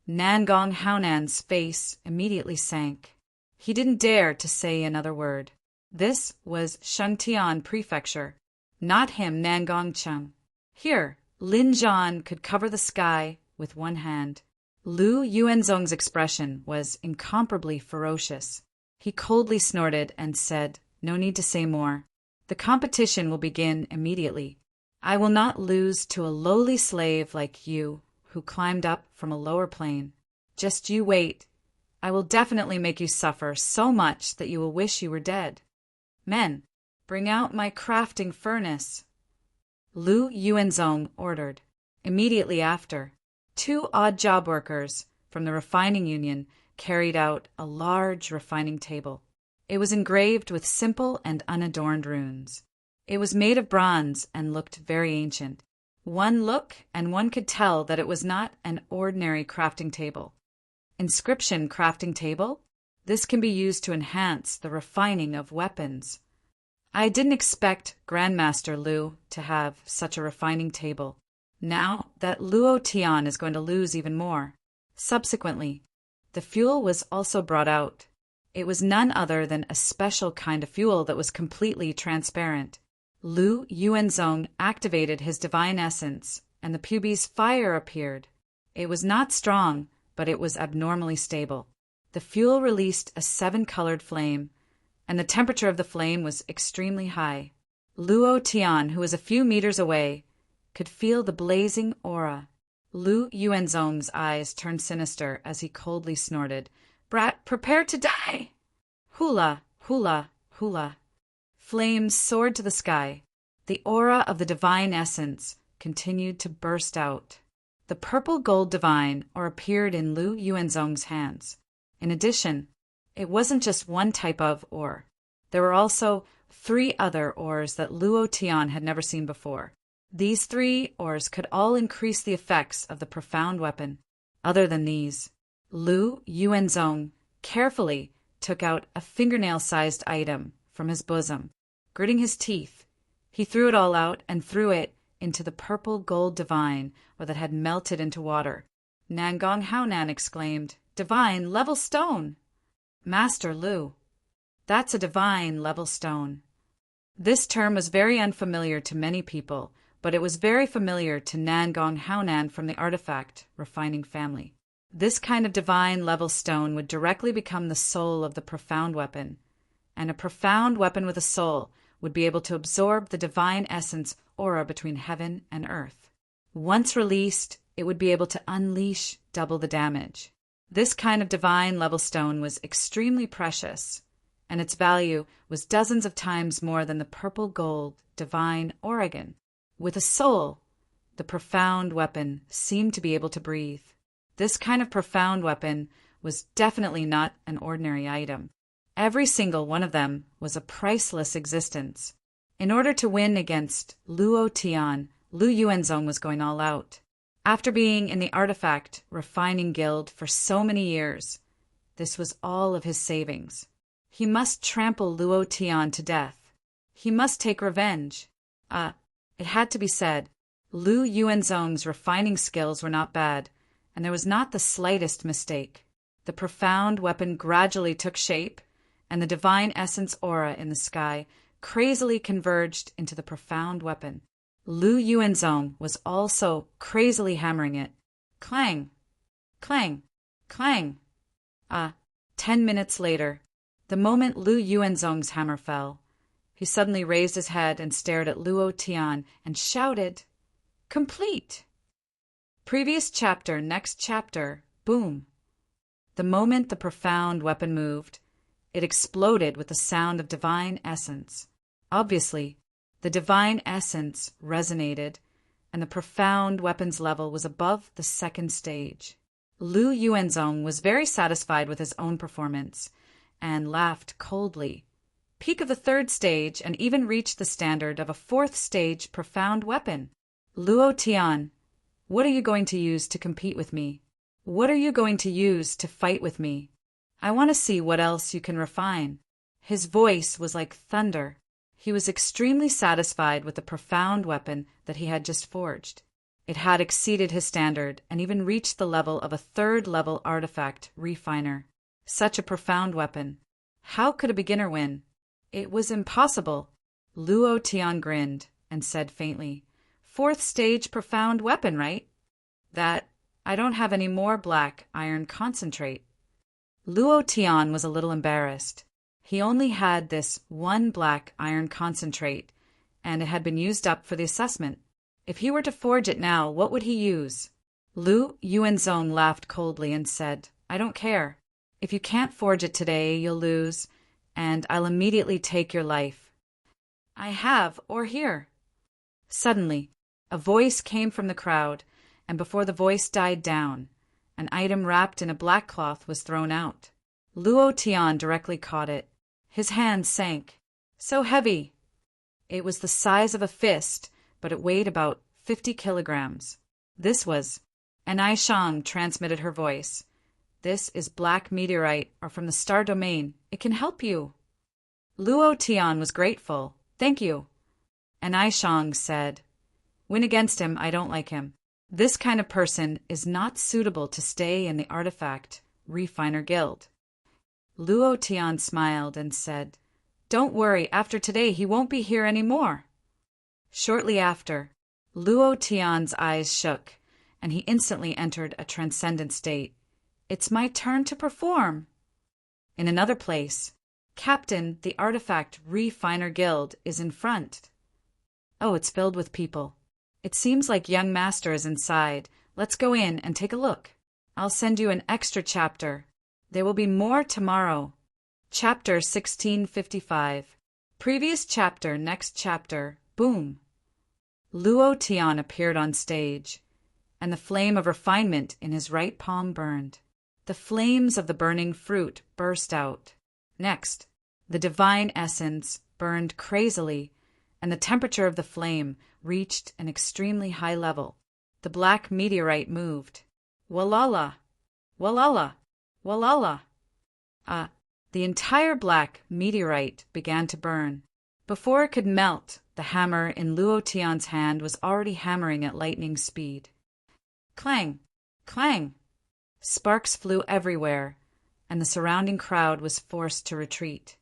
Nangong Haonan's face immediately sank. He didn't dare to say another word. This was Shengtian Prefecture, not him Nangong Cheng. Here, Lin Zhan could cover the sky with one hand. Lu Yuanzong's expression was incomparably ferocious. He coldly snorted and said, "No need to say more. The competition will begin immediately. I will not lose to a lowly slave like you who climbed up from a lower plane. Just you wait. I will definitely make you suffer so much that you will wish you were dead. Men, bring out my crafting furnace." Lu Yuanzong ordered. Immediately after, 2 odd job workers from the refining union carried out a large refining table. It was engraved with simple and unadorned runes. It was made of bronze and looked very ancient. One look and one could tell that it was not an ordinary crafting table. Inscription crafting table? This can be used to enhance the refining of weapons. I didn't expect Grandmaster Lu to have such a refining table. Now that Luo Tian is going to lose even more. Subsequently, the fuel was also brought out. It was none other than a special kind of fuel that was completely transparent. Lu Yuanzong activated his divine essence, and the pubis fire appeared. It was not strong, but it was abnormally stable. The fuel released a 7-colored flame, and the temperature of the flame was extremely high. Luo Tian, who was a few meters away, could feel the blazing aura. Lu Yuanzong's eyes turned sinister as he coldly snorted, "Brat, prepare to die!" Hula, hula, hula. Flames soared to the sky. The aura of the divine essence continued to burst out. The purple gold divine ore appeared in Lu Yuanzong's hands. In addition, it wasn't just one type of ore. There were also 3 other ores that Luo Tian had never seen before. These 3 ores could all increase the effects of the profound weapon. Other than these, Lu Yuanzong carefully took out a fingernail-sized item from his bosom. Gritting his teeth, he threw it all out and threw it into the purple gold divine that had melted into water. Nangong Haonan exclaimed, "Divine level stone!" "Master Lu, that's a divine level stone." This term was very unfamiliar to many people, but it was very familiar to Nangong Haonan from the artifact refining family. This kind of divine level stone would directly become the soul of the profound weapon, and a profound weapon with a soul would be able to absorb the divine essence aura between heaven and earth. Once released, it would be able to unleash double the damage. This kind of divine level stone was extremely precious, and its value was dozens of times more than the purple gold divine Oregon. With a soul, the profound weapon seemed to be able to breathe. This kind of profound weapon was definitely not an ordinary item. Every single one of them was a priceless existence. In order to win against Luo Tian, Lu Yuanzong was going all out. After being in the artifact refining guild for so many years, this was all of his savings. He must trample Luo Tian to death. He must take revenge. It had to be said, Lu Yuanzong's refining skills were not bad, and there was not the slightest mistake. The profound weapon gradually took shape, and the divine essence aura in the sky crazily converged into the profound weapon. Lu Yuanzong was also crazily hammering it. Clang! Clang! Clang! 10 minutes later, the moment Lu Yuanzong's hammer fell, he suddenly raised his head and stared at Luo Tian and shouted, "Complete!" Previous chapter, next chapter, boom. The moment the profound weapon moved, it exploded with the sound of divine essence. Obviously, the divine essence resonated, and the profound weapon's level was above the second stage. Lu Yuanzong was very satisfied with his own performance and laughed coldly. Peak of the third stage, and even reached the standard of a fourth stage profound weapon. Luo Tian, what are you going to use to compete with me? What are you going to use to fight with me? I want to see what else you can refine. His voice was like thunder. He was extremely satisfied with the profound weapon that he had just forged. It had exceeded his standard and even reached the level of a third-level artifact refiner. Such a profound weapon. How could a beginner win? It was impossible. Luo Tian grinned and said faintly, "Fourth stage profound weapon, right? I don't have any more black iron concentrate." Luo Tian was a little embarrassed. He only had this one black iron concentrate, and it had been used up for the assessment. If he were to forge it now, what would he use? Lu Yuanzong laughed coldly and said, "I don't care. If you can't forge it today, you'll lose, and I'll immediately take your life." "I have, or here." Suddenly, a voice came from the crowd, and before the voice died down, an item wrapped in a black cloth was thrown out. Luo Tian directly caught it. His hand sank. So heavy! It was the size of a fist, but it weighed about 50 kilograms. This was... And Aishang transmitted her voice. "This is black meteorite, or from the star domain. It can help you." Luo Tian was grateful. "Thank you." And Aishang said, "Win against him, I don't like him. This kind of person is not suitable to stay in the artifact refiner guild." Luo Tian smiled and said, "Don't worry, after today he won't be here anymore." Shortly after, Luo Tian's eyes shook, and he instantly entered a transcendent state. "It's my turn to perform." In another place, "Captain, the artifact refiner guild is in front." "Oh, it's filled with people. It seems like young master is inside. Let's go in and take a look. I'll send you an extra chapter. There will be more tomorrow." Chapter 1655. Previous chapter, next chapter, boom. Luo Tian appeared on stage, and the flame of refinement in his right palm burned. The flames of the burning fruit burst out. Next, the divine essence burned crazily, and the temperature of the flame reached an extremely high level. The black meteorite moved. Walala! Walala! Walala! The entire black meteorite began to burn. Before it could melt, the hammer in Luo Tian's hand was already hammering at lightning speed. Clang! Clang! Sparks flew everywhere, and the surrounding crowd was forced to retreat.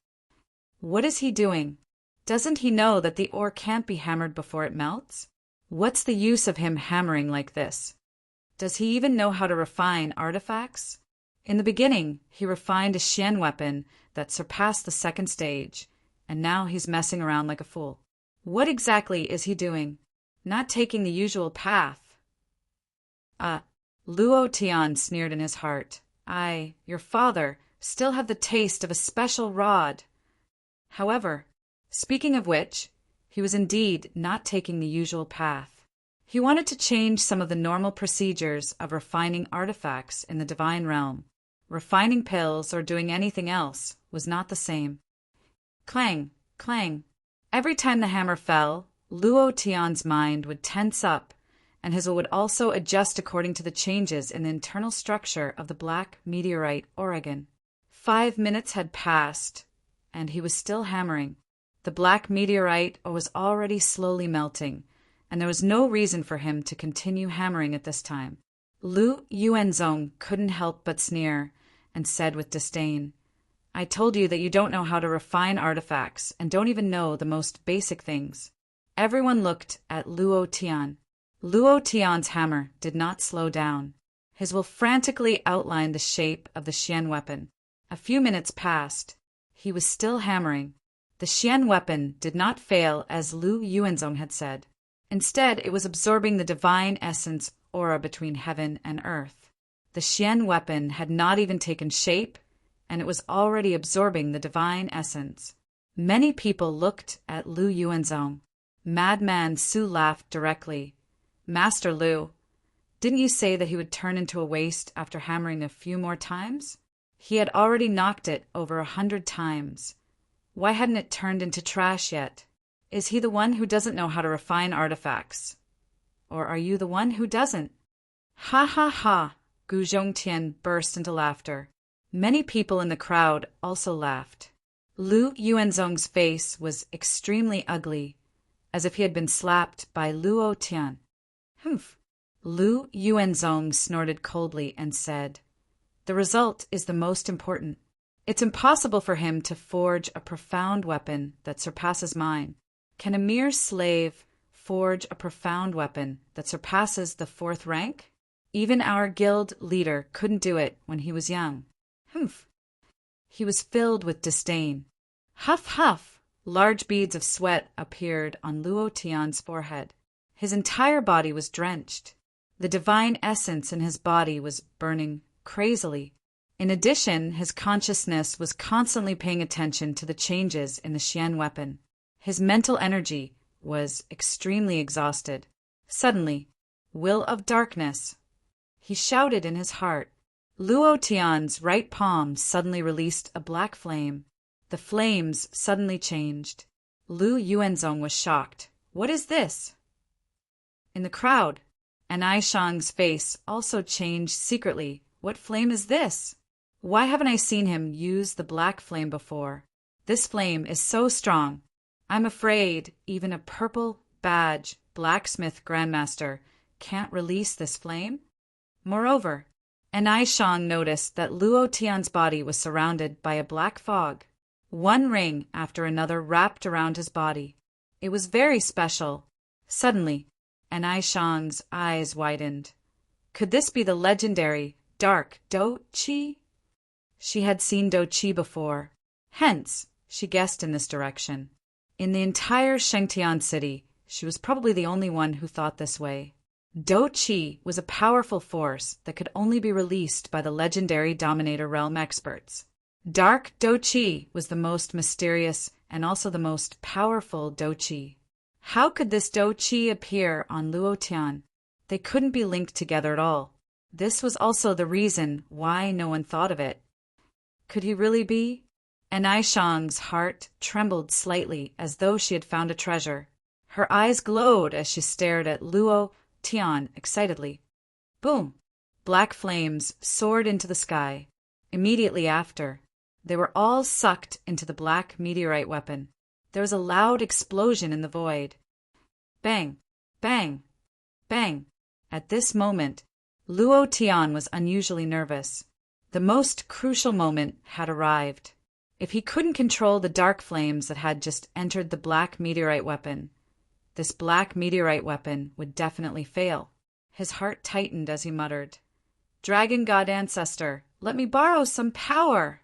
"What is he doing?" Doesn't he know that the ore can't be hammered before it melts? What's the use of him hammering like this? Does he even know how to refine artifacts? In the beginning, he refined a Xian weapon that surpassed the second stage, and now he's messing around like a fool. What exactly is he doing? Not taking the usual path. Luo Tian sneered in his heart. Your father, still have the taste of a special rod. However, speaking of which, he was indeed not taking the usual path. He wanted to change some of the normal procedures of refining artifacts in the divine realm. Refining pills or doing anything else was not the same. Clang, clang. Every time the hammer fell, Luo Tian's mind would tense up, and his will would also adjust according to the changes in the internal structure of the black meteorite Oregon. 5 minutes had passed, and he was still hammering. The black meteorite was already slowly melting, and there was no reason for him to continue hammering at this time. Lu Yuanzong couldn't help but sneer, and said with disdain, I told you that you don't know how to refine artifacts, and don't even know the most basic things. Everyone looked at Luo Tian. Luo Tian's hammer did not slow down. His will frantically outlined the shape of the Xian weapon. A few minutes passed. He was still hammering. The Xian weapon did not fail as Lu Yuanzong had said. Instead, it was absorbing the divine essence aura between heaven and earth. The Xian weapon had not even taken shape, and it was already absorbing the divine essence. Many people looked at Lu Yuanzong. Madman Su laughed directly. Master Lu, didn't you say that he would turn into a waste after hammering a few more times? He had already knocked it over 100 times. Why hadn't it turned into trash yet? Is he the one who doesn't know how to refine artifacts? Or are you the one who doesn't? Ha ha ha! Gu Zhongtian burst into laughter. Many people in the crowd also laughed. Lu Yuanzong's face was extremely ugly, as if he had been slapped by Luo Tian. Humph! Lu Yuanzong snorted coldly and said, The result is the most important. It's impossible for him to forge a profound weapon that surpasses mine. Can a mere slave forge a profound weapon that surpasses the 4th rank? Even our guild leader couldn't do it when he was young. Humph! He was filled with disdain. Huff, huff! Large beads of sweat appeared on Luo Tian's forehead. His entire body was drenched. The divine essence in his body was burning crazily. In addition, his consciousness was constantly paying attention to the changes in the Xian weapon. His mental energy was extremely exhausted. Suddenly, Will of Darkness! He shouted in his heart. Luo Tian's right palm suddenly released a black flame. The flames suddenly changed. Lu Yuanzong was shocked. What is this? In the crowd, Anai Shang's face also changed secretly. What flame is this? Why haven't I seen him use the black flame before? This flame is so strong. I'm afraid even a purple badge blacksmith grandmaster can't release this flame. Moreover, Anai Shang noticed that Luo Tian's body was surrounded by a black fog. One ring after another wrapped around his body. It was very special. Suddenly, Anai Shang's eyes widened. Could this be the legendary Dark Do Qi? She had seen Do Qi before. Hence, she guessed in this direction. In the entire Shengtian city, she was probably the only one who thought this way. Do Qi was a powerful force that could only be released by the legendary Dominator Realm experts. Dark Do Qi was the most mysterious and also the most powerful Do Qi. How could this Do Qi appear on Luo Tian? They couldn't be linked together at all. This was also the reason why no one thought of it. Could he really be? Anai Shang's heart trembled slightly as though she had found a treasure. Her eyes glowed as she stared at Luo Tian excitedly. Boom! Black flames soared into the sky. Immediately after, they were all sucked into the black meteorite weapon. There was a loud explosion in the void. Bang! Bang! Bang! At this moment, Luo Tian was unusually nervous. The most crucial moment had arrived. If he couldn't control the dark flames that had just entered the black meteorite weapon, this black meteorite weapon would definitely fail. His heart tightened as he muttered, "Dragon God Ancestor, let me borrow some power!"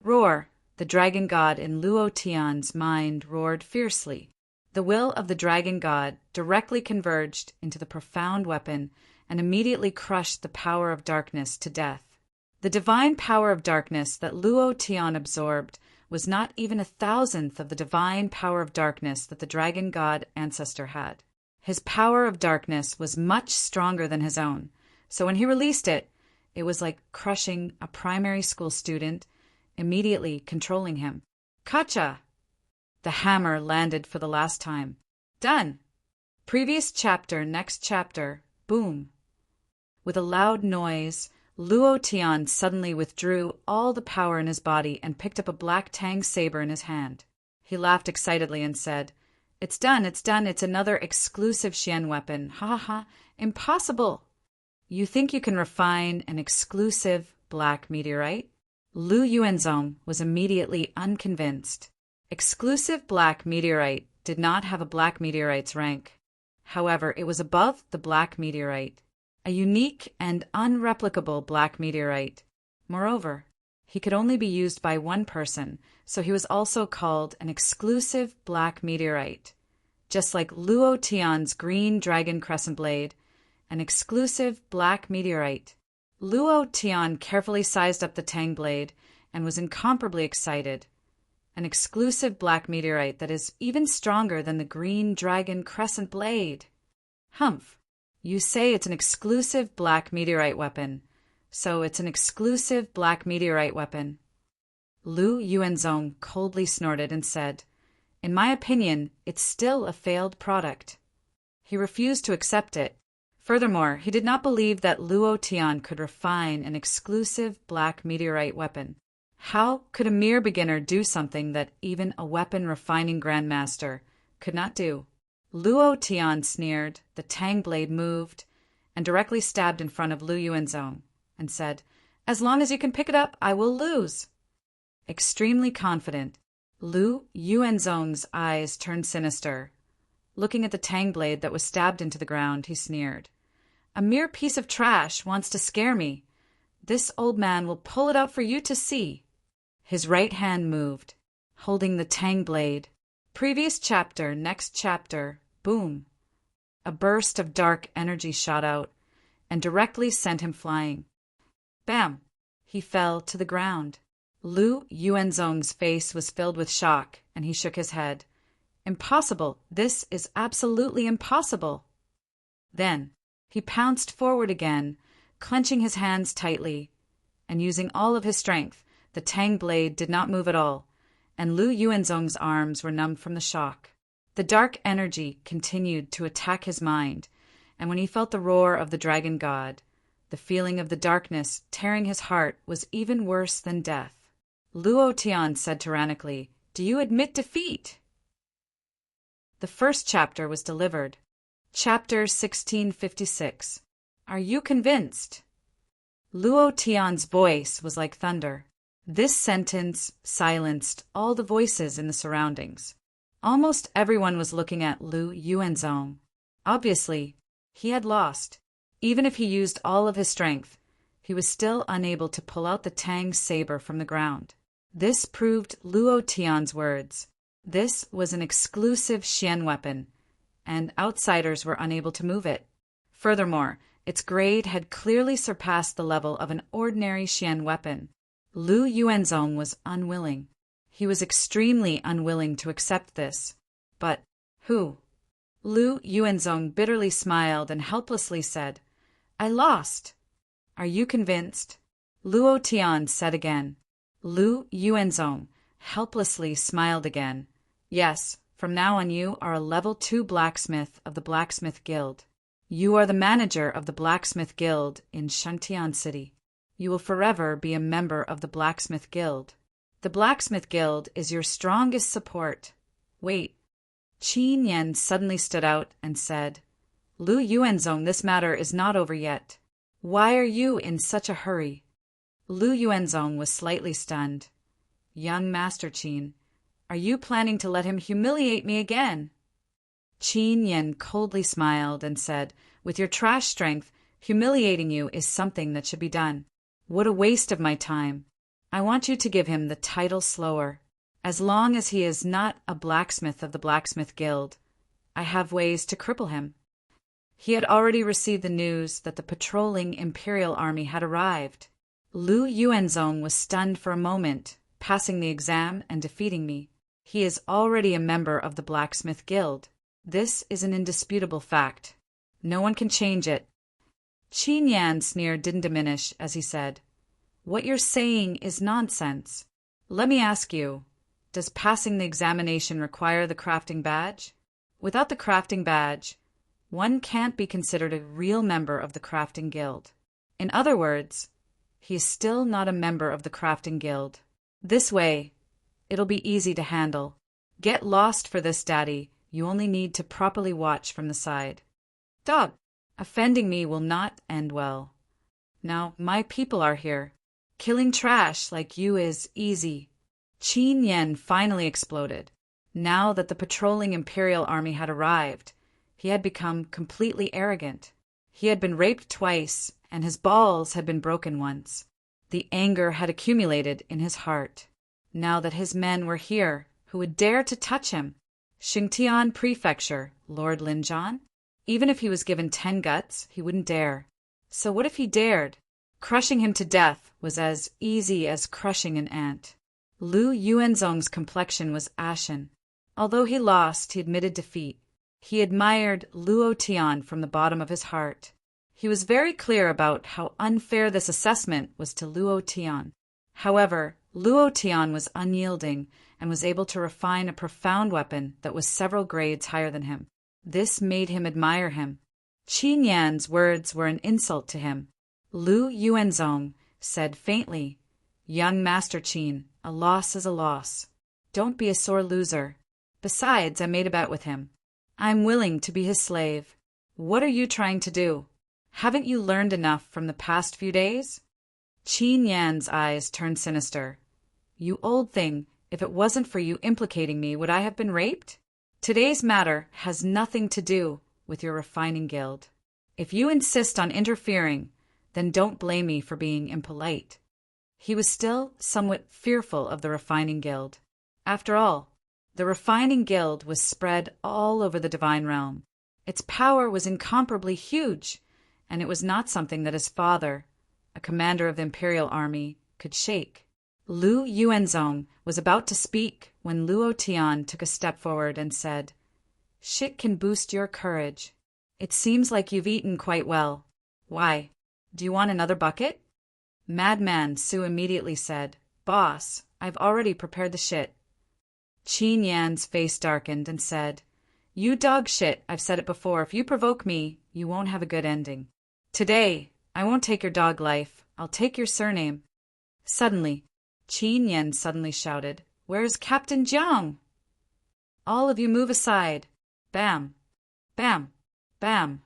Roar! The dragon god in Luo Tian's mind roared fiercely. The will of the dragon god directly converged into the profound weapon and immediately crushed the power of darkness to death. The divine power of darkness that Luo Tian absorbed was not even 1,000th of the divine power of darkness that the dragon god ancestor had. His power of darkness was much stronger than his own, so when he released it, it was like crushing a primary school student, immediately controlling him. Kacha! The hammer landed for the last time. Done! Previous chapter, next chapter, boom! With a loud noise, Luo Tian suddenly withdrew all the power in his body and picked up a black tang saber in his hand. He laughed excitedly and said, it's done, it's another exclusive Xian weapon. Ha ha ha, impossible! You think you can refine an exclusive black meteorite? Lu Yuanzong was immediately unconvinced. Exclusive black meteorite did not have a black meteorite's rank. However, it was above the black meteorite, a unique and unreplicable black meteorite. Moreover, he could only be used by one person, so he was also called an exclusive black meteorite, just like Luo Tian's green dragon crescent blade, an exclusive black meteorite. Luo Tian carefully sized up the tang blade and was incomparably excited. An exclusive black meteorite that is even stronger than the green dragon crescent blade. Humph! You say it's an exclusive black meteorite weapon, so it's an exclusive black meteorite weapon. Lu Yuanzong coldly snorted and said, in my opinion, it's still a failed product. He refused to accept it. Furthermore, he did not believe that Luo Tian could refine an exclusive black meteorite weapon. How could a mere beginner do something that even a weapon-refining grandmaster could not do? Luo Tian sneered, the tang blade moved, and directly stabbed in front of Lu Yuanzong, and said, as long as you can pick it up, I will lose. Extremely confident, Lu Yuanzong's eyes turned sinister. Looking at the tang blade that was stabbed into the ground, he sneered. A mere piece of trash wants to scare me. This old man will pull it out for you to see. His right hand moved, holding the tang blade. Previous chapter, next chapter, boom. A burst of dark energy shot out and directly sent him flying. Bam! He fell to the ground. Lu Yuanzong's face was filled with shock, and he shook his head. Impossible! This is absolutely impossible! Then he pounced forward again, clenching his hands tightly, and using all of his strength. The tang blade did not move at all, and Lu Yuanzong's arms were numbed from the shock. The dark energy continued to attack his mind, and when he felt the roar of the dragon god, the feeling of the darkness tearing his heart was even worse than death. Luo Tian said tyrannically, do you admit defeat? The first chapter was delivered. Chapter 1656. Are you convinced? Luo Tian's voice was like thunder. This sentence silenced all the voices in the surroundings. Almost everyone was looking at Lu Yuanzong. Obviously, he had lost. Even if he used all of his strength, he was still unable to pull out the tang saber from the ground. This proved Luo Tian's words. This was an exclusive Xian weapon, and outsiders were unable to move it. Furthermore, its grade had clearly surpassed the level of an ordinary Xian weapon. Lu Yuanzong was unwilling. He was extremely unwilling to accept this. But who? Lu Yuanzong bitterly smiled and helplessly said, I lost. Are you convinced? Luo Tian said again. Lu Yuanzong helplessly smiled again. Yes, from now on you are a level 2 blacksmith of the Blacksmith Guild. You are the manager of the Blacksmith Guild in Shantian City. You will forever be a member of the Blacksmith Guild. The Blacksmith Guild is your strongest support. Wait. Qin Yan suddenly stood out and said, Lu Yuanzong, this matter is not over yet. Why are you in such a hurry? Lu Yuanzong was slightly stunned. Young Master Qin, are you planning to let him humiliate me again? Qin Yen coldly smiled and said, with your trash strength, humiliating you is something that should be done. What a waste of my time. I want you to give him the title Slower. As long as he is not a blacksmith of the Blacksmith Guild, I have ways to cripple him. He had already received the news that the patrolling Imperial Army had arrived. Lu Yuanzong was stunned for a moment, passing the exam and defeating me. He is already a member of the Blacksmith Guild. This is an indisputable fact. No one can change it. Qin Yan's sneer didn't diminish as he said, what you're saying is nonsense. Let me ask you, does passing the examination require the crafting badge? Without the crafting badge, one can't be considered a real member of the Crafting Guild. In other words, he is still not a member of the Crafting Guild. This way, it'll be easy to handle. Get lost for this, Daddy. You only need to properly watch from the side. Dog, offending me will not end well. Now, my people are here. Killing trash like you is easy. Qin Yen finally exploded. Now that the patrolling Imperial Army had arrived, he had become completely arrogant. He had been raped twice, and his balls had been broken once. The anger had accumulated in his heart. Now that his men were here, who would dare to touch him? Xingtian Prefecture, Lord Linzhan? Even if he was given 10 guts, he wouldn't dare. So what if he dared? Crushing him to death was as easy as crushing an ant. Lu Yuanzong's complexion was ashen. Although he lost, he admitted defeat. He admired Luo Tian from the bottom of his heart. He was very clear about how unfair this assessment was to Luo Tian. However, Luo Tian was unyielding and was able to refine a profound weapon that was several grades higher than him. This made him admire him. Qin Yan's words were an insult to him. Lu Yuanzong said faintly, Young Master Qin, a loss is a loss. Don't be a sore loser. Besides, I made a bet with him. I'm willing to be his slave. What are you trying to do? Haven't you learned enough from the past few days? Qin Yan's eyes turned sinister. You old thing, if it wasn't for you implicating me, would I have been raped? Today's matter has nothing to do with your refining guild. If you insist on interfering, then don't blame me for being impolite. He was still somewhat fearful of the refining guild. After all, the refining guild was spread all over the divine realm. Its power was incomparably huge, and it was not something that his father, a commander of the imperial army, could shake. Lu Yuanzong was about to speak when Luo Tian took a step forward and said, Shit can boost your courage. It seems like you've eaten quite well. Why? Do you want another bucket? Madman Su immediately said, Boss, I've already prepared the shit. Qin Yan's face darkened and said, You dog shit, I've said it before. If you provoke me, you won't have a good ending. Today, I won't take your dog life. I'll take your surname. Suddenly, Qin Yan suddenly shouted, Where's Captain Jiang? All of you move aside. Bam. Bam. Bam.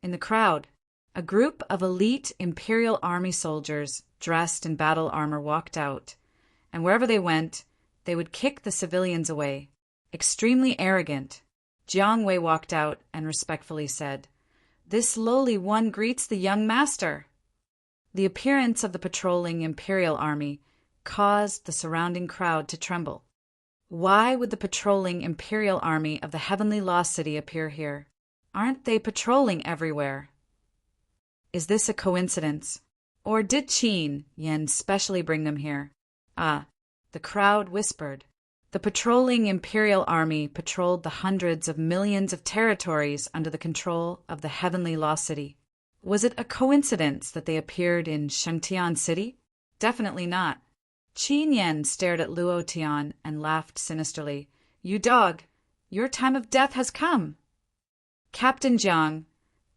In the crowd, a group of elite Imperial Army soldiers dressed in battle armor walked out, and wherever they went, they would kick the civilians away. Extremely arrogant, Jiang Wei walked out and respectfully said, This lowly one greets the young master. The appearance of the patrolling Imperial Army caused the surrounding crowd to tremble. Why would the patrolling Imperial Army of the Heavenly Lost City appear here? Aren't they patrolling everywhere? Is this a coincidence? Or did Qin Yan specially bring them here? The crowd whispered. The patrolling Imperial Army patrolled the hundreds of millions of territories under the control of the Heavenly Lost City. Was it a coincidence that they appeared in Shangtian City? Definitely not. Qin Yan stared at Luo Tian and laughed sinisterly. You dog, your time of death has come. Captain Jiang,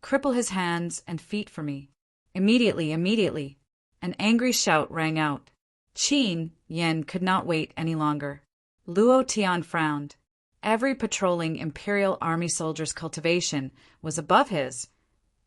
cripple his hands and feet for me. Immediately. An angry shout rang out. Qin Yan could not wait any longer. Luo Tian frowned. Every patrolling Imperial Army soldier's cultivation was above his,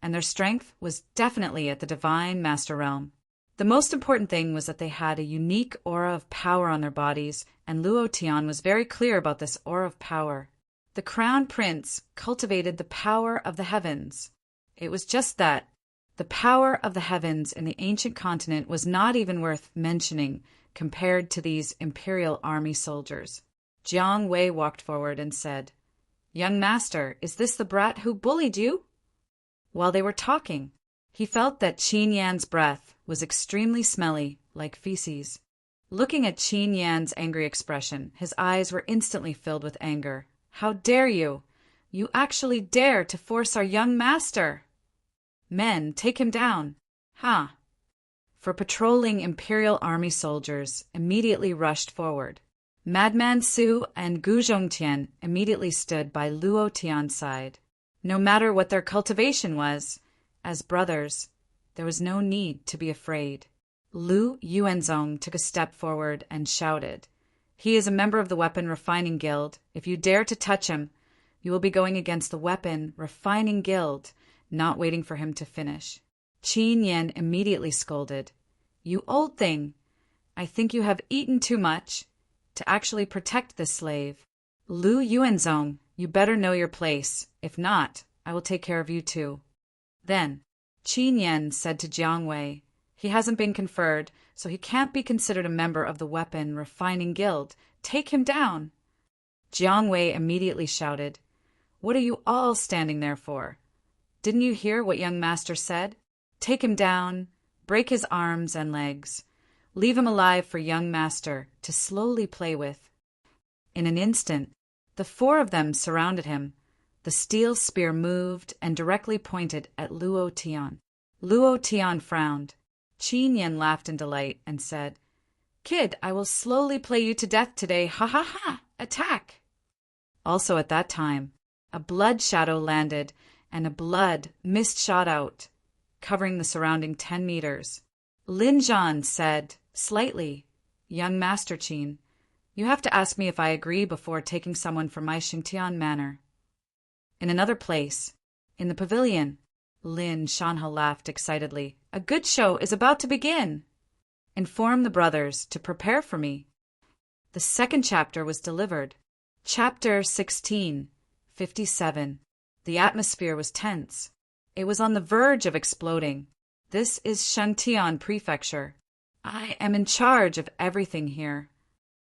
and their strength was definitely at the Divine Master Realm. The most important thing was that they had a unique aura of power on their bodies, and Luo Tian was very clear about this aura of power. The crown prince cultivated the power of the heavens. It was just that. The power of the heavens in the ancient continent was not even worth mentioning compared to these imperial army soldiers. Jiang Wei walked forward and said, "Young master, is this the brat who bullied you?" While they were talking, he felt that Qin Yan's breath was extremely smelly, like feces. Looking at Qin Yan's angry expression, his eyes were instantly filled with anger. "How dare you? You actually dare to force our young master! Men, take him down!" "Ha!" For patrolling imperial army soldiers immediately rushed forward. Madman Su and Gu Zhongtian immediately stood by Luo Tian's side. No matter what their cultivation was, as brothers, there was no need to be afraid. Lu Yuanzong took a step forward and shouted, "He is a member of the Weapon Refining Guild. If you dare to touch him, you will be going against the Weapon Refining Guild," not waiting for him to finish. Qin Yan immediately scolded, "You old thing! I think you have eaten too much to actually protect this slave. Lu Yuanzong, you better know your place. If not, I will take care of you too." Then, Qin Yan said to Jiang Wei, "He hasn't been conferred, so he can't be considered a member of the Weapon Refining Guild. Take him down." Jiang Wei immediately shouted, "What are you all standing there for? Didn't you hear what young master said? Take him down, break his arms and legs. Leave him alive for young master to slowly play with." In an instant, the four of them surrounded him. The steel spear moved and directly pointed at Luo Tian. Luo Tian frowned. Qin Yan laughed in delight and said, "Kid, I will slowly play you to death today. Ha ha ha! Attack!" Also at that time, a blood shadow landed and a blood mist shot out, covering the surrounding 10 meters. Lin Zhan said, slightly, "Young Master Qin, you have to ask me if I agree before taking someone from my Xingtian manor." In another place, in the pavilion, Lin Shanha laughed excitedly. "A good show is about to begin. Inform the brothers to prepare for me." The second chapter was delivered. Chapter 16, 57. The atmosphere was tense. It was on the verge of exploding. "This is Shangtian Prefecture. I am in charge of everything here."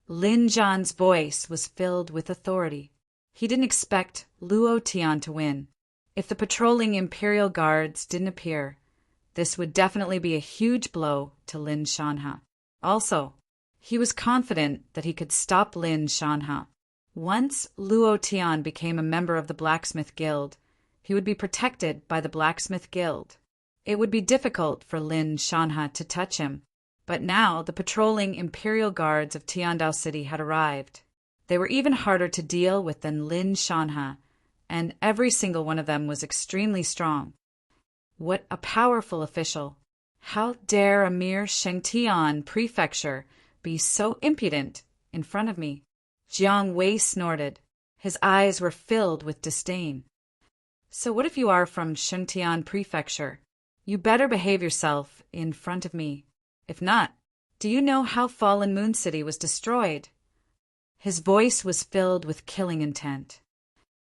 Lin Zhan's voice was filled with authority. He didn't expect Luo Tian to win. If the patrolling Imperial Guards didn't appear, this would definitely be a huge blow to Lin Shanha. Also, he was confident that he could stop Lin Shanha. Once Luo Tian became a member of the Blacksmith Guild, he would be protected by the Blacksmith Guild. It would be difficult for Lin Shanha to touch him. But now the patrolling Imperial Guards of Tiandao City had arrived. They were even harder to deal with than Lin Shanha, and every single one of them was extremely strong. What a powerful official! How dare a mere Shangtian Prefecture be so impudent in front of me? Jiang Wei snorted. His eyes were filled with disdain. "So what if you are from Shangtian Prefecture? You better behave yourself in front of me. If not, do you know how Fallen Moon City was destroyed?" His voice was filled with killing intent.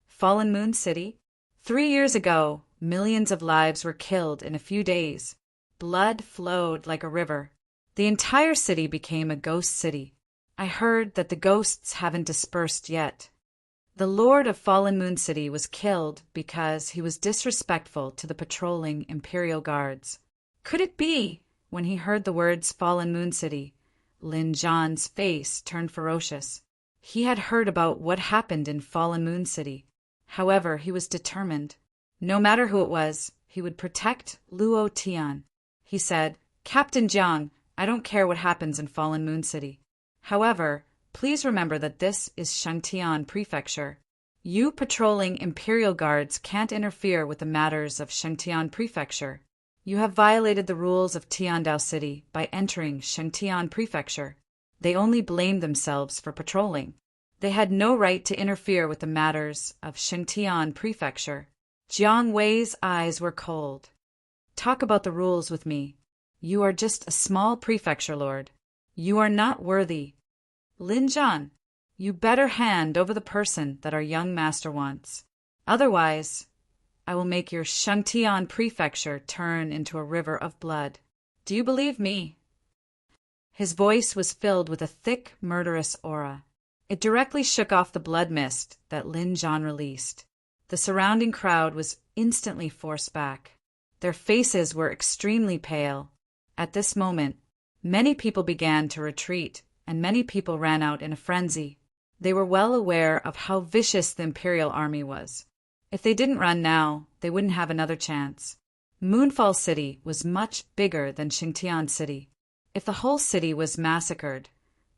Fallen Moon City? 3 years ago, millions of lives were killed in a few days. Blood flowed like a river. The entire city became a ghost city. I heard that the ghosts haven't dispersed yet. The Lord of Fallen Moon City was killed because he was disrespectful to the patrolling Imperial Guards. Could it be? When he heard the words Fallen Moon City, Lin Zhan's face turned ferocious. He had heard about what happened in Fallen Moon City. However, he was determined. No matter who it was, he would protect Luo Tian. He said, "Captain Jiang, I don't care what happens in Fallen Moon City. However, please remember that this is Shangtian Prefecture. You patrolling Imperial Guards can't interfere with the matters of Shangtian Prefecture. You have violated the rules of Tiandao City by entering Shangtian Prefecture." They only blamed themselves for patrolling. They had no right to interfere with the matters of Shangtian Prefecture. Jiang Wei's eyes were cold. "Talk about the rules with me. You are just a small prefecture lord. You are not worthy. Lin Zhan, you better hand over the person that our young master wants. Otherwise, I will make your Shangtian prefecture turn into a river of blood. Do you believe me? His voice was filled with a thick, murderous aura. It directly shook off the blood mist that Lin Zhan released. The surrounding crowd was instantly forced back. Their faces were extremely pale. At this moment, many people began to retreat, and many people ran out in a frenzy. They were well aware of how vicious the Imperial army was. If they didn't run now, they wouldn't have another chance. Moonfall City was much bigger than Xingtian City. If the whole city was massacred,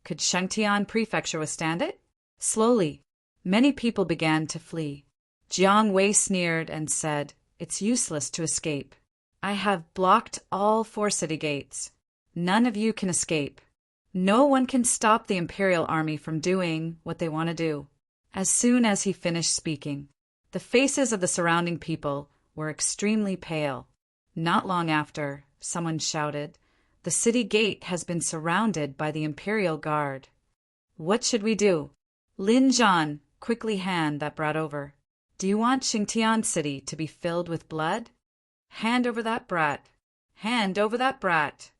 could Shangtian Prefecture withstand it? Slowly, many people began to flee. Jiang Wei sneered and said, "It's useless to escape. I have blocked all 4 city gates. None of you can escape. No one can stop the Imperial army from doing what they want to do." As soon as he finished speaking, the faces of the surrounding people were extremely pale. Not long after, someone shouted, "The city gate has been surrounded by the Imperial Guard. What should we do?" Lin Zhan quickly handed that brat over. "Do you want Xingtian City to be filled with blood? Hand over that brat. Hand over that brat.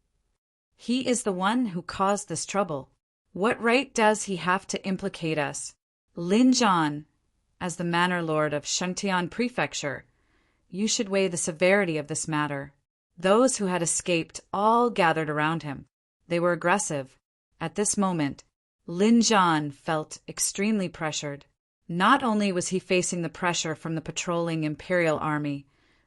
He is the one who caused this trouble. What right does he have to implicate us?" Lin Zhan, as the Manor Lord of Shangtian Prefecture, you should weigh the severity of this matter. Those who had escaped all gathered around him. They were aggressive. At this moment, Lin Zhan felt extremely pressured. Not only was he facing the pressure from the patrolling Imperial army,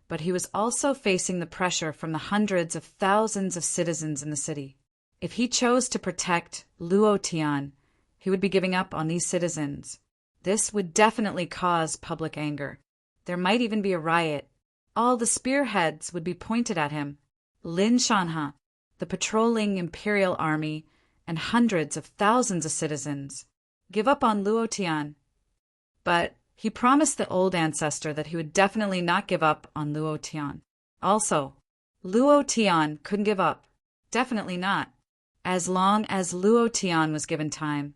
but he was also facing the pressure from the hundreds of thousands of citizens in the city. If he chose to protect Luotian, he would be giving up on these citizens. This would definitely cause public anger. There might even be a riot. All the spearheads would be pointed at him. Lin Shanha, the patrolling Imperial army, and hundreds of thousands of citizens. Give up on Luotian. But he promised the old ancestor that he would definitely not give up on Luotian. Also, Luotian couldn't give up. Definitely not. As long as Luotian was given time,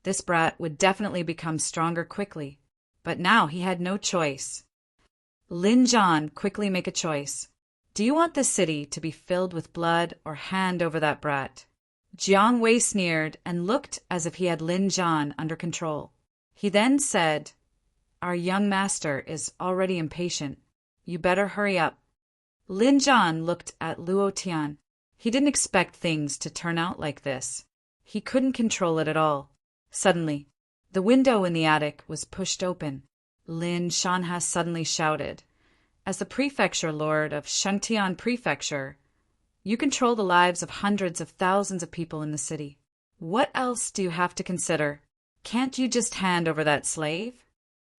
this brat would definitely become stronger quickly. But now he had no choice. Lin Zhan quickly make a choice. Do you want this city to be filled with blood or hand over that brat? Jiang Wei sneered and looked as if he had Lin Zhan under control. He then said, "Our young master is already impatient. You better hurry up." Lin Zhan looked at Luotian. He didn't expect things to turn out like this. He couldn't control it at all. Suddenly, the window in the attic was pushed open. Lin Shanha suddenly shouted, "As the prefecture lord of Shangtian Prefecture, you control the lives of hundreds of thousands of people in the city. What else do you have to consider? Can't you just hand over that slave?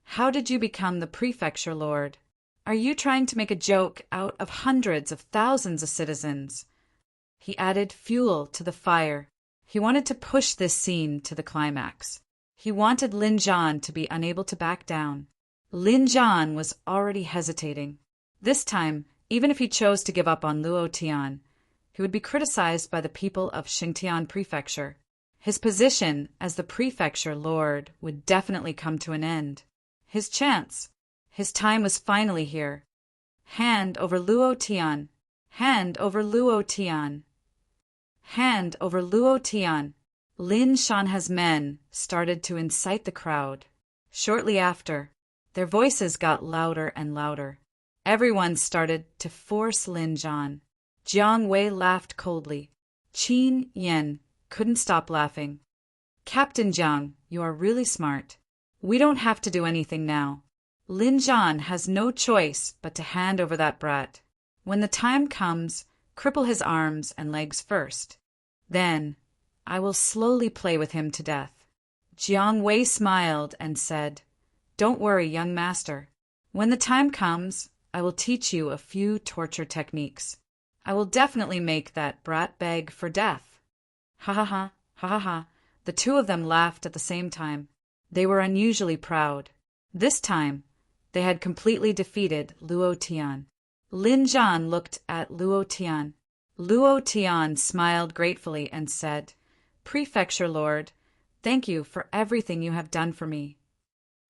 How did you become the prefecture lord? Are you trying to make a joke out of hundreds of thousands of citizens?" He added fuel to the fire. He wanted to push this scene to the climax. He wanted Lin Zhan to be unable to back down. Lin Zhan was already hesitating. This time, even if he chose to give up on Luotian, he would be criticized by the people of Xingtian Prefecture. His position as the prefecture lord would definitely come to an end. His chance, his time was finally here. Hand over Luotian. Hand over Luotian. Hand over Luotian. Lin Shanha's men started to incite the crowd. Shortly after, their voices got louder and louder. Everyone started to force Lin Zhan. Jiang Wei laughed coldly. Qin Yen couldn't stop laughing. "Captain Jiang, you are really smart. We don't have to do anything now. Lin Zhan has no choice but to hand over that brat. When the time comes, cripple his arms and legs first. Then, I will slowly play with him to death." Jiang Wei smiled and said, "Don't worry, young master. When the time comes, I will teach you a few torture techniques. I will definitely make that brat beg for death." Ha ha ha, ha ha ha. The two of them laughed at the same time. They were unusually proud. This time, they had completely defeated Luotian. Lin Zhan looked at Luotian. Luo Tian smiled gratefully and said, "Prefecture Lord, thank you for everything you have done for me."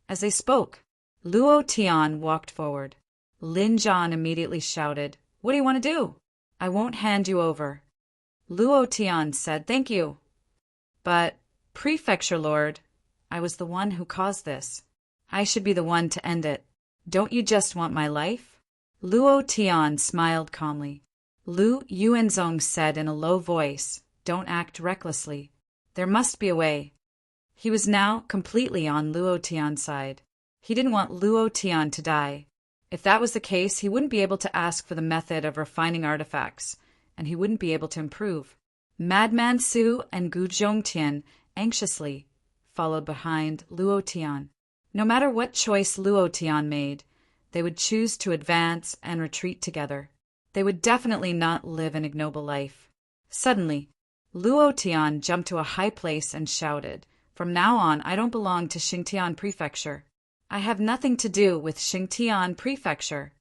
As they spoke, Luo Tian walked forward. Lin Zhan immediately shouted, "What do you want to do? I won't hand you over." Luo Tian said, "Thank you. But, Prefecture Lord, I was the one who caused this. I should be the one to end it. Don't you just want my life?" Luo Tian smiled calmly. Lu Yuanzong said in a low voice, "Don't act recklessly. There must be a way." He was now completely on Luo Tian's side. He didn't want Luo Tian to die. If that was the case, he wouldn't be able to ask for the method of refining artifacts, and he wouldn't be able to improve. Madman Su and Gu Zhongtian anxiously followed behind Luo Tian. No matter what choice Luo Tian made, they would choose to advance and retreat together. They would definitely not live an ignoble life. Suddenly, Luo Tian jumped to a high place and shouted, "From now on, I don't belong to Xingtian Prefecture. I have nothing to do with Xingtian Prefecture."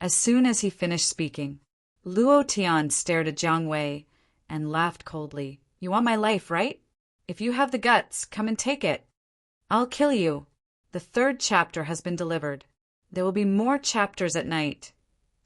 As soon as he finished speaking, Luo Tian stared at Jiang Wei and laughed coldly. "You want my life, right? If you have the guts, come and take it. I'll kill you." The third chapter has been delivered. There will be more chapters at night,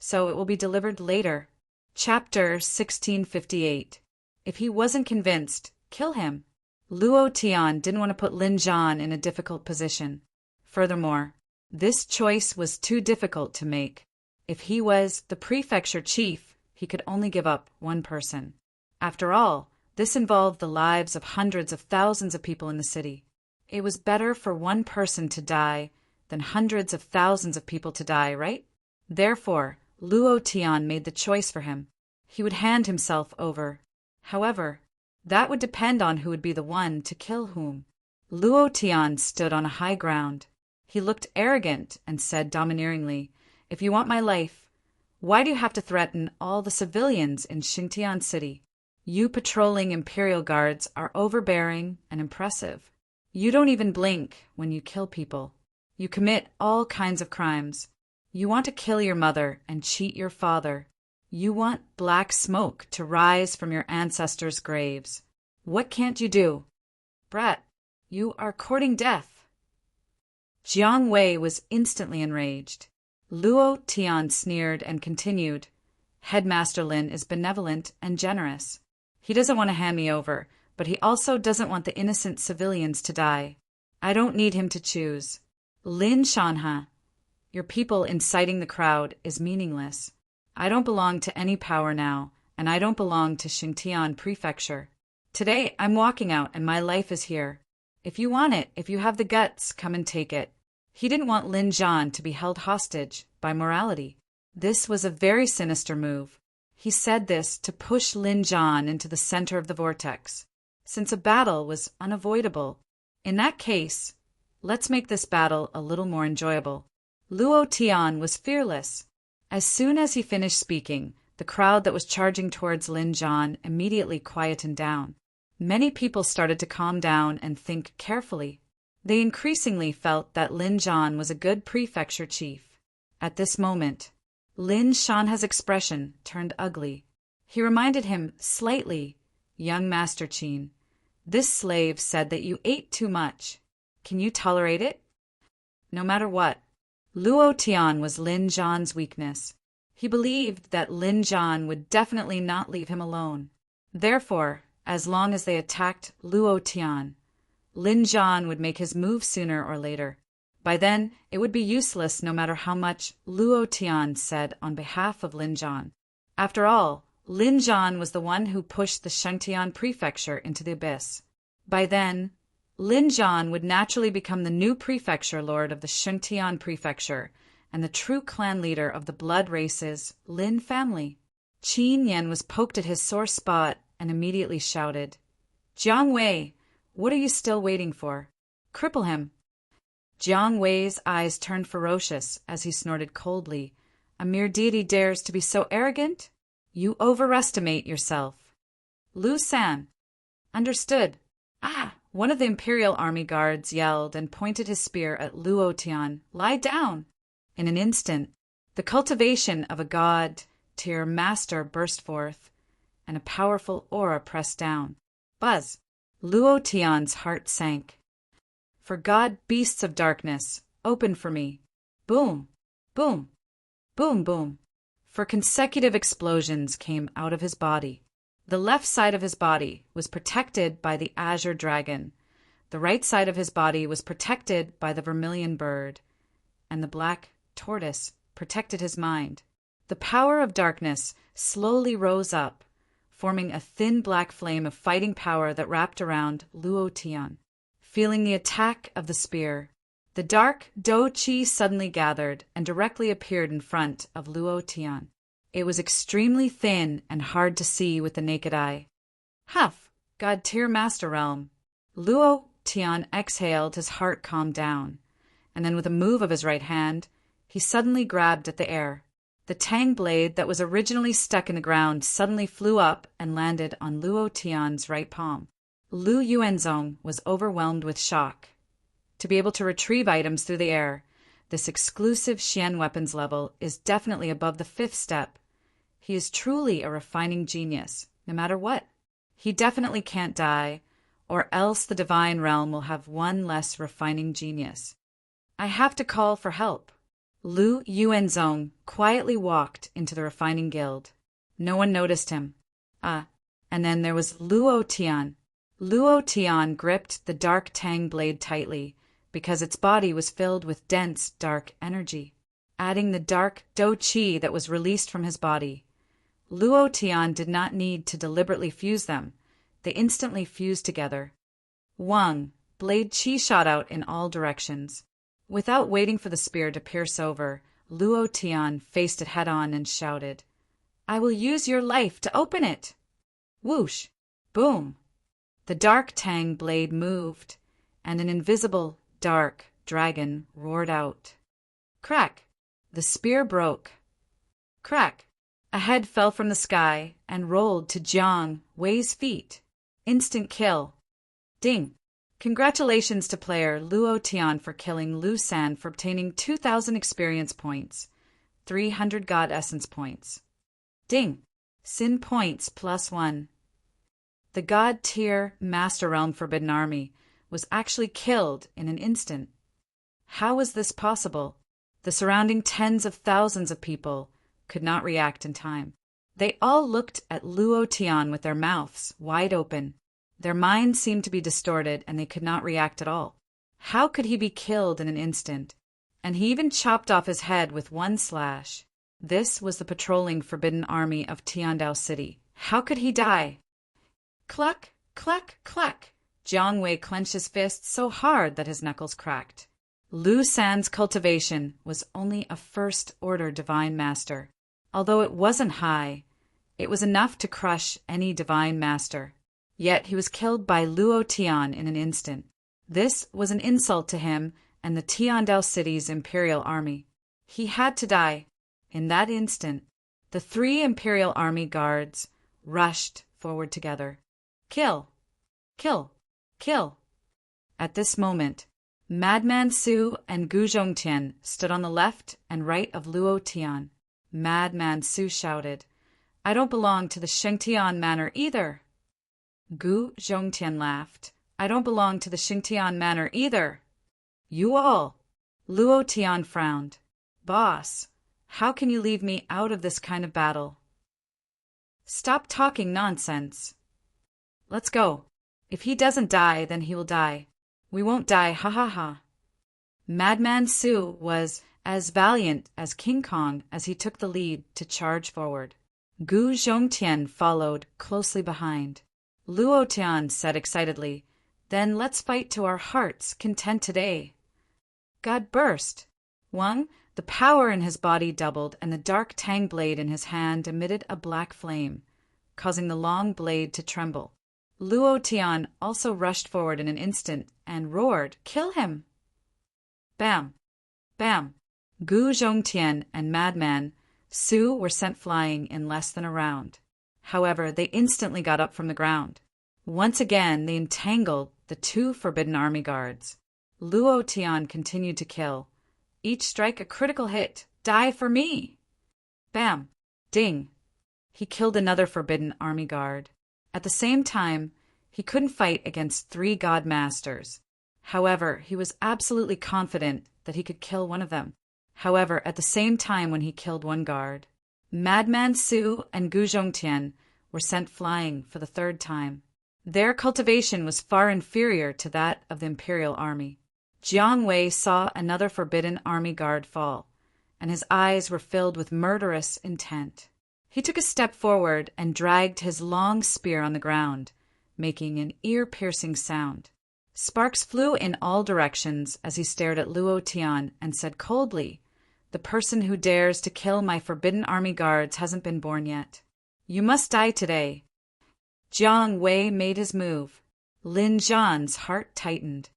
so it will be delivered later. Chapter 1658. If he wasn't convinced, kill him. Luo Tian didn't want to put Lin Zhan in a difficult position. Furthermore, this choice was too difficult to make. If he was the prefecture chief, he could only give up one person. After all, this involved the lives of hundreds of thousands of people in the city. It was better for one person to die than hundreds of thousands of people to die, right? Therefore, Luo Tian made the choice for him. He would hand himself over. However, that would depend on who would be the one to kill whom. Luo Tian stood on a high ground. He looked arrogant and said domineeringly, "If you want my life, why do you have to threaten all the civilians in Xingtian City? You patrolling Imperial Guards are overbearing and impressive. You don't even blink when you kill people. You commit all kinds of crimes. You want to kill your mother and cheat your father. You want black smoke to rise from your ancestors' graves. What can't you do? Brat, you are courting death." Jiang Wei was instantly enraged. Luo Tian sneered and continued, "Headmaster Lin is benevolent and generous. He doesn't want to hand me over, but he also doesn't want the innocent civilians to die. I don't need him to choose. Lin Shanha, your people inciting the crowd is meaningless. I don't belong to any power now, and I don't belong to Xingtian Prefecture. Today I'm walking out and my life is here. If you want it, if you have the guts, come and take it." He didn't want Lin Zhan to be held hostage by morality. This was a very sinister move. He said this to push Lin Zhan into the center of the vortex, since a battle was unavoidable. In that case, let's make this battle a little more enjoyable. Luo Tian was fearless. As soon as he finished speaking, the crowd that was charging towards Lin Zhan immediately quietened down. Many people started to calm down and think carefully. They increasingly felt that Lin Zhan was a good prefecture chief. At this moment, Lin Shanha's expression turned ugly. He reminded him slightly, "Young Master Qin, this slave said that you ate too much. Can you tolerate it?" No matter what, Luo Tian was Lin Zhan's weakness. He believed that Lin Zhan would definitely not leave him alone. Therefore, as long as they attacked Luo Tian, Lin Zhan would make his move sooner or later. By then, it would be useless no matter how much Luo Tian said on behalf of Lin Zhan. After all, Lin Zhan was the one who pushed the Shengtian Prefecture into the abyss. By then, Lin Zhan would naturally become the new prefecture lord of the Shengtian Prefecture and the true clan leader of the blood race's Lin family. Qin Yan was poked at his sore spot and immediately shouted, "Jiang Wei, what are you still waiting for? Cripple him." Jiang Wei's eyes turned ferocious as he snorted coldly. "A mere deity dares to be so arrogant? You overestimate yourself." "Lu San." "Understood." "Ah!" One of the Imperial Army guards yelled and pointed his spear at Luo Tian. "Lie down!" In an instant, the cultivation of a god-tier master burst forth. and a powerful aura pressed down. Buzz! Luo Tian's heart sank. For God, beasts of darkness, open for me. Boom! Boom! Boom! Boom! For consecutive explosions came out of his body. The left side of his body was protected by the azure dragon. The right side of his body was protected by the vermilion bird, and the black tortoise protected his mind. The power of darkness slowly rose up, forming a thin black flame of fighting power that wrapped around Luo Tian. Feeling the attack of the spear, the dark Dou Qi suddenly gathered and directly appeared in front of Luo Tian. It was extremely thin and hard to see with the naked eye. Huff! God-tier Master Realm. Luo Tian exhaled, his heart calmed down, and then with a move of his right hand, he suddenly grabbed at the air. The tang blade that was originally stuck in the ground suddenly flew up and landed on Luo Tian's right palm. Lu Yuanzong was overwhelmed with shock. To be able to retrieve items through the air, this exclusive Xian weapons level is definitely above the 5th step. He is truly a refining genius, no matter what. He definitely can't die, or else the divine realm will have one less refining genius. I have to call for help. Lu Yuanzong quietly walked into the refining guild. No one noticed him. And then there was Luo Tian. Luo Tian gripped the dark tang blade tightly because its body was filled with dense, dark energy, adding the dark Dou Qi that was released from his body. Luo Tian did not need to deliberately fuse them. They instantly fused together. Wang, blade Qi shot out in all directions. Without waiting for the spear to pierce over, Luo Tian faced it head-on and shouted, "I will use your life to open it!" Whoosh! Boom! The dark tang blade moved, and an invisible, dark dragon roared out. Crack! The spear broke. Crack! A head fell from the sky and rolled to Jiang Wei's feet. Instant kill. Ding! Congratulations to player Luo Tian for killing Lu San for obtaining 2,000 experience points, 300 God Essence points. Ding! Sin points +1. The God-tier Master Realm Forbidden Army was actually killed in an instant. How was this possible? The surrounding tens of thousands of people could not react in time. They all looked at Luo Tian with their mouths wide open. Their minds seemed to be distorted and they could not react at all. How could he be killed in an instant? And he even chopped off his head with one slash. This was the patrolling Forbidden Army of Tiandao City. How could he die? Cluck, cluck, cluck. Jiang Wei clenched his fists so hard that his knuckles cracked. Lu San's cultivation was only a first-order divine master. Although it wasn't high, it was enough to crush any divine master. Yet he was killed by Luo Tian in an instant. This was an insult to him and the Tiandao City's imperial army. He had to die. In that instant, the 3 imperial army guards rushed forward together. Kill! Kill! Kill! At this moment, Madman Su and Gu Zhongtian stood on the left and right of Luo Tian. Madman Su shouted, "I don't belong to the Shengtian Manor either." Gu Zhongtian laughed, "I don't belong to the Shengtian Manor either." "You all!" Luo Tian frowned. "Boss, how can you leave me out of this kind of battle?" "Stop talking nonsense. Let's go. If he doesn't die, then he will die. We won't die, ha ha ha." Madman Su was as valiant as King Kong as he took the lead to charge forward. Gu Zhongtian followed closely behind. Luo Tian said excitedly, "Then let's fight to our heart's content today." God burst. Wang, the power in his body doubled and the dark tang blade in his hand emitted a black flame, causing the long blade to tremble. Luo Tian also rushed forward in an instant and roared, "Kill him!" Bam! Bam! Gu Zhongtian and Madman Su were sent flying in less than a round. However, they instantly got up from the ground. Once again, they entangled the 2 Forbidden Army guards. Luo Tian continued to kill. Each strike a critical hit. Die for me! Bam! Ding! He killed another forbidden army guard. At the same time, he couldn't fight against 3 god masters. However, he was absolutely confident that he could kill one of them. However, at the same time when he killed one guard, Madman Su and Gu Zhongtian were sent flying for the 3rd time. Their cultivation was far inferior to that of the imperial army. Jiang Wei saw another forbidden army guard fall, and his eyes were filled with murderous intent. He took a step forward and dragged his long spear on the ground, making an ear-piercing sound. Sparks flew in all directions as he stared at Luo Tian and said coldly, "The person who dares to kill my forbidden army guards hasn't been born yet. You must die today." Jiang Wei made his move. Lin Zhan's heart tightened.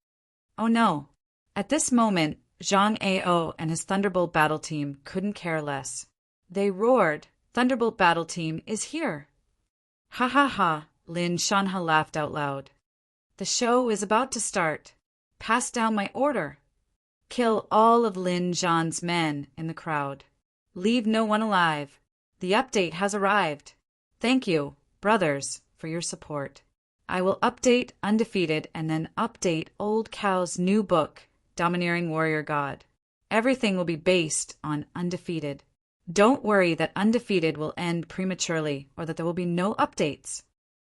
Oh no. At this moment, Zhang Ao and his Thunderbolt battle team couldn't care less. They roared, "Thunderbolt battle team is here!" "Ha ha ha," Lin Shanha laughed out loud. "The show is about to start. Pass down my order. Kill all of Lin Zhan's men in the crowd. Leave no one alive. The update has arrived. Thank you, brothers, for your support. I will update Undefeated and then update Old Cow's new book, Domineering Warrior God. Everything will be based on Undefeated. Don't worry that Undefeated will end prematurely or that there will be no updates."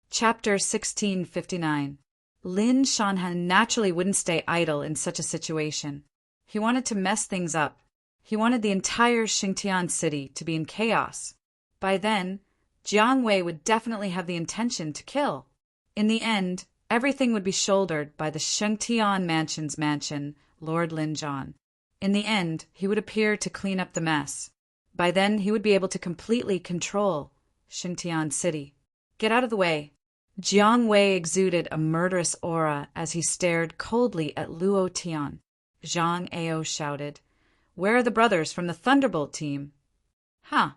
Chapter 1659. Lin Shanhan naturally wouldn't stay idle in such a situation. He wanted to mess things up. He wanted the entire Xingtian city to be in chaos. By then, Jiang Wei would definitely have the intention to kill. In the end, everything would be shouldered by the Xingtian Mansion's mansion, Lord Lin Zhan. In the end, he would appear to clean up the mess. By then, he would be able to completely control Xingtian city. "Get out of the way." Jiang Wei exuded a murderous aura as he stared coldly at Luo Tian. Zhang Ao shouted, "Where are the brothers from the Thunderbolt team?" "Huh."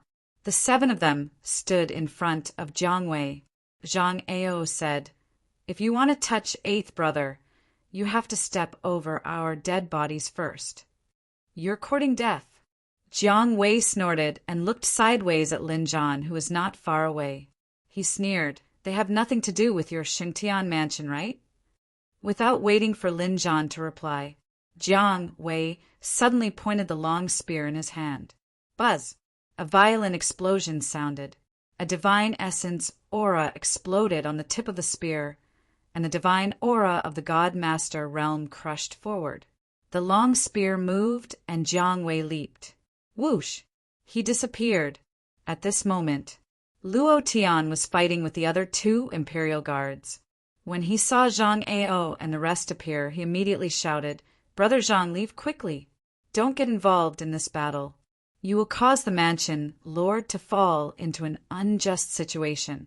The 7 of them stood in front of Jiang Wei. Zhang Ao said, "If you want to touch 8th brother, you have to step over our dead bodies first. You're courting death." Jiang Wei snorted and looked sideways at Lin Zhan, who was not far away. He sneered, "They have nothing to do with your Xingtian mansion, right?" Without waiting for Lin Zhan to reply, Jiang Wei suddenly pointed the long spear in his hand. Buzz! A violent explosion sounded. A divine essence aura exploded on the tip of the spear, and the divine aura of the God Master realm crushed forward. The long spear moved, and Jiang Wei leaped. Whoosh! He disappeared. At this moment, Luo Tian was fighting with the other 2 Imperial Guards. When he saw Zhang Ao and the rest appear, he immediately shouted, "Brother Zhang, leave quickly. Don't get involved in this battle. You will cause the mansion lord to fall into an unjust situation."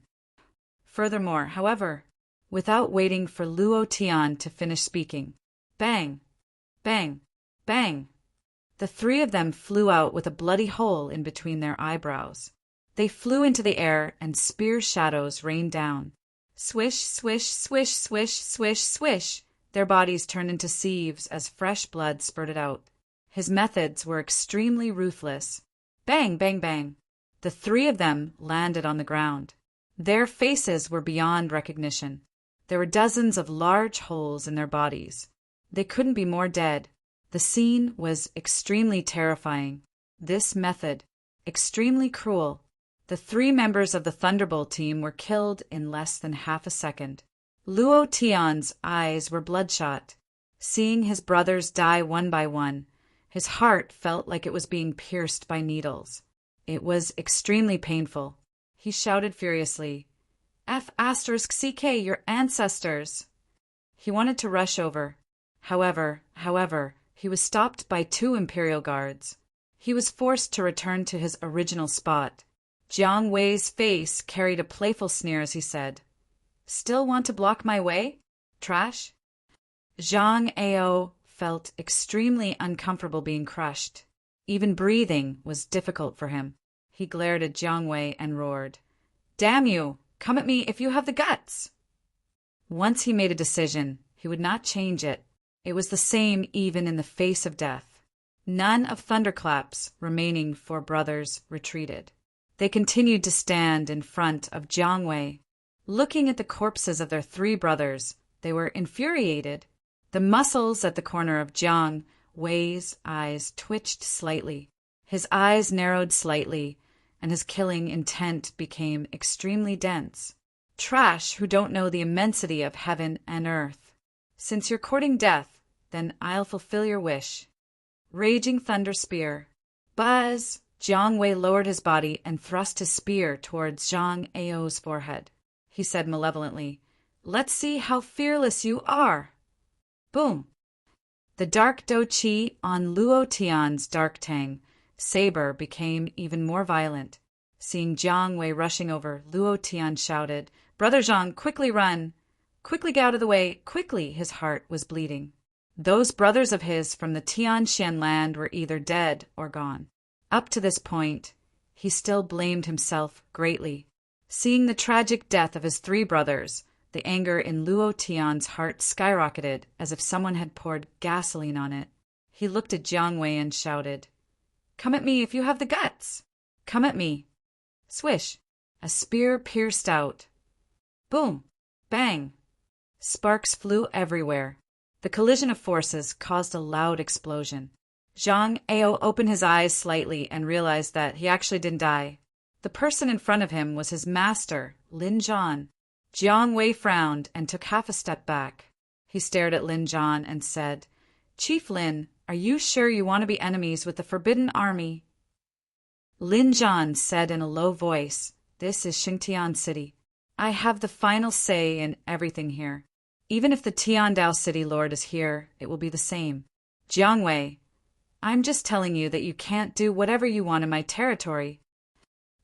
Furthermore, however, without waiting for Luo Tian to finish speaking, bang, bang, bang, the 3 of them flew out with a bloody hole in between their eyebrows. They flew into the air and spear shadows rained down. Swish, swish, swish, swish, swish, swish. Their bodies turned into sieves as fresh blood spurted out. His methods were extremely ruthless. Bang, bang, bang. The 3 of them landed on the ground. Their faces were beyond recognition. There were dozens of large holes in their bodies. They couldn't be more dead. The scene was extremely terrifying. This method, extremely cruel. The 3 members of the Thunderbolt team were killed in less than half a second. Luo Tian's eyes were bloodshot. Seeing his brothers die one by one, his heart felt like it was being pierced by needles. It was extremely painful. He shouted furiously, "F***CK, your ancestors!" He wanted to rush over. However, he was stopped by 2 Imperial Guards. He was forced to return to his original spot. Jiang Wei's face carried a playful sneer as he said, "Still want to block my way? Trash?" Zhang Ao felt extremely uncomfortable being crushed. Even breathing was difficult for him. He glared at Jiang Wei and roared, "Damn you! Come at me if you have the guts!" Once he made a decision, he would not change it. It was the same even in the face of death. None of Thunderclap's remaining 4 brothers retreated. They continued to stand in front of Jiang Wei. Looking at the corpses of their 3 brothers, they were infuriated. The muscles at the corner of Jiang Wei's eyes twitched slightly. His eyes narrowed slightly, and his killing intent became extremely dense. Trash who don't know the immensity of heaven and earth. Since you're courting death, then I'll fulfill your wish. Raging thunder spear. Buzz! Jiang Wei lowered his body and thrust his spear towards Zhang Ao's forehead. He said malevolently, "Let's see how fearless you are." Boom! The dark Do Qi on Luo Tian's dark tang saber became even more violent. Seeing Jiang Wei rushing over, Luo Tian shouted, "Brother Zhang, quickly run! Quickly get out of the way! Quickly!" His heart was bleeding. Those brothers of his from the Tianshan land were either dead or gone. Up to this point, he still blamed himself greatly. Seeing the tragic death of his 3 brothers, the anger in Luo Tian's heart skyrocketed as if someone had poured gasoline on it. He looked at Jiang Wei and shouted, "Come at me if you have the guts! Come at me!" Swish! A spear pierced out. Boom! Bang! Sparks flew everywhere. The collision of forces caused a loud explosion. Zhang Ao opened his eyes slightly and realized that he actually didn't die. The person in front of him was his master, Lin Zhan. Jiang Wei frowned and took half a step back. He stared at Lin Zhan and said, "Chief Lin, are you sure you want to be enemies with the Forbidden Army?" Lin Zhan said in a low voice, "This is Xingtian City. I have the final say in everything here. Even if the Tiandao City Lord is here, it will be the same. Jiang Wei, I'm just telling you that you can't do whatever you want in my territory."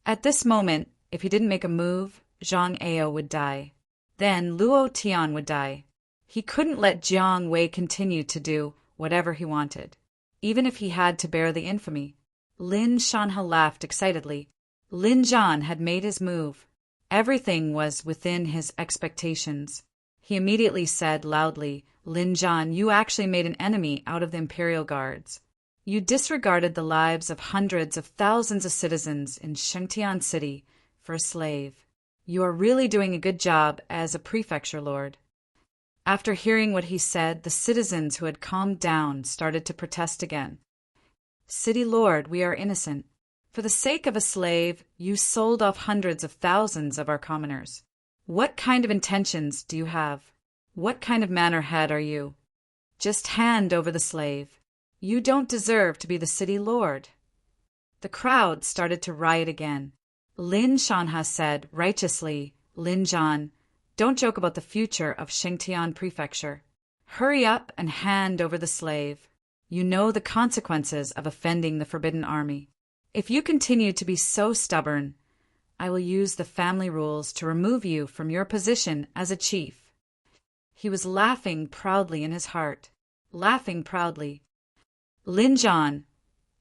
At this moment, if he didn't make a move, Zhang Ao would die. Then Luo Tian would die. He couldn't let Jiang Wei continue to do whatever he wanted, even if he had to bear the infamy. Lin Shanha laughed excitedly. Lin Zhan had made his move. Everything was within his expectations. He immediately said loudly, "Lin Zhan, you actually made an enemy out of the Imperial Guards. You disregarded the lives of hundreds of thousands of citizens in Shengtian City for a slave. You are really doing a good job as a prefecture lord." After hearing what he said, the citizens who had calmed down started to protest again. "City Lord, we are innocent. For the sake of a slave, you sold off hundreds of thousands of our commoners. What kind of intentions do you have? What kind of mannerhead are you? Just hand over the slave. You don't deserve to be the city lord." The crowd started to riot again. Lin Shanha said righteously, "Lin Zhan, don't joke about the future of Shengtian Prefecture. Hurry up and hand over the slave. You know the consequences of offending the Forbidden Army. If you continue to be so stubborn, I will use the family rules to remove you from your position as a chief." He was laughing proudly in his heart, laughing proudly. "Lin Zhan,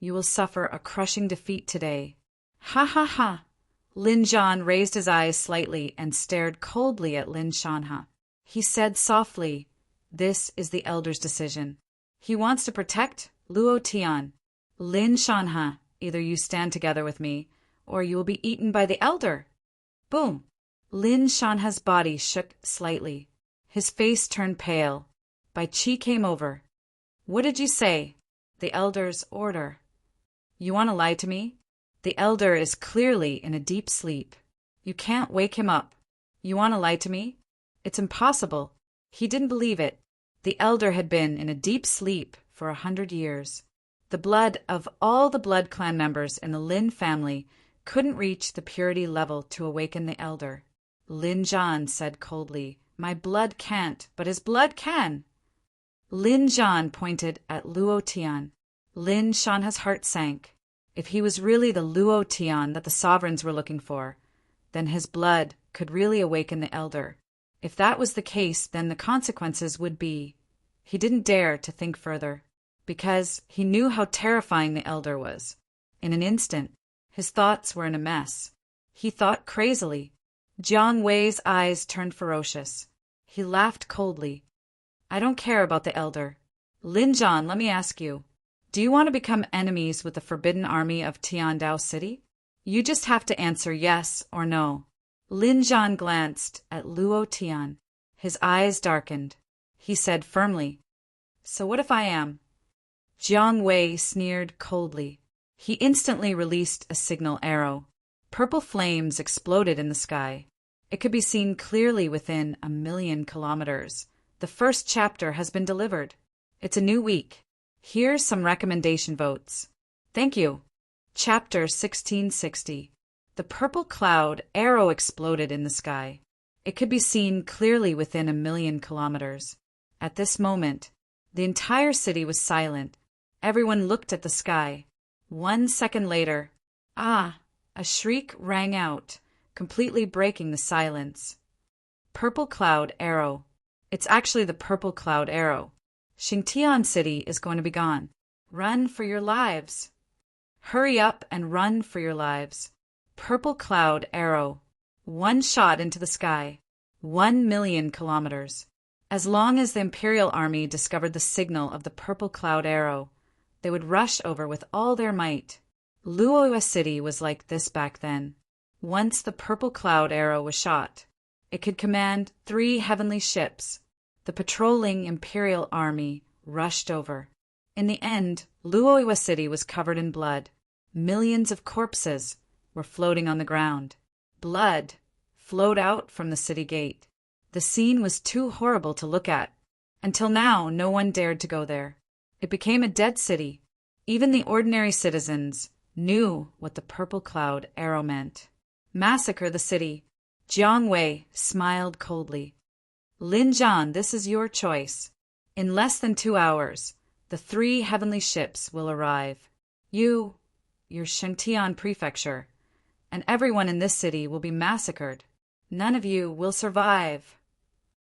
you will suffer a crushing defeat today." "Ha ha ha!" Lin Zhan raised his eyes slightly and stared coldly at Lin Shanha. He said softly, "This is the elder's decision. He wants to protect Luo Tian. Lin Shanha, either you stand together with me, or you will be eaten by the elder." Boom! Lin Shanha's body shook slightly. His face turned pale. Bai Qi came over. "What did you say?" "The elder's order." "You want to lie to me? The elder is clearly in a deep sleep. You can't wake him up. You want to lie to me? It's impossible." He didn't believe it. The elder had been in a deep sleep for 100 years. The blood of all the blood clan members in the Lin family couldn't reach the purity level to awaken the elder. Lin Zhan said coldly, "My blood can't, but his blood can." Lin Zhan pointed at Luo Tian. Lin Shanha's heart sank. If he was really the Luo Tian that the sovereigns were looking for, then his blood could really awaken the elder. If that was the case, then the consequences would be... He didn't dare to think further, because he knew how terrifying the elder was. In an instant, his thoughts were in a mess. He thought crazily. Jiang Wei's eyes turned ferocious. He laughed coldly. "I don't care about the elder. Lin Zhan, let me ask you. Do you want to become enemies with the Forbidden Army of Tiandao City? You just have to answer yes or no. Lin Zhan glanced at Luo Tian. His eyes darkened. He said firmly, "So what if I am?" Jiang Wei sneered coldly. He instantly released a signal arrow. Purple flames exploded in the sky. It could be seen clearly within 1,000,000 kilometers. The first chapter has been delivered. It's a new week. Here's some recommendation votes. Thank you. Chapter 1660. The purple cloud arrow exploded in the sky. It could be seen clearly within 1,000,000 kilometers. At this moment, the entire city was silent. Everyone looked at the sky. 1 second later, a shriek rang out, completely breaking the silence. Purple cloud arrow. It's actually the purple cloud arrow. Xingtian City is going to be gone. Run for your lives. Hurry up and run for your lives. Purple cloud arrow. One shot into the sky. 1,000,000 kilometers. As long as the Imperial Army discovered the signal of the purple cloud arrow, they would rush over with all their might. Luoyua City was like this back then. Once the purple cloud arrow was shot, it could command 3 heavenly ships. The patrolling Imperial Army rushed over. In the end, Luoyua City was covered in blood. Millions of corpses were floating on the ground. Blood flowed out from the city gate. The scene was too horrible to look at. Until now, no one dared to go there. It became a dead city. Even the ordinary citizens knew what the purple cloud arrow meant. Massacre the city. Jiang Wei smiled coldly. Lin Zhan, this is your choice. In less than 2 hours, the 3 heavenly ships will arrive. Your Shengtian prefecture, and everyone in this city will be massacred. None of you will survive.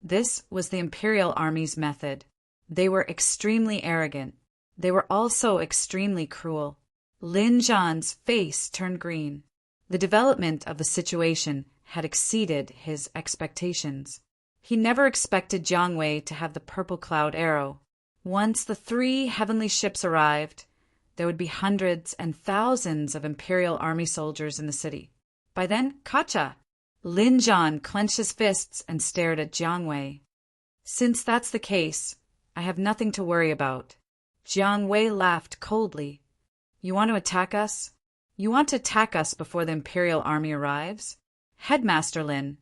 This was the Imperial Army's method. They were extremely arrogant. They were also extremely cruel. Lin Zhan's face turned green. The development of the situation had exceeded his expectations. He never expected Jiang Wei to have the purple cloud arrow. Once the 3 heavenly ships arrived, there would be hundreds and thousands of Imperial Army soldiers in the city. By then, Kacha! Lin Zhan clenched his fists and stared at Jiang Wei. Since that's the case, I have nothing to worry about. Jiang Wei laughed coldly. You want to attack us? You want to attack us before the Imperial Army arrives? Headmaster Lin,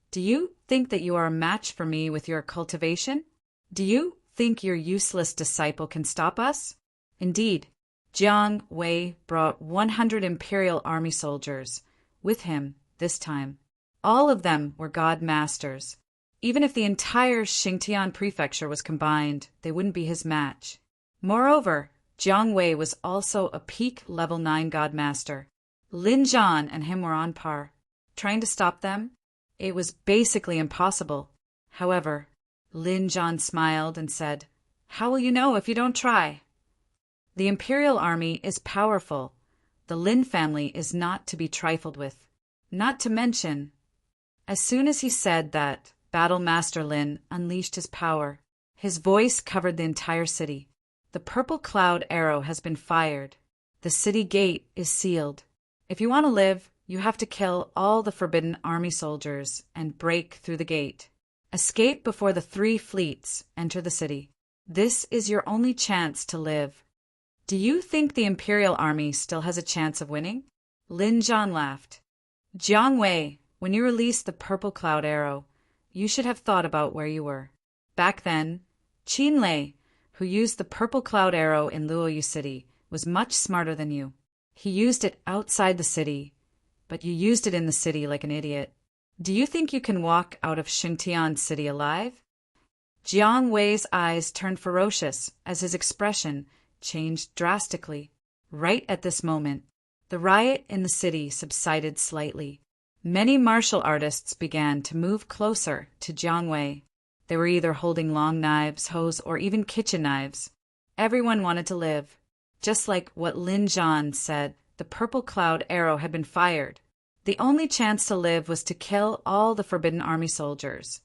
do you think that you are a match for me with your cultivation? Do you think your useless disciple can stop us? Indeed, Jiang Wei brought 100 Imperial Army soldiers with him this time. All of them were god masters. Even if the entire Xingtian prefecture was combined, they wouldn't be his match. Moreover, Jiang Wei was also a peak level 9 god master. Lin Zhan and him were on par. Trying to stop them? It was basically impossible. However, Lin Zhan smiled and said, "How will you know if you don't try?" The Imperial Army is powerful. The Lin family is not to be trifled with. Not to mention, as soon as he said that, Battle Master Lin unleashed his power. His voice covered the entire city. The purple cloud arrow has been fired. The city gate is sealed. If you want to live, you have to kill all the Forbidden Army soldiers and break through the gate. Escape before the 3 fleets enter the city. This is your only chance to live. Do you think the Imperial Army still has a chance of winning? Lin Zhan laughed. Jiang Wei, when you released the purple cloud arrow, you should have thought about where you were. Back then, Qin Lei, who used the purple cloud arrow in Luoyu City, was much smarter than you. He used it outside the city, but you used it in the city like an idiot. Do you think you can walk out of Xingtian City alive? Jiang Wei's eyes turned ferocious as his expression changed drastically. Right at this moment, the riot in the city subsided slightly. Many martial artists began to move closer to Jiang Wei. They were either holding long knives, hoes, or even kitchen knives. Everyone wanted to live. Just like what Lin Zhan said, the purple cloud arrow had been fired. The only chance to live was to kill all the Forbidden Army soldiers,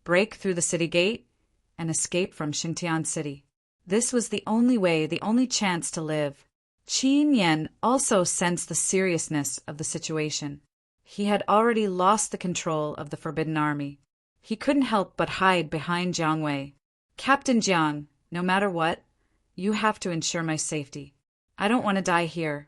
break through the city gate, and escape from Xingtian City. This was the only way, the only chance to live. Qin Yan also sensed the seriousness of the situation. He had already lost the control of the Forbidden Army. He couldn't help but hide behind Jiang Wei. Captain Jiang, no matter what, you have to ensure my safety. I don't want to die here.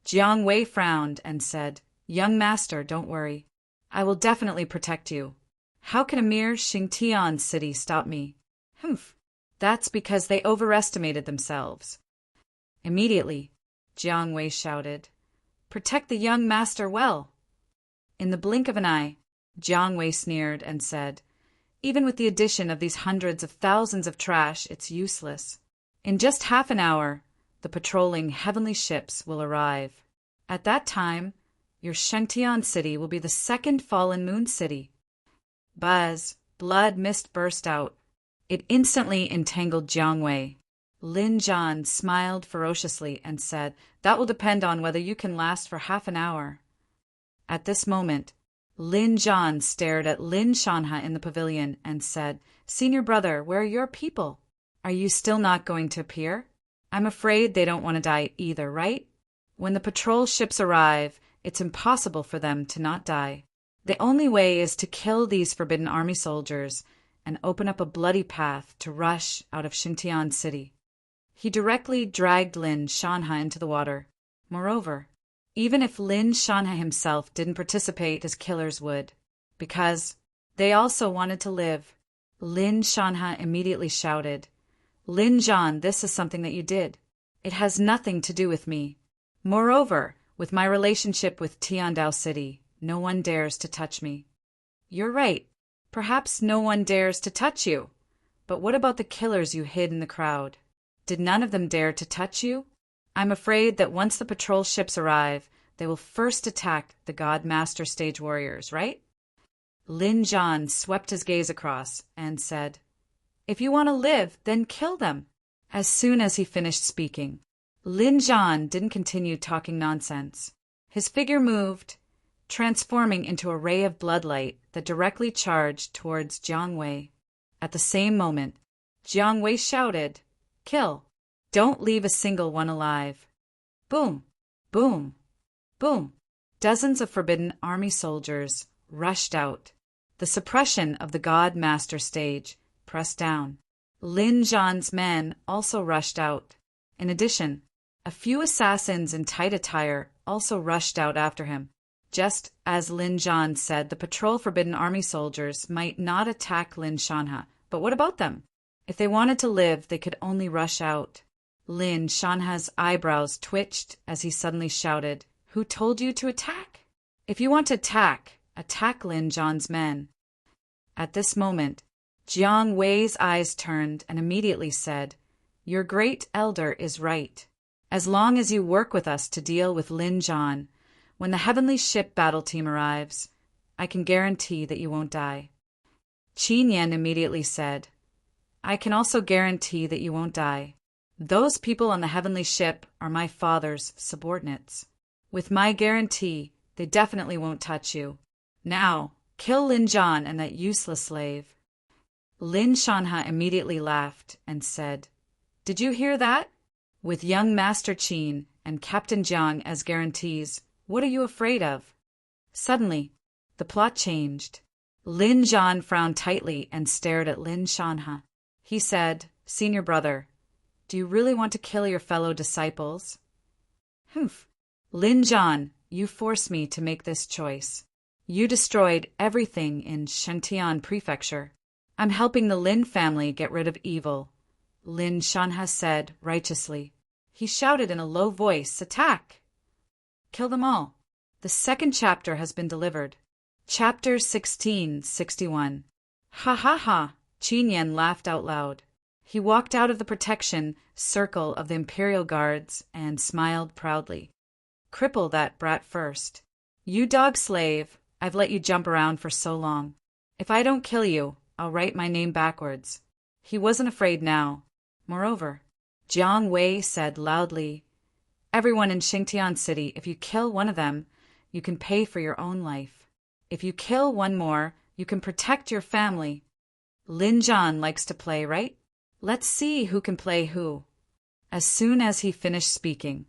Jiang Wei frowned and said, Young master, don't worry. I will definitely protect you. How can a mere Xingtian city stop me? Humph. That's because they overestimated themselves. Immediately, Jiang Wei shouted, Protect the young master well. In the blink of an eye, Jiang Wei sneered and said, Even with the addition of these hundreds of thousands of trash, it's useless. In just half an hour, the patrolling heavenly ships will arrive. At that time, your Shengtian city will be the second fallen moon city. Buzz, blood mist burst out. It instantly entangled Jiang Wei. Lin Zhan smiled ferociously and said, That will depend on whether you can last for half an hour. At this moment, Lin Zhan stared at Lin Shanha in the pavilion and said, Senior brother, where are your people? Are you still not going to appear? I'm afraid they don't want to die either, right? When the patrol ships arrive, it's impossible for them to not die. The only way is to kill these Forbidden Army soldiers and open up a bloody path to rush out of Xingtian City. He directly dragged Lin Shanha into the water. Moreover, even if Lin Shanha himself didn't participate, his killers would, because they also wanted to live. Lin Shanha immediately shouted, Lin Zhan, this is something that you did. It has nothing to do with me. Moreover, with my relationship with Tiandao City, no one dares to touch me. You're right. Perhaps no one dares to touch you. But what about the killers you hid in the crowd? Did none of them dare to touch you? I'm afraid that once the patrol ships arrive, they will first attack the God Master stage warriors, right? Lin Zhan swept his gaze across and said, If you want to live, then kill them. As soon as he finished speaking, Lin Zhan didn't continue talking nonsense. His figure moved, transforming into a ray of bloodlight that directly charged towards Jiang Wei. At the same moment, Jiang Wei shouted, Kill! Don't leave a single one alive. Boom! Boom! Boom! Dozens of Forbidden Army soldiers rushed out. The suppression of the God Master stage pressed down. Lin Zhan's men also rushed out. In addition, a few assassins in tight attire also rushed out after him. Just as Lin Zhan said, the patrol Forbidden Army soldiers might not attack Lin Shanha, but what about them? If they wanted to live, they could only rush out. Lin Shanha's eyebrows twitched as he suddenly shouted, Who told you to attack? If you want to attack, attack Lin Zhan's men. At this moment, Jiang Wei's eyes turned and immediately said, Your great elder is right. As long as you work with us to deal with Lin Zhan, when the heavenly ship battle team arrives, I can guarantee that you won't die. Qin Yan immediately said, I can also guarantee that you won't die. Those people on the heavenly ship are my father's subordinates. With my guarantee, they definitely won't touch you. Now, kill Lin Zhan and that useless slave. Lin Shanha immediately laughed and said, Did you hear that? With young Master Qin and Captain Jiang as guarantees, what are you afraid of? Suddenly, the plot changed. Lin Zhan frowned tightly and stared at Lin Shanha. He said, Senior brother, do you really want to kill your fellow disciples? Humph. Lin Zhan, you forced me to make this choice. You destroyed everything in Shentian Prefecture. I'm helping the Lin family get rid of evil. Lin Shanha said righteously. He shouted in a low voice, Attack! Kill them all. The second chapter has been delivered. Chapter 1661. Ha ha ha! Qin Yan laughed out loud. He walked out of the protection circle of the Imperial Guards and smiled proudly. Cripple that brat first. You dog slave, I've let you jump around for so long. If I don't kill you, I'll write my name backwards. He wasn't afraid now. Moreover, Jiang Wei said loudly, Everyone in Xingtian City, if you kill one of them, you can pay for your own life. If you kill one more, you can protect your family. Lin Zhan likes to play, right? Let's see who can play who. As soon as he finished speaking,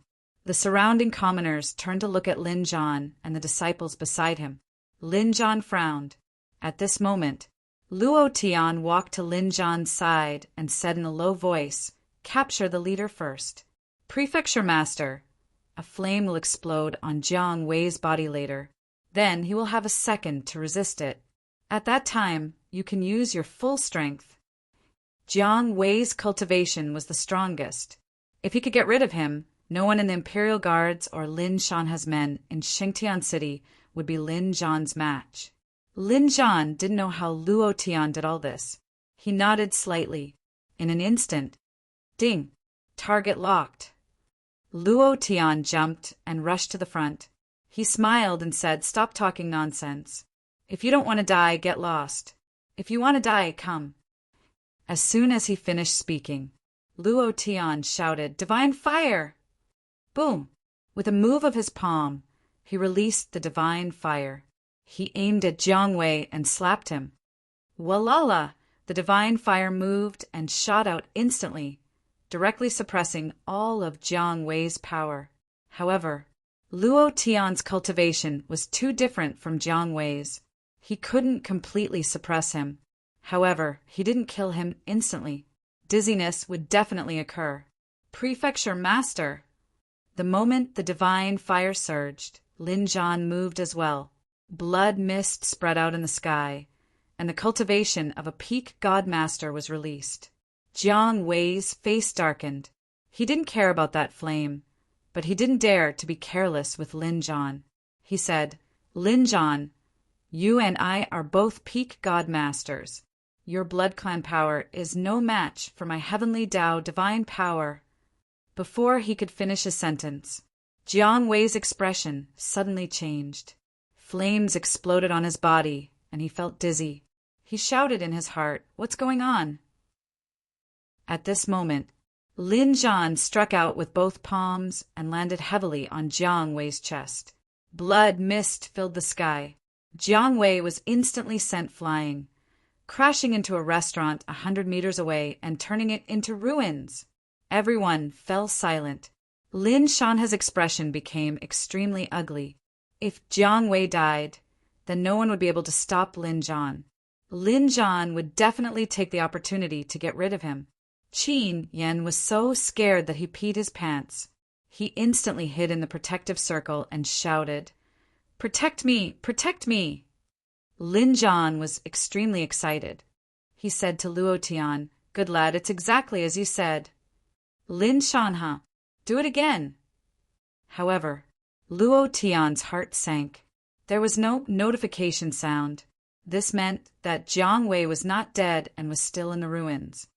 The surrounding commoners turned to look at Lin Zhan and the disciples beside him. Lin Zhan frowned. At this moment, Luo Tian walked to Lin Zhan's side and said in a low voice, "Capture the leader first." "Prefecture Master, a flame will explode on Jiang Wei's body later. Then he will have a second to resist it. At that time, you can use your full strength." Jiang Wei's cultivation was the strongest. If he could get rid of him, no one in the Imperial Guards or Lin Shanha's men in Xingtian City would be Lin Zhan's match. Lin Zhan didn't know how Luo Tian did all this. He nodded slightly. In an instant, ding! Target locked. Luo Tian jumped and rushed to the front. He smiled and said, "Stop talking nonsense. If you don't want to die, get lost. If you want to die, come." As soon as he finished speaking, Luo Tian shouted, "Divine fire!" Boom! With a move of his palm, he released the divine fire. He aimed at Jiang Wei and slapped him. Walala! The divine fire moved and shot out instantly, directly suppressing all of Jiang Wei's power. However, Luo Tian's cultivation was too different from Jiang Wei's. He couldn't completely suppress him. However, he didn't kill him instantly. Dizziness would definitely occur. "Prefecture Master!" The moment the divine fire surged, Lin Zhan moved as well. Blood mist spread out in the sky, and the cultivation of a peak god master was released. Jiang Wei's face darkened. He didn't care about that flame, but he didn't dare to be careless with Lin Zhan. He said, "Lin Zhan, you and I are both peak god masters. Your blood clan power is no match for my heavenly Tao divine power." Before he could finish his sentence, Jiang Wei's expression suddenly changed. Flames exploded on his body, and he felt dizzy. He shouted in his heart, "What's going on?" At this moment, Lin Zhan struck out with both palms and landed heavily on Jiang Wei's chest. Blood mist filled the sky. Jiang Wei was instantly sent flying, crashing into a restaurant 100 meters away and turning it into ruins. Everyone fell silent. Lin Shanha's expression became extremely ugly. If Jiang Wei died, then no one would be able to stop Lin Zhan. Lin Zhan would definitely take the opportunity to get rid of him. Qin Yan was so scared that he peed his pants. He instantly hid in the protective circle and shouted, "Protect me! Protect me!" Lin Zhan was extremely excited. He said to Luo Tian, "Good lad, it's exactly as you said." "Lin Shanha, do it again." However, Luo Tian's heart sank. There was no notification sound. This meant that Jiang Wei was not dead and was still in the ruins.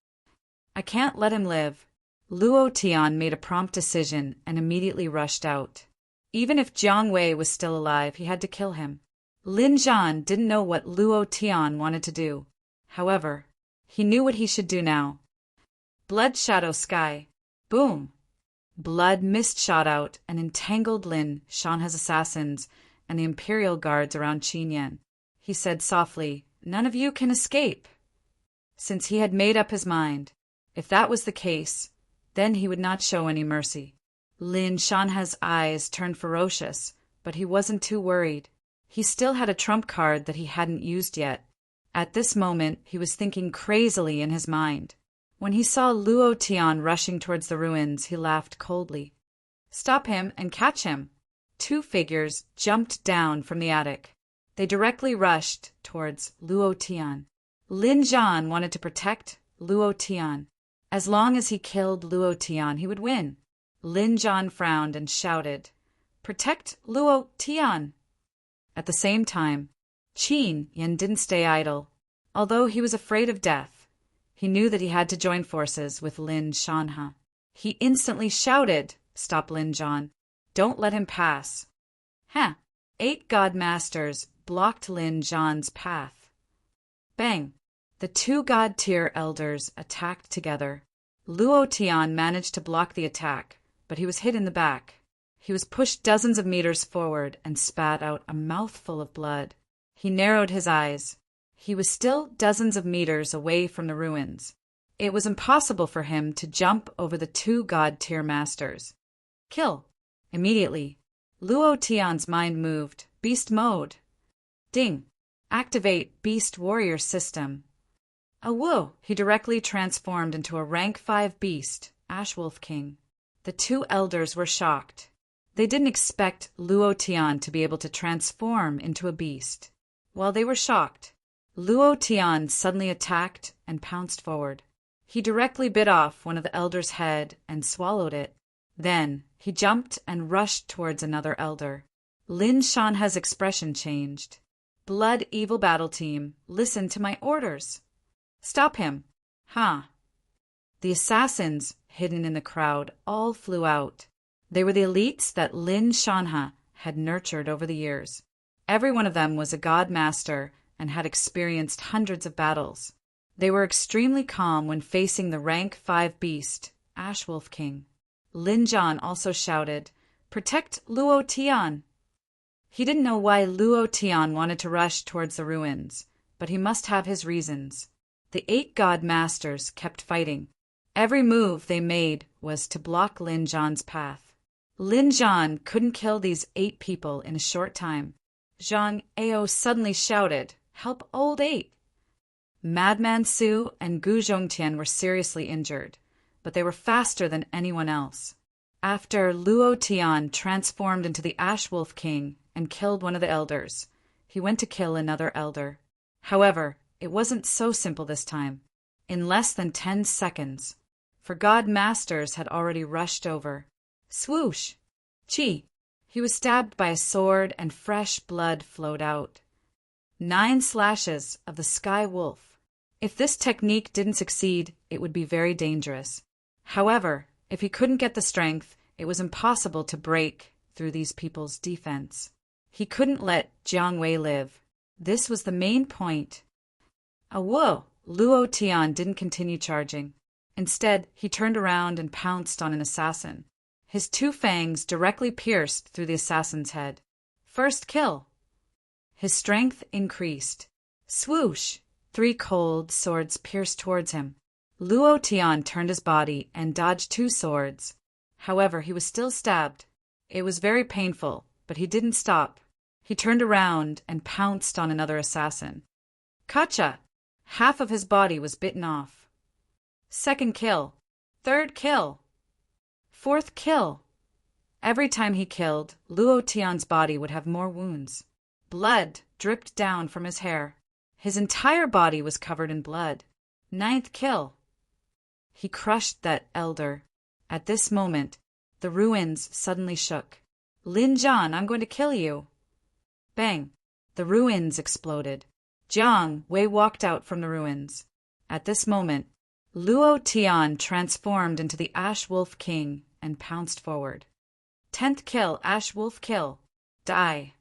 "I can't let him live." Luo Tian made a prompt decision and immediately rushed out. Even if Jiang Wei was still alive, he had to kill him. Lin Zhan didn't know what Luo Tian wanted to do. However, he knew what he should do now. Blood shadow sky. Boom! Blood mist shot out and entangled Lin Shanha's assassins and the Imperial Guards around Qin Yan. He said softly, "None of you can escape." Since he had made up his mind, if that was the case, then he would not show any mercy. Lin Shanha's eyes turned ferocious, but he wasn't too worried. He still had a trump card that he hadn't used yet. At this moment, he was thinking crazily in his mind. When he saw Luo Tian rushing towards the ruins, he laughed coldly. "Stop him and catch him." Two figures jumped down from the attic. They directly rushed towards Luo Tian. Lin Zhan wanted to protect Luo Tian. As long as he killed Luo Tian, he would win. Lin Zhan frowned and shouted, "Protect Luo Tian!" At the same time, Qin Yan didn't stay idle. Although he was afraid of death, he knew that he had to join forces with Lin Shanha. He instantly shouted, "Stop Lin Zhan. Don't let him pass." 8 god masters blocked Lin Zhan's path. Bang! The 2 god tier elders attacked together. Luo Tian managed to block the attack, but he was hit in the back. He was pushed dozens of meters forward and spat out a mouthful of blood. He narrowed his eyes. He was still dozens of meters away from the ruins. It was impossible for him to jump over the 2 god tier masters. "Kill! Immediately, Luo Tian's mind moved. Beast mode. Ding. Activate Beast Warrior System. Whoa! He directly transformed into a rank 5 beast, Ashwolf King. The two elders were shocked. They didn't expect Luo Tian to be able to transform into a beast. While they were shocked, Luo Tian suddenly attacked and pounced forward. He directly bit off one of the elders' head and swallowed it. Then, he jumped and rushed towards another elder. Lin Shanha's expression changed. Blood Evil Battle Team, listen to my orders. Stop him. Ha. The assassins, hidden in the crowd, all flew out. They were the elites that Lin Shanha had nurtured over the years. Every one of them was a god master and had experienced hundreds of battles. They were extremely calm when facing the rank 5 beast, Ashwolf King. Lin Zhan also shouted, "Protect Luo Tian!" He didn't know why Luo Tian wanted to rush towards the ruins, but he must have his reasons. The 8 god masters kept fighting. Every move they made was to block Lin Zhan's path. Lin Zhan couldn't kill these 8 people in a short time. Zhang Ao suddenly shouted, "Help old 8!" Madman Su and Gu Zhongtian were seriously injured, but they were faster than anyone else. After Luo Tian transformed into the Ashwolf King and killed one of the elders, he went to kill another elder. However, it wasn't so simple this time. In less than 10 seconds, for god masters had already rushed over. Swoosh! Chi! He was stabbed by a sword and fresh blood flowed out. 9 slashes of the Sky Wolf. If this technique didn't succeed, it would be very dangerous. However, if he couldn't get the strength, it was impossible to break through these people's defense. He couldn't let Jiang Wei live. This was the main point. Whoa! Luo Tian didn't continue charging. Instead, he turned around and pounced on an assassin. His 2 fangs directly pierced through the assassin's head. First kill. His strength increased. Swoosh! 3 cold swords pierced towards him. Luo Tian turned his body and dodged 2 swords. However, he was still stabbed. It was very painful, but he didn't stop. He turned around and pounced on another assassin. Kacha! Half of his body was bitten off. Second kill. Third kill. Fourth kill. Every time he killed, Luo Tian's body would have more wounds. Blood dripped down from his hair. His entire body was covered in blood. 9th kill. He crushed that elder. At this moment, the ruins suddenly shook. Lin Zhan, I'm going to kill you. Bang! The ruins exploded. Jiang Wei walked out from the ruins. At this moment, Luo Tian transformed into the Ashwolf King and pounced forward. 10th kill, Ashwolf kill. Die.